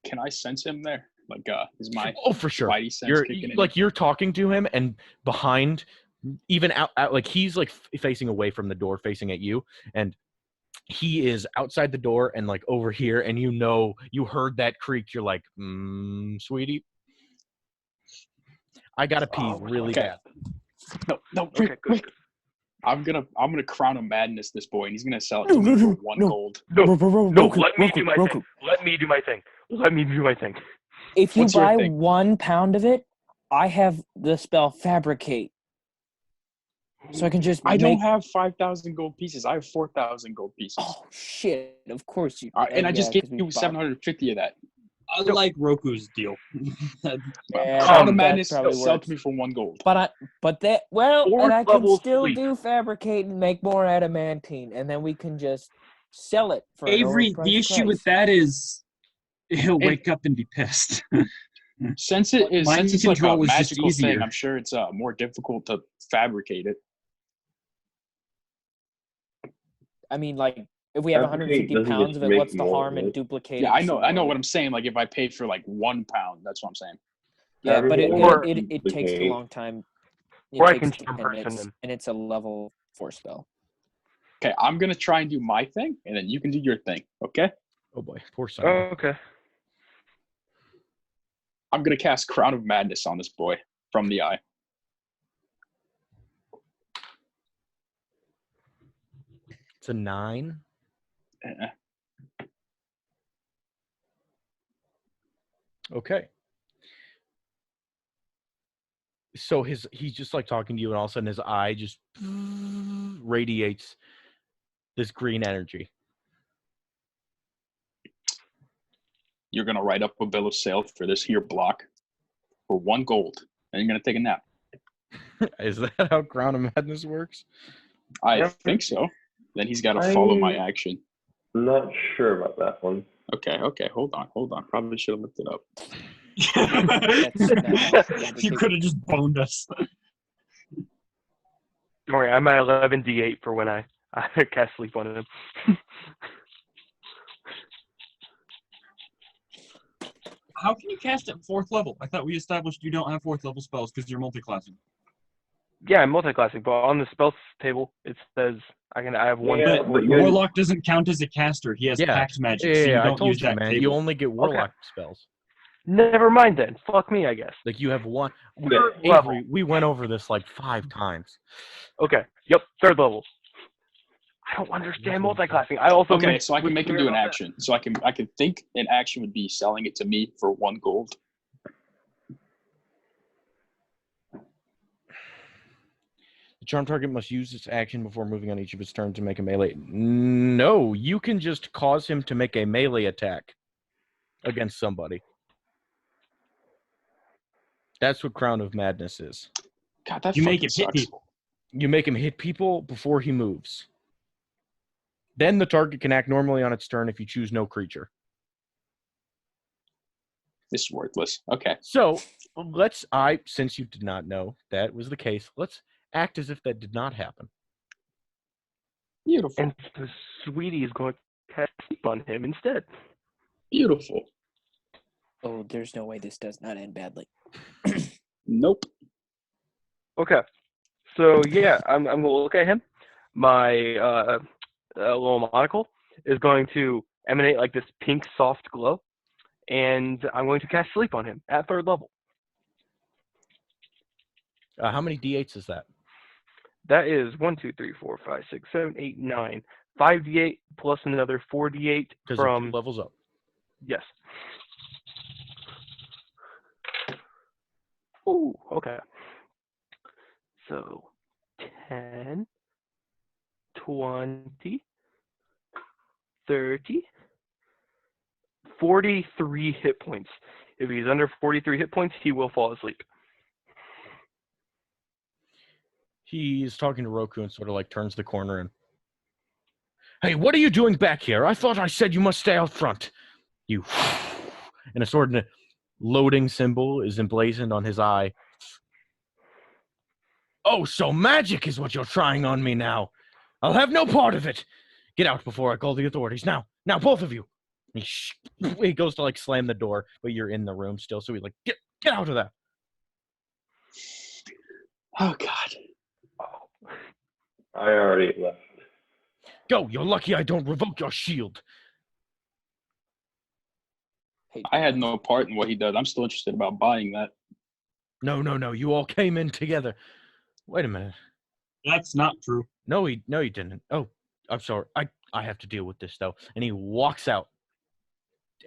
Can I sense him there? Like, is my Oh, for sure. Spidey sense You're kicking in? like you're talking to him, and behind, even out like he's like facing away from the door, facing at you, and he is outside the door and like over here, and you heard that creak. You're like, sweetie, I gotta pee really okay. bad. No, Okay, quick. good. I'm gonna crown a madness this boy, and he's gonna sell it to me for 1 gold. No, Roku, let me Roku, do my Roku. thing. Let me do my thing. Let me do my thing. If you What's your buy thing? 1 pound of it, I have the spell Fabricate. So I can just I make... don't have 5,000 gold pieces. I have 4,000 gold pieces. Oh, shit. Of course you... All right, and I just yeah, gave 'cause we you bought- 750 of that. I like Roku's deal. Yeah, Crown of that Madness, probably sell works. to me for 1 gold. But and I can Level still sleep. do Fabricate and make more adamantine, and then we can just sell it for Avery, a lower the price. issue with that is he'll wake up and be pissed. Since Mind it's like control a was just magical thing, easier. I'm sure it's more difficult to fabricate it. I mean, like, if we have Fabricate 150 doesn't pounds just of it, make what's the more harm of in it. duplicating? Yeah, I some know more? what I'm saying. Like if I paid for like 1 pound, that's what I'm saying. Yeah, but Fabricate it takes a duplicate. long time. It Or I takes can 10 charm person minutes, them. and it's a level 4 spell. Okay, I'm gonna try and do my thing, and then you can do your thing. Okay, Oh boy, poor son. Okay. I'm gonna cast Crown of Madness on this boy from the eye. It's a 9. Okay. So he's just like talking to you, and all of a sudden his eye just radiates this green energy. You're gonna write up a bill of sale for this here block for 1 gold, and you're gonna take a nap. Is that how Crown of Madness works? I think so. Then he's got to follow my action. I'm not sure about that one. Okay, hold on. Probably should have looked it up. You could have just boned us. Don't worry, I'm at 11d8 for when I cast sleep on him. How can you cast at 4th level? I thought we established you don't have 4th level spells because you're multi-classing. Yeah, I'm multi-classing, but on the spells table it says I have one. Yeah, But but you're- Warlock doesn't count as a caster. He has Yeah. pact magic, Yeah, so you I don't told use you, that man. table. You only get warlock spells. Never mind then. Fuck me, I guess. Like you have one. Third level. Avery, we went over this like 5 times. Okay. Yep. 3rd level. I don't understand multi-classing. I also Okay, was so I can make him clear do an about that. action. So I can think an action would be selling it to me for 1 gold. The charm target must use its action before moving on each of its turns to make a melee. No, you can just cause him to make a melee attack against somebody. That's what Crown of Madness is. God, that You make fucking it hit sucks. people. You make him hit people before he moves. Then the target can act normally on its turn if you choose no creature. This is worthless. Okay. So since you did not know that was the case, let's act as if that did not happen. Beautiful. And the sweetie is going to cast sleep on him instead. Beautiful. Oh, there's no way this does not end badly. Nope. Okay. So yeah, I'm gonna look at him. My little monocle is going to emanate like this pink soft glow, and I'm going to cast sleep on him at 3rd level. How many d8s is that? That is 1, 2, 3, 4, 5, 6, 7, 8, 9. 5d8 plus another 4d8 Because from it levels up. yes. Ooh, okay. So 10, 20, 30, 43 hit points. If he's under 43 hit points, he will fall asleep. He's talking to Roku and sort of like turns the corner and, hey, what are you doing back here? I thought I said you must stay out front. You, and a sort of loading symbol is emblazoned on his eye. Oh, so magic is what you're trying on me now. I'll have no part of it. Get out before I call the authorities. Now, both of you. He goes to like slam the door, but you're in the room still. So he's like, get out of there. Oh God. I already left. Go. You're lucky I don't revoke your shield. Hey, I had no part in what he does. I'm still interested about buying that. No. You all came in together. Wait a minute. That's not true. No, you didn't. Oh, I'm sorry. I have to deal with this though. And he walks out.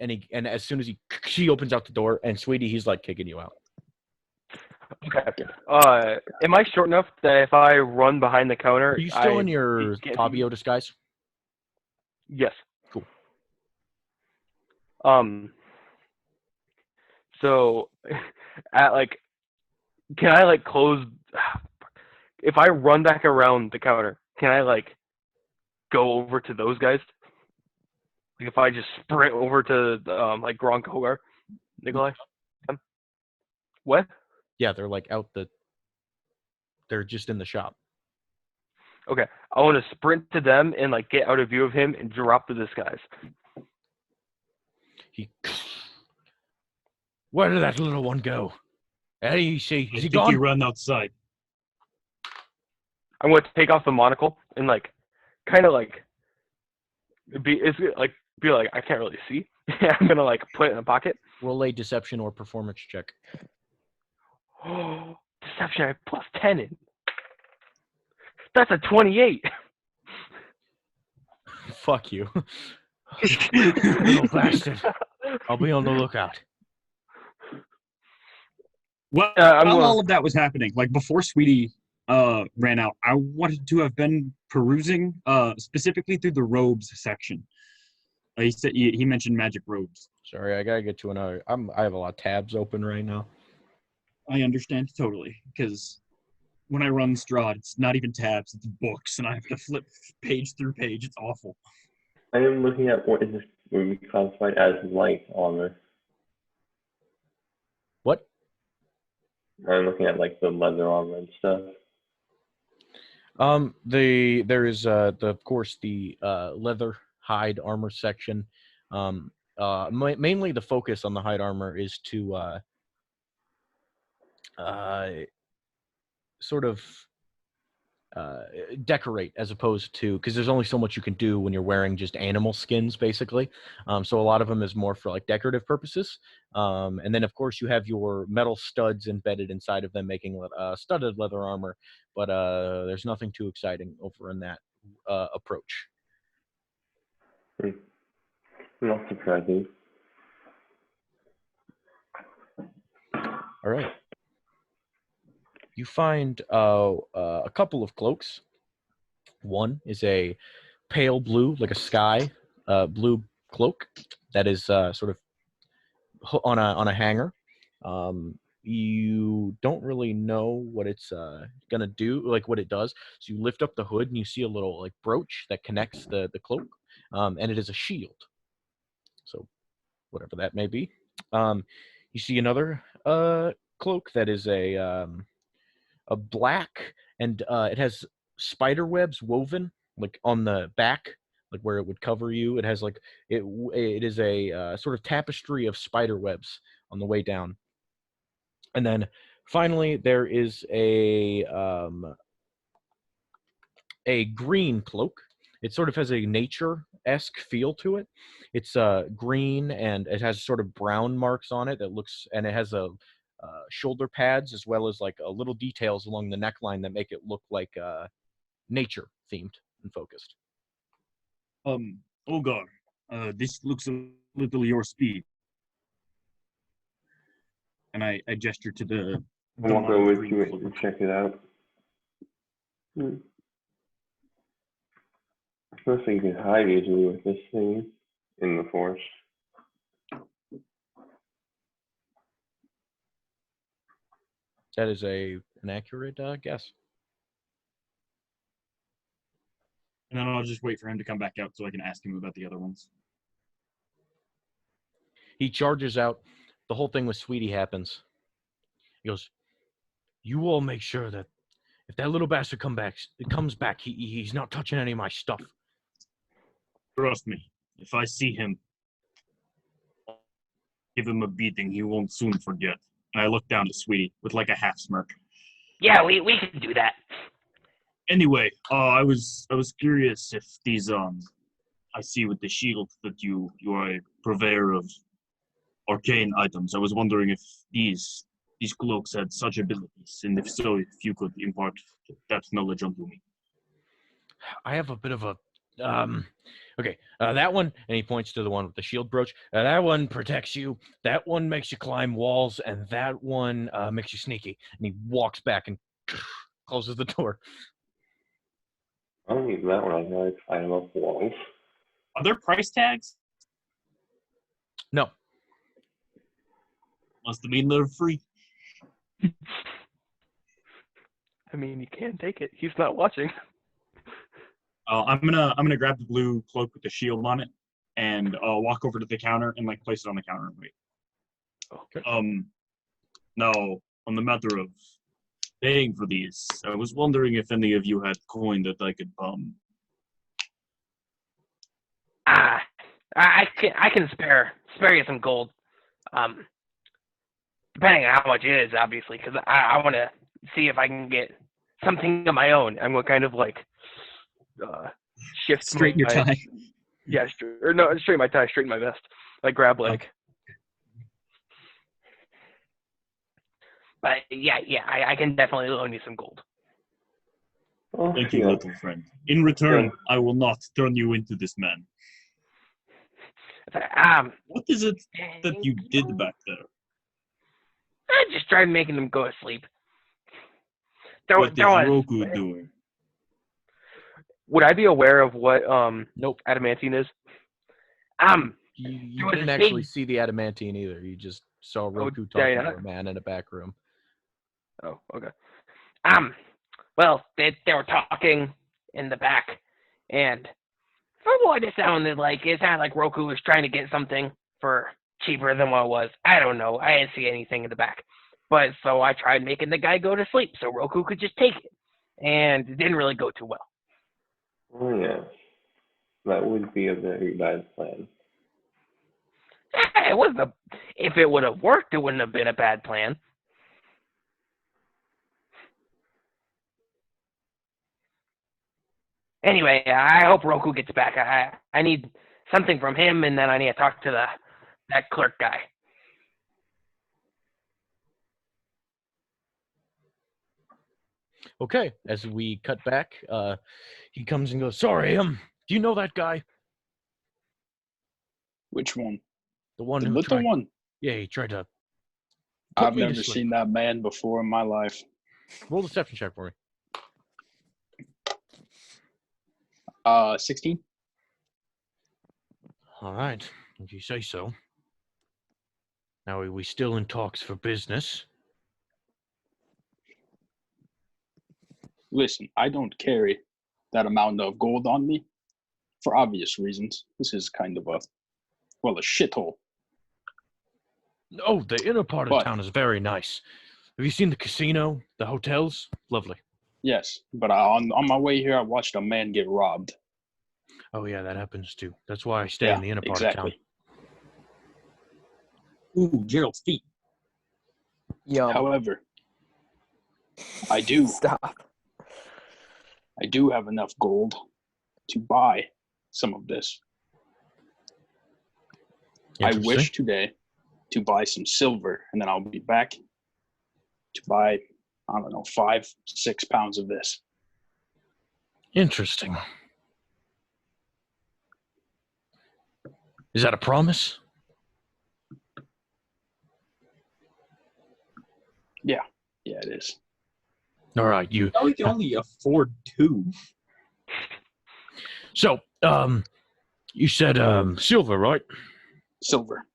And as soon as she opens out the door, and Sweetie, he's like kicking you out. Okay. Am I short enough that if I run behind the counter, Are you still in your can't- Fabio disguise? Yes. Cool. So, can I close? If I run back around the counter, can I go over to those guys? Like if I just sprint over to Gronk Hogar, Nikolai? What? Yeah, they're like they're just in the shop. Okay, I want to sprint to them and get out of view of him and drop the disguise. Where did that little one go? Hey, is he He gone? run outside. I'm going to take off the monocle and be like I can't really see. I'm gonna put it in a pocket. Roll a deception or performance check. Oh, deception! I have plus 10 in. That's a 28. Fuck you. Little bastard. I'll be on the lookout. Well, while all of that was happening, before Sweetie ran out, I wanted to have been perusing specifically through the robes section. He said he mentioned magic robes. Sorry, I gotta get to another. I have a lot of tabs open right now. I understand totally, because when I run Strahd, it's not even tabs, it's books, and I have to flip page through page. It's awful. I am looking at what is this movie classified as light armor. What? I'm looking at the leather armor and stuff. There is of course the leather hide armor section. mainly the focus on the hide armor is to sort of decorate, as opposed to, because there's only so much you can do when you're wearing just animal skins, basically. So a lot of them is more for like decorative purposes. And then of course you have your metal studs embedded inside of them, making studded leather armor. But there's nothing too exciting over in that approach. Not surprising. All right. You find a couple of cloaks. One is a pale blue, like a sky blue cloak that is sort of on a hanger. You don't really know what it's gonna do, like what it does. So you lift up the hood and you see a little like brooch that connects the cloak, and it is a shield. So whatever that may be. You see another cloak that is a black, and it has spider webs woven like on the back, like where it would cover you. It has like it is a sort of tapestry of spider webs on the way down. And then finally there is a green cloak. It sort of has a nature-esque feel to it. It's green, and it has sort of brown marks on it that looks, and it has a shoulder pads, as well as like little details along the neckline that make it look like nature themed and focused. Ogar, this looks a little your speed. And I gesture to the I'll walk over green to it cloak. and check it out. I suppose you can hide easily with this thing in the forest. That is an accurate guess. And then I'll just wait for him to come back out so I can ask him about the other ones. He charges out. The whole thing with Sweetie happens. He goes, "You all make sure that if that little bastard comes back, he's not touching any of my stuff." Trust me, if I see him, I'll give him a beating he won't soon forget. And I look down at Sweetie with like a half smirk. Yeah, we can do that. Anyway, I was curious if these I see with the shield that you are a purveyor of arcane items. I was wondering if these cloaks had such abilities, and if so, if you could impart that knowledge onto me. I have a bit of a okay, that one, and he points to the one with the shield brooch. That one protects you. That one makes you climb walls, and that one makes you sneaky. And he walks back and closes the door. I don't need that one. I know I love walls. Are there price tags? No. Must have been they're free. I mean, you can take it. He's not watching. I'm gonna grab the blue cloak with the shield on it and walk over to the counter and like place it on the counter and wait. Okay. Now on the matter of paying for these, I was wondering if any of you had coin that I could I can spare you some gold. Depending on how much it is, obviously, because I want to see if I can get something of my own. I'm going to kind of like shift straighten your tie. Yeah, straighten my tie, straighten my vest. Like grab like. But yeah, I can definitely loan you some gold. Oh, Thank you, little friend. In return, I will not turn you into this man. What is it that you did back there? I just tried making them go to sleep. What is Roku doing? Would I be aware of what Nope. adamantine is? You didn't actually see the adamantine either. You just saw Roku talking to a man in a back room. Oh, okay. Well, they were talking in the back, and from what it sounded like Roku was trying to get something for cheaper than what it was. I don't know. I didn't see anything in the back. But so I tried making the guy go to sleep so Roku could just take it. And it didn't really go too well. Oh, yeah. That would be a very bad plan. It wasn't a. If it would have worked, it wouldn't have been a bad plan. Anyway, I hope Roku gets back. I need something from him, and then I need to talk to that clerk guy. Okay, as we cut back, he comes and goes, sorry, do you know that guy? Which one? The one The who little tried, one? yeah, he tried to put I've me to never sleep. seen that man before in my life. Roll a deception check for me. 16? All right, if you say so. Now, are we still in talks for business? Listen, I don't carry that amount of gold on me for obvious reasons. This is kind of a shithole. Oh, the inner part of But- town is very nice. Have you seen the casino, the hotels? Lovely. Yes, but on my way here, I watched a man get robbed. Oh, yeah, that happens too. That's why I stay in the inner part of town. exactly. Ooh, Gerald's feet. Yum. However, I do Stop. have enough gold to buy some of this. I Interesting. wish today to buy some silver, and then I'll be back to buy, I don't know, 5-6 pounds of this. Interesting. Is that a promise? Yeah, it is. All right, you. Oh, we can only afford 2. So, you said silver, right? Silver.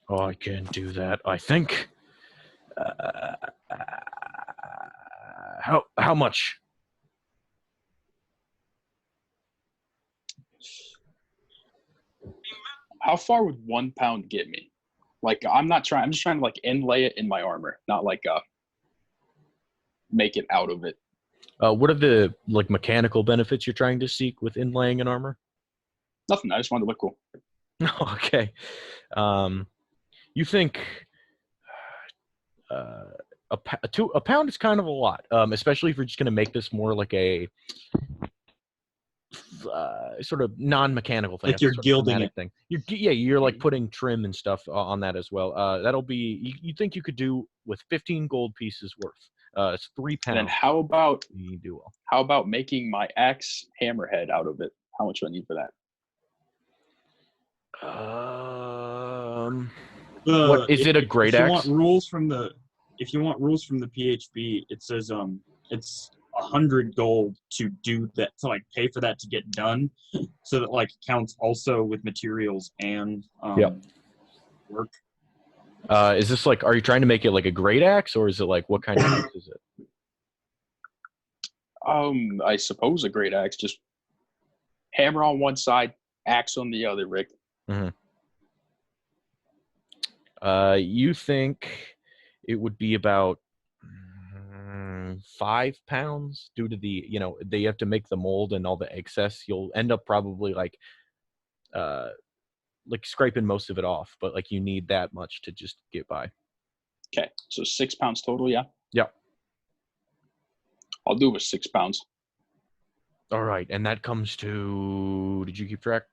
Oh, I can do that. I think. How much? How far would 1 pound get me? Like, I'm just trying to like inlay it in my armor, not like make it out of it. What are the like mechanical benefits you're trying to seek with inlaying an armor? Nothing. I just wanted to look cool. Okay. You think a pound is kind of a lot, especially if you're just going to make this more like a sort of non-mechanical thing. Like you're sort of gilding thematic it. thing. You're like putting trim and stuff on that as well. That'll be you think you could do with 15 gold pieces worth. It's 3 And then pounds. You do well. how about making my axe hammerhead out of it? How much do I need for that? What is it? A great if you axe? want rules from the PHP, it says it's 100 gold to do that, to like pay for that to get done, so that like counts also with materials and work. Is this like? Are you trying to make it like a great axe, or is it like what kind of axe is it? I suppose a great axe, just hammer on one side, axe on the other, Rick. You think it would be about 5 pounds due to the, they have to make the mold and all the excess. You'll end up probably like scraping most of it off, but like you need that much to just get by. Okay, so 6 pounds total, yeah? Yeah. I'll do it with 6 pounds. All right, and that comes to, did you keep track?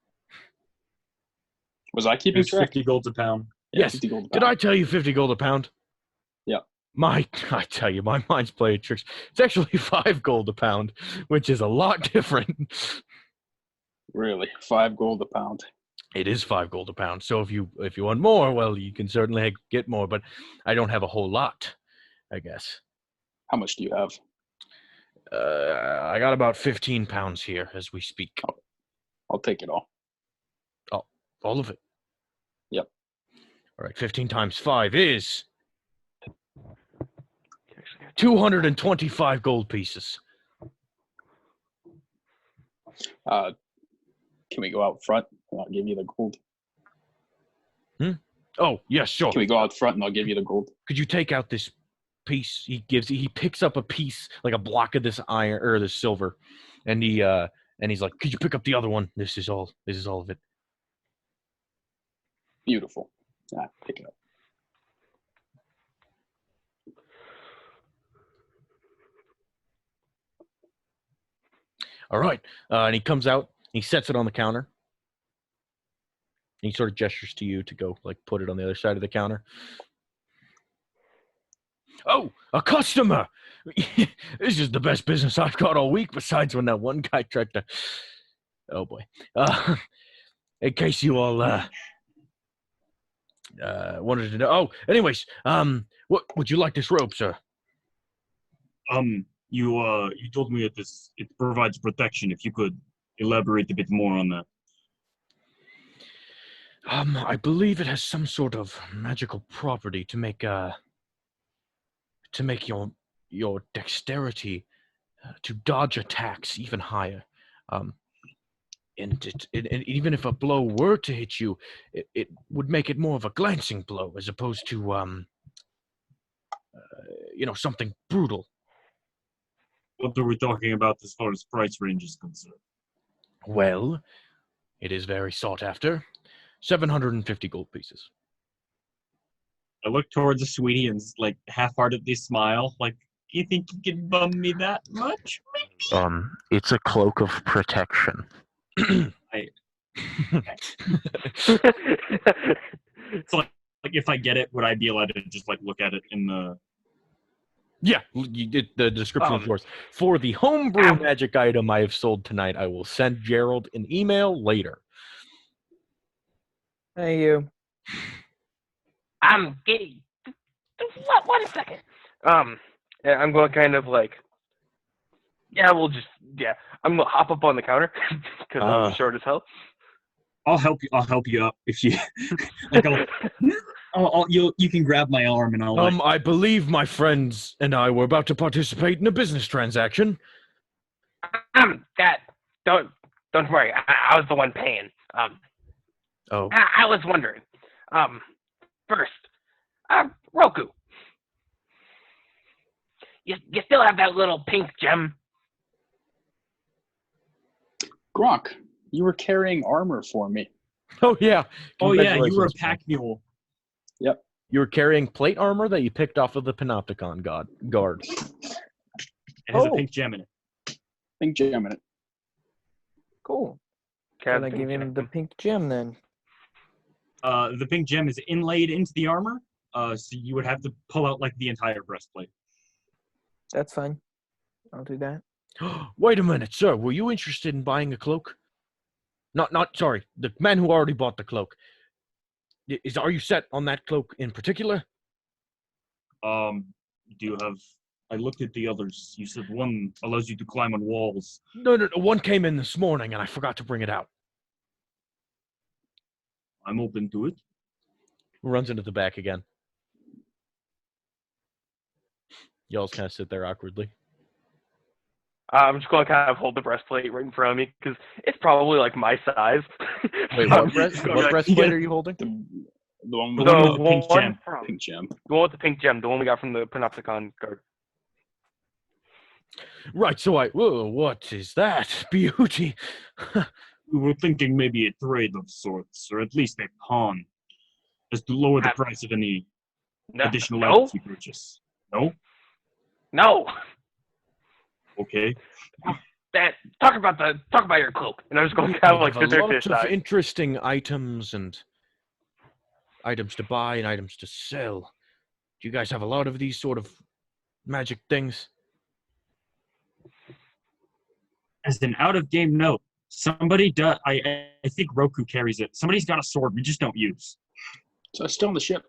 Was I keeping It's track? 50 gold a pound. Yeah, Yes. 50 gold a Did pound. I tell you 50 gold a pound? Yeah. I tell you, my mind's playing tricks. It's actually 5 gold a pound, which is a lot different. Really? 5 gold a pound. It is 5 gold a pound. So if you want more, well, you can certainly get more, but I don't have a whole lot, I guess. How much do you have? I got about 15 pounds here as we speak. I'll take it all. All of it? Yep. All right, 15 times 5 is 225 gold pieces. Can we go out front and I'll give you the gold? Oh, yes, sure. Can we go out front and I'll give you the gold? Could you take out this piece? He picks up a piece, like a block of this iron or this silver, and he's like, could you pick up the other one? This is all of it. Beautiful. Pick it up. All right. And he comes out. He sets it on the counter. He sort of gestures to you to go, like, put it on the other side of the counter. Oh, a customer! This is the best business I've got all week, besides when that one guy tried to... Oh, boy. In case you all wanted to know... Oh, anyways, what would you like this rope, sir? You told me that it provides protection. If you could elaborate a bit more on that. I believe it has some sort of magical property to make your dexterity to dodge attacks even higher. And even if a blow were to hit you, it would make it more of a glancing blow as opposed to something brutal. What are we talking about as far as price range is concerned? Well, it is very sought after. 750 gold pieces. I look towards the sweetie and like half-heartedly smile. Like, you think you can bum me that much? It's a cloak of protection. So, like, if I get it, would I be allowed to just like look at it in the? Yeah, the description is yours. For the homebrew magic item I have sold tonight, I will send Gerald an email later. Hey, you. I'm giddy. One second. Yeah, I'm going kind of like. Yeah, I'm gonna hop up on the counter because I'm short as hell. I'll help you. I'll help you up if you. Like, you can grab my arm and I'll. I believe my friends and I were about to participate in a business transaction. Don't worry. I was the one paying. Oh. I was wondering. First, Roku. You still have that little pink gem? Gronk, you were carrying armor for me. Oh, yeah. Oh, yeah, you were a pack mule. Yep. You were carrying plate armor that you picked off of the Panopticon guard. It has a pink gem in it. Pink gem in it. Cool. Can I give him the pink gem then? The pink gem is inlaid into the armor, so you would have to pull out like the entire breastplate. That's fine. I'll do that. Wait a minute, sir. Were you interested in buying a cloak? Sorry. The man who already bought the cloak. Are you set on that cloak in particular? Do you have? I looked at the others. You said one allows you to climb on walls. No. One came in this morning, and I forgot to bring it out. I'm open to it. Runs into the back again. Y'all kind of sit there awkwardly. I'm just going to kind of hold the breastplate right in front of me because it's probably like my size. Wait, what breastplate are you holding? The one with with the pink gem. Pink gem. The one with the pink gem. The one we got from the Panopticon guard. Right, so what is that? Beauty. We were thinking maybe a trade of sorts, or at least a pawn, as to lower the price of any additional items you purchase. No? No. Okay. Talk about your cloak, and I'm just going to kind of like sit there to lots of interesting items and items to buy and items to sell. Do you guys have a lot of these sort of magic things? As an out-of-game note, somebody does. I think Roku carries it. Somebody's got a sword we just don't use. So it's still on the ship.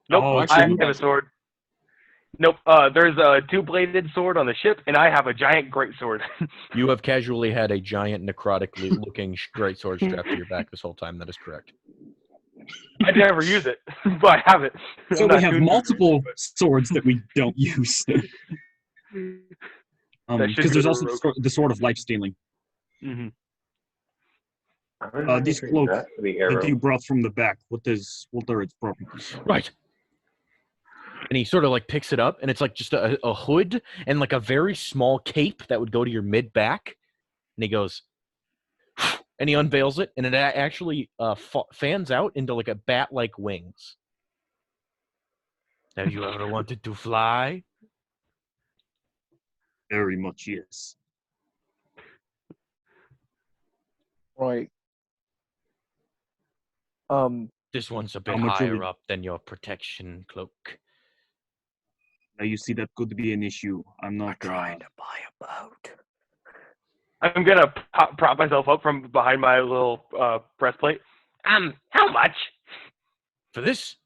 Nope, Oh, I have a sword. Nope, there's a two-bladed sword on the ship, and I have a giant greatsword. You have casually had a giant necrotic-looking greatsword strapped to your back this whole time. That is correct. I never use it, but I have it. So we have multiple swords that we don't use. Because there's also the sword of life stealing. Mm-hmm. This cloak that you brought from the back, what are its properties? Right. And he sort of like picks it up, and it's like just a hood and like a very small cape that would go to your mid-back. And he goes, And he unveils it, and it actually fans out into like a bat-like wings. Have you ever wanted to fly? Very much, yes. Right. This one's a bit How much of higher it- up than your protection cloak. Now you see that could be an issue. I'm We're not trying to buy a boat. I'm gonna prop myself up from behind my little breastplate. How much? For this?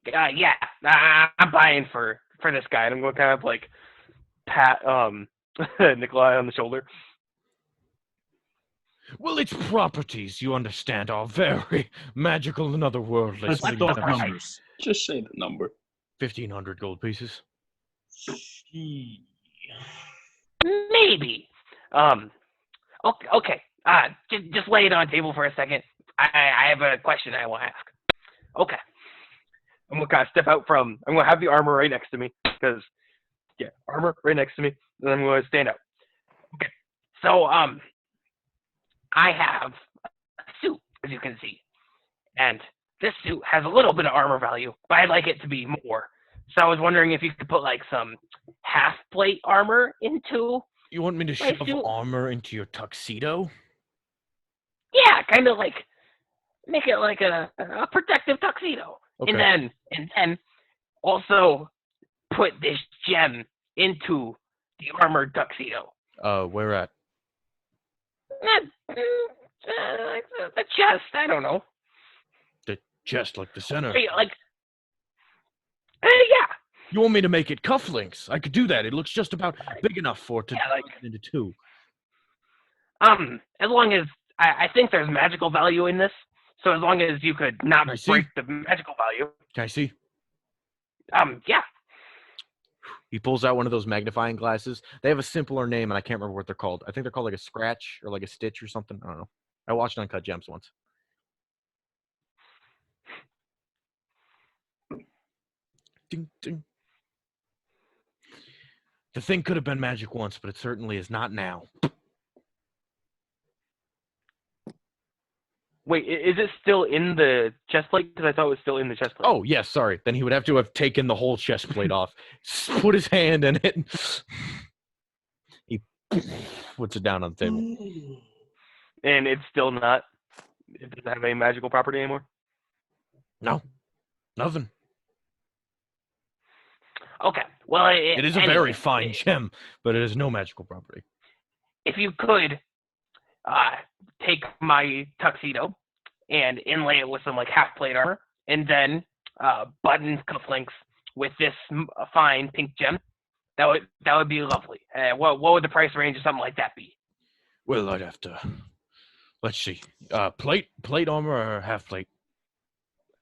Yeah, I'm buying for this guy. And I'm going to kind of like pat Nikolai on the shoulder. Well, its properties, you understand, are very magical and otherworldly. Let's so talk price? numbers. Just say the number. 1,500 gold pieces. Maybe. Okay. Just lay it on the table for a second. I have a question I want to ask. Okay. I'm gonna kind of step out from. I'm gonna have the armor right next to me because, yeah, armor right next to me. And I'm gonna stand up. Okay. So I have a suit, as you can see, and this suit has a little bit of armor value, but I'd like it to be more. So I was wondering if you could put like some half plate armor into. You want me to My shove suit? armor into your tuxedo? Yeah, kind of like make it like a protective tuxedo. Okay. And then also put this gem into the armored tuxedo. Where at? The chest, I don't know. The chest, like the center. Like, yeah. You want me to make it cufflinks? I could do that. It looks just about big enough for it to Yeah, like- divide it into two. As long as I think there's magical value in this, so as long as you could not I see. break the magical value, Can I see? yeah. He pulls out one of those magnifying glasses. They have a simpler name, and I can't remember what they're called. I think they're called like a scratch or like a stitch or something. I don't know. I watched Uncut Gems once. Ding, ding. The thing could have been magic once, but it certainly is not now. Wait, is it still in the chest plate? Because I thought it was still in the chest plate. Oh, yes, sorry. Then he would have to have taken the whole chest plate off, put his hand in it. He puts it down on the table. And it's still not. It doesn't have any magical property anymore. No, nothing. Okay. Well, It is a very fine gem, but it has no magical property. If you could take my tuxedo and inlay it with some like half plate armor, and then button cufflinks with this fine pink gem, that would be lovely. What would the price range of something like that be? Well, I'd have to. Let's see. Plate armor or half plate?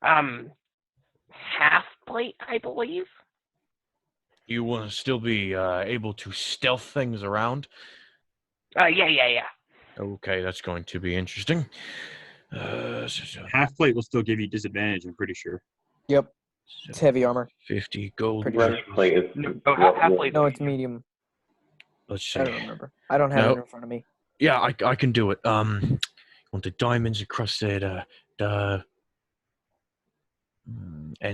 Half plate, I believe. You want to still be able to stealth things around? Yeah. Okay, that's going to be interesting. Half plate will still give you disadvantage, I'm pretty sure. Yep. It's heavy armor. 50 gold. Pretty sure. Breastplate is No, half plate. No, it's medium. Let's see. I don't remember. I don't have No. it in front of me. Yeah, I can do it. Want the diamonds encrusted, and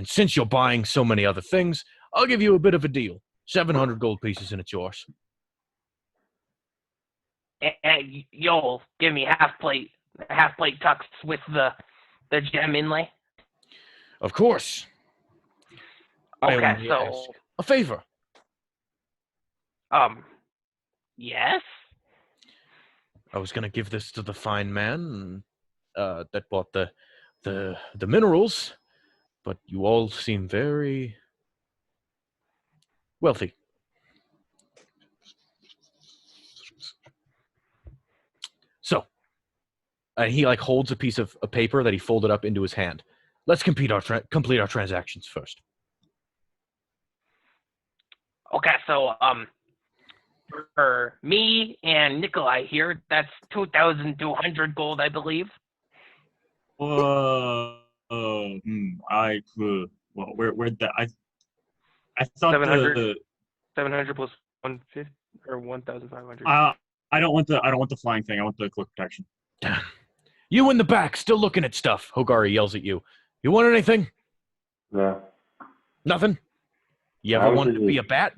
since you're buying so many other things, I'll give you a bit of a deal. 700 gold pieces and it's yours. And you'll give me half plate tux with the gem inlay. Of course. I Okay, only ask so a favor. yes. I was gonna give this to the fine man that bought the minerals, but you all seem very wealthy. So, and he like holds a piece of a paper that he folded up into his hand. Let's complete our transactions first. Okay, so for me and Nikolai here, that's 2,200 gold, I believe. I could. Well, where'd that? I thought 700. 700 plus 150 or 1,500. I don't want the flying thing. I want the cloak protection. You in the back, still looking at stuff. Hogari yells at you. You want anything? No. Nothing? You ever How much wanted is to be this? a bat?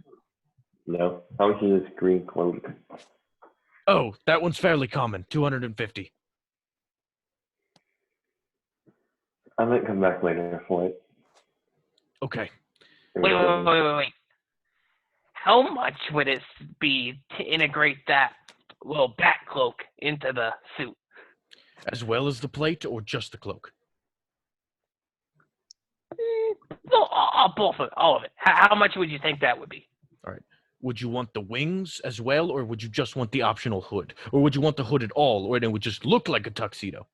No. How much is this green cloak? Oh, that one's fairly common. 250. I might come back later for it. Okay. Wait. How much would it be to integrate that little bat cloak into the suit? As well as the plate or just the cloak? No, both of it, all of it. How much would you think that would be? All right. Would you want the wings as well, or would you just want the optional hood? Or would you want the hood at all, or it would just look like a tuxedo?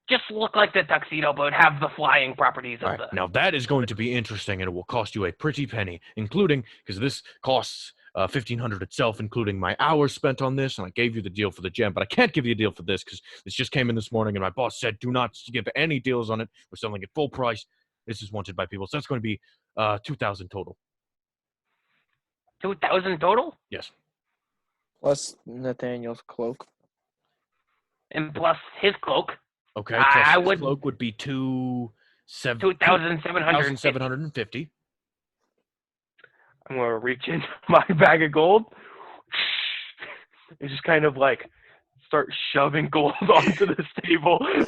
Just look like the tuxedo, but have the flying properties All of right. the. Now that is going to be interesting, and it will cost you a pretty penny, including, because this costs 1,500 itself, including my hours spent on this, and I gave you the deal for the gem, but I can't give you a deal for this because this just came in this morning, and my boss said do not give any deals on it. We're selling it full price. This is wanted by people, so that's going to be 2,000 total. 2,000 total, Yes. Plus Nathaniel's cloak. and plus his cloak, Okay. I Plus would- cloak would be 2,750. 2,750. I'm gonna reach in my bag of gold and just kind of like start shoving gold onto this table. Oh,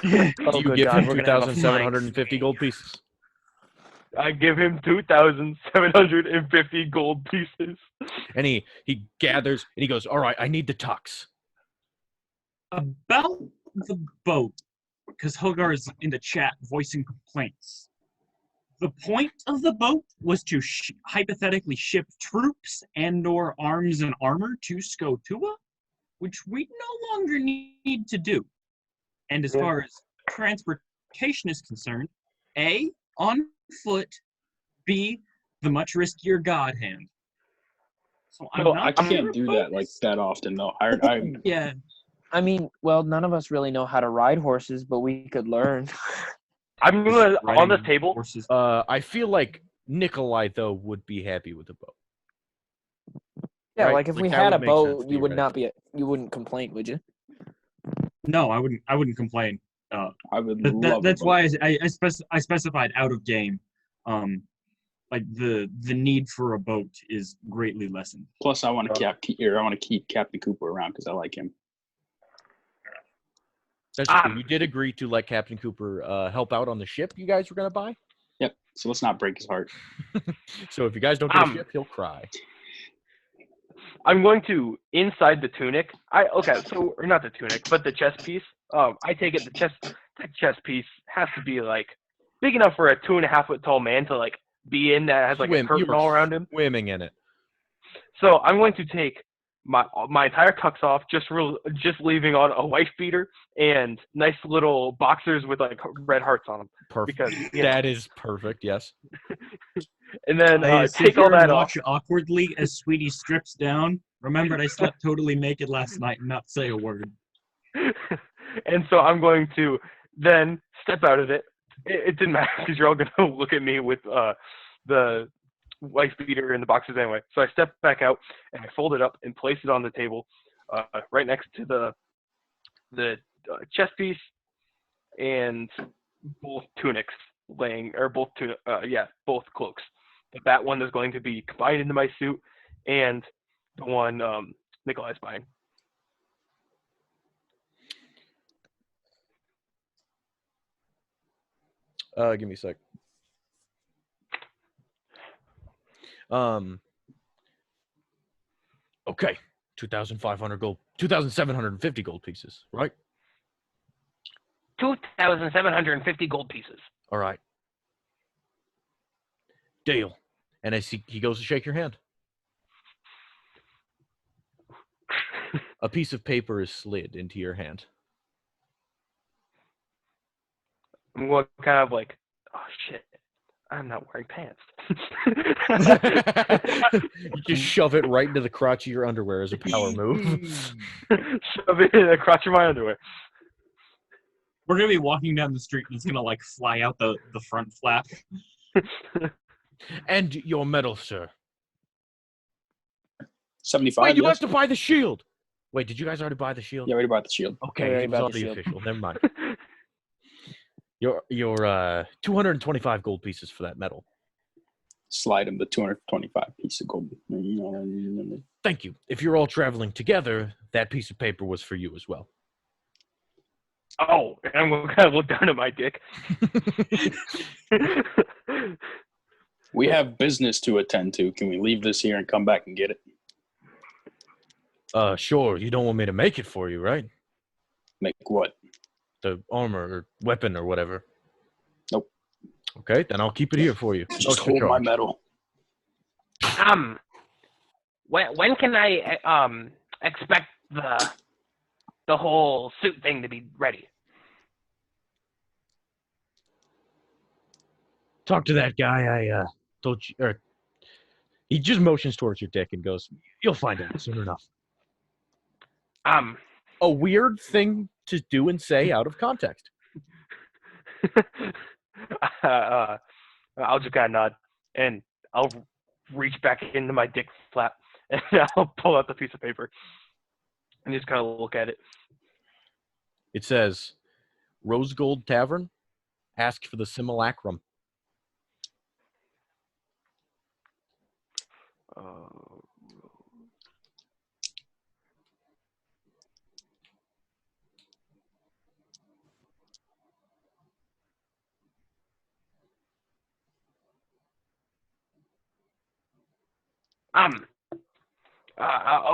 You good give God, him we're gonna have a 2,750 gold pieces. I give him 2,750 gold pieces. And he gathers, and he goes, all right, I need the tux. About the boat, because Hogar is in the chat voicing complaints. The point of the boat was to hypothetically ship troops and/or arms and armor to Skotua, which we no longer need to do. And as far as transportation is concerned, A, on foot, B, the much riskier God hand. So I'm Well, not I sure can't do that like that often though. I Yeah. I mean, well, none of us really know how to ride horses, but we could learn. I'm gonna on this riding table. horses. I feel like Nikolai, though, would be happy with the boat. Yeah, Right, like if like we that had would a make boat, sense, you would not be. You wouldn't complain, would you? No, I wouldn't complain. I would love That's a boat. why I specified out of game. Like the need for a boat is greatly lessened. Plus, I want to keep Captain Cooper around because I like him. That's true. You did agree to let Captain Cooper help out on the ship you guys were going to buy. Yep. So let's not break his heart. So if you guys don't get a ship, he'll cry. I'm going to inside the tunic. Or not the tunic, but the chest piece. I take it that chest piece has to be like big enough for a 2.5 foot tall man to like be in, that has like a curtain all around him. Swimming in it. So I'm going to take my entire tux off, just leaving on a wife beater and nice little boxers with like red hearts on them. Perfect. Because that is perfect. Yes. And then I sit take all here and that off. watch awkwardly as Sweetie strips down. Remembered I slept totally naked last night and not say a word. And so I'm going to then step out of it. It didn't matter because you're all going to look at me with the wife beater and the boxes anyway. So I step back out and I fold it up and place it on the table right next to the chest piece and both tunics both cloaks. The bat one is going to be combined into my suit, and the one Nikolai's buying. Give me a sec. Okay. 2,500 gold, 2,750 gold pieces, right? 2,750 gold pieces. All right. Deal. And as he goes to shake your hand, a piece of paper is slid into your hand. I'm going kind of like, oh shit, I'm not wearing pants. You just shove it right into the crotch of your underwear as a power move. Shove it in the crotch of my underwear. We're gonna be walking down the street and it's gonna like fly out the front flap. And your medal, sir. 75. Wait, you yes? have to buy the shield. Wait, did you guys already buy the shield? You already bought the shield. Okay, already it was bought the already shield. official. Never mind. Your 225 gold pieces for that medal. Slide him the 225 piece of gold. Thank you. If you're all traveling together, that piece of paper was for you as well. Oh, and I'm gonna look down at my dick. We have business to attend to. Can we leave this here and come back and get it? Sure. You don't want me to make it for you, right? Make what? The armor or weapon or whatever. Nope. Okay, then I'll keep it here for you. Just hold my medal. When can I expect the whole suit thing to be ready? Talk to that guy. I told you. Or he just motions towards your dick and goes, "You'll find out soon enough." A weird thing to do and say out of context. I'll just kind of nod, and I'll reach back into my dick flap, and I'll pull out the piece of paper, and just kind of look at it. It says, "Rose Gold Tavern. Ask for the simulacrum."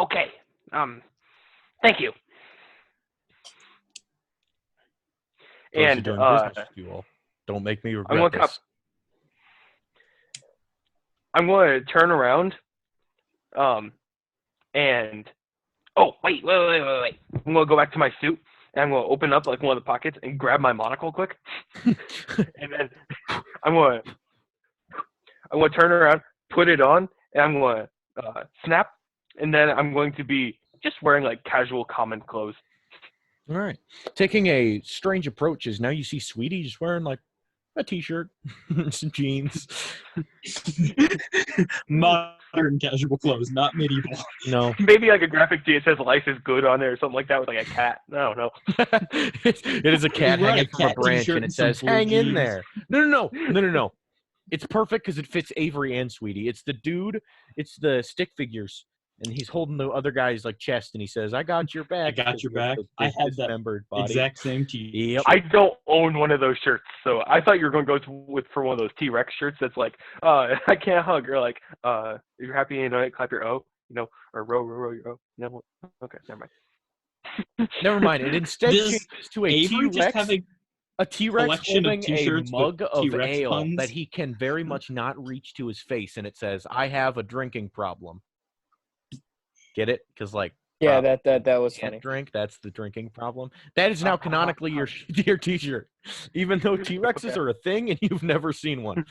Okay. Thank you. Pleasure And doing business with you all. Don't make me regret this. I'm going to turn around, and wait. I'm going to go back to my suit, and I'm going to open up like one of the pockets and grab my monocle quick, and then I'm going to turn around, put it on, and I'm going to snap, and then I'm going to be just wearing like casual common clothes. All right. Taking a strange approach is now you see Sweetie just wearing like a t-shirt, some jeans. Modern casual clothes, not medieval. No. Maybe like a graphic tee. It says "Life is Good" on there or something like that with like a cat. I don't know. It is a cat hanging from a branch, and it says "Hang in there." No. It's perfect because it fits Avery and Sweetie. It's the dude. It's the stick figures, and he's holding the other guy's like chest, and he says, "I got your back." I got your back. I had that body. exact same T. Yep. I don't own one of those shirts, so I thought you were going to go for one of those T-Rex shirts that's like, I can't hug, or like, if you're happy and you clap your O, or row your O. No, okay, never mind. Never mind. It instead changes to a Avery just T-Rex. have A T-Rex collection of holding a t-shirts mug with of T-Rex ale puns? that he can very much not reach to his face, and it says, "I have a drinking problem." Get it? Because like, Yeah, that was can't funny. drink. That's the drinking problem. That is now canonically your T-shirt, even though T-Rexes are a thing and you've never seen one.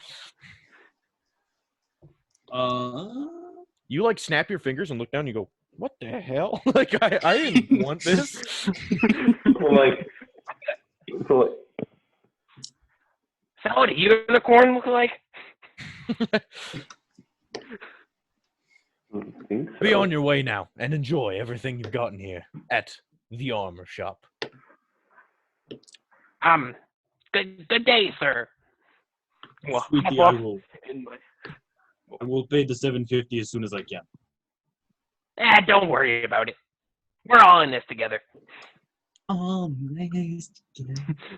You like snap your fingers and look down. And you go, "What the hell?" Like I didn't want this. Is that what a unicorn look like? Be on your way now and enjoy everything you've gotten here at the armor shop. Good day, sir. Well, Sweetie, I will pay the $750 as soon as I can. Don't worry about it. We're all in this together. Oh, nice.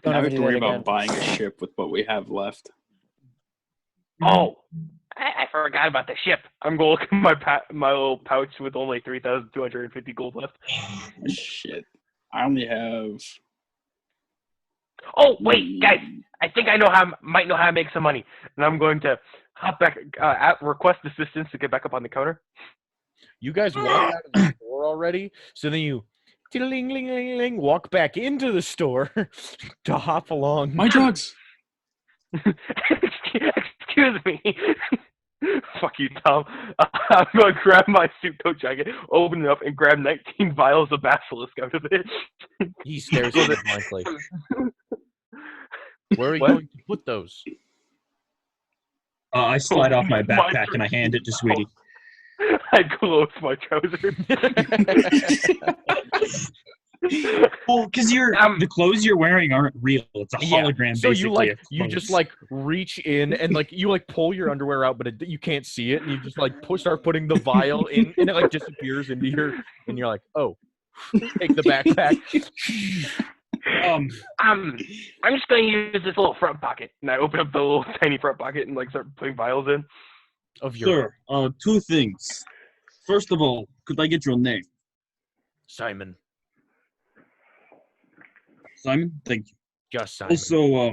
Now we have to worry about buying a ship with what we have left. Oh, I forgot about the ship. I'm going to look at my little pouch with only 3,250 gold left. Shit. I only have... Oh, wait, guys. I think I might know how to make some money. And I'm going to hop back, request assistance to get back up on the counter. You guys walk out of the store already, so then you walk back into the store to hop along. My drugs! Excuse me. Fuck you, Tom. I'm going to grab my suit coat jacket, open it up, and grab 19 vials of basilisk out of it. He stares at it blankly. Where are you going to put those? I slide off my backpack and I hand it to Sweetie. I close my trousers. Well, because the clothes you're wearing aren't real. It's a Yeah, hologram. so you basically, like of you just clothes. like reach in and like you like pull your underwear out, but you can't see it, and you just like start putting the vial in, and it like disappears into your, and you're like, oh, take the backpack. I'm just gonna use this little front pocket, and I open up the little tiny front pocket and like start putting vials in. Of your Sir, two things. First of all, could I get your name? Simon, Simon? Thank you. just Simon. Also,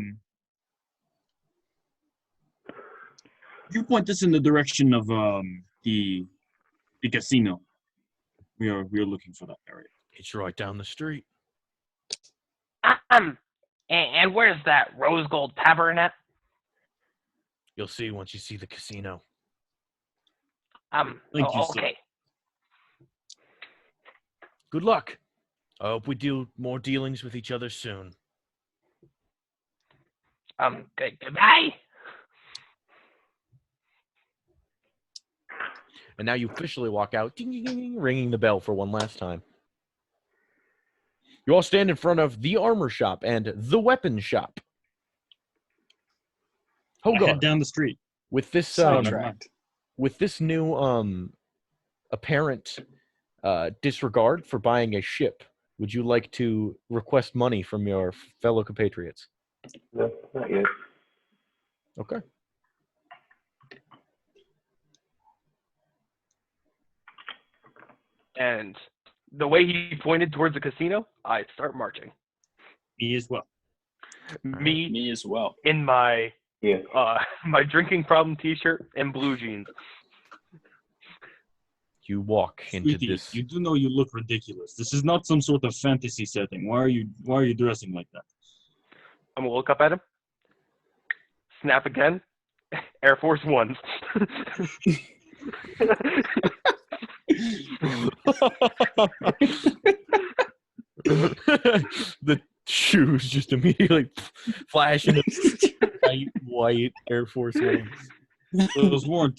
you point us in the direction of the casino. We are looking for that area. It's right down the street. And where's that Rose Gold Tavern at? You'll see once you see the casino. Thank you, sir. Okay. Good luck. I hope we do more dealings with each other soon. Goodbye. And now you officially walk out, ding, ding, ding, ding, ringing the bell for one last time. You all stand in front of the armor shop and the weapon shop. I head Hogar, down the street. with this Sidetracked. with this new apparent disregard for buying a ship, would you like to request money from your fellow compatriots? No, not yet. Okay. And the way he pointed towards the casino, I start marching. Me as well. Me as well. In my Yeah. my drinking problem T-shirt and blue jeans. You walk into Sweetie, this. you do know you look ridiculous. This is not some sort of fantasy setting. Why are you dressing like that? I'm gonna look up at him. Snap again. Air Force Ones. The shoes just immediately flash into white Air Force Ones. Those weren't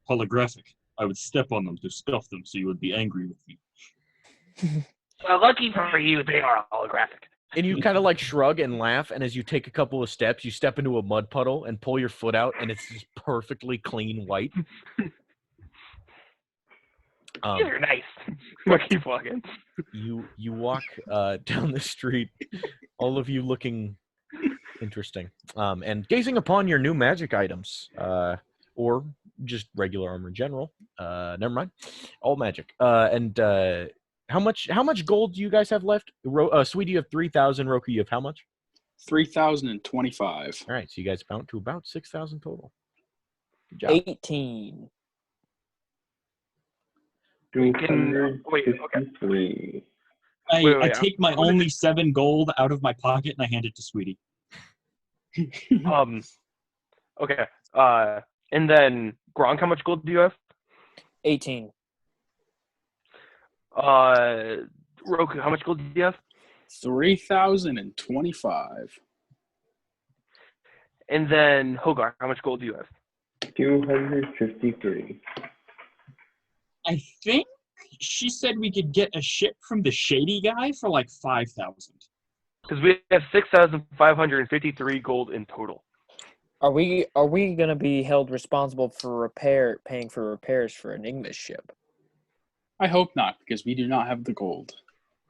holographic. I would step on them to scuff them, so you would be angry with me. Well, lucky for you, they are holographic. And you kind of like shrug and laugh, and as you take a couple of steps, you step into a mud puddle and pull your foot out, and it's just perfectly clean white. You're nice. I'll keep walking. You walk down the street, all of you looking interesting, and gazing upon your new magic items, or just regular armor in general. Never mind, all magic. And how much gold do you guys have left? Sweetie, you have 3,000. Roku, you have how much? 3,025. All right, so you guys bounce to about 6,000 total. Good job. 18. 353. I take my only 7 gold out of my pocket and I hand it to Sweetie. Okay. And then Gronk, how much gold do you have? 18. Roku, how much gold do you have? 3,025. And then Hogar, how much gold do you have? 253. I think she said we could get a ship from the shady guy for like 5,000. Because we have 6,553 gold in total. Are we gonna be held responsible for paying for repairs for an English ship? I hope not, because we do not have the gold.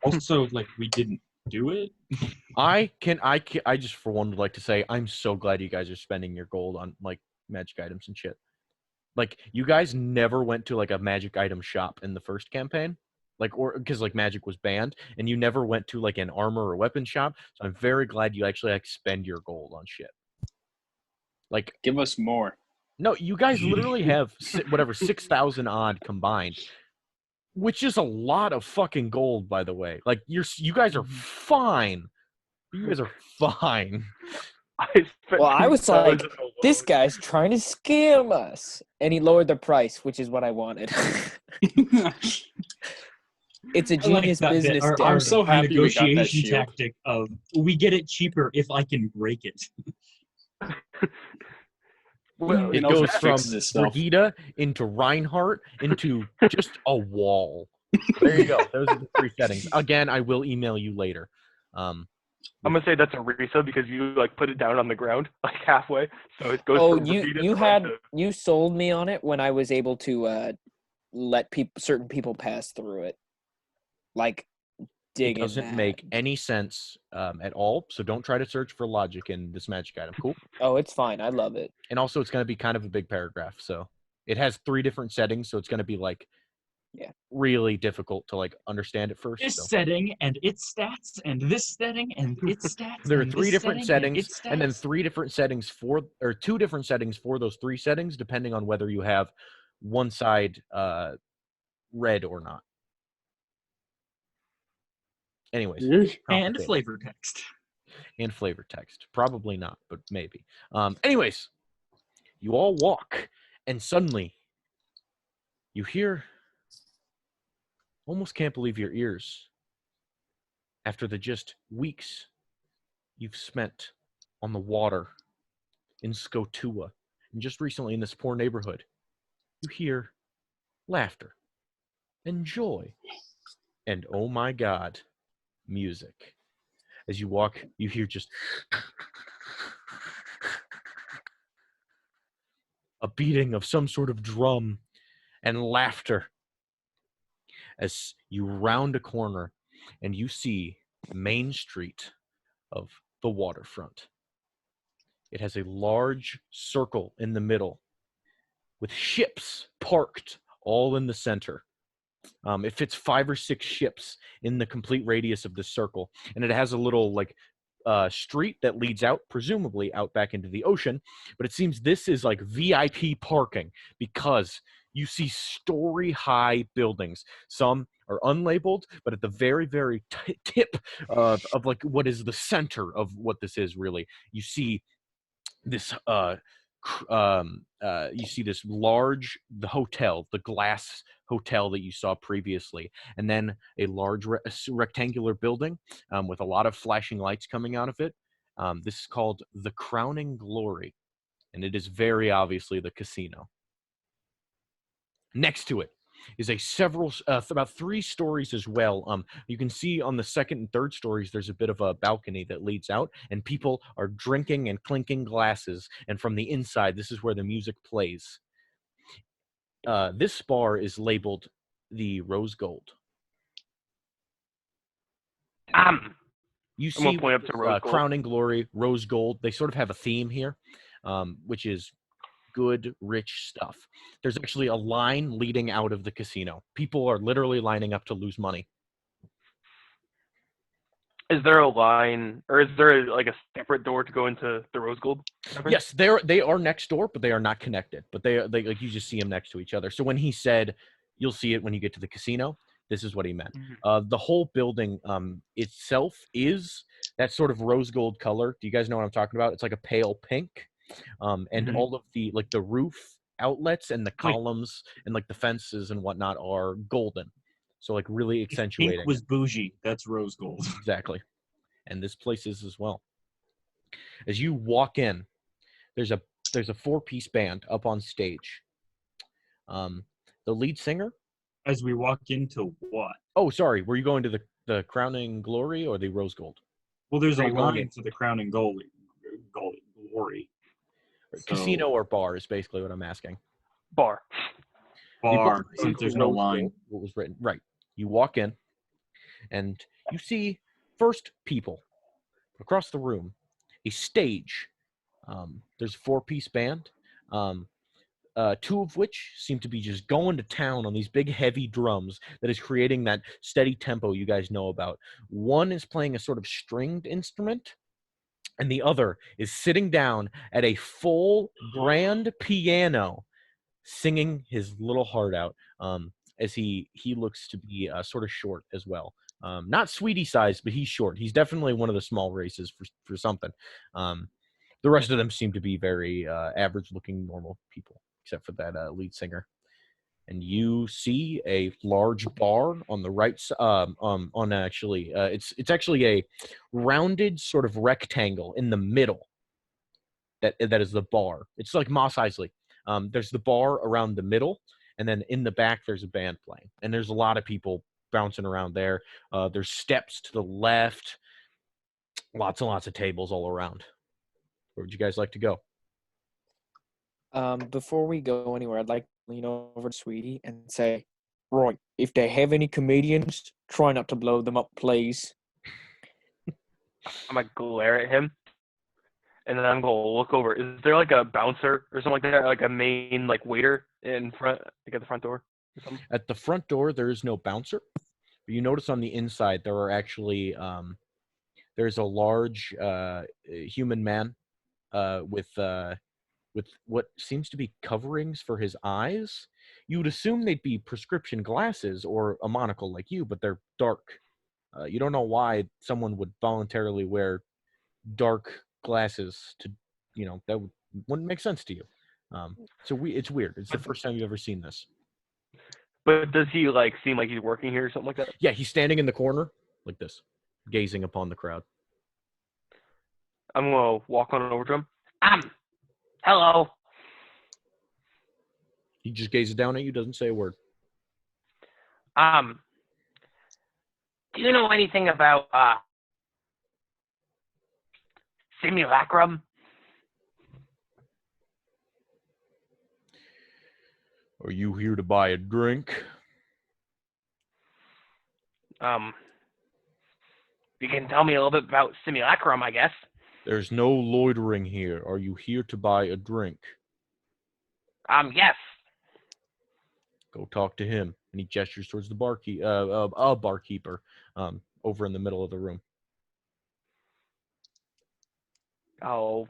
Also, like, we didn't do it. I just for one would like to say I'm so glad you guys are spending your gold on like magic items and shit. Like, you guys never went to like a magic item shop in the first campaign, like, or because like magic was banned, and you never went to like an armor or weapon shop. So I'm very glad you actually like spend your gold on shit. Like, Give us more. no, you guys literally have whatever 6,000 odd combined, which is a lot of fucking gold, by the way. Like, you guys are fine. You guys are fine. Well, I was like, this guy's trying to scam us. And he lowered the price, which is what I wanted. It's a genius business. I'm so happy we got that negotiation shield. tactic of we get it cheaper if I can break it. Well, It know, goes fix from this stuff. Brigitte into Reinhardt into just a wall. There you go. Those are the 3 settings. Again, I will email you later. I'm gonna say that's a Risa because you like put it down on the ground like halfway, so it goes Oh, from Vegeta you to had Risa. you sold me on it when I was able to let certain people pass through it, like It digging doesn't that. make any sense at all, so don't try to search for logic in this magic item. Cool. Oh, it's fine. I love it. And also, it's going to be kind of a big paragraph, so it has 3 different settings, so it's going to be like really difficult to like understand at first. This So. setting and its stats, and this setting and its stats. There are and 3 this different setting and settings, its and then stats. 3 different settings for, or 2 different settings for those 3 settings, depending on whether you have one side red or not. Anyways, and complicated. flavor text. And flavor text. Probably not, but maybe. Anyways, you all walk, and suddenly you hear, almost can't believe your ears, after the just weeks you've spent on the water in Skotua, and just recently in this poor neighborhood, you hear laughter and joy, and oh my God, music. As you walk, you hear just a beating of some sort of drum and laughter as you round a corner and you see Main Street of the waterfront. It has a large circle in the middle with ships parked all in the center. It fits 5 or 6 ships in the complete radius of this circle, and it has a little like street that leads out, presumably out back into the ocean. But it seems this is like VIP parking because you see story-high buildings. Some are unlabeled, but at the very, very tip of like what is the center of what this is really, you see this you see this large, the hotel, the glass hotel that you saw previously, and then a large rectangular building with a lot of flashing lights coming out of it. This is called the Crowning Glory, and it is very obviously the casino. Next to it is a about 3 stories as well. You can see on the 2nd and 3rd stories, there's a bit of a balcony that leads out, and people are drinking and clinking glasses. And from the inside, this is where the music plays. This bar is labeled the Rose Gold. You I'm gonna see point up to Rose Gold. Crowning Glory, Rose Gold. They sort of have a theme here, which is good, rich stuff. There's actually a line leading out of the casino. People are literally lining up to lose money. Is there a line, or is there like a separate door to go into the Rose Gold? Yes, they are next door, but they are not connected. But they like, you just see them next to each other. So when he said, "You'll see it when you get to the casino," this is what he meant. The whole building itself is that sort of rose gold color. Do you guys know what I'm talking about? It's like a pale pink. And all of the like the roof outlets and the columns and like the fences and whatnot are golden, so like really accentuating. Pink was bougie. That's rose gold. Exactly, and this place is as well. As you walk in, there's a 4-piece band up on stage. The lead singer. As we walk into what? Oh, sorry. Were you going to the Crowning Glory or the Rose Gold? Well, there's a Are you going line to the Crowning Glory. Casino or bar is basically what I'm asking. Bar. Bar, since there's no line. What was written. Right. You walk in, and you see first people across the room, a stage. There's a 4-piece band, 2 of which seem to be just going to town on these big, heavy drums that is creating that steady tempo you guys know about. One is playing a sort of stringed instrument, and the other is sitting down at a full grand piano singing his little heart out, as he looks to be sort of short as well. Not sweetie sized, but he's short. He's definitely one of the small races for something. The rest of them seem to be very average looking normal people, except for that lead singer. And you see a large bar on the right side. It's actually a rounded sort of rectangle in the middle. that is the bar. It's like Mos Eisley. There's the bar around the middle, and then in the back there's a band playing, and there's a lot of people bouncing around there. There's steps to the left, lots and lots of tables all around. Where would you guys like to go? Before we go anywhere, I'd like to lean over to Sweetie and say, right, if they have any comedians, try not to blow them up, please. I'm gonna glare at him, and then I'm gonna look over. Is there like a bouncer or something like that, like a main like waiter in front, like at the front door or something? At the front door, there is no bouncer. But you notice on the inside there are actually there's a large human man with what seems to be coverings for his eyes. You would assume they'd be prescription glasses or a monocle like you, but they're dark. You don't know why someone would voluntarily wear dark glasses to, that wouldn't make sense to you. It's weird. It's the first time you've ever seen this. But does he like seem like he's working here or something like that? Yeah, he's standing in the corner like this, gazing upon the crowd. I'm gonna walk on over to him. Hello. He just gazes down at you, doesn't say a word. Do you know anything about simulacrum? Are you here to buy a drink? You can tell me a little bit about simulacrum, I guess. There's no loitering here. Are you here to buy a drink? Yes. Go talk to him. And he gestures towards the barkeeper over in the middle of the room. I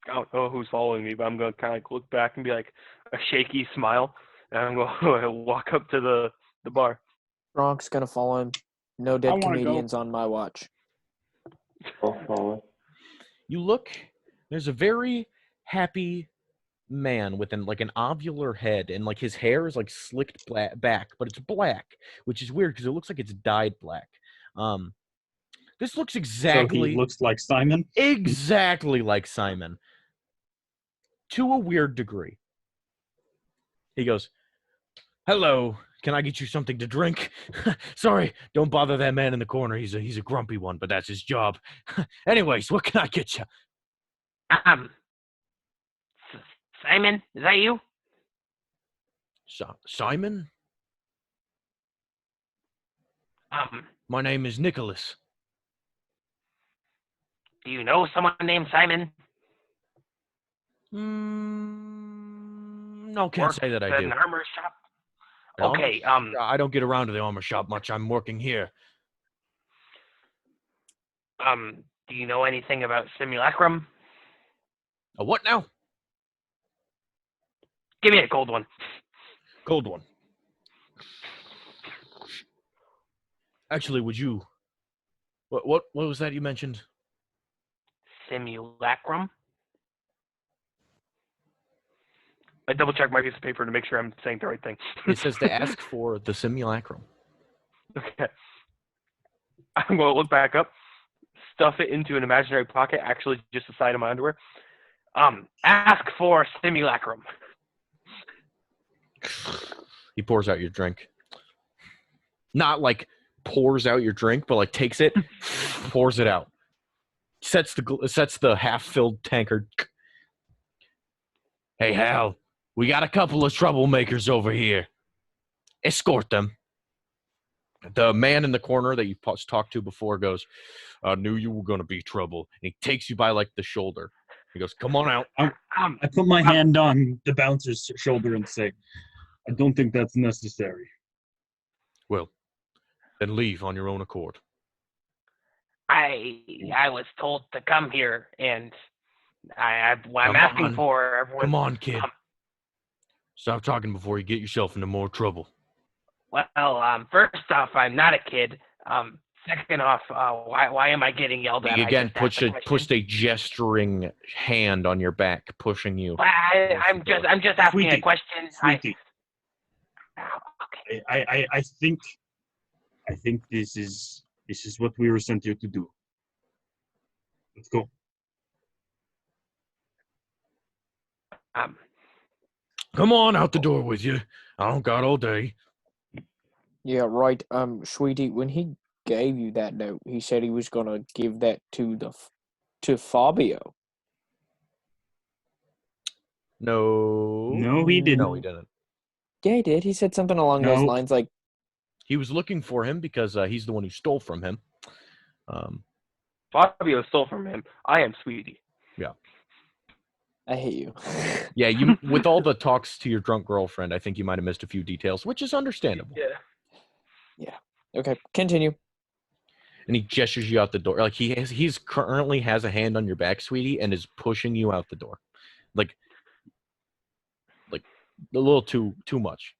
don't know who's following me, but I'm gonna kind of look back and be like a shaky smile, and I'm gonna walk up to the bar. Gronk's gonna follow him. No dead comedians on my watch. I'll follow. You look, there's a very happy man with an ovular head, and like his hair is like slicked back, but it's black, which is weird because it looks like it's dyed black. This looks exactly. So he looks like Simon? Exactly like Simon. To a weird degree. He goes, "Hello, can I get you something to drink?" "Sorry, don't bother that man in the corner. He's a grumpy one, but that's his job." "Anyways, what can I get you?" Simon, is that you? Simon? My name is Nicholas. Do you know someone named Simon? No, can't say that I Works do. at an armor shop? Okay, I don't get around to the armor shop much. I'm working here. Do you know anything about simulacrum? A what now? Give me a cold one. Cold one. Actually, would you... What was that you mentioned? Simulacrum? I double check my piece of paper to make sure I'm saying the right thing. It says to ask for the simulacrum. Okay. I'm going to look back up, stuff it into an imaginary pocket, actually just the side of my underwear. Ask for simulacrum. He pours out your drink. Not like pours out your drink, but like takes it, pours it out. Sets the half-filled tankard. "Hey, Hal, we got a couple of troublemakers over here. Escort them." The man in the corner that you talked to before goes, "I knew you were going to be trouble." And he takes you by like the shoulder. He goes, "Come on out." I put my hand on the bouncer's shoulder and say, "I don't think that's necessary." "Well, then leave on your own accord." I was told to come here, and I'm Come asking on. for everyone. Come on, kid. Stop talking before you get yourself into more trouble. Well, first off, I'm not a kid. Second off, why am I getting yelled at? He again I just asked a question. pushed a gesturing hand on your back, pushing you. I'm just asking Sweetie, a question. Sweetie, Okay. I think this is what we were sent here to do. Let's go. Come on out the door with you. I don't got all day. Yeah, right. Sweetie, when he gave you that note, he said he was gonna give that to Fabio. No. No, he didn't. No, he didn't. Yeah, he did. He said something along those No. lines, like, He was looking for him because he's the one who stole from him. Fabio stole from him. I am Sweetie. "I hate you." Yeah, you with all the talks to your drunk girlfriend, I think you might have missed a few details, which is understandable. Yeah. Okay, continue. And he gestures you out the door. Like he's currently has a hand on your back, Sweetie, and is pushing you out the door. Like a little too much.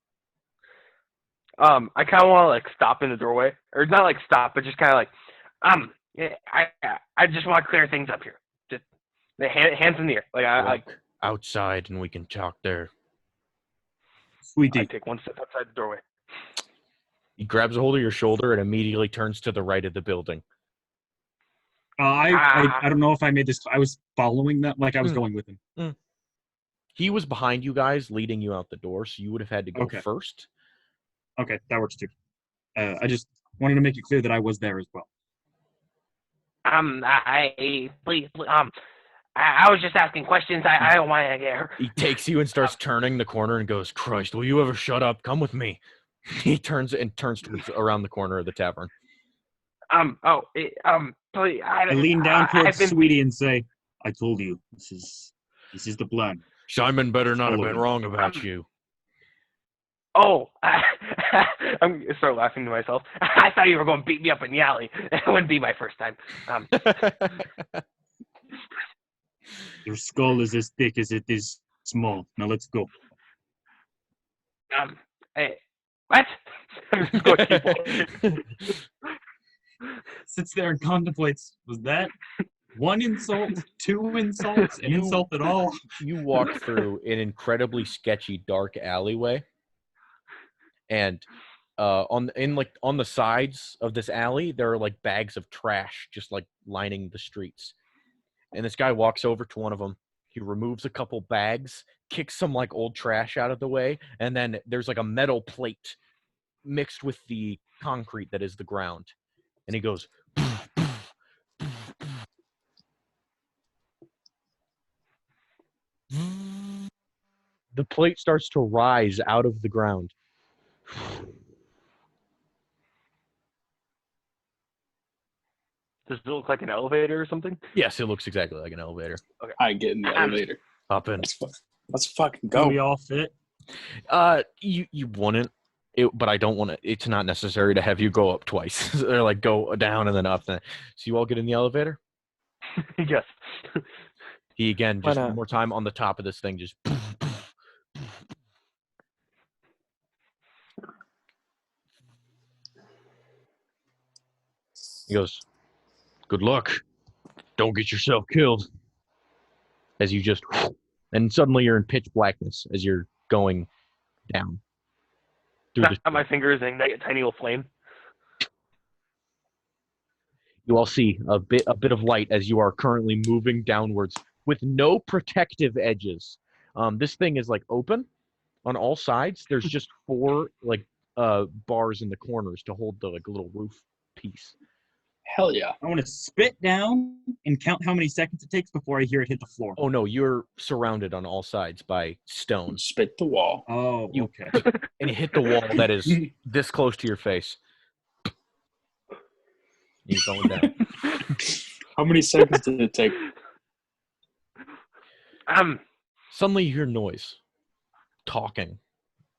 I kind of want to like stop in the doorway, or not like stop, but just kind of like, yeah, I just want to clear things up here. Just the hands in the air. Like I Walk outside and we can talk there. Sweetie. take one step outside the doorway. He grabs a hold of your shoulder and immediately turns to the right of the building. I don't know if I made this. I was following that, like I was going with him. He was behind you guys, leading you out the door, so you would have had to go first. Okay, that works too. I just wanted to make it clear that I was there as well. Please, I was just asking questions. I don't want to get hurt. He takes you and starts turning the corner and goes, "Christ, will you ever shut up? Come with me." He turns towards around the corner of the tavern. Please, I lean down towards Sweetie and say, "I told you, this is the plan." Simon better not have Follow been me. wrong about you. Oh, I'm start laughing to myself. I thought you were going to beat me up in the alley. It wouldn't be my first time. Your skull is as thick as it is small. Now let's go. Hey, what? I'm just going to keep walking. Sits there and contemplates. Was that one insult, two insults, an insult at all? You walk through an incredibly sketchy, dark alleyway, and on the sides of this alley, there are like bags of trash just like lining the streets. And this guy walks over to one of them. He removes a couple bags, kicks some like old trash out of the way, and then there's like a metal plate mixed with the concrete that is the ground. And he goes, the plate starts to rise out of the ground. Does it look like an elevator or something? Yes, it looks exactly like an elevator. Okay. I get in the elevator. Hop in. Let's fucking Do we go. all fit? You wouldn't. But I don't want to. It's not necessary to have you go up twice, or like go down and then up. So you all get in the elevator. Yes. He again, Why just not? one more time on the top of this thing, just. He goes, "Good luck. Don't get yourself killed." As you just, and suddenly you're in pitch blackness as you're going down. Snap my fingers and ignite a tiny little flame. You all see a bit of light as you are currently moving downwards with no protective edges. This thing is like open on all sides. There's just 4 like bars in the corners to hold the like little roof piece. Hell yeah. I want to spit down and count how many seconds it takes before I hear it hit the floor. Oh no, you're surrounded on all sides by stone. Spit the wall. Oh, You- okay. And you hit the wall that is this close to your face. You're going down. How many seconds did it take? Suddenly you hear noise, talking,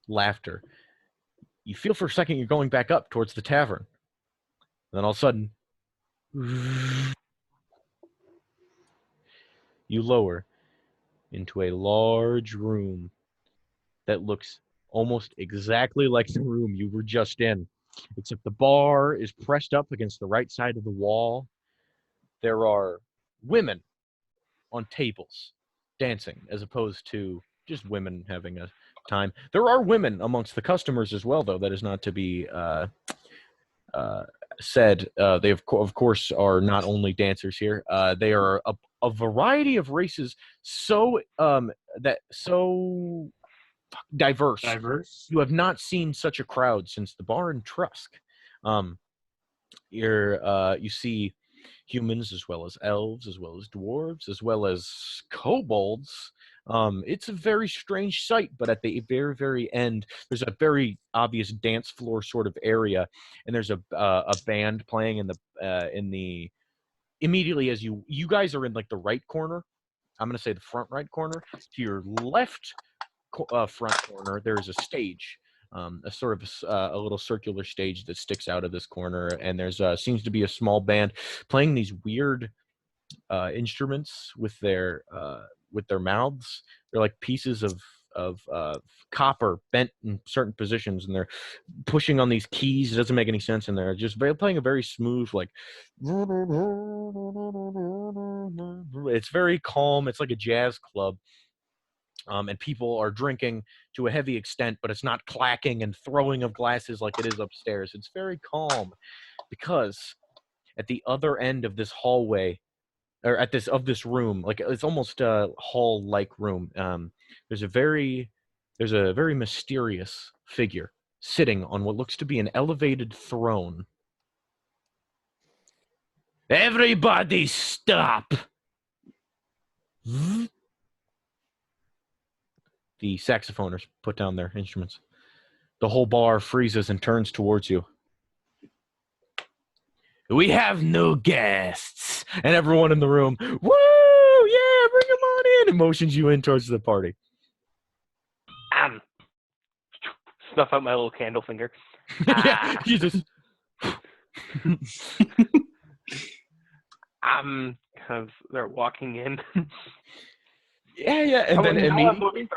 laughter. You feel for a second you're going back up towards the tavern. Then all of a sudden, you lower into a large room that looks almost exactly like the room you were just in, except the bar is pressed up against the right side of the wall. There are women on tables dancing as opposed to just women having a time. There are women amongst the customers as well, though. That is not to be said. They of course are not only dancers here. They are a variety of races so diverse. You have not seen such a crowd since the bar in Trusk. You see humans as well as elves, as well as dwarves, as well as kobolds. It's a very strange sight, but at the very, very end, there's a very obvious dance floor sort of area, and there's a band playing in the immediately as you guys are in like the right corner. I'm gonna say the front right corner. To your left front corner, there's a stage. A sort of a little circular stage that sticks out of this corner, and there's seems to be a small band playing these weird instruments with their mouths. They're like pieces of copper bent in certain positions, and they're pushing on these keys. It doesn't make any sense, and they're just playing a very smooth, like it's very calm. It's like a jazz club. And people are drinking to a heavy extent, but it's not clacking and throwing of glasses like it is upstairs. It's very calm, because at the other end of this hallway, or at this room, like it's almost a hall-like room, there's a very mysterious figure sitting on what looks to be an elevated throne. Everybody stop! The saxophoners put down their instruments. The whole bar freezes and turns towards you. We have no guests. And everyone in the room, woo, yeah, bring them on in, and motions you in towards the party. Snuff out my little candle finger. Yeah, you just... Because they're walking in. Yeah, and then immediately...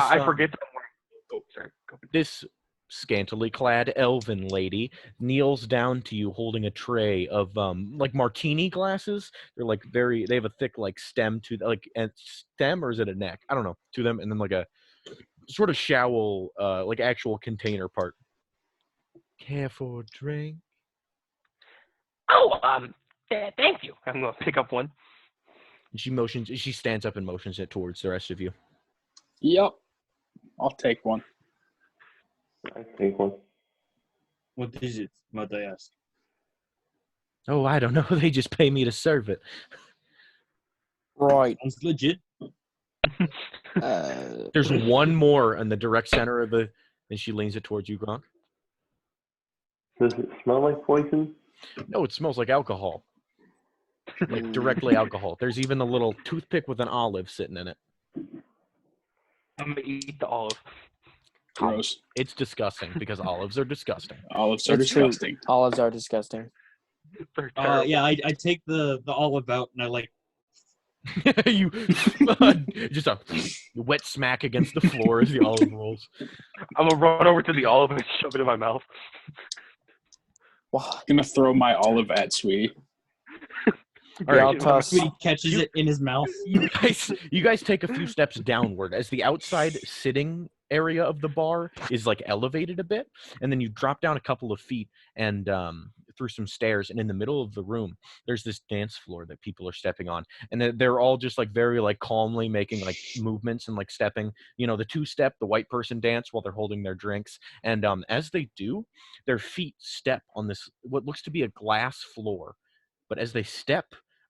I forget that I'm wearing... Oh, sorry. Go. This scantily clad elven lady kneels down to you holding a tray of like martini glasses. They're like they have a thick like stem to like a stem, or is it a neck? I don't know, to them, and then like a sort of showl like actual container part. Care for a drink? Oh, thank you. I'm gonna pick up one. And she stands up and motions it towards the rest of you. Yep. I'll take one. I take one. What is it? Might I ask? Oh, I don't know. They just pay me to serve it. Right. Sounds legit. There's one more in the direct center of the, and she leans it towards you, Gronk. Does it smell like poison? No, it smells like alcohol. Like directly alcohol. There's even a little toothpick with an olive sitting in it. I'm gonna eat the olive. Gross. It's disgusting because olives are disgusting. Olives are It's true. disgusting. Olives are disgusting. They're terrible. Yeah, I take the olive out and I like. You just a wet smack against the floor as the olive rolls. I'm gonna run over to the olive and shove it in my mouth. Wow. I'm gonna throw my olive at Sweetie. All Yeah, right, I'll toss. He catches it in his mouth. you guys take a few steps downward as the outside sitting area of the bar is like elevated a bit, and then you drop down a couple of feet and through some stairs, and in the middle of the room there's this dance floor that people are stepping on, and they're all just like very like calmly making like movements and like stepping, you know, the two-step, the white person dance while they're holding their drinks, and as they do, their feet step on this what looks to be a glass floor, but as they step,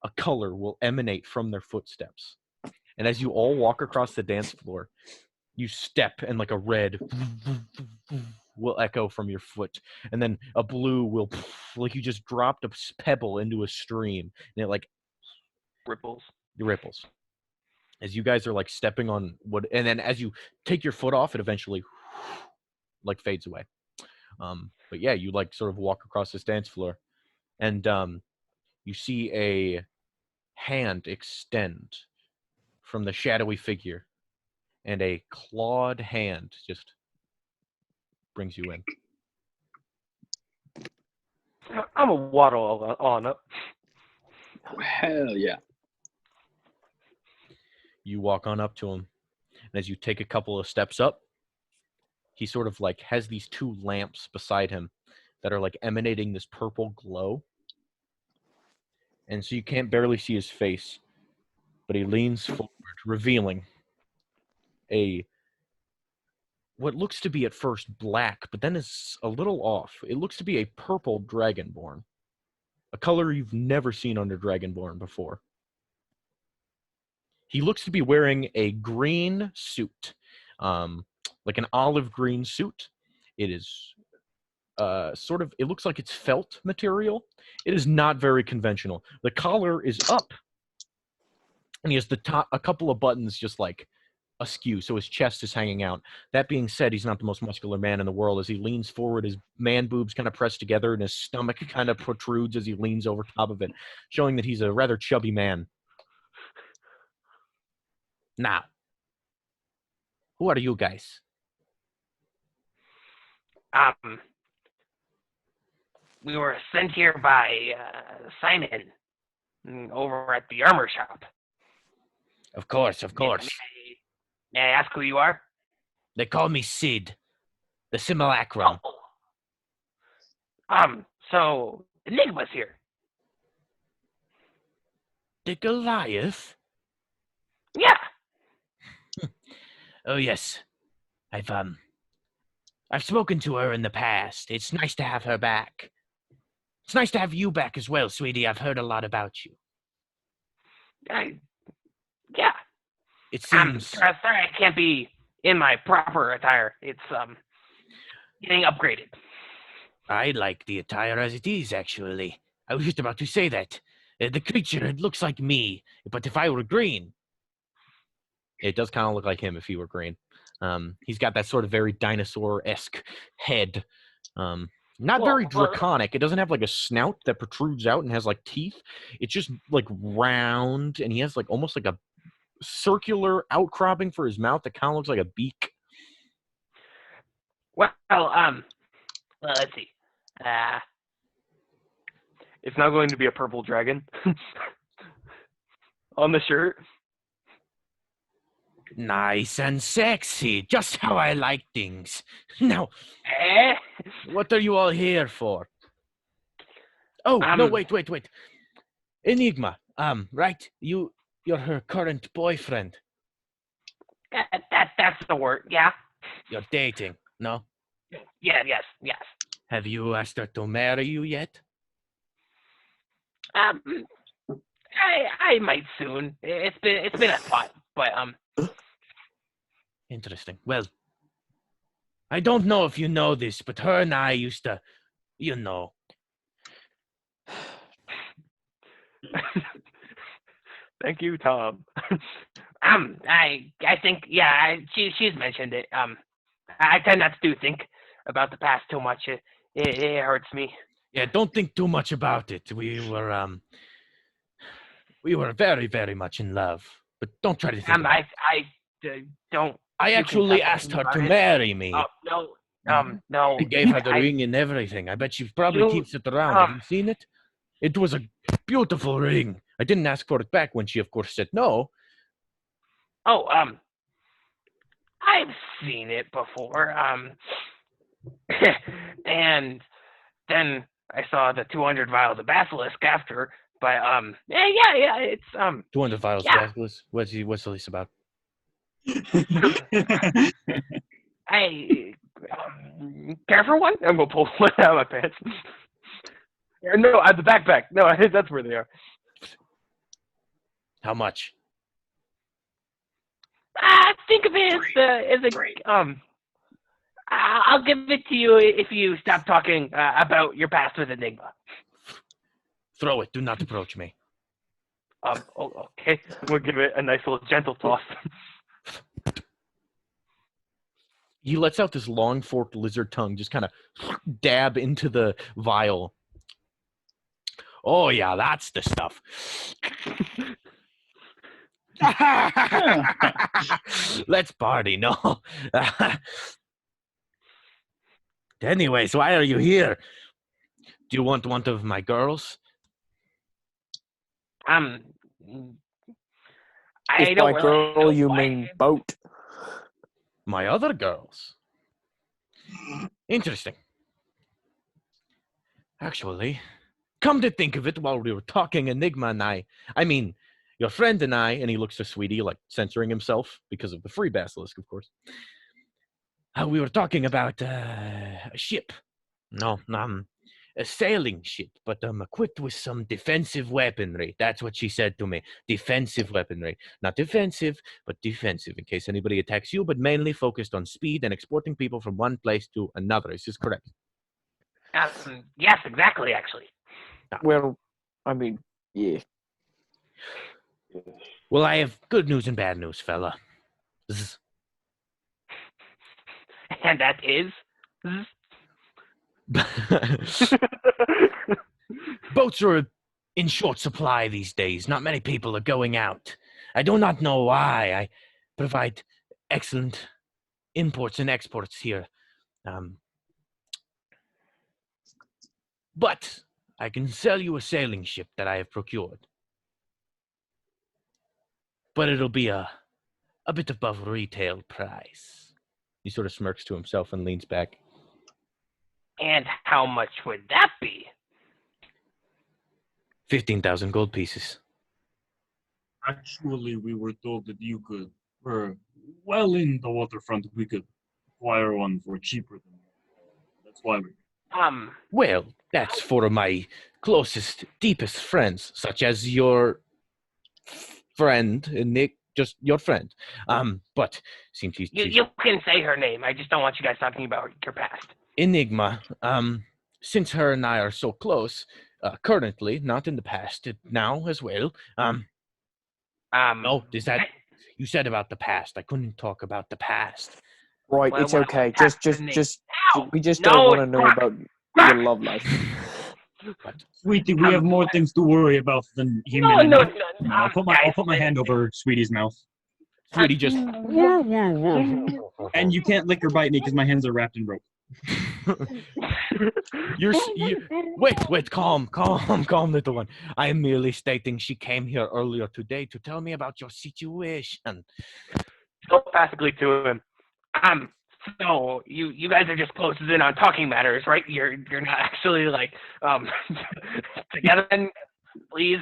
a color will emanate from their footsteps. And as you all walk across the dance floor, you step and like a red will echo from your foot. And then a blue will, like you just dropped a pebble into a stream. And it like Ripples. ripples. As you guys are like stepping on what, and then as you take your foot off, it eventually like fades away. But yeah, you like sort of walk across this dance floor. And you see a hand extend from the shadowy figure, and a clawed hand just brings you in. I'm a waddle on up. Hell yeah. You walk on up to him, and as you take a couple of steps up, he sort of like has these two lamps beside him that are like emanating this purple glow. And so you can't barely see his face, but he leans forward, revealing what looks to be at first black, but then is a little off. It looks to be a purple dragonborn, a color you've never seen under dragonborn before. He looks to be wearing a green suit, like an olive green suit. It is it looks like it's felt material. It is not very conventional. The collar is up, and he has a couple of buttons just like askew, so his chest is hanging out. That being said, he's not the most muscular man in the world. As he leans forward, his man boobs kind of press together, and his stomach kind of protrudes as he leans over top of it, showing that he's a rather chubby man. Now, who are you guys? We were sent here by Simon over at the armor shop. Of course. May I ask who you are? They call me Sid, the simulacrum. So Enigma's here. The Goliath? Yeah. Oh yes, I've spoken to her in the past. It's nice to have her back. It's nice to have you back as well, sweetie. I've heard a lot about you. Yeah. It seems. Sorry, I can't be in my proper attire. It's getting upgraded. I like the attire as it is, actually. I was just about to say that. The creature, it looks like me, but if I were green. It does kind of look like him if he were green. He's got that sort of very dinosaur-esque head. Not very draconic. It doesn't have like a snout that protrudes out and has like teeth. It's just like round, and he has like almost like a circular outcropping for his mouth that kind of looks like a beak. Well, let's see. It's now going to be a purple dragon on the shirt. Nice and sexy, just how I like things. Now, what are you all here for? Oh, no, wait. Enigma, right? You're her current boyfriend. That's the word, yeah. You're dating, no? Yeah, yes. Have you asked her to marry you yet? I might soon. It's been a thought, but Interesting. Well, I don't know if you know this, but her and I used to, you know. Thank you, Tom. I think she's mentioned it. I tend not to think about the past too much. It hurts me. Yeah, don't think too much about it. We were very, very much in love, but don't try to think. Don't. I actually asked her to marry me. No. I gave her the ring and everything. I bet she probably keeps it around. Have you seen it? It was a beautiful ring. I didn't ask for it back when she, of course, said no. Oh, I've seen it before. And then I saw the 200 vials of basilisk after. But yeah, it's 200 vials of basilisk. What's this about? I care for one? I'm gonna pull one out of my pants. No, the backpack. No, that's where they are. How much? Think of it as a I'll give it to you if you stop talking about your past with Enigma. Throw it. Do not approach me. Okay. We'll give it a nice little gentle toss. He lets out this long forked lizard tongue, just kind of dab into the vial. Oh yeah, that's the stuff. Let's party, no? Anyways, why are you here? Do you want one of my girls? I If don't by really girl know you why. mean boat. My other girls. Interesting. Actually, come to think of it, while we were talking, Enigma and I mean, Your friend and I, and he looks to Sweetie, like censoring himself because of the free basilisk, of course. We were talking about a ship. No, a sailing ship, but equipped with some defensive weaponry. That's what she said to me. Defensive weaponry. Not defensive, but defensive, in case anybody attacks you, but mainly focused on speed and exporting people from one place to another. Is this correct? Yes, exactly, actually. Well, I mean, yeah. Well, I have good news and bad news, fella. Zzz. And that is... Boats are in short supply these days. Not many people are going out. I do not know why. I provide excellent imports and exports here. But I can sell you a sailing ship that I have procured. But it'll be a bit above retail price. He sort of smirks to himself and leans back. And how much would that be? 15,000 gold pieces. Actually, we were told that you could, for well in the waterfront, we could acquire one for cheaper than that. That's why we. Well, that's for my closest, deepest friends, such as your friend, Nick, just your friend. But seems he's... You can say her name. I just don't want you guys talking about your past. Enigma. Since her and I are so close, currently, not in the past, now as well. No, is that... You said about the past. I couldn't talk about the past. Right, Well, it's what okay. happened? We just No, don't want to it's know not. about your love life. Sweetie, we have more things to worry about than him. No, and no, Nick. no. I'll put my hand over Sweetie's mouth. Sweetie just... And you can't lick or bite me because my hands are wrapped in rope. Wait, calm, little one. I am merely stating she came here earlier today to tell me about your situation. Telepathically to him. So you guys are just close in on talking matters, right? You're not actually like together. Then, please.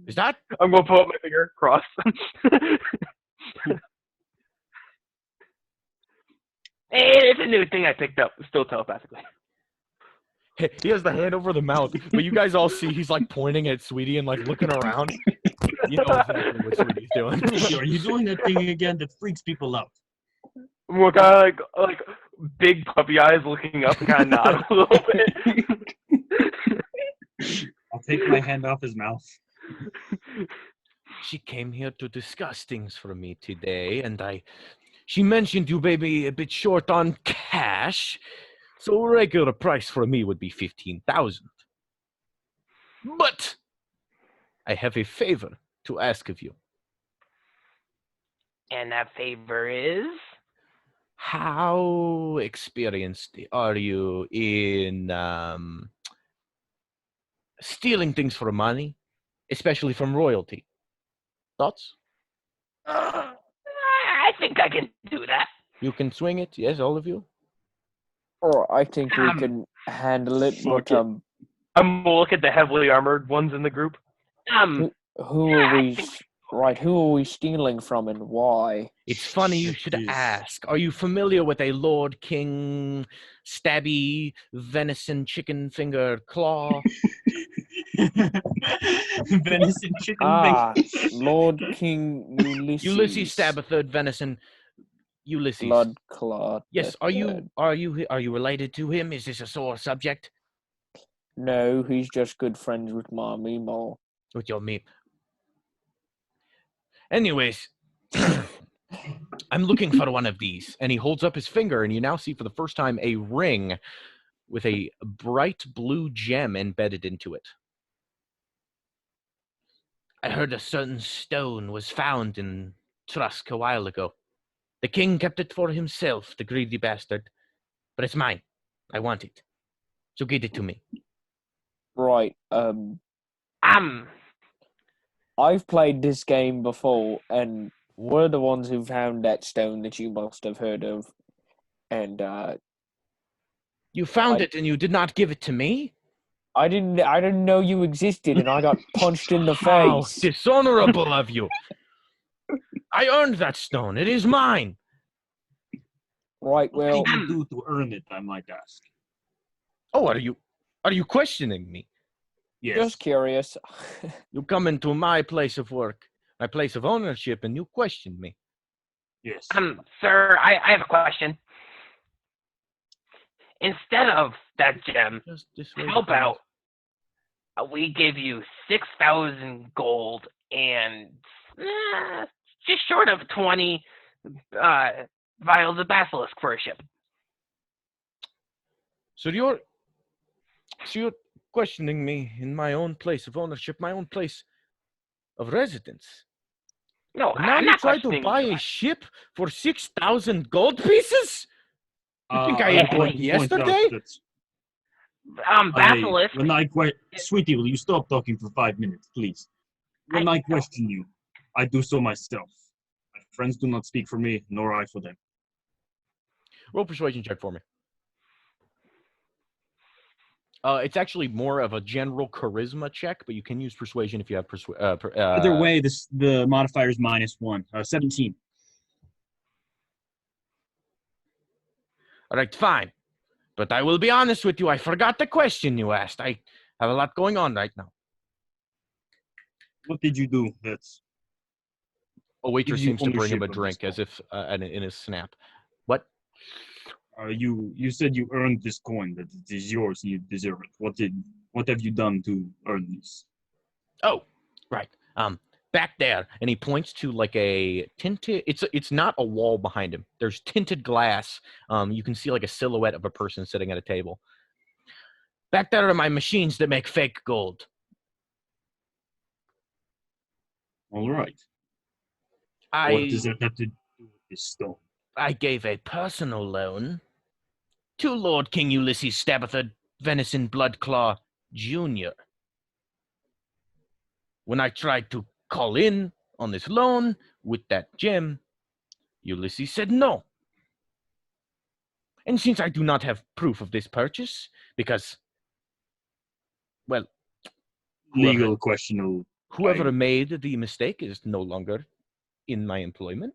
Is that? I'm gonna put up my finger cross. It's a new thing I picked up, still telepathically. He has the hand over the mouth, but you guys all see he's like pointing at Sweetie and like looking around. You know exactly what Sweetie's doing. Are you doing that thing again that freaks people out? We're kind of like big puppy eyes looking up and kind of nod a little bit. I'll take my hand off his mouth. She came here to discuss things for me today, and she mentioned you may be a bit short on cash, so a regular price for me would be 15,000. But I have a favor to ask of you. And that favor is? How experienced are you in stealing things for money, especially from royalty? Thoughts? I think I can do that. You can swing it, yes, all of you? Or I think we can handle it, but I'm gonna look at the heavily armored ones in the group. who are we? Right, who are we stealing from and why? It's funny you should ask. Are you familiar with a Lord King Stabby Venison Chicken Finger Claw? Venison chicken finger. Lord King Ulysses. Ulysses Stabathird Venison. Ulysses. Blood Claw. Yes. Are you related to him? Is this a sore subject? No, he's just good friends with my Meemaw. With your meme. Anyways, I'm looking for one of these. And he holds up his finger, and you now see for the first time a ring with a bright blue gem embedded into it. I heard a certain stone was found in Trusk a while ago. The king kept it for himself, the greedy bastard. But it's mine. I want it. So give it to me. Right, I've played this game before, and we're the ones who found that stone that you must have heard of. And, You found it and you did not give it to me? I didn't know you existed, and I got punched in the How face. dishonorable of you! I earned that stone. It is mine. Right. What Well, did you do to earn it, I might ask? Oh, are you questioning me? Yes. just curious. You come into my place of work, my place of ownership, and you question me. Yes. Sir, I have a question. Instead of that gem, Just this way. how about we give you 6,000 gold and just short of 20 vials of basilisk for a ship? So you're questioning me in my own place of ownership, my own place of residence. No, And now I'm you not try to questioning buy you. a ship for 6,000 gold pieces? You think I I'd had like one to point yesterday? out that Basilisk. Sweetie, will you stop talking for 5 minutes, please? When I question you, I do so myself. My friends do not speak for me, nor I for them. Roll persuasion check for me. It's actually more of a general charisma check, but you can use persuasion if you have Either way, the modifier is -1. 17. All right, fine. But I will be honest with you, I forgot the question you asked. I have a lot going on right now. What did you do? That's A waitress gives you seems to bring him a ownership of this drink as coin. if in his snap. What? You said you earned this coin, that it is yours and you deserve it. What have you done to earn this? Oh, right. Back there, and he points to like a tinted. It's not a wall behind him. There's tinted glass. You can see like a silhouette of a person sitting at a table. Back there are my machines that make fake gold. All right. I What does that have to do with this stone? I gave a personal loan to Lord King Ulysses Stabatha Venison Bloodclaw Jr. When I tried to call in on this loan with that gem, Ulysses said no. And since I do not have proof of this purchase, because, well, Legal question. whoever made the mistake is no longer in my employment.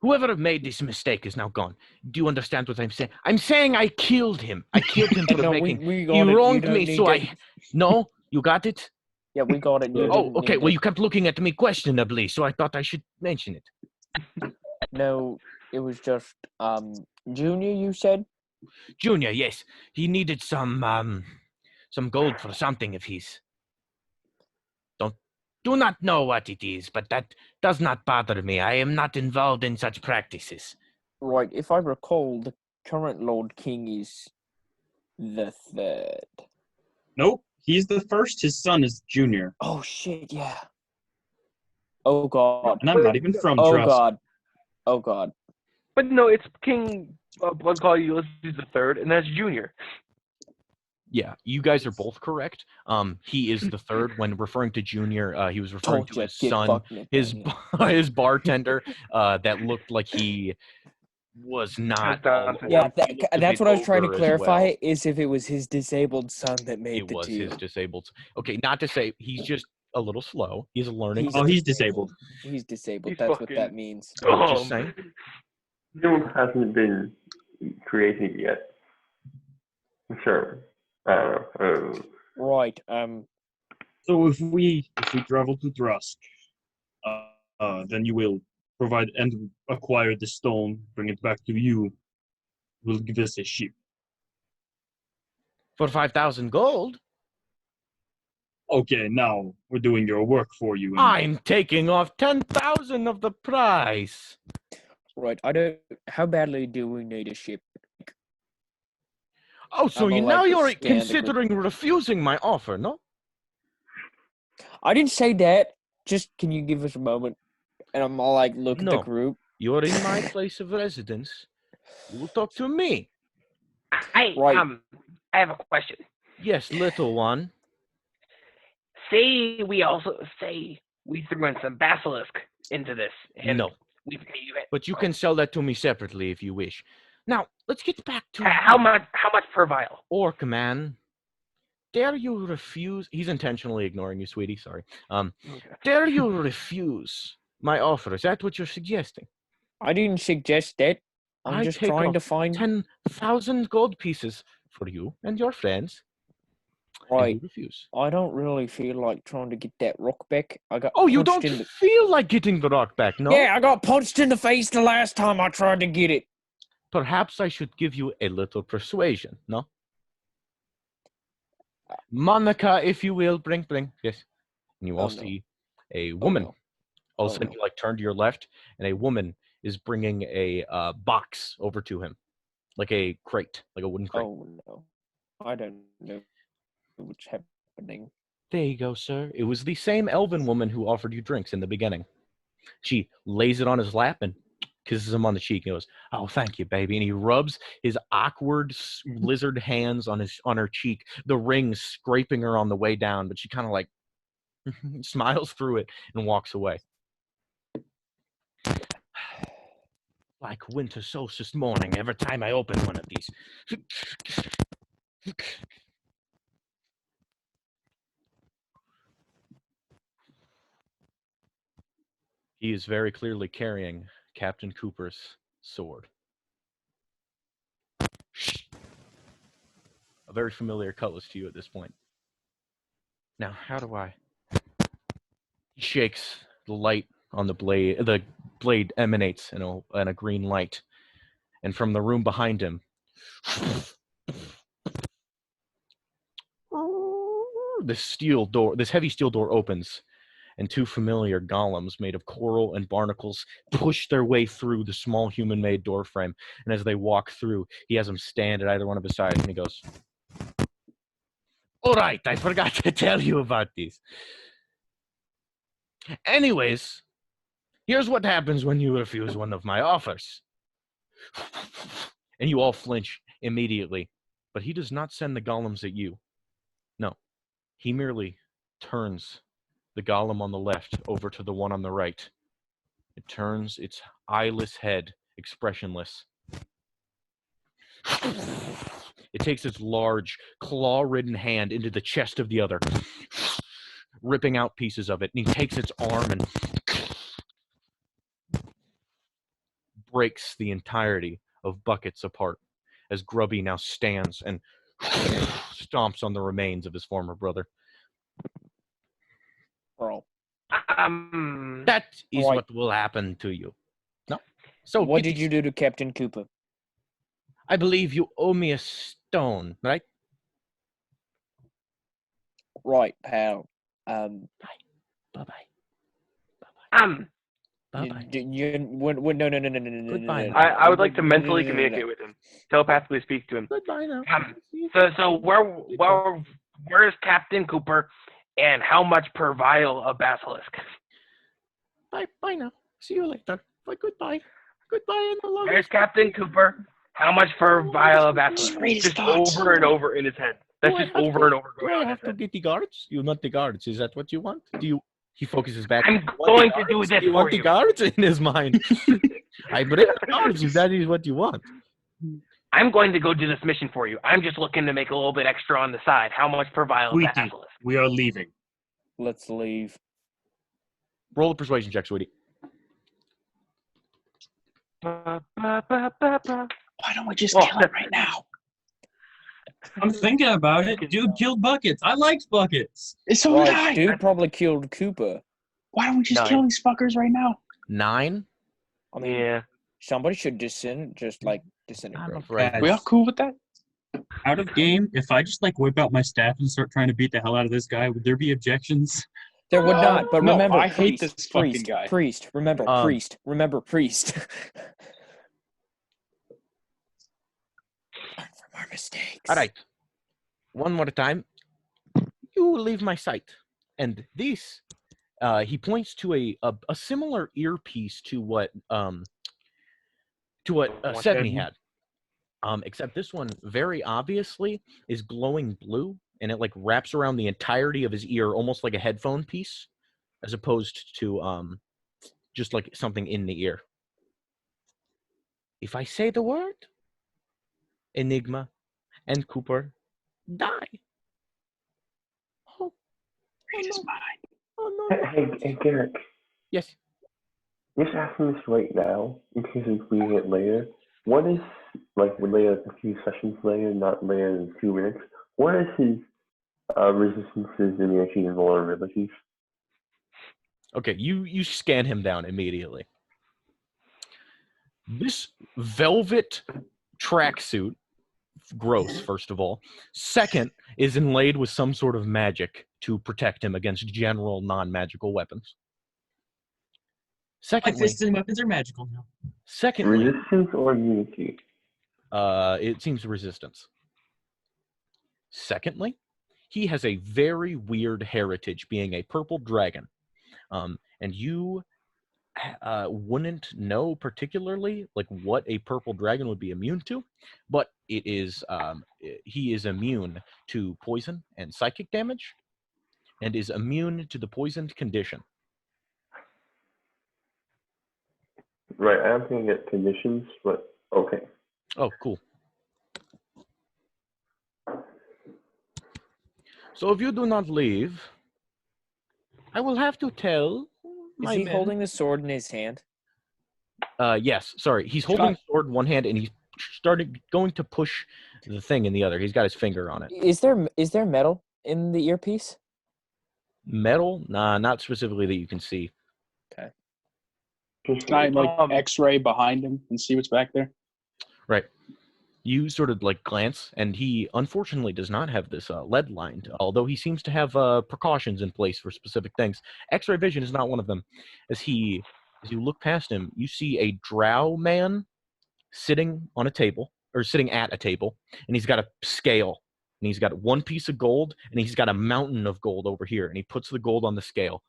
Whoever made this mistake is now gone. Do you understand what I'm saying? I'm saying I killed him. I killed him for No, making. we He got it. You wronged don't me, need so to- No, you got it? Yeah, we got it. You Oh, didn't okay. need Well, it. you kept looking at me questionably, so I thought I should mention it. No, it was just Junior. You said. Junior, yes. He needed some gold for something of his. Do not know what it is, but that does not bother me. I am not involved in such practices. Right. If I recall, the current Lord King is the third. Nope. He's the first. His son is Junior. Oh shit! Yeah. Oh god. And I'm not even from Oh Trust. god. Oh god. But no, it's King Bloodclaw Ulysses the Third, and that's Junior. Yeah, you guys are both correct. He is the third. When referring to Junior, he was referring Told to ya, his get son, fucked, Nathaniel. his bartender, that looked like he was not. Dante. Yeah, He looked a that's bit what I was trying to older as clarify. well. Is if it was his disabled son that made It the was deal. his disabled. Okay, not to say he's just a little slow. He's learning. He's disabled. He's disabled. He's That's what fucking that means. Just saying. Doom hasn't been created yet. Sure. I don't know. Right. So if we travel to Trusk, then you will provide and acquire the stone, bring it back to you. Will give us a ship. For 5,000 gold, Okay, now we're doing your work for you. And I'm taking off 10,000 of the price. Right. I don't. How badly do we need a ship? Oh, so I'm now allowed to you're scan the group. considering refusing my offer, no? I didn't say that. Just can you give us a moment? And I'm all like, look at the No. group. You're in my place of residence. You will talk to me. I have a question. Yes, little one. Say we threw in some basilisk into this. And No. we pay you it. But you can sell that to me separately if you wish. Now, let's get back to How much per vial? Orc man. Dare you refuse? He's intentionally ignoring you, sweetie. Sorry. Dare you refuse my offer? Is that what you're suggesting? I didn't suggest that. I'm I just take trying off to find. 10,000 gold pieces for you and your friends. And Right. you refuse. I don't really feel like trying to get that rock back. I got. Oh, you punched don't in the... feel like getting the rock back, no? Yeah, I got punched in the face the last time I tried to get it. Perhaps I should give you a little persuasion, no? Monica, if you will, bring. Yes. And you all no. see a woman. no. All of Oh, a sudden, no. you like turn to your left, and a woman is bringing a box over to him, like a crate, like a wooden crate. Oh no, I don't know what's happening. There you go, sir. It was the same elven woman who offered you drinks in the beginning. She lays it on his lap and kisses him on the cheek and goes, "Oh, thank you, baby." And he rubs his awkward lizard hands on her cheek, the ring scraping her on the way down, but she kind of like smiles through it and walks away. Like winter solstice morning every time I open one of these. He is very clearly carrying Captain Cooper's sword. A very familiar cutlass to you at this point. Now, how do I... He shakes the light on the blade. The blade emanates in a green light. And from the room behind him, this heavy steel door opens, and two familiar golems made of coral and barnacles push their way through the small human-made door frame. And as they walk through, he has them stand at either one of his sides, and he goes, "All right, I forgot to tell you about these. Anyways, here's what happens when you refuse one of my offers." And you all flinch immediately. But he does not send the golems at you. No. He merely turns the golem on the left over to the one on the right. It turns its eyeless head expressionless. It takes its large, claw-ridden hand into the chest of the other, ripping out pieces of it. And he takes its arm and breaks the entirety of Buckets apart as Grubby now stands and stomps on the remains of his former brother. Bro. That is Right. what will happen to you. No? So What did you do to Captain Cooper? I believe you owe me a stone, right? Right, pal. Bye-bye. Bye-bye. No. Goodbye now. I would like to mentally No. communicate with him, telepathically speak to him. Goodbye now. So where is Captain Cooper, and how much per vial of basilisk? Bye now. See you later. Bye. Goodbye. Goodbye and I love Where's Captain Cooper? How much per vial of basilisk? Just over and over in his head. That's just over and over Do going I on in have his to head. get the guards? You want the guards? Is that what you want? He focuses back. I'm "You want going the to do guards? this You want for the you." guards in his mind. I bring the guards if that is what you want. I'm going to go do this mission for you. I'm just looking to make a little bit extra on the side. How much per vial of Sweetie, basilisk? we are leaving. Let's leave. Roll a persuasion check, sweetie. Why don't we just kill him right now? I'm thinking about it. Dude killed Buckets. I liked Buckets. So did Right, I. dude probably killed Cooper. Why don't we just 9. kill these fuckers right now? 9. I mean, Yeah. somebody should I'm disintegrate. afraid. We all cool with that? Out of game, if I just like whip out my staff and start trying to beat the hell out of this guy, would there be objections? There would not, but No, remember, I hate priest, this fucking priest, guy. priest. Remember, priest. Remember, priest. Learn from our mistakes. All right. One more time. You leave my sight. And this, he points to a similar earpiece to what Sedney had. Except this one very obviously is glowing blue, and it like wraps around the entirety of his ear, almost like a headphone piece, as opposed to just like something in the ear. If I say the word, Enigma, and Cooper die. Oh, Read his mind. oh no. Hey, Garrett. Yes. Just asking this right now, in case we read it later. What is, like, later, a few sessions later, not later than 2 minutes, what is his resistances, immunity, and vulnerabilities? Okay, you scan him down immediately. This velvet tracksuit, gross, first of all. Second, is inlaid with some sort of magic to protect him against general non-magical weapons. My Secondly, fists and weapons are magical now. secondly, Resistance or immunity? it seems resistance. Secondly, he has a very weird heritage, being a purple dragon. And you wouldn't know particularly like what a purple dragon would be immune to, but it is he is immune to poison and psychic damage, and is immune to the poisoned condition. Right, I'm thinking at conditions, but okay. Oh, cool. So if you do not leave, I will have to tell Is my he men. holding the sword in his hand? Yes, sorry. He's holding the sword in one hand, and he's going to push the thing in the other. He's got his finger on it. Is there metal in the earpiece? Metal? Nah, not specifically that you can see. Okay. Can I like X-ray behind him and see what's back there? Right. You sort of like glance, and he unfortunately does not have this lead lined, although he seems to have precautions in place for specific things. X-ray vision is not one of them. As you look past him, you see a drow man sitting on a table, or sitting at a table, and he's got a scale, and he's got one piece of gold, and he's got a mountain of gold over here, and he puts the gold on the scale,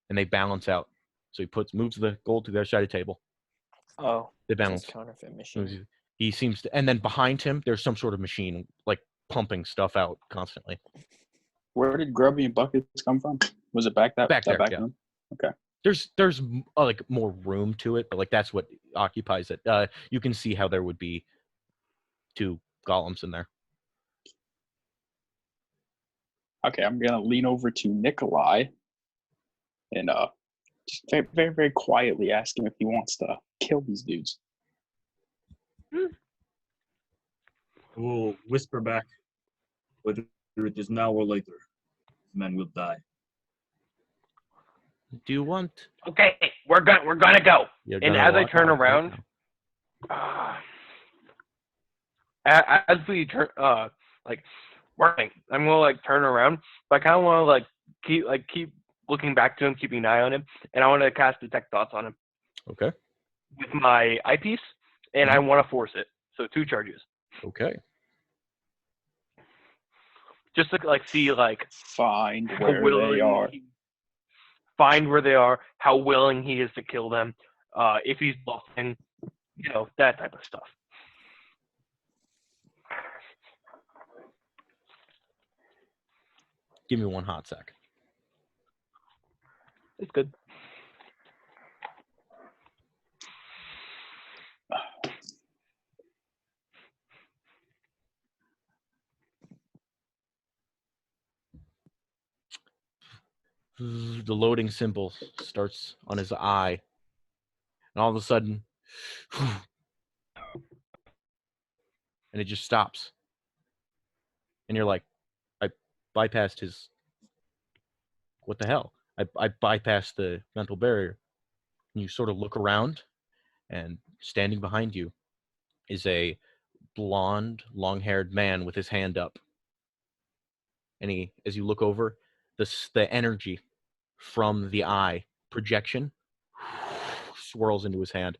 and they balance out. So he moves the gold to the other side of the table. Oh, They balance. it's counterfeit machine. He seems to, and then behind him, there's some sort of machine, like pumping stuff out constantly. Where did Grubby and Buckets come from? Was it back there? Yeah. Room? Okay. There's like more room to it, but like that's what occupies it. You can see how there would be 2 golems in there. Okay, I'm gonna lean over to Nikolai and just very, very, very quietly ask him if he wants to kill these dudes. We'll whisper back. Whether it is now or later, men will die. Do you want? Okay, we're gonna go. And as I turn around, as we turn like working, I'm gonna like turn around, but I kind of want to keep looking back to him, keeping an eye on him, and I want to cast detect thoughts on him. Okay. With my eyepiece, and I want to force it. So 2 charges. Okay. Just to like see like find how where willing they are. Find where they are, how willing he is to kill them, if he's bluffing, that type of stuff. Give me 1 hot sec. It's good. The loading symbol starts on his eye, and all of a sudden, and it just stops. And you're like, I bypassed his. What the hell? I bypassed the mental barrier. And you sort of look around, and standing behind you is a blonde, long-haired man with his hand up. And as you look over, the energy from the eye projection swirls into his hand.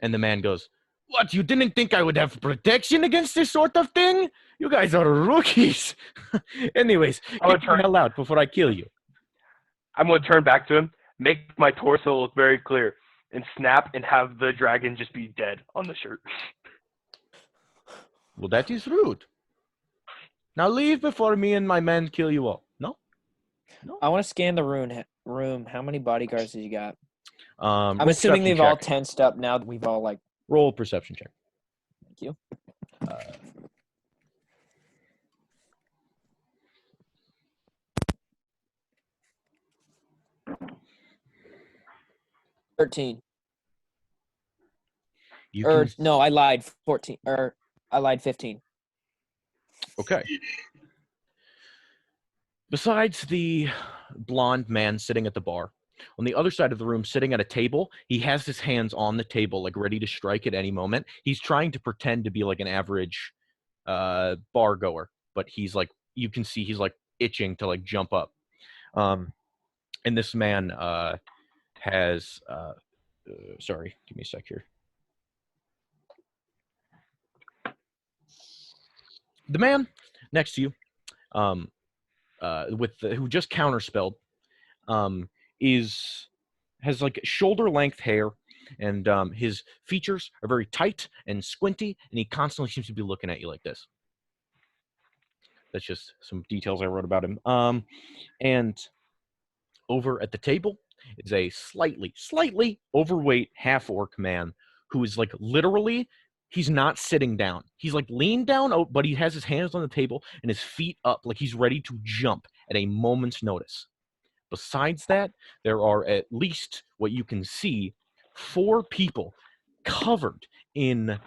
And the man goes, "What, you didn't think I would have protection against this sort of thing? You guys are rookies." Anyways, get the hell out before I kill you. I'm going to turn back to him, make my torso look very clear, and snap and have the dragon just be dead on the shirt. Well, that is rude. Now leave before me and my men kill you all. No? I want to scan the room. How many bodyguards do you got? I'm roll assuming perception they've all check. tensed up now that we've all like. Roll perception check. Thank you. 13. You Or can no, I lied. 14. Or I lied. 15. okay. Besides the blonde man sitting at the bar, on the other side of the room, sitting at a table, he has his hands on the table, like ready to strike at any moment. He's trying to pretend to be like an average bar goer, but he's like, you can see he's like itching to like jump up. And this man has, sorry, give me a sec here. The man next to you, who just counterspelled, has like shoulder length hair, and his features are very tight and squinty, and he constantly seems to be looking at you like this. That's just some details I wrote about him. And over at the table is a slightly overweight half-orc man who is like literally, he's not sitting down. He's like leaned down, but he has his hands on the table and his feet up like he's ready to jump at a moment's notice. Besides that, there are at least what you can see 4 people covered in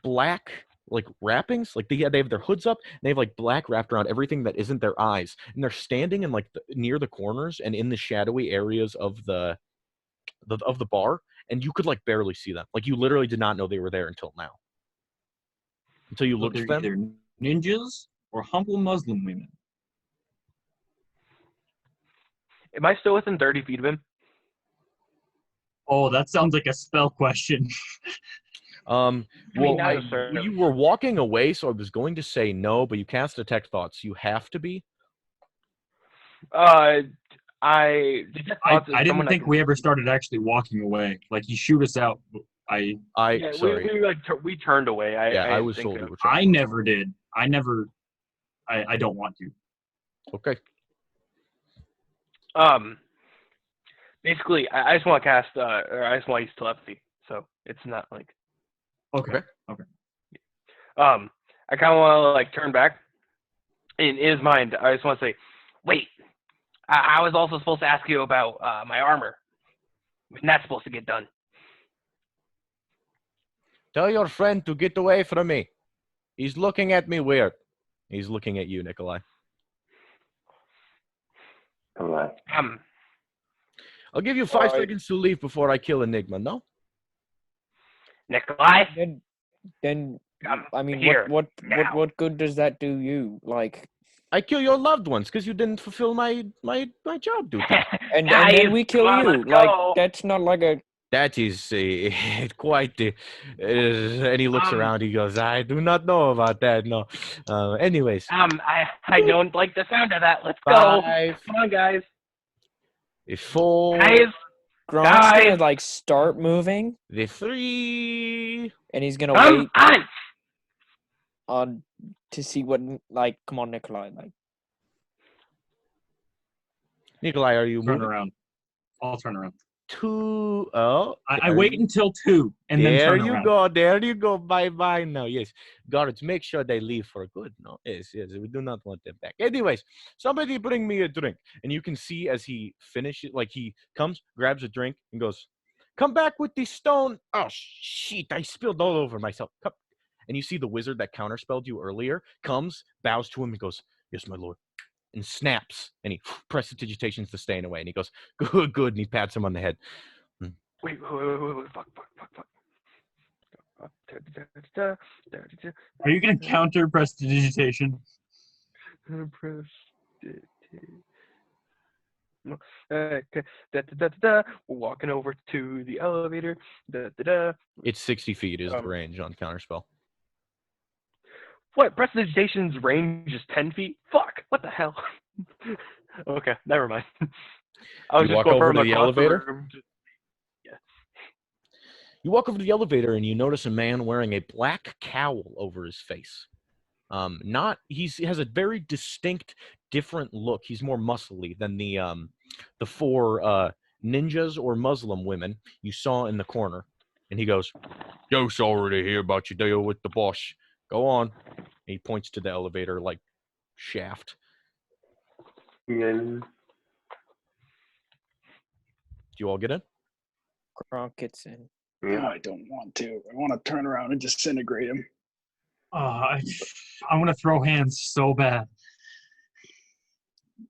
black like wrappings. Like they have their hoods up and they have like black wrapped around everything that isn't their eyes, and they're standing in like near the corners and in the shadowy areas of the bar, and you could like barely see them. Like you literally did not know they were there until now, until you So looked they're at them. either ninjas or humble Muslim women. Am I still within 30 feet of him? Oh, that sounds like a spell question. Well, no, sir. you were walking away, so I was going to say no, but you cast Detect Thoughts. You have to be. I didn't think we ever started actually walking away. Like you shoot us out. Sorry. We turned away. I was think told so. we were trying. I never did. I don't want to. Okay. Basically, I just want to cast, or I just want to use telepathy, so it's not like. Okay. I kind of want to like turn back. In his mind, I just want to say, wait. I was also supposed to ask you about my armor. When that's supposed to get done. Tell your friend to get away from me. He's looking at me weird. He's looking at you, Nikolai. Come on. I'll give you 5 seconds to leave before I kill Enigma, no? Nikolai? Then I mean, here, what good does that do you? Like, I kill your loved ones because you didn't fulfill my job duty. and then we kill you. Like, that's not like a. That is quite the. And he looks around. He goes, "I do not know about that. No." Anyways. I don't like the sound of that. Let's 5, go. Come on, guys. 4. Guys. Gronk's gonna like start moving. The 3. And he's gonna wait on to see what, like, come on, Nikolai, like. Nikolai, are you Turn moving? around. I'll turn around. 2. Oh, I wait until 2 and then turn around. There you go. Bye now. Yes, guards, make sure they leave for good. No, yes, we do not want them back. Anyways, somebody bring me a drink. And you can see as he finishes, like he comes, grabs a drink, and goes, "Come back with the stone." Oh shit! I spilled all over myself. Come. And you see the wizard that counterspelled you earlier comes, bows to him, and goes, "Yes, my lord." And snaps, and he prestidigitations the stain away, and he goes, good, and he pats him on the head. Wait, fuck. Are you gonna counter prestidigitation? We're walking over to the elevator. It's 60 feet is the range on counterspell. What? Prestidigitation's range is 10 feet? Fuck! What the hell? Okay, never mind. I was You just walk going over for to the elevator? Yeah. You walk over to the elevator and you notice a man wearing a black cowl over his face. He has a very distinct, different look. He's more muscly than the 4 ninjas or Muslim women you saw in the corner. And he goes, "Yo, sorry to hear about your deal with the boss. Go on." And he points to the elevator like shaft. Yeah. Do you all get in? Gronk gets in. Yeah. I don't want to. I want to turn around and disintegrate him. I want to throw hands so bad.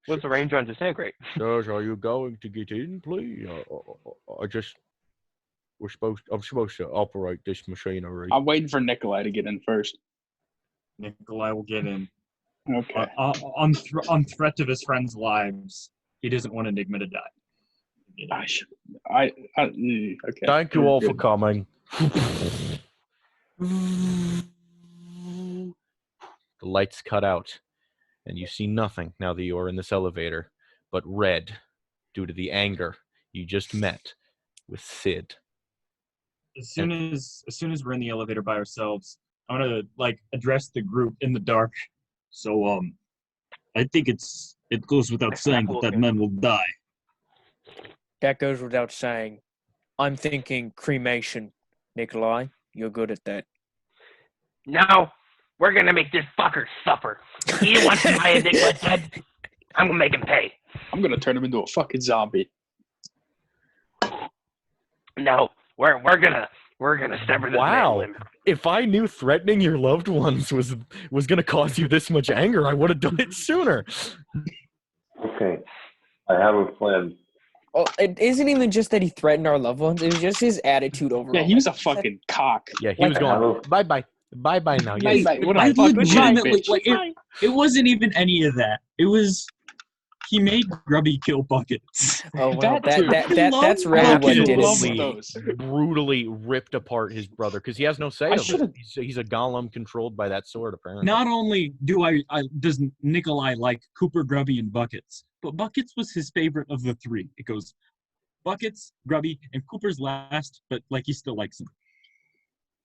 What's the range on disintegrate? Sirs, are you going to get in, please? I'm supposed to operate this machinery. I'm waiting for Nikolai to get in first. Nikolai will get in. Okay. On threat of his friends' lives, he doesn't want Enigma to die. Okay. Thank you all for coming. The lights cut out, and you see nothing now that you are in this elevator, but red, due to the anger you just met with Sid. As soon as we're in the elevator by ourselves, I want to address the group in the dark. So I think it goes without saying that man will die. That goes without saying. I'm thinking cremation. Nikolai, you're good at that. Now, we're gonna make this fucker suffer. He wants my Enigma dead. I'm gonna make him pay. I'm gonna turn him into a fucking zombie. No, we're gonna sever this Wow. man limb. If I knew threatening your loved ones was going to cause you this much anger, I would have done it sooner. Okay. I have a plan. Well, it isn't even just that he threatened our loved ones. It was just his attitude overall. Yeah, he was a fucking cock. Yeah, he was going, bye-bye. Bye-bye now. Bye, Yes. bye. What a I fucking legitimately, bitch. it wasn't even any of that. It was, he made Grubby kill Buckets. Oh, well, That that's too. really I what did love it. those. Brutally ripped apart his brother because he has no say I over should've- it. He's a golem controlled by that sword, apparently. Not only does Nikolai like Cooper, Grubby, and Buckets, but Buckets was his favorite of the three. It goes Buckets, Grubby, and Cooper's last, but he still likes him.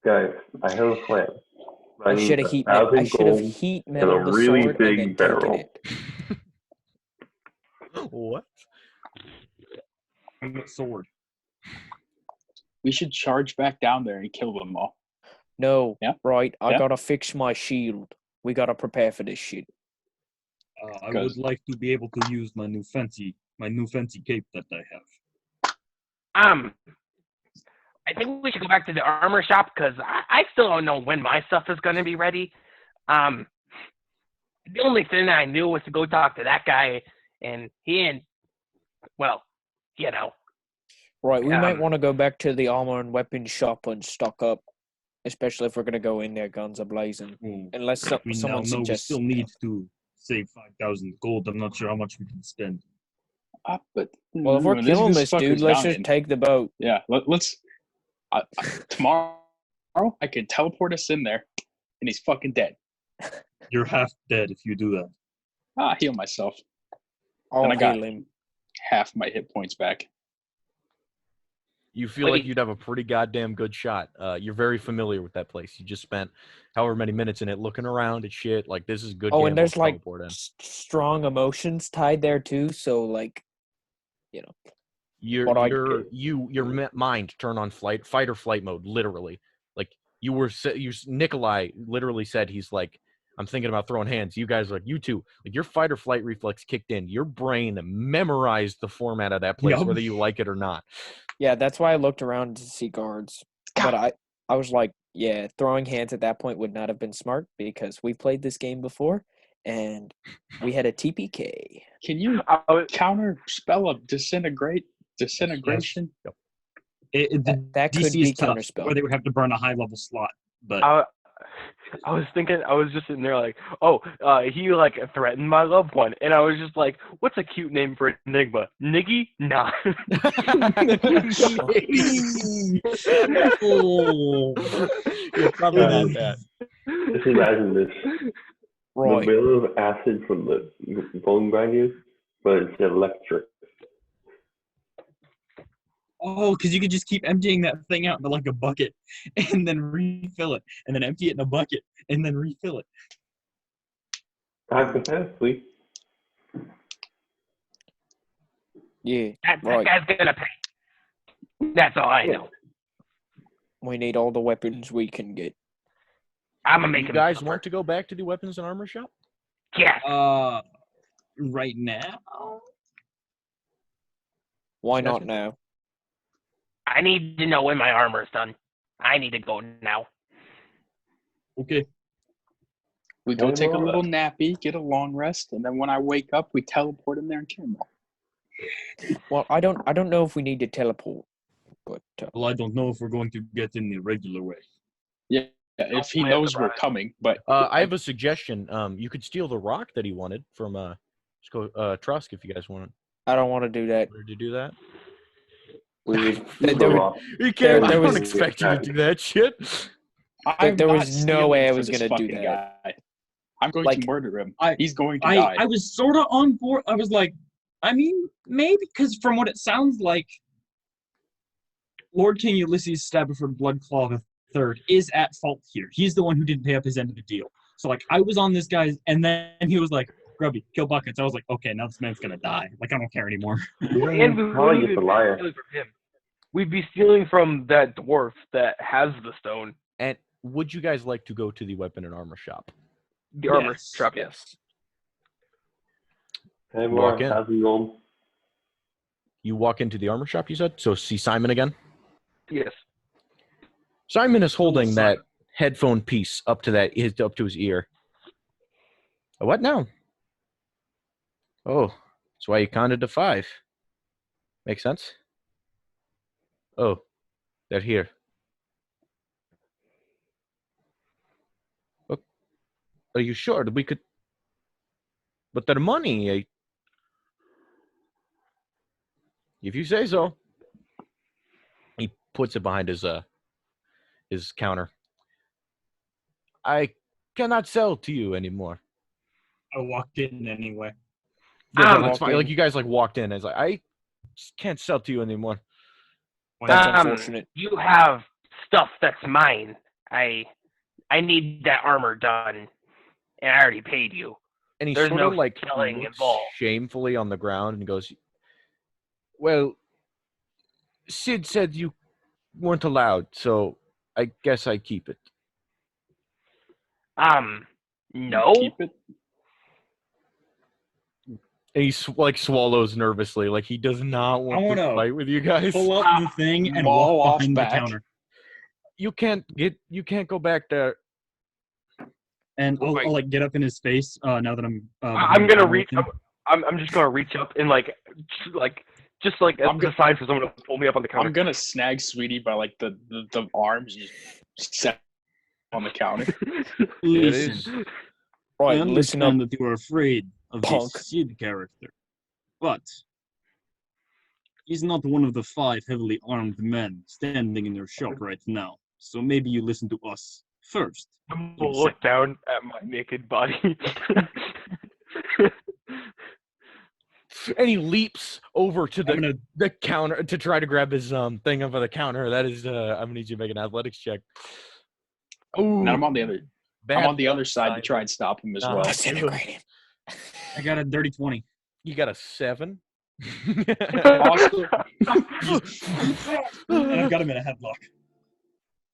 Guys, I have a plan. I should have heat metal and a the really sword big and then taken barrel. it. What? What sword? We should charge back down there and kill them all. No, Yeah. right. I Yeah. gotta fix my shield. We gotta prepare for this shit. I would like to be able to use my new fancy cape that I have. I think we should go back to the armor shop because I still don't know when my stuff is gonna be ready. The only thing I knew was to go talk to that guy, and Right, we might Um, want to go back to the armor and weapons shop and stock up, especially if we're gonna go in there guns a blazing. Unless We someone now know we suggests. still need to save 5,000 gold. I'm not sure how much we can spend. But Well, if we're killing this dude, fucker's let's dying. just take the boat. Yeah, let's. Tomorrow, I can teleport us in there, and he's fucking dead. You're half dead if you do that. I'll heal myself. I'll I got heal him. half my hit points back. You feel like you'd have a pretty goddamn good shot. You're very familiar with that place. You just spent however many minutes in it looking around at shit. Like, this is a good. Oh, and there's teleport in. strong emotions tied there too. So Your mind turned on fight or flight mode, literally. Like Nikolai literally said he's like, I'm thinking about throwing hands. You guys are like, you two, like your fight or flight reflex kicked in. Your brain memorized the format of that place, Yup. whether you like it or not. Yeah, that's why I looked around to see guards. But I was like, yeah, throwing hands at that point would not have been smart because we played this game before and we had a TPK. Can you counter spell of disintegration? That could DC be is tough, counterspell. or they would have to burn a high level slot. But I was thinking, I was just sitting there like, he threatened my loved one, and I was just like, what's a cute name for Enigma? Niggy? Nah. You're probably not that. Just imagine this. Right. The bill of acid from the bone grinders, but it's electric. Oh, because you could just keep emptying that thing out into a bucket and then refill it, and then empty it in a bucket and then refill it. Hypothetically. Yeah. That guy's gonna pay. That's all I know. We need all the weapons we can get. I'm gonna Do make you him guys suffer. want to go back to the weapons and armor shop? Yes. Right now. Why Just not asking. now? I need to know when my armor's done. I need to go now. Okay. We go Hey, take a Laura. little nappy, get a long rest, and then when I wake up, we teleport in there and kill them all. Well, I don't know if we need to teleport, but Well, I don't know if we're going to get in the regular way. Yeah, if he play knows about we're it. coming, but I have a suggestion. You could steal the rock that he wanted from Trusk if you guys wanted I don't want to do that. to do that. We would There steal was- off. You can't. there I was- don't expect you to do that shit. I'm there not was no way I stealing was for this gonna do fucking that. guy. I'm going Like, to murder him. I- He's going to die. I was sort of on board. I was like, I mean, maybe, because from what it sounds like, Lord King Ulysses Stabbiford Bloodclaw III is at fault here. He's the one who didn't pay up his end of the deal. So, like, I was on this guy's, and then he was like, Grubby, kill buckets. I was like, okay, now this man's gonna die. Like, I don't care anymore. And we Probably wouldn't just even a be liar. stealing from him. We'd be stealing from that dwarf that has the stone. And would you guys like to go to the weapon and armor shop? The armor Yes. shop, yes. Hey, Walk Laura, in. how's it going? You walk into the armor shop. You said so. See Simon again. Yes. Simon is holding Simon. that headphone piece up to his ear. What now? Oh, that's why you counted to 5. Makes sense. Oh, they're here. Oh, are you sure that we could? But their money. If you say so. He puts it behind his counter. I cannot sell to you anymore. I walked in anyway. Yeah, Um, that's fine. Like you guys walked in and it's like I just can't sell to you anymore. That's Um, unfortunate. You have stuff that's mine. I need that armor done, and I already paid you. And he There's sort no of like selling looks involved. shamefully on the ground and goes, "Well, Sid said you weren't allowed, so I guess I keep it." No. Keep it. And he swallows nervously, like he does not want to wanna fight with you guys. Pull up the thing and Maul walk off behind the back. counter. You can't go back there. And I'll, Wait. I'll like get up in his face now that I'm. I'm behind the gonna counter reach with him. up. I'm just gonna reach up and just as a sign for someone to pull me up on the counter. I'm gonna snag Sweetie by like the arms and just set on the counter. Listen, I Right, listen up, understand that you are afraid of punk. this Sid character, but he's not one of the 5 heavily armed men standing in your shop right now. So maybe you listen to us first. I'm gonna look down at my naked body. And he leaps over to I'm gonna the counter to try to grab his thing over the counter. That is I'm gonna need you to make an athletics check. Oh, And I'm on the other side to try and stop him as No. well. Disintegrate him. I got a dirty 20. You got a 7. Awesome. And I've got him in a headlock.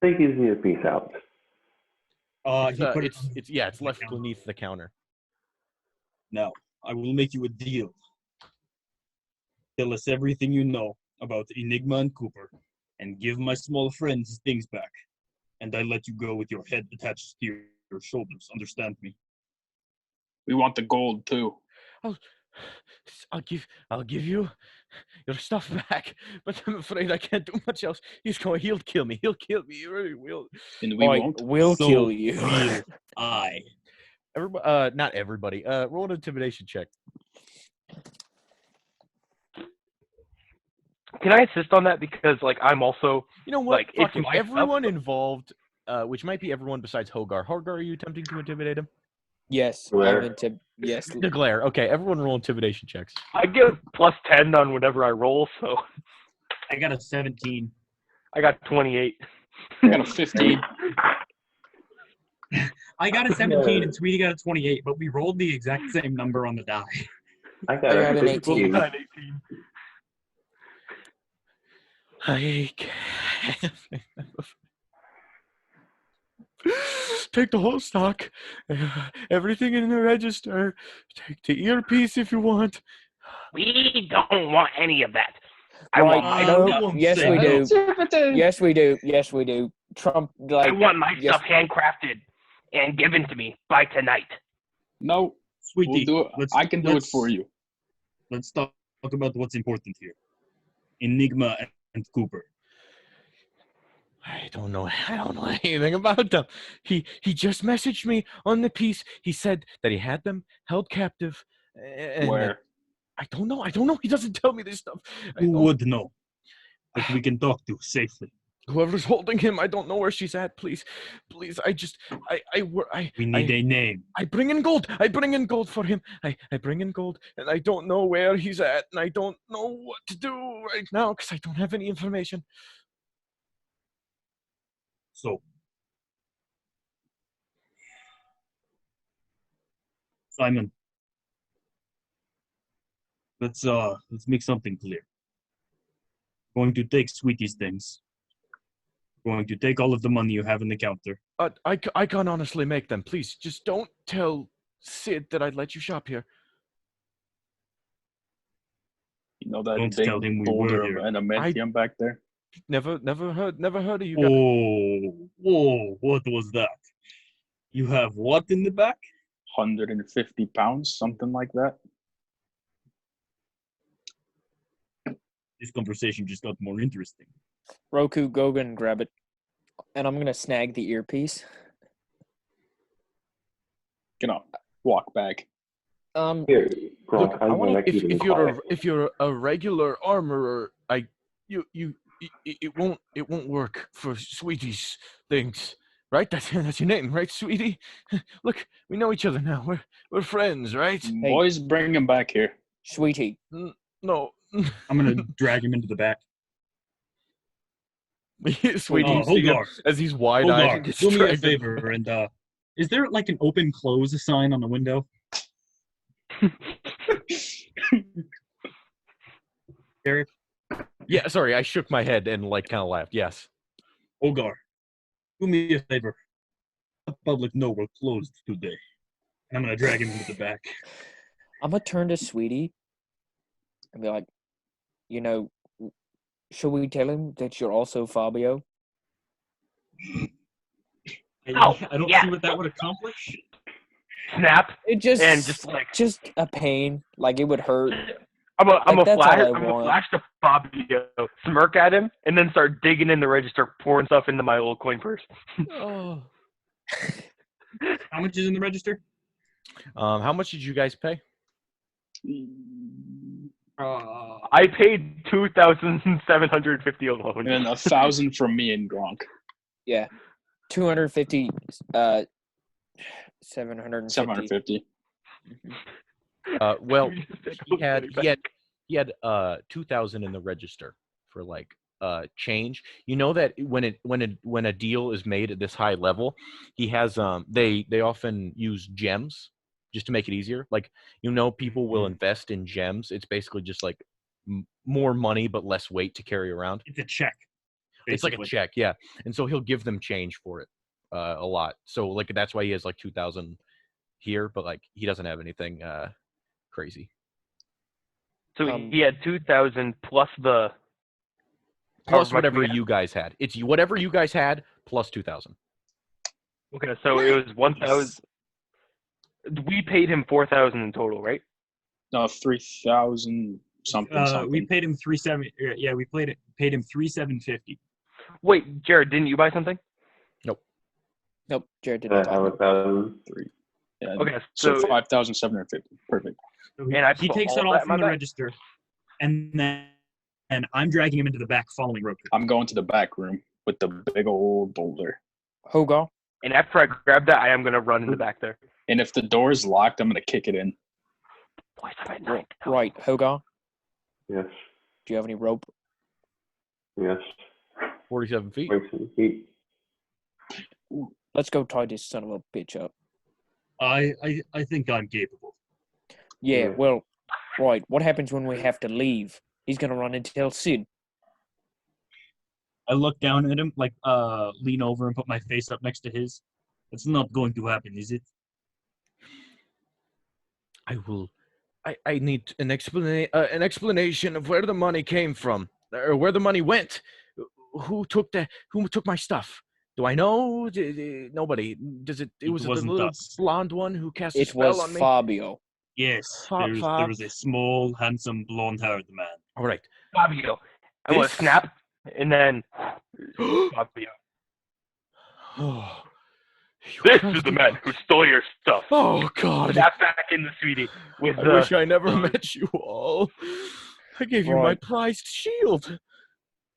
I think he's need a peace out. It's, He put it. it's left beneath the counter. No, I will make you a deal. Tell us everything you know about Enigma and Cooper, and give my small friend his things back. And I let you go with your head attached to your shoulders. Understand me? We want the gold too. I'll give you your stuff back, but I'm afraid I can't do much else. He'll kill me. He'll kill me. He really will. And we Right, won't. we'll So kill you. will I. Everybody, not everybody. Roll an intimidation check. Can I assist on that because I'm also You know what? Like, it's Fuck it. my stuff, Everyone but- involved, which might be everyone besides Hogar. Hogar, are you attempting to intimidate him? Yes, Glare. I'm into yes. The glare. Okay, everyone roll intimidation checks. I get +10 on whenever I roll, so I got a 17. I got 28. I got a 15. I got a 17 and Sweetie got a 28, but we rolled the exact same number on the die. I got I got a an 16. 18. I can't. Take the whole stock, everything in the register. Take the earpiece if you want. We don't want any of that. I Right? want my No. we won't Yes, say we no. do. Yes, we do. Yes, we do. Trump, I like, want my yes. stuff handcrafted and given to me by tonight. No, Sweetie, we'll do it. let's- I can do it let's- for you. Let's talk about what's important here. Enigma and Cooper. I don't know anything about them. He just messaged me on the piece. He said that he had them held captive. And Where? I don't know. He doesn't tell me this stuff. Who would know? That we can talk to safely. Whoever's holding him, I don't know where she's at. Please, We need a name. I bring in gold. I bring in gold for him. I bring in gold, and I don't know where he's at, and I don't know what to do right now because I don't have any information. So, Simon, let's make something clear. Going to take Sweetie's things. Going to take all of the money you have in the counter. I can't honestly make them. Please, just don't tell Sid that I'd let you shop here. You know that Don't big tell him we boulder were of here. adamantium back there? Never heard of you guys. Whoa, what was that? You have what in the back? 150 pounds, something like that. This conversation just got more interesting. Roku, go and grab it. And I'm going to snag the earpiece. Gonna walk back. Here, Look, Gronk, I I'm want gonna keep it if you're a regular armorer, it won't work for Sweetie's things, right? That's your name, right, Sweetie? Look, we know each other now. We're friends, right? Hey. Boys, bring him back here. Sweetie. No. I'm gonna drag him into the back. Sweetie, Oh, you see him Hogar. as he's wide-eyed and Hogar, do me a distracted. favor and is there like an open close sign on the window? Eric, Yeah, sorry, I shook my head and like kind of laughed. Yes. Hogar, do me a favor. Let the public know we're closed today. I'm gonna drag him into the back. I'm going to turn to Sweetie and be like, you know, should we tell him that you're also Fabio? I don't yeah. see what that would accomplish. Snap. It just, And just like just a pain. Like, it would hurt. I'm gonna that's all I gonna want. flash to Fabio, smirk at him, and then start digging in the register, pouring stuff into my little coin purse. Oh. How much is in the register? How much did you guys pay? I paid 2,750 alone. And 1,000 from me and Gronk. Yeah. 250, 750. 750. Well, he had 2,000 in the register for like change. You know that when a deal is made at this high level, he has they often use gems just to make it easier. Like, people will invest in gems. It's basically just like more money but less weight to carry around. It's a check. It's like a basically. check, yeah. And so he'll give them change for it a lot. So like that's why he has like 2,000 here, but like he doesn't have anything crazy. So he had 2,000 plus the Plus however much whatever we had. you guys had. It's whatever you guys had plus 2,000. Okay, so it was 1,000. We paid him 4,000 in total, right? No, 3,000 something. We paid him Yeah, we paid him 3,750. Wait, Jared, didn't you buy something? Nope, Jared didn't buy have it. 1,000. Yeah, Okay, so so 5,750. Perfect. So And I he put takes all it that off in my from the bag? register, and I'm dragging him into the back, following Roku. I'm going to the back room with the big old boulder. Hogar. and after I grab that, I am gonna run in the back there. And if the door is locked, I'm going to kick it in. Boys, I'm at night. Right, Hogar. Yes, Do you have any rope? yes. 47 feet. Bring some heat. Let's go tie this son of a bitch up. I think I'm capable. Yeah, Yeah. well, right. What happens when we have to leave? He's gonna run and tell Sid. I look down at him, like lean over and put my face up next to his. That's not going to happen, is it? I will. I need an explanation of where the money came from, or where the money went. Who took my stuff? Do I know? Nobody. Does it? It It was the wasn't little us. blonde one who cast a It spell was on me. Fabio. Yes, Fob. there was a small, handsome, blonde-haired man. All right. Fabio. I'm gonna This- snap, and then Fabio. Oh, you This is crusty the man fuck. who stole your stuff. Oh God! Snap back in the sweetie with I the. wish I never met you all. I gave you my Right. prized shield.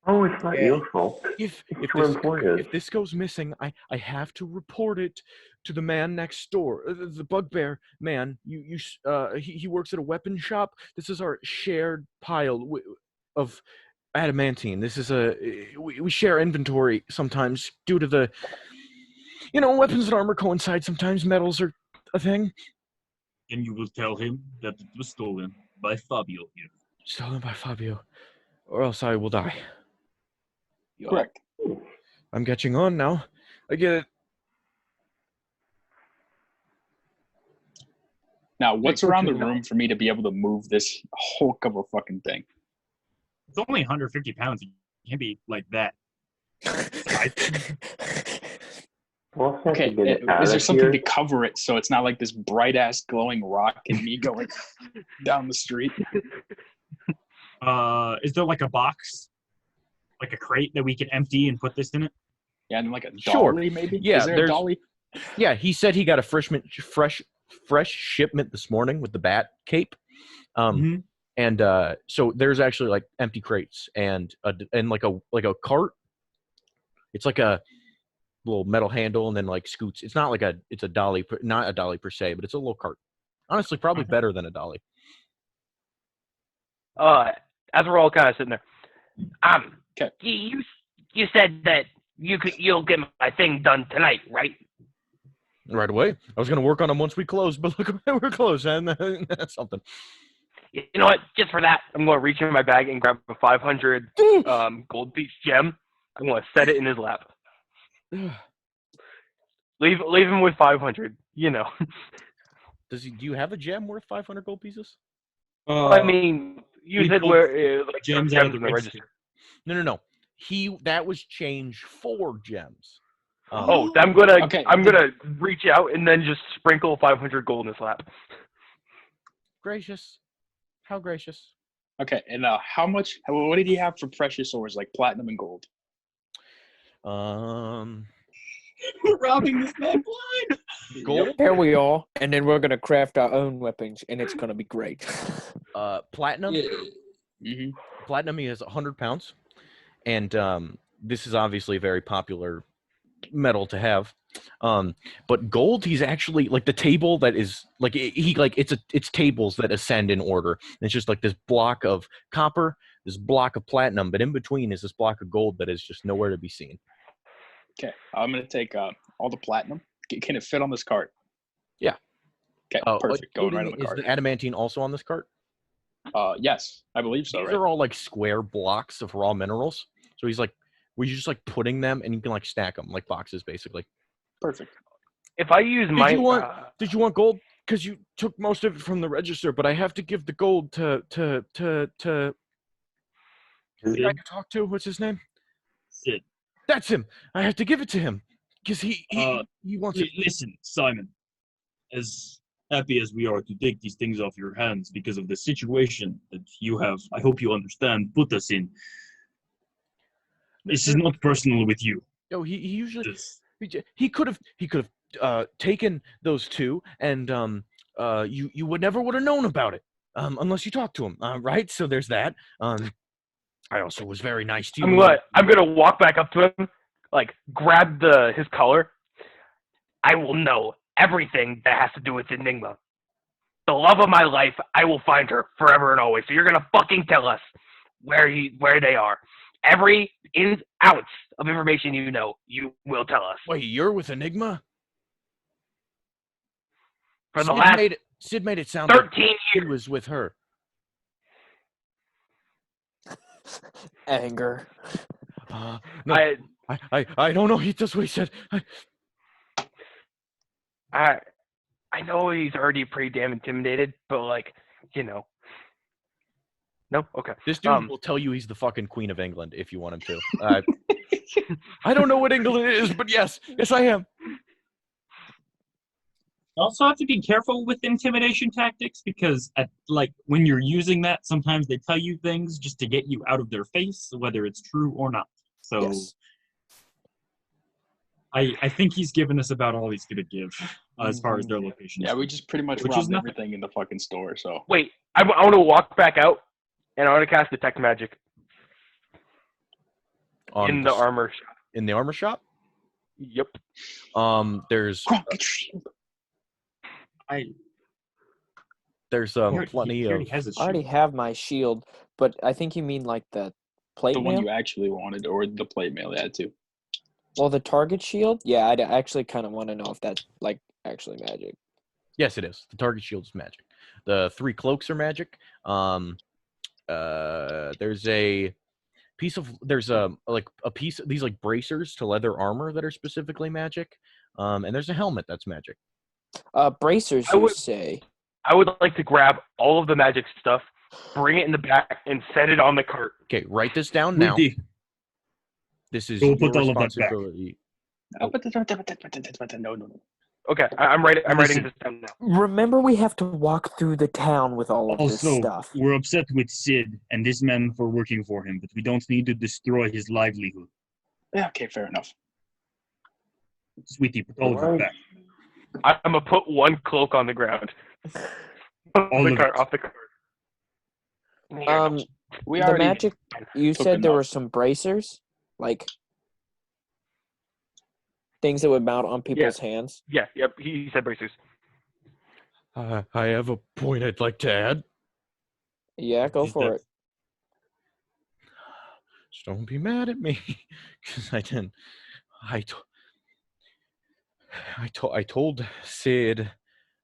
Oh, it's not Yeah. your fault. If Your employers. if this goes missing, I have to report it to the man next door, the bugbear man. He works at a weapon shop. This is our shared pile of adamantine. This is we share inventory sometimes due to the weapons and armor coincide. Sometimes metals are a thing. And you will tell him that it was stolen by Fabio here. Stolen by Fabio, or else I will die. Correct. I'm catching on now. I get it. Now, what's around the good to know. room for me to be able to move this hulk of a fucking thing? It's only 150 pounds. It can't be like that. We'll have Okay, to get it out is there of something here. to cover it so it's not like this bright ass glowing rock and me going down the street? Is there like a box, like a crate that we can empty and put this in it? Yeah, and like a Sure. dolly maybe? Yeah, Is there a there's- dolly? Yeah, he said he got a fresh shipment this morning with the bat cape. Mhm. And so there's actually like empty crates and like a cart. It's like a little metal handle and then like scoots. It's not like it's a dolly, not a dolly per se, but it's a little cart. Honestly, probably better than a dolly. As we're all kind of sitting there, Okay. you said that you'll get my thing done tonight, right? Right away. I was gonna work on them once we close, but look, we're close, and that's something. You know what? Just for that, I'm going to reach in my bag and grab a 500 gold piece gem. I'm going to set it in his lap. Leave him with 500. You know. Do you have a gem worth 500 gold pieces? I mean, you we said pulled where like gems gems out of the in the register. No. That was change for gems. Oh, I'm gonna Okay. reach out and then just sprinkle 500 gold in his lap. Gracious. How gracious. Okay, and what did he have for precious ores, like platinum and gold? We're robbing this man blind. Gold. Here we are, and then we're gonna craft our own weapons, and it's gonna be great. Platinum. Mm-hmm. Platinum is 100 pounds, and this is obviously a very popular metal to have. But gold, he's actually like the table that is like it's tables that ascend in order. And it's just like this block of copper, this block of platinum, but in between is this block of gold that is just nowhere to be seen. Okay, I'm gonna take all the platinum. Can it fit on this cart? Yeah. Okay, perfect. Going right on the Is cart. the adamantine also on this cart? Yes, I believe so. These Right. are all like square blocks of raw minerals. So he's like, we're just like putting them, and you can like stack them like boxes, basically. Perfect. If I use my Did you want gold? Because you took most of it from the register, but I have to give the gold to the guy I talk to. What's his name? Sid. That's him. I have to give it to him because he wants it. Listen, Simon. As happy as we are to take these things off your hands because of the situation that you have, I hope you understand, put us in. This is not personal with you. No, he usually This- he could have taken those two, and you would never would have known about it unless you talked to him, right? So there's that. I also was very nice to you. I'm gonna walk back up to him, like grab his collar. I will know everything that has to do with Enigma. The love of my life, I will find her forever and always. So you're gonna fucking tell us where they are. Every ins outs of information you know, you will tell us. Wait, you're with Enigma? For the last Sid made it sound 13 like he years. was with her. Anger. No, I I don't know. He does what he said. I know he's already pretty damn intimidated, but like, you know. No? Okay. This dude will tell you he's the fucking Queen of England if you want him to. I don't know what England is, but yes, I am. You also have to be careful with intimidation tactics because, when you're using that, sometimes they tell you things just to get you out of their face, whether it's true or not. So, Yes. I think he's given us about all he's gonna give as far as their location. Yeah, we just pretty much Which is robbed nothing. everything in the fucking store. So Wait, I want to walk back out, and I want to cast Detect Magic in the armor shop. In the armor shop? Yep. There's there's plenty of. Has a I already have my shield, but I think you mean like the plate the one mail? you actually wanted, or the plate mail, yeah, too. Well, the target shield? Yeah, I actually kind of want to know if that's like actually magic. Yes, it is. The target shield is magic. The 3 cloaks are magic. There's a piece of these like bracers to leather armor that are specifically magic. And there's a helmet that's magic. Bracers, you say? I would like to grab all of the magic stuff, bring it in the back, and set it on the cart. Okay, write this down now. This is Go your put all of that back. responsibility. No. Okay, I'm writing this down now. Remember, we have to walk through the town with all of this Also, stuff. we're upset with Sid and this man for working for him, but we don't need to destroy his livelihood. Yeah, okay, fair enough. Sweetie, put all of it back. I'm gonna put one cloak on the ground. All of it. Off the cart. We the already magic. You took said there enough. were some bracers, like things that would mount on people's hands. Yeah, yep. He said bracers. I have a point I'd like to add. Yeah, go for it. Just don't be mad at me, because I didn't. I told Sid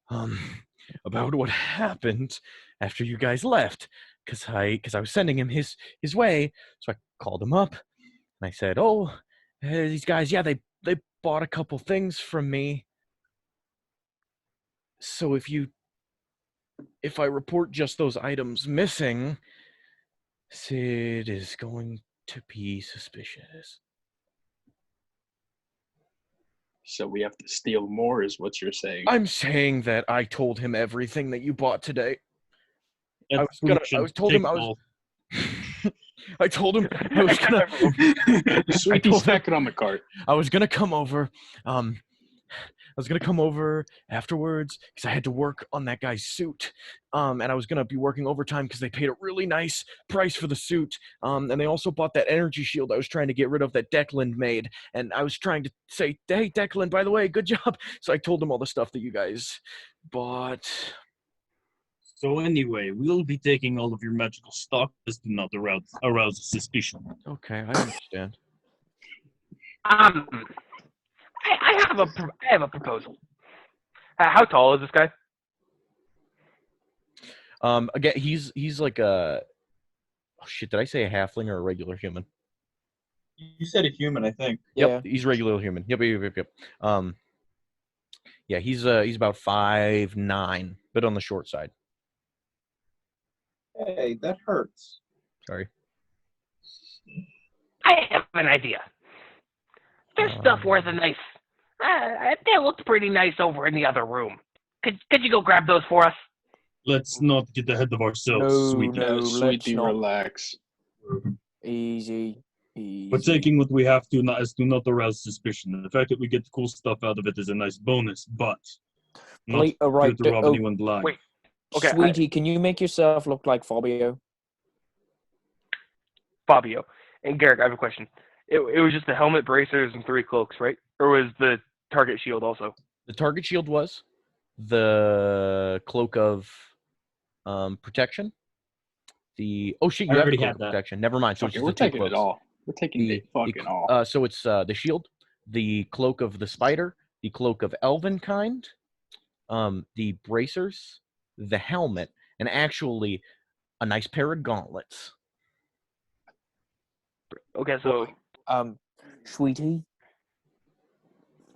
about what happened after you guys left, because I was sending him his way, so I called him up and I said, "Oh, these guys, yeah, they bought a couple things from me. So if I report just those items missing, Sid is going to be suspicious." So we have to steal more, is what you're saying. I'm saying that I told him everything that you bought today. I told him I was gonna. Sweetie's back it on the cart. I was gonna come over. I was gonna come over afterwards because I had to work on that guy's suit. And I was gonna be working overtime because they paid a really nice price for the suit. And they also bought that energy shield I was trying to get rid of that Declan made. And I was trying to say, "Hey, Declan, by the way, good job." So I told him all the stuff that you guys bought. So anyway, we'll be taking all of your magical stock just to not arouse suspicion. Okay, I understand. I have a proposal. How tall is this guy? Again, he's like a. Oh shit! Did I say a halfling or a regular human? You said a human, I think. Yep, he's regular human. Yep. Yeah, he's about 5'9", but on the short side. Hey, that hurts. Sorry. I have an idea. There's stuff worth a nice. That looks pretty nice over in the other room. Could you go grab those for us? Let's not get ahead of ourselves, sweetie. No, Sweetie, let's not. relax. Easy. We're taking what we have to as to not arouse suspicion. The fact that we get cool stuff out of it is a nice bonus, but not Wait, here to rob anyone blind. Wait. Okay, Sweetie, can you make yourself look like Fabio? Fabio. And Garrick, I have a question. It was just the helmet, bracers, and 3 cloaks, right? Or was the target shield also? The target shield was the cloak of protection. You have the already cloak had of that. protection. Never mind. So Okay, it's we're just the 2 taking it cloaks. all. We're taking it fucking all. So it's the shield, the cloak of the spider, the cloak of elven kind, the bracers, the helmet, and actually a nice pair of gauntlets. Okay, so Sweetie,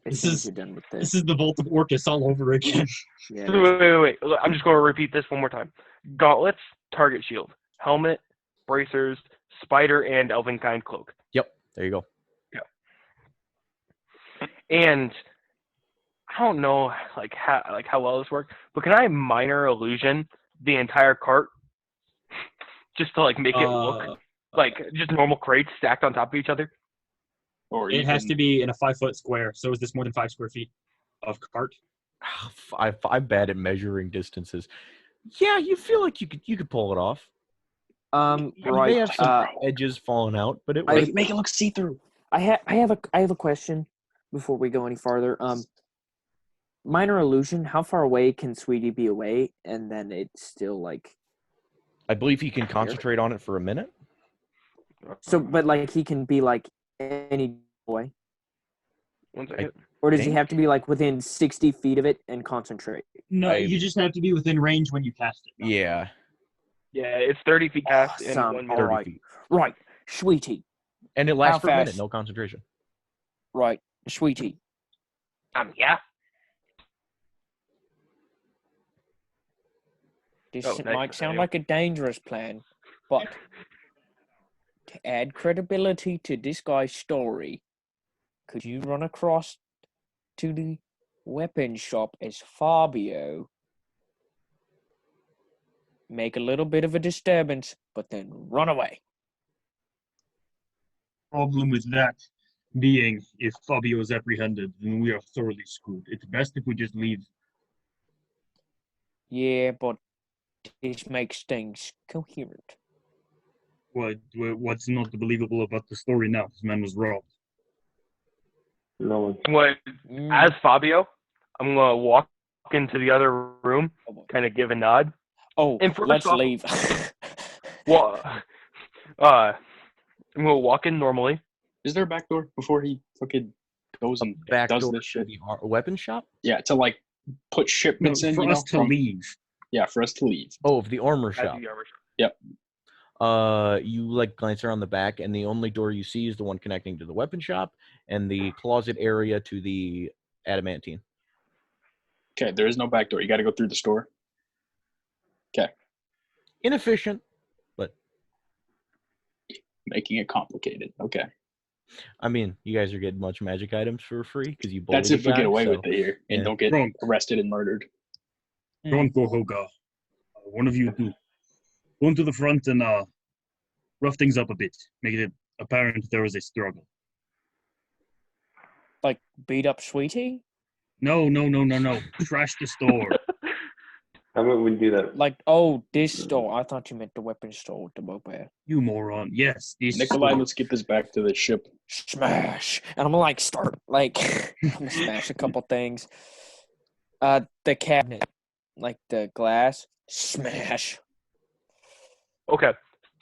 as soon as you're done with This this. is the Vault of Orcus all over again. Yeah. So wait. Look, I'm just going to repeat this one more time. Gauntlets, target shield, helmet, bracers, spider, and elvenkind cloak. Yep. There you go. And I don't know how well this works, but can I minor illusion the entire cart just to make it look like just normal crates stacked on top of each other? Or It even has to be in a 5-foot square. So is this more than 5 square feet of cart? I'm bad at measuring distances. Yeah, you feel like you could pull it off. You may have some edges falling out, but it works. make it look see-through. I have a question before we go any farther. Minor illusion. How far away can Sweetie be away, and then it's still I believe he can concentrate on it for a minute. so, but he can be any boy, 1 second. or does he think- have to be within 60 feet of it and concentrate? No, I- you just have to be within range when you cast it. Yeah, Yeah, it's 30 feet cast and Awesome. 1 All 30 right. feet. Right, Sweetie. And it lasts How for a minute, fast? no concentration. Right, Sweetie. Yeah. This Oh, thanks, might sound Nathaniel. like a dangerous plan, but to add credibility to this guy's story, could you run across to the weapon shop as Fabio, make a little bit of a disturbance, but then run away? Problem with that being, if Fabio is apprehended, then we are thoroughly screwed. It's best if we just leave. Yeah, but this makes things coherent. What's not believable about the story now? This man was robbed. No one. What? Mm, As Fabio, I'm gonna walk into the other room, oh boy. kind of give a nod. Oh, and first let's off- leave. Well, I'm gonna walk in normally. Is there a back door before he fucking goes and Back does door this to shit? the weapon shop? Yeah, to put shipments in, for us to leave. Yeah, for us to leave. Oh, of the armor At shop. the armor shop. You glance around the back, and the only door you see is the one connecting to the weapon shop and the closet area to the adamantine. Okay, there is no back door. You got to go through the store. Inefficient, but Making it complicated. Okay, I mean, you guys are getting a bunch of magic items for free because you. that's bullied if the we get guy, away so- with it here and yeah. don't get Wrong. arrested and murdered. Bronco Hoga. One of you two. Go into the front and rough things up a bit. Make it apparent there was a struggle. Beat up Sweetie? No. Trash the store. How about we do that? This store. I thought you meant the weapon store with the moped. You moron. Yes, this Nikolai, store. let's get this back to the ship. Smash. And I'm gonna start I'm gonna smash a couple things. The cabinet. The glass. Smash. Okay,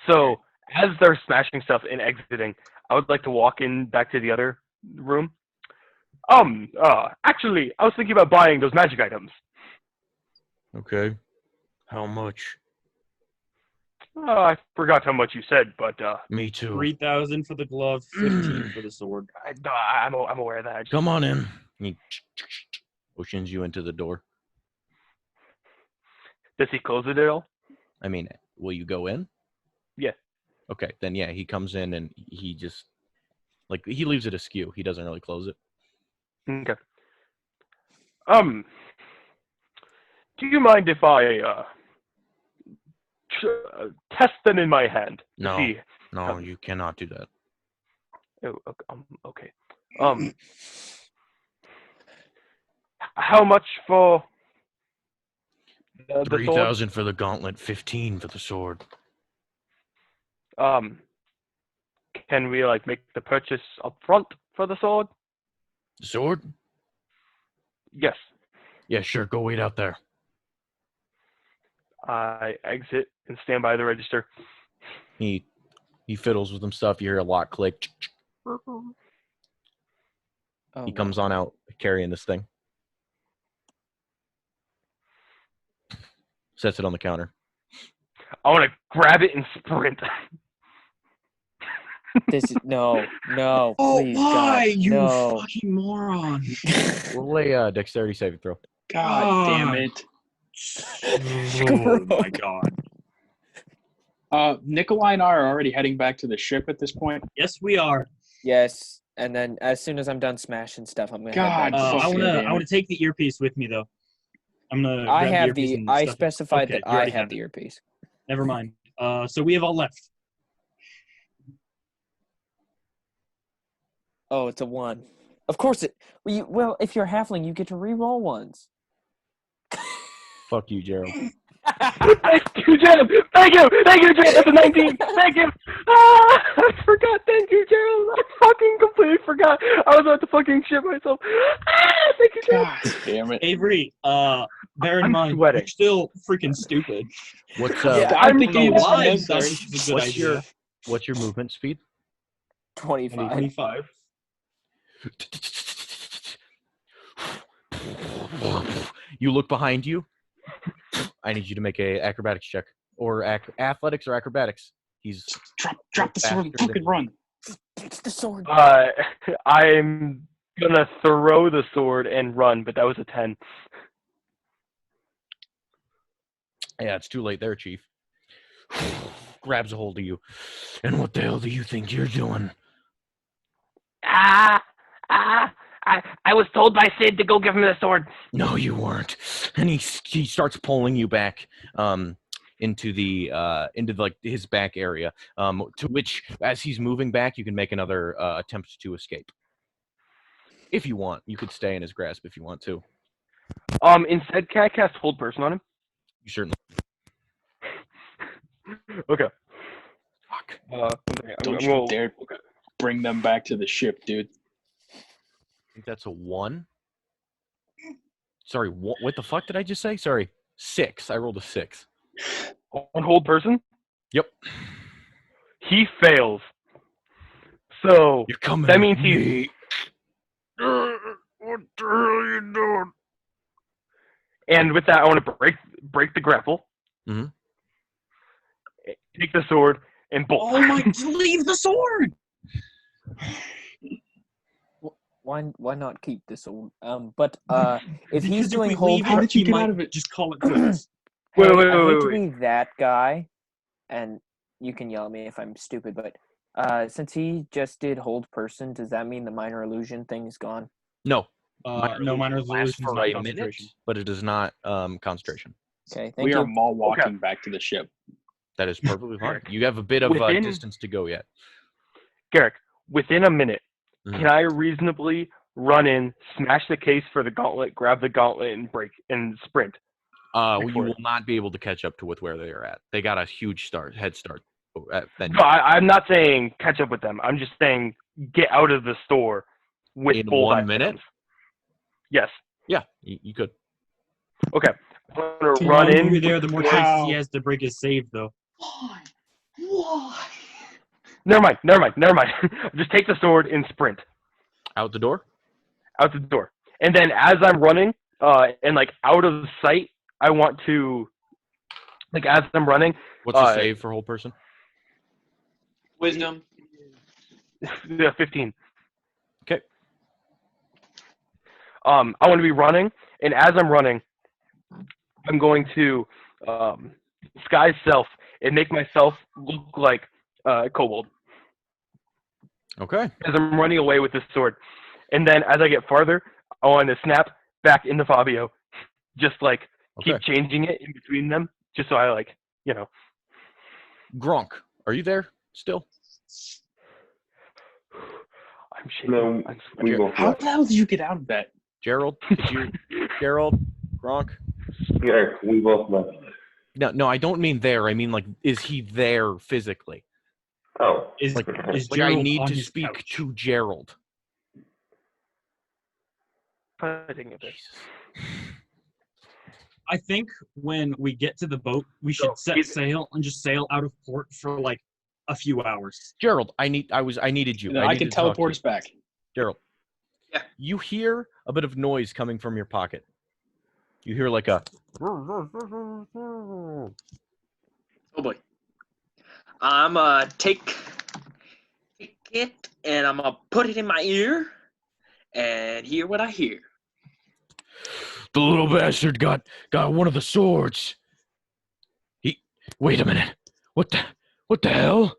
so as they're smashing stuff and exiting, I would like to walk in back to the other room. Actually, I was thinking about buying those magic items. Okay. How much? I forgot how much you said, but Me too. 3,000 for the glove, 15 for the sword. I'm aware of that. Come on in. He motions you into the door. Does he close it at all? I mean, will you go in? Yeah. Okay, then yeah, he comes in and he just he leaves it askew. He doesn't really close it. Okay. Do you mind if I test them in my hand to No. see? No, you cannot do that. Oh, okay. How much for the sword? 3,000 for the gauntlet, 15 for the sword. Can we make the purchase up front for the sword? The sword? Yes. Yeah, sure. Go wait out there. I exit and stand by the register. He fiddles with some stuff. You hear a lock click. Oh, He comes on out carrying this thing. Sets it on the counter. I want to grab it and sprint. This is no. Oh, Please, why, God, you no. fucking moron? Roll a dexterity saving throw. God damn it. Oh my god. Nikolai and I are already heading back to the ship at this point. Yes, we are. Yes, and then as soon as I'm done smashing stuff, I'm gonna God, head back to the I fucking wanna ship. damn it. take the earpiece with me though. I'm gonna I grab have earpiece the. and I stuff it. specified Okay, that you I already have it. the earpiece. Never mind. So we have all left. Oh, it's a 1. Of course it. Well, if you're halfling, you get to re-roll ones. Fuck you, Gerald. Thank you, Jim. Thank you, Jim. That's a 19. Thank you. Ah, I forgot. Thank you, Gerald. I fucking completely forgot. I was about to fucking shit myself. Ah, thank you, Gerald. God damn it. Avery, bear in I'm mind, sweating. you're still freaking stupid. What's Yeah, I'm I thinking don't know it's why you necessary. thought this was a good what's idea. what's your movement speed? 25. 25. You look behind you. I need you to make a acrobatics check, or athletics or acrobatics. He's Drop the sword and faster fucking than- run. It's the sword. I'm gonna throw the sword and run, but that was a 10. Yeah, it's too late there, Chief. Grabs a hold of you. And what the hell do you think you're doing? I was told by Sid to go give him the sword. No, you weren't. And he starts pulling you back into like his back area. To which, as he's moving back, you can make another attempt to escape. If you want, you could stay in his grasp if you want to. Instead, can I cast hold person on him? You certainly. Okay. Fuck. Don't you dare bring them back to the ship, dude. I think that's a 1. Sorry, what the fuck did I just say? Sorry, 6. I rolled a 6. On hold person? Yep. He fails. So You're coming. that with means me. he's. What the hell are you doing? And with that, I want to break the grapple. Mhm. Take the sword and bolt. Oh my! Leave the sword. Why not keep this sword? But if he's Because doing we hold, leave How it, did you he get might out of it? just call it quits. hey, Wait, I hate to wait. be that guy, and you can yell at me if I'm stupid, but since he just did hold person, does that mean the minor illusion thing is gone? No. No, minor lasts illusion is for not a minute, concentration. but it is not concentration. Okay, thank We you. are mall walking back to the ship. That is perfectly fine. You have a bit of distance to go yet. Garrick, within a minute, Mhm. can I reasonably run in, smash the case for the gauntlet, grab the gauntlet, and break and sprint? You will not be able to catch up to with where they are at. They got a huge head start. No, I'm not saying catch up with them. I'm just saying get out of the store with In both 1 minute? items. Yes. Yeah, you could. Okay. I'm gonna The run longer in. you're there, the more chances he has to break his save, though. Why? Never mind. Just take the sword and sprint Out the door? out the door. And then as I'm running, and like out of sight, I want to, like as I'm running. What's the save for whole person? Wisdom. Yeah, 15. Okay. I want to be running, and as I'm running, I'm going to disguise self and make myself look like Kobold Okay. as I'm running away with this sword. And then as I get farther, I want to snap back into Fabio, just like keep changing it in between them, just so I like, Gronk, are you there still? I'm shaking. No, I'm we will How the hell did you get out of that? Gerald, did you? Gerald, Gronk. Yeah, we both left. No, I don't mean there. I mean like, is he there physically? Oh, Is Like I Gerald need on to his speak couch? to Gerald. fighting a bit. I think when we get to the boat, we should set sail and just sail out of port for like a few hours. Gerald, I needed you. And then I needed can to talk to teleport you. us back. Gerald. Yeah. You hear a bit of noise coming from your pocket. You hear like a. Oh boy. I'm take and I'm gonna put it in my ear and hear what I hear. The little bastard got one of the swords. Wait a minute. What the hell?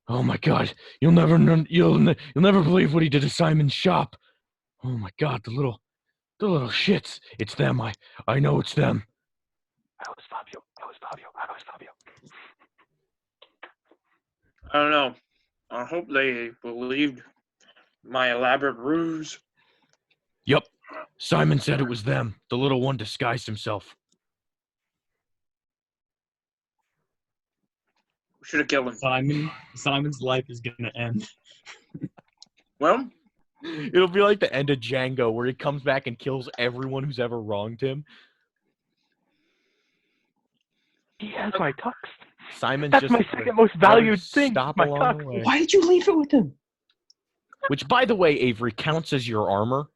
Oh my God! You'll never believe what he did to Simon's shop. Oh my God! The little shits. It's them. I know it's them. I was Fabio. I don't know. I hope they believed my elaborate ruse. Yep. Simon said it was them. The little one disguised himself. We should have killed him. Simon's life is gonna end. Well, It'll be like the end of Django, where he comes back and kills everyone who's ever wronged him. He has my tux. Simon That's just my second most valued thing. Stop My along the tux. way. Why did you leave it with him? Which, by the way, Avery, counts as your armor.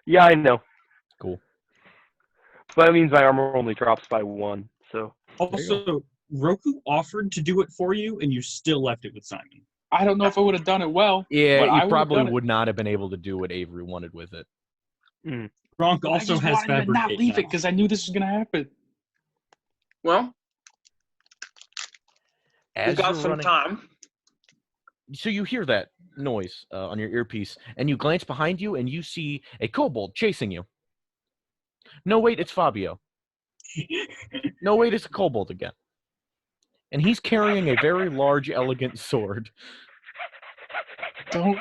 Yeah, I know. Cool. But that means my armor only drops by 1. So. Also, Roku offered to do it for you, and you still left it with Simon. I don't know if I would have done it well. Yeah, but I you would've probably done it. would not have been able to do what Avery wanted with it. Gronk I also just has wanted to not fabricate leave it now. because I knew this was gonna happen. well, we As got you're some running, time. so you hear that noise on your earpiece, and you glance behind you, and you see a kobold chasing you. No, wait, it's Fabio. No, wait, it's a kobold again. And he's carrying a very large, elegant sword. Don't.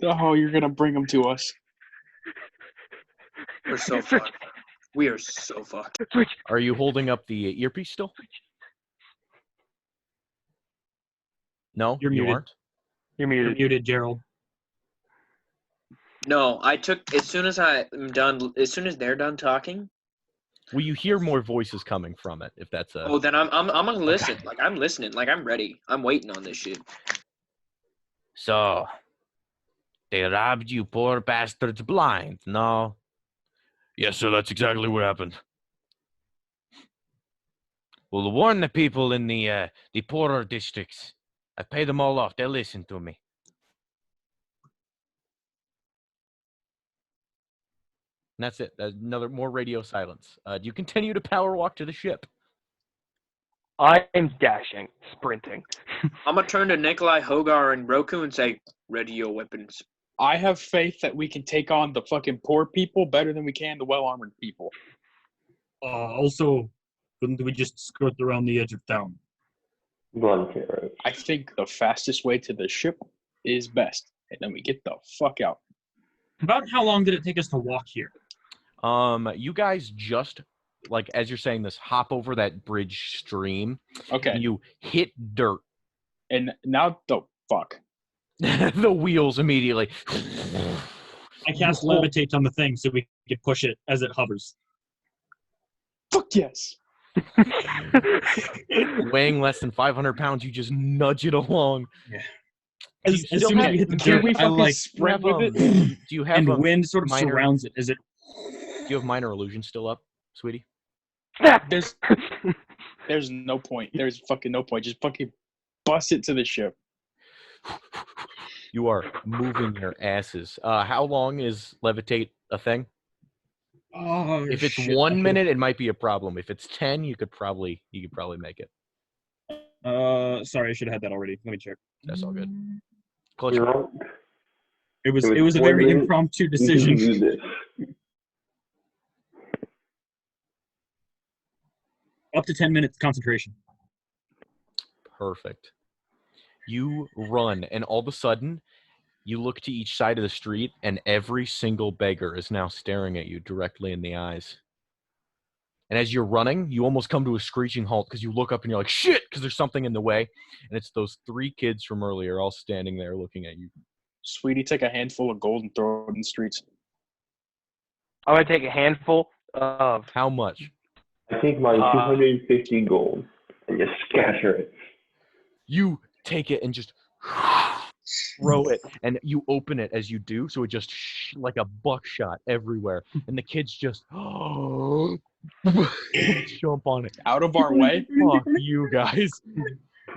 Oh, you're gonna bring him to us. We're so fucked. We are so fucked. Switch. Are you holding up the earpiece still? No, You're you muted. aren't. You're You're muted. muted, Gerald. No, I took as soon as they're done talking. Well, you hear more voices coming from it, if that's a... Oh, then I'm gonna listen. Like I'm listening. Like I'm ready. I'm waiting on this shit. So, they robbed you poor bastards blind, no? Yes, sir, that's exactly what happened. Well, warn the people in the poorer districts. I paid them all off. They'll listen to me. And that's it. More radio silence. Do you continue to power walk to the ship? I'm dashing, sprinting. I'm gonna turn to Nikolai, Hogar, and Roku and say, "Ready your weapons." I have faith that we can take on the fucking poor people better than we can the well-armored people. Also, couldn't we just skirt around the edge of town? Blunt arrows. I think the fastest way to the ship is best, and then we get the fuck out. About how long did it take us to walk here? You guys just, like, as you're saying this, hop over that bridge stream. Okay. And you hit dirt. And now the fuck. The wheels immediately. I cast levitate on the thing so we could push it as it hovers. Fuck yes. Weighing less than 500 pounds, you just nudge it along. Yeah. Do As you soon still as have- we hit the Can dirt, we I fucking like, sprint with it? Do you have and a wind sort of minor- surrounds it as it. Do you have minor illusion still up, sweetie? Snap! There's no point. There's fucking no point. Just fucking bust it to the ship. You are moving your asses. How long is levitate a thing? Oh, If it's shit. 1 minute, it might be a problem. If it's 10, you could probably make it. Sorry, I should have had that already. Let me check. That's all good. Clutch. You're wrong. It was It was a 1 very minute. impromptu You can decision. do this. Up to 10 minutes concentration. Perfect. You run, and all of a sudden, you look to each side of the street, and every single beggar is now staring at you directly in the eyes. And as you're running, you almost come to a screeching halt because you look up and you're like, shit, because there's something in the way. And it's those 3 kids from earlier all standing there looking at you. Sweetie, take a handful of gold and throw it in the streets. I'm gonna take a handful of. How much? I take my 250 gold and just scatter it. You take it and just throw it, and you open it as you do, so it just like a buckshot everywhere. And the kids just jump on it. Out of our way. Fuck you guys.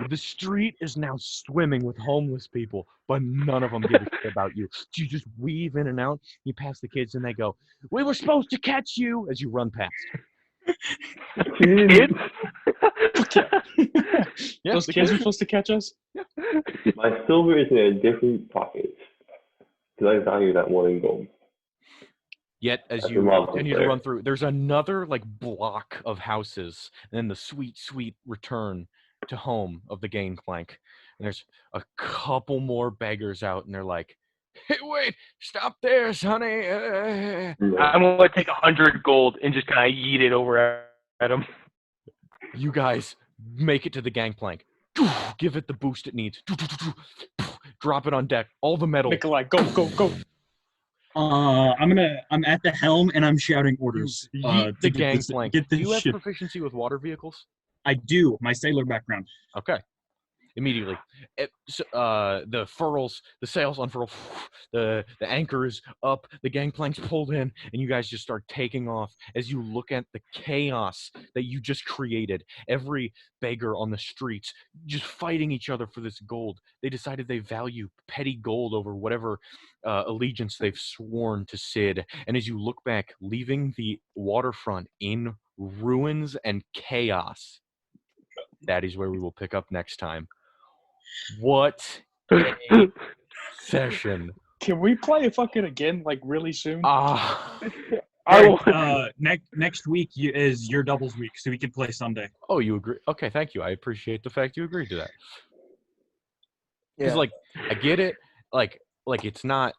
The street is now swimming with homeless people, but none of them give a shit about you. You just weave in and out. You pass the kids, and they go, "We were supposed to catch you," as you run past. Kids? Yeah, Those the kids are supposed to catch us? My silver is in a different pocket because I value that one in gold. Yet, as That's you a lava continue to player. run through, there's another like block of houses, and then the sweet, sweet return to home of the gangplank. And there's a couple more beggars out, and they're like, "Hey, wait! Stop this, honey!" I'm gonna take 100 gold and just kind of yeet it over at him. You guys make it to the gangplank. Give it the boost it needs. Drop it on deck. All the metal. Nikolai, go, go, go. I'm at the helm and I'm shouting orders. Yeet To the get this, gangplank. get Do this you have ship. proficiency with water vehicles? I do. My sailor background. Okay. Immediately. The furls, the sails unfurl, the anchor is up, the gangplank's pulled in, and you guys just start taking off as you look at the chaos that you just created. Every beggar on the streets just fighting each other for this gold. They decided they value petty gold over whatever allegiance they've sworn to Sid. And as you look back, leaving the waterfront in ruins and chaos, that is where we will pick up next time. What a session. Can we play it fucking again, like, really soon? Next week is your doubles week, so we can play Sunday. Oh, you agree? Okay, thank you. I appreciate the fact you agreed to that. Because, Yeah. like, I get it. Like it's not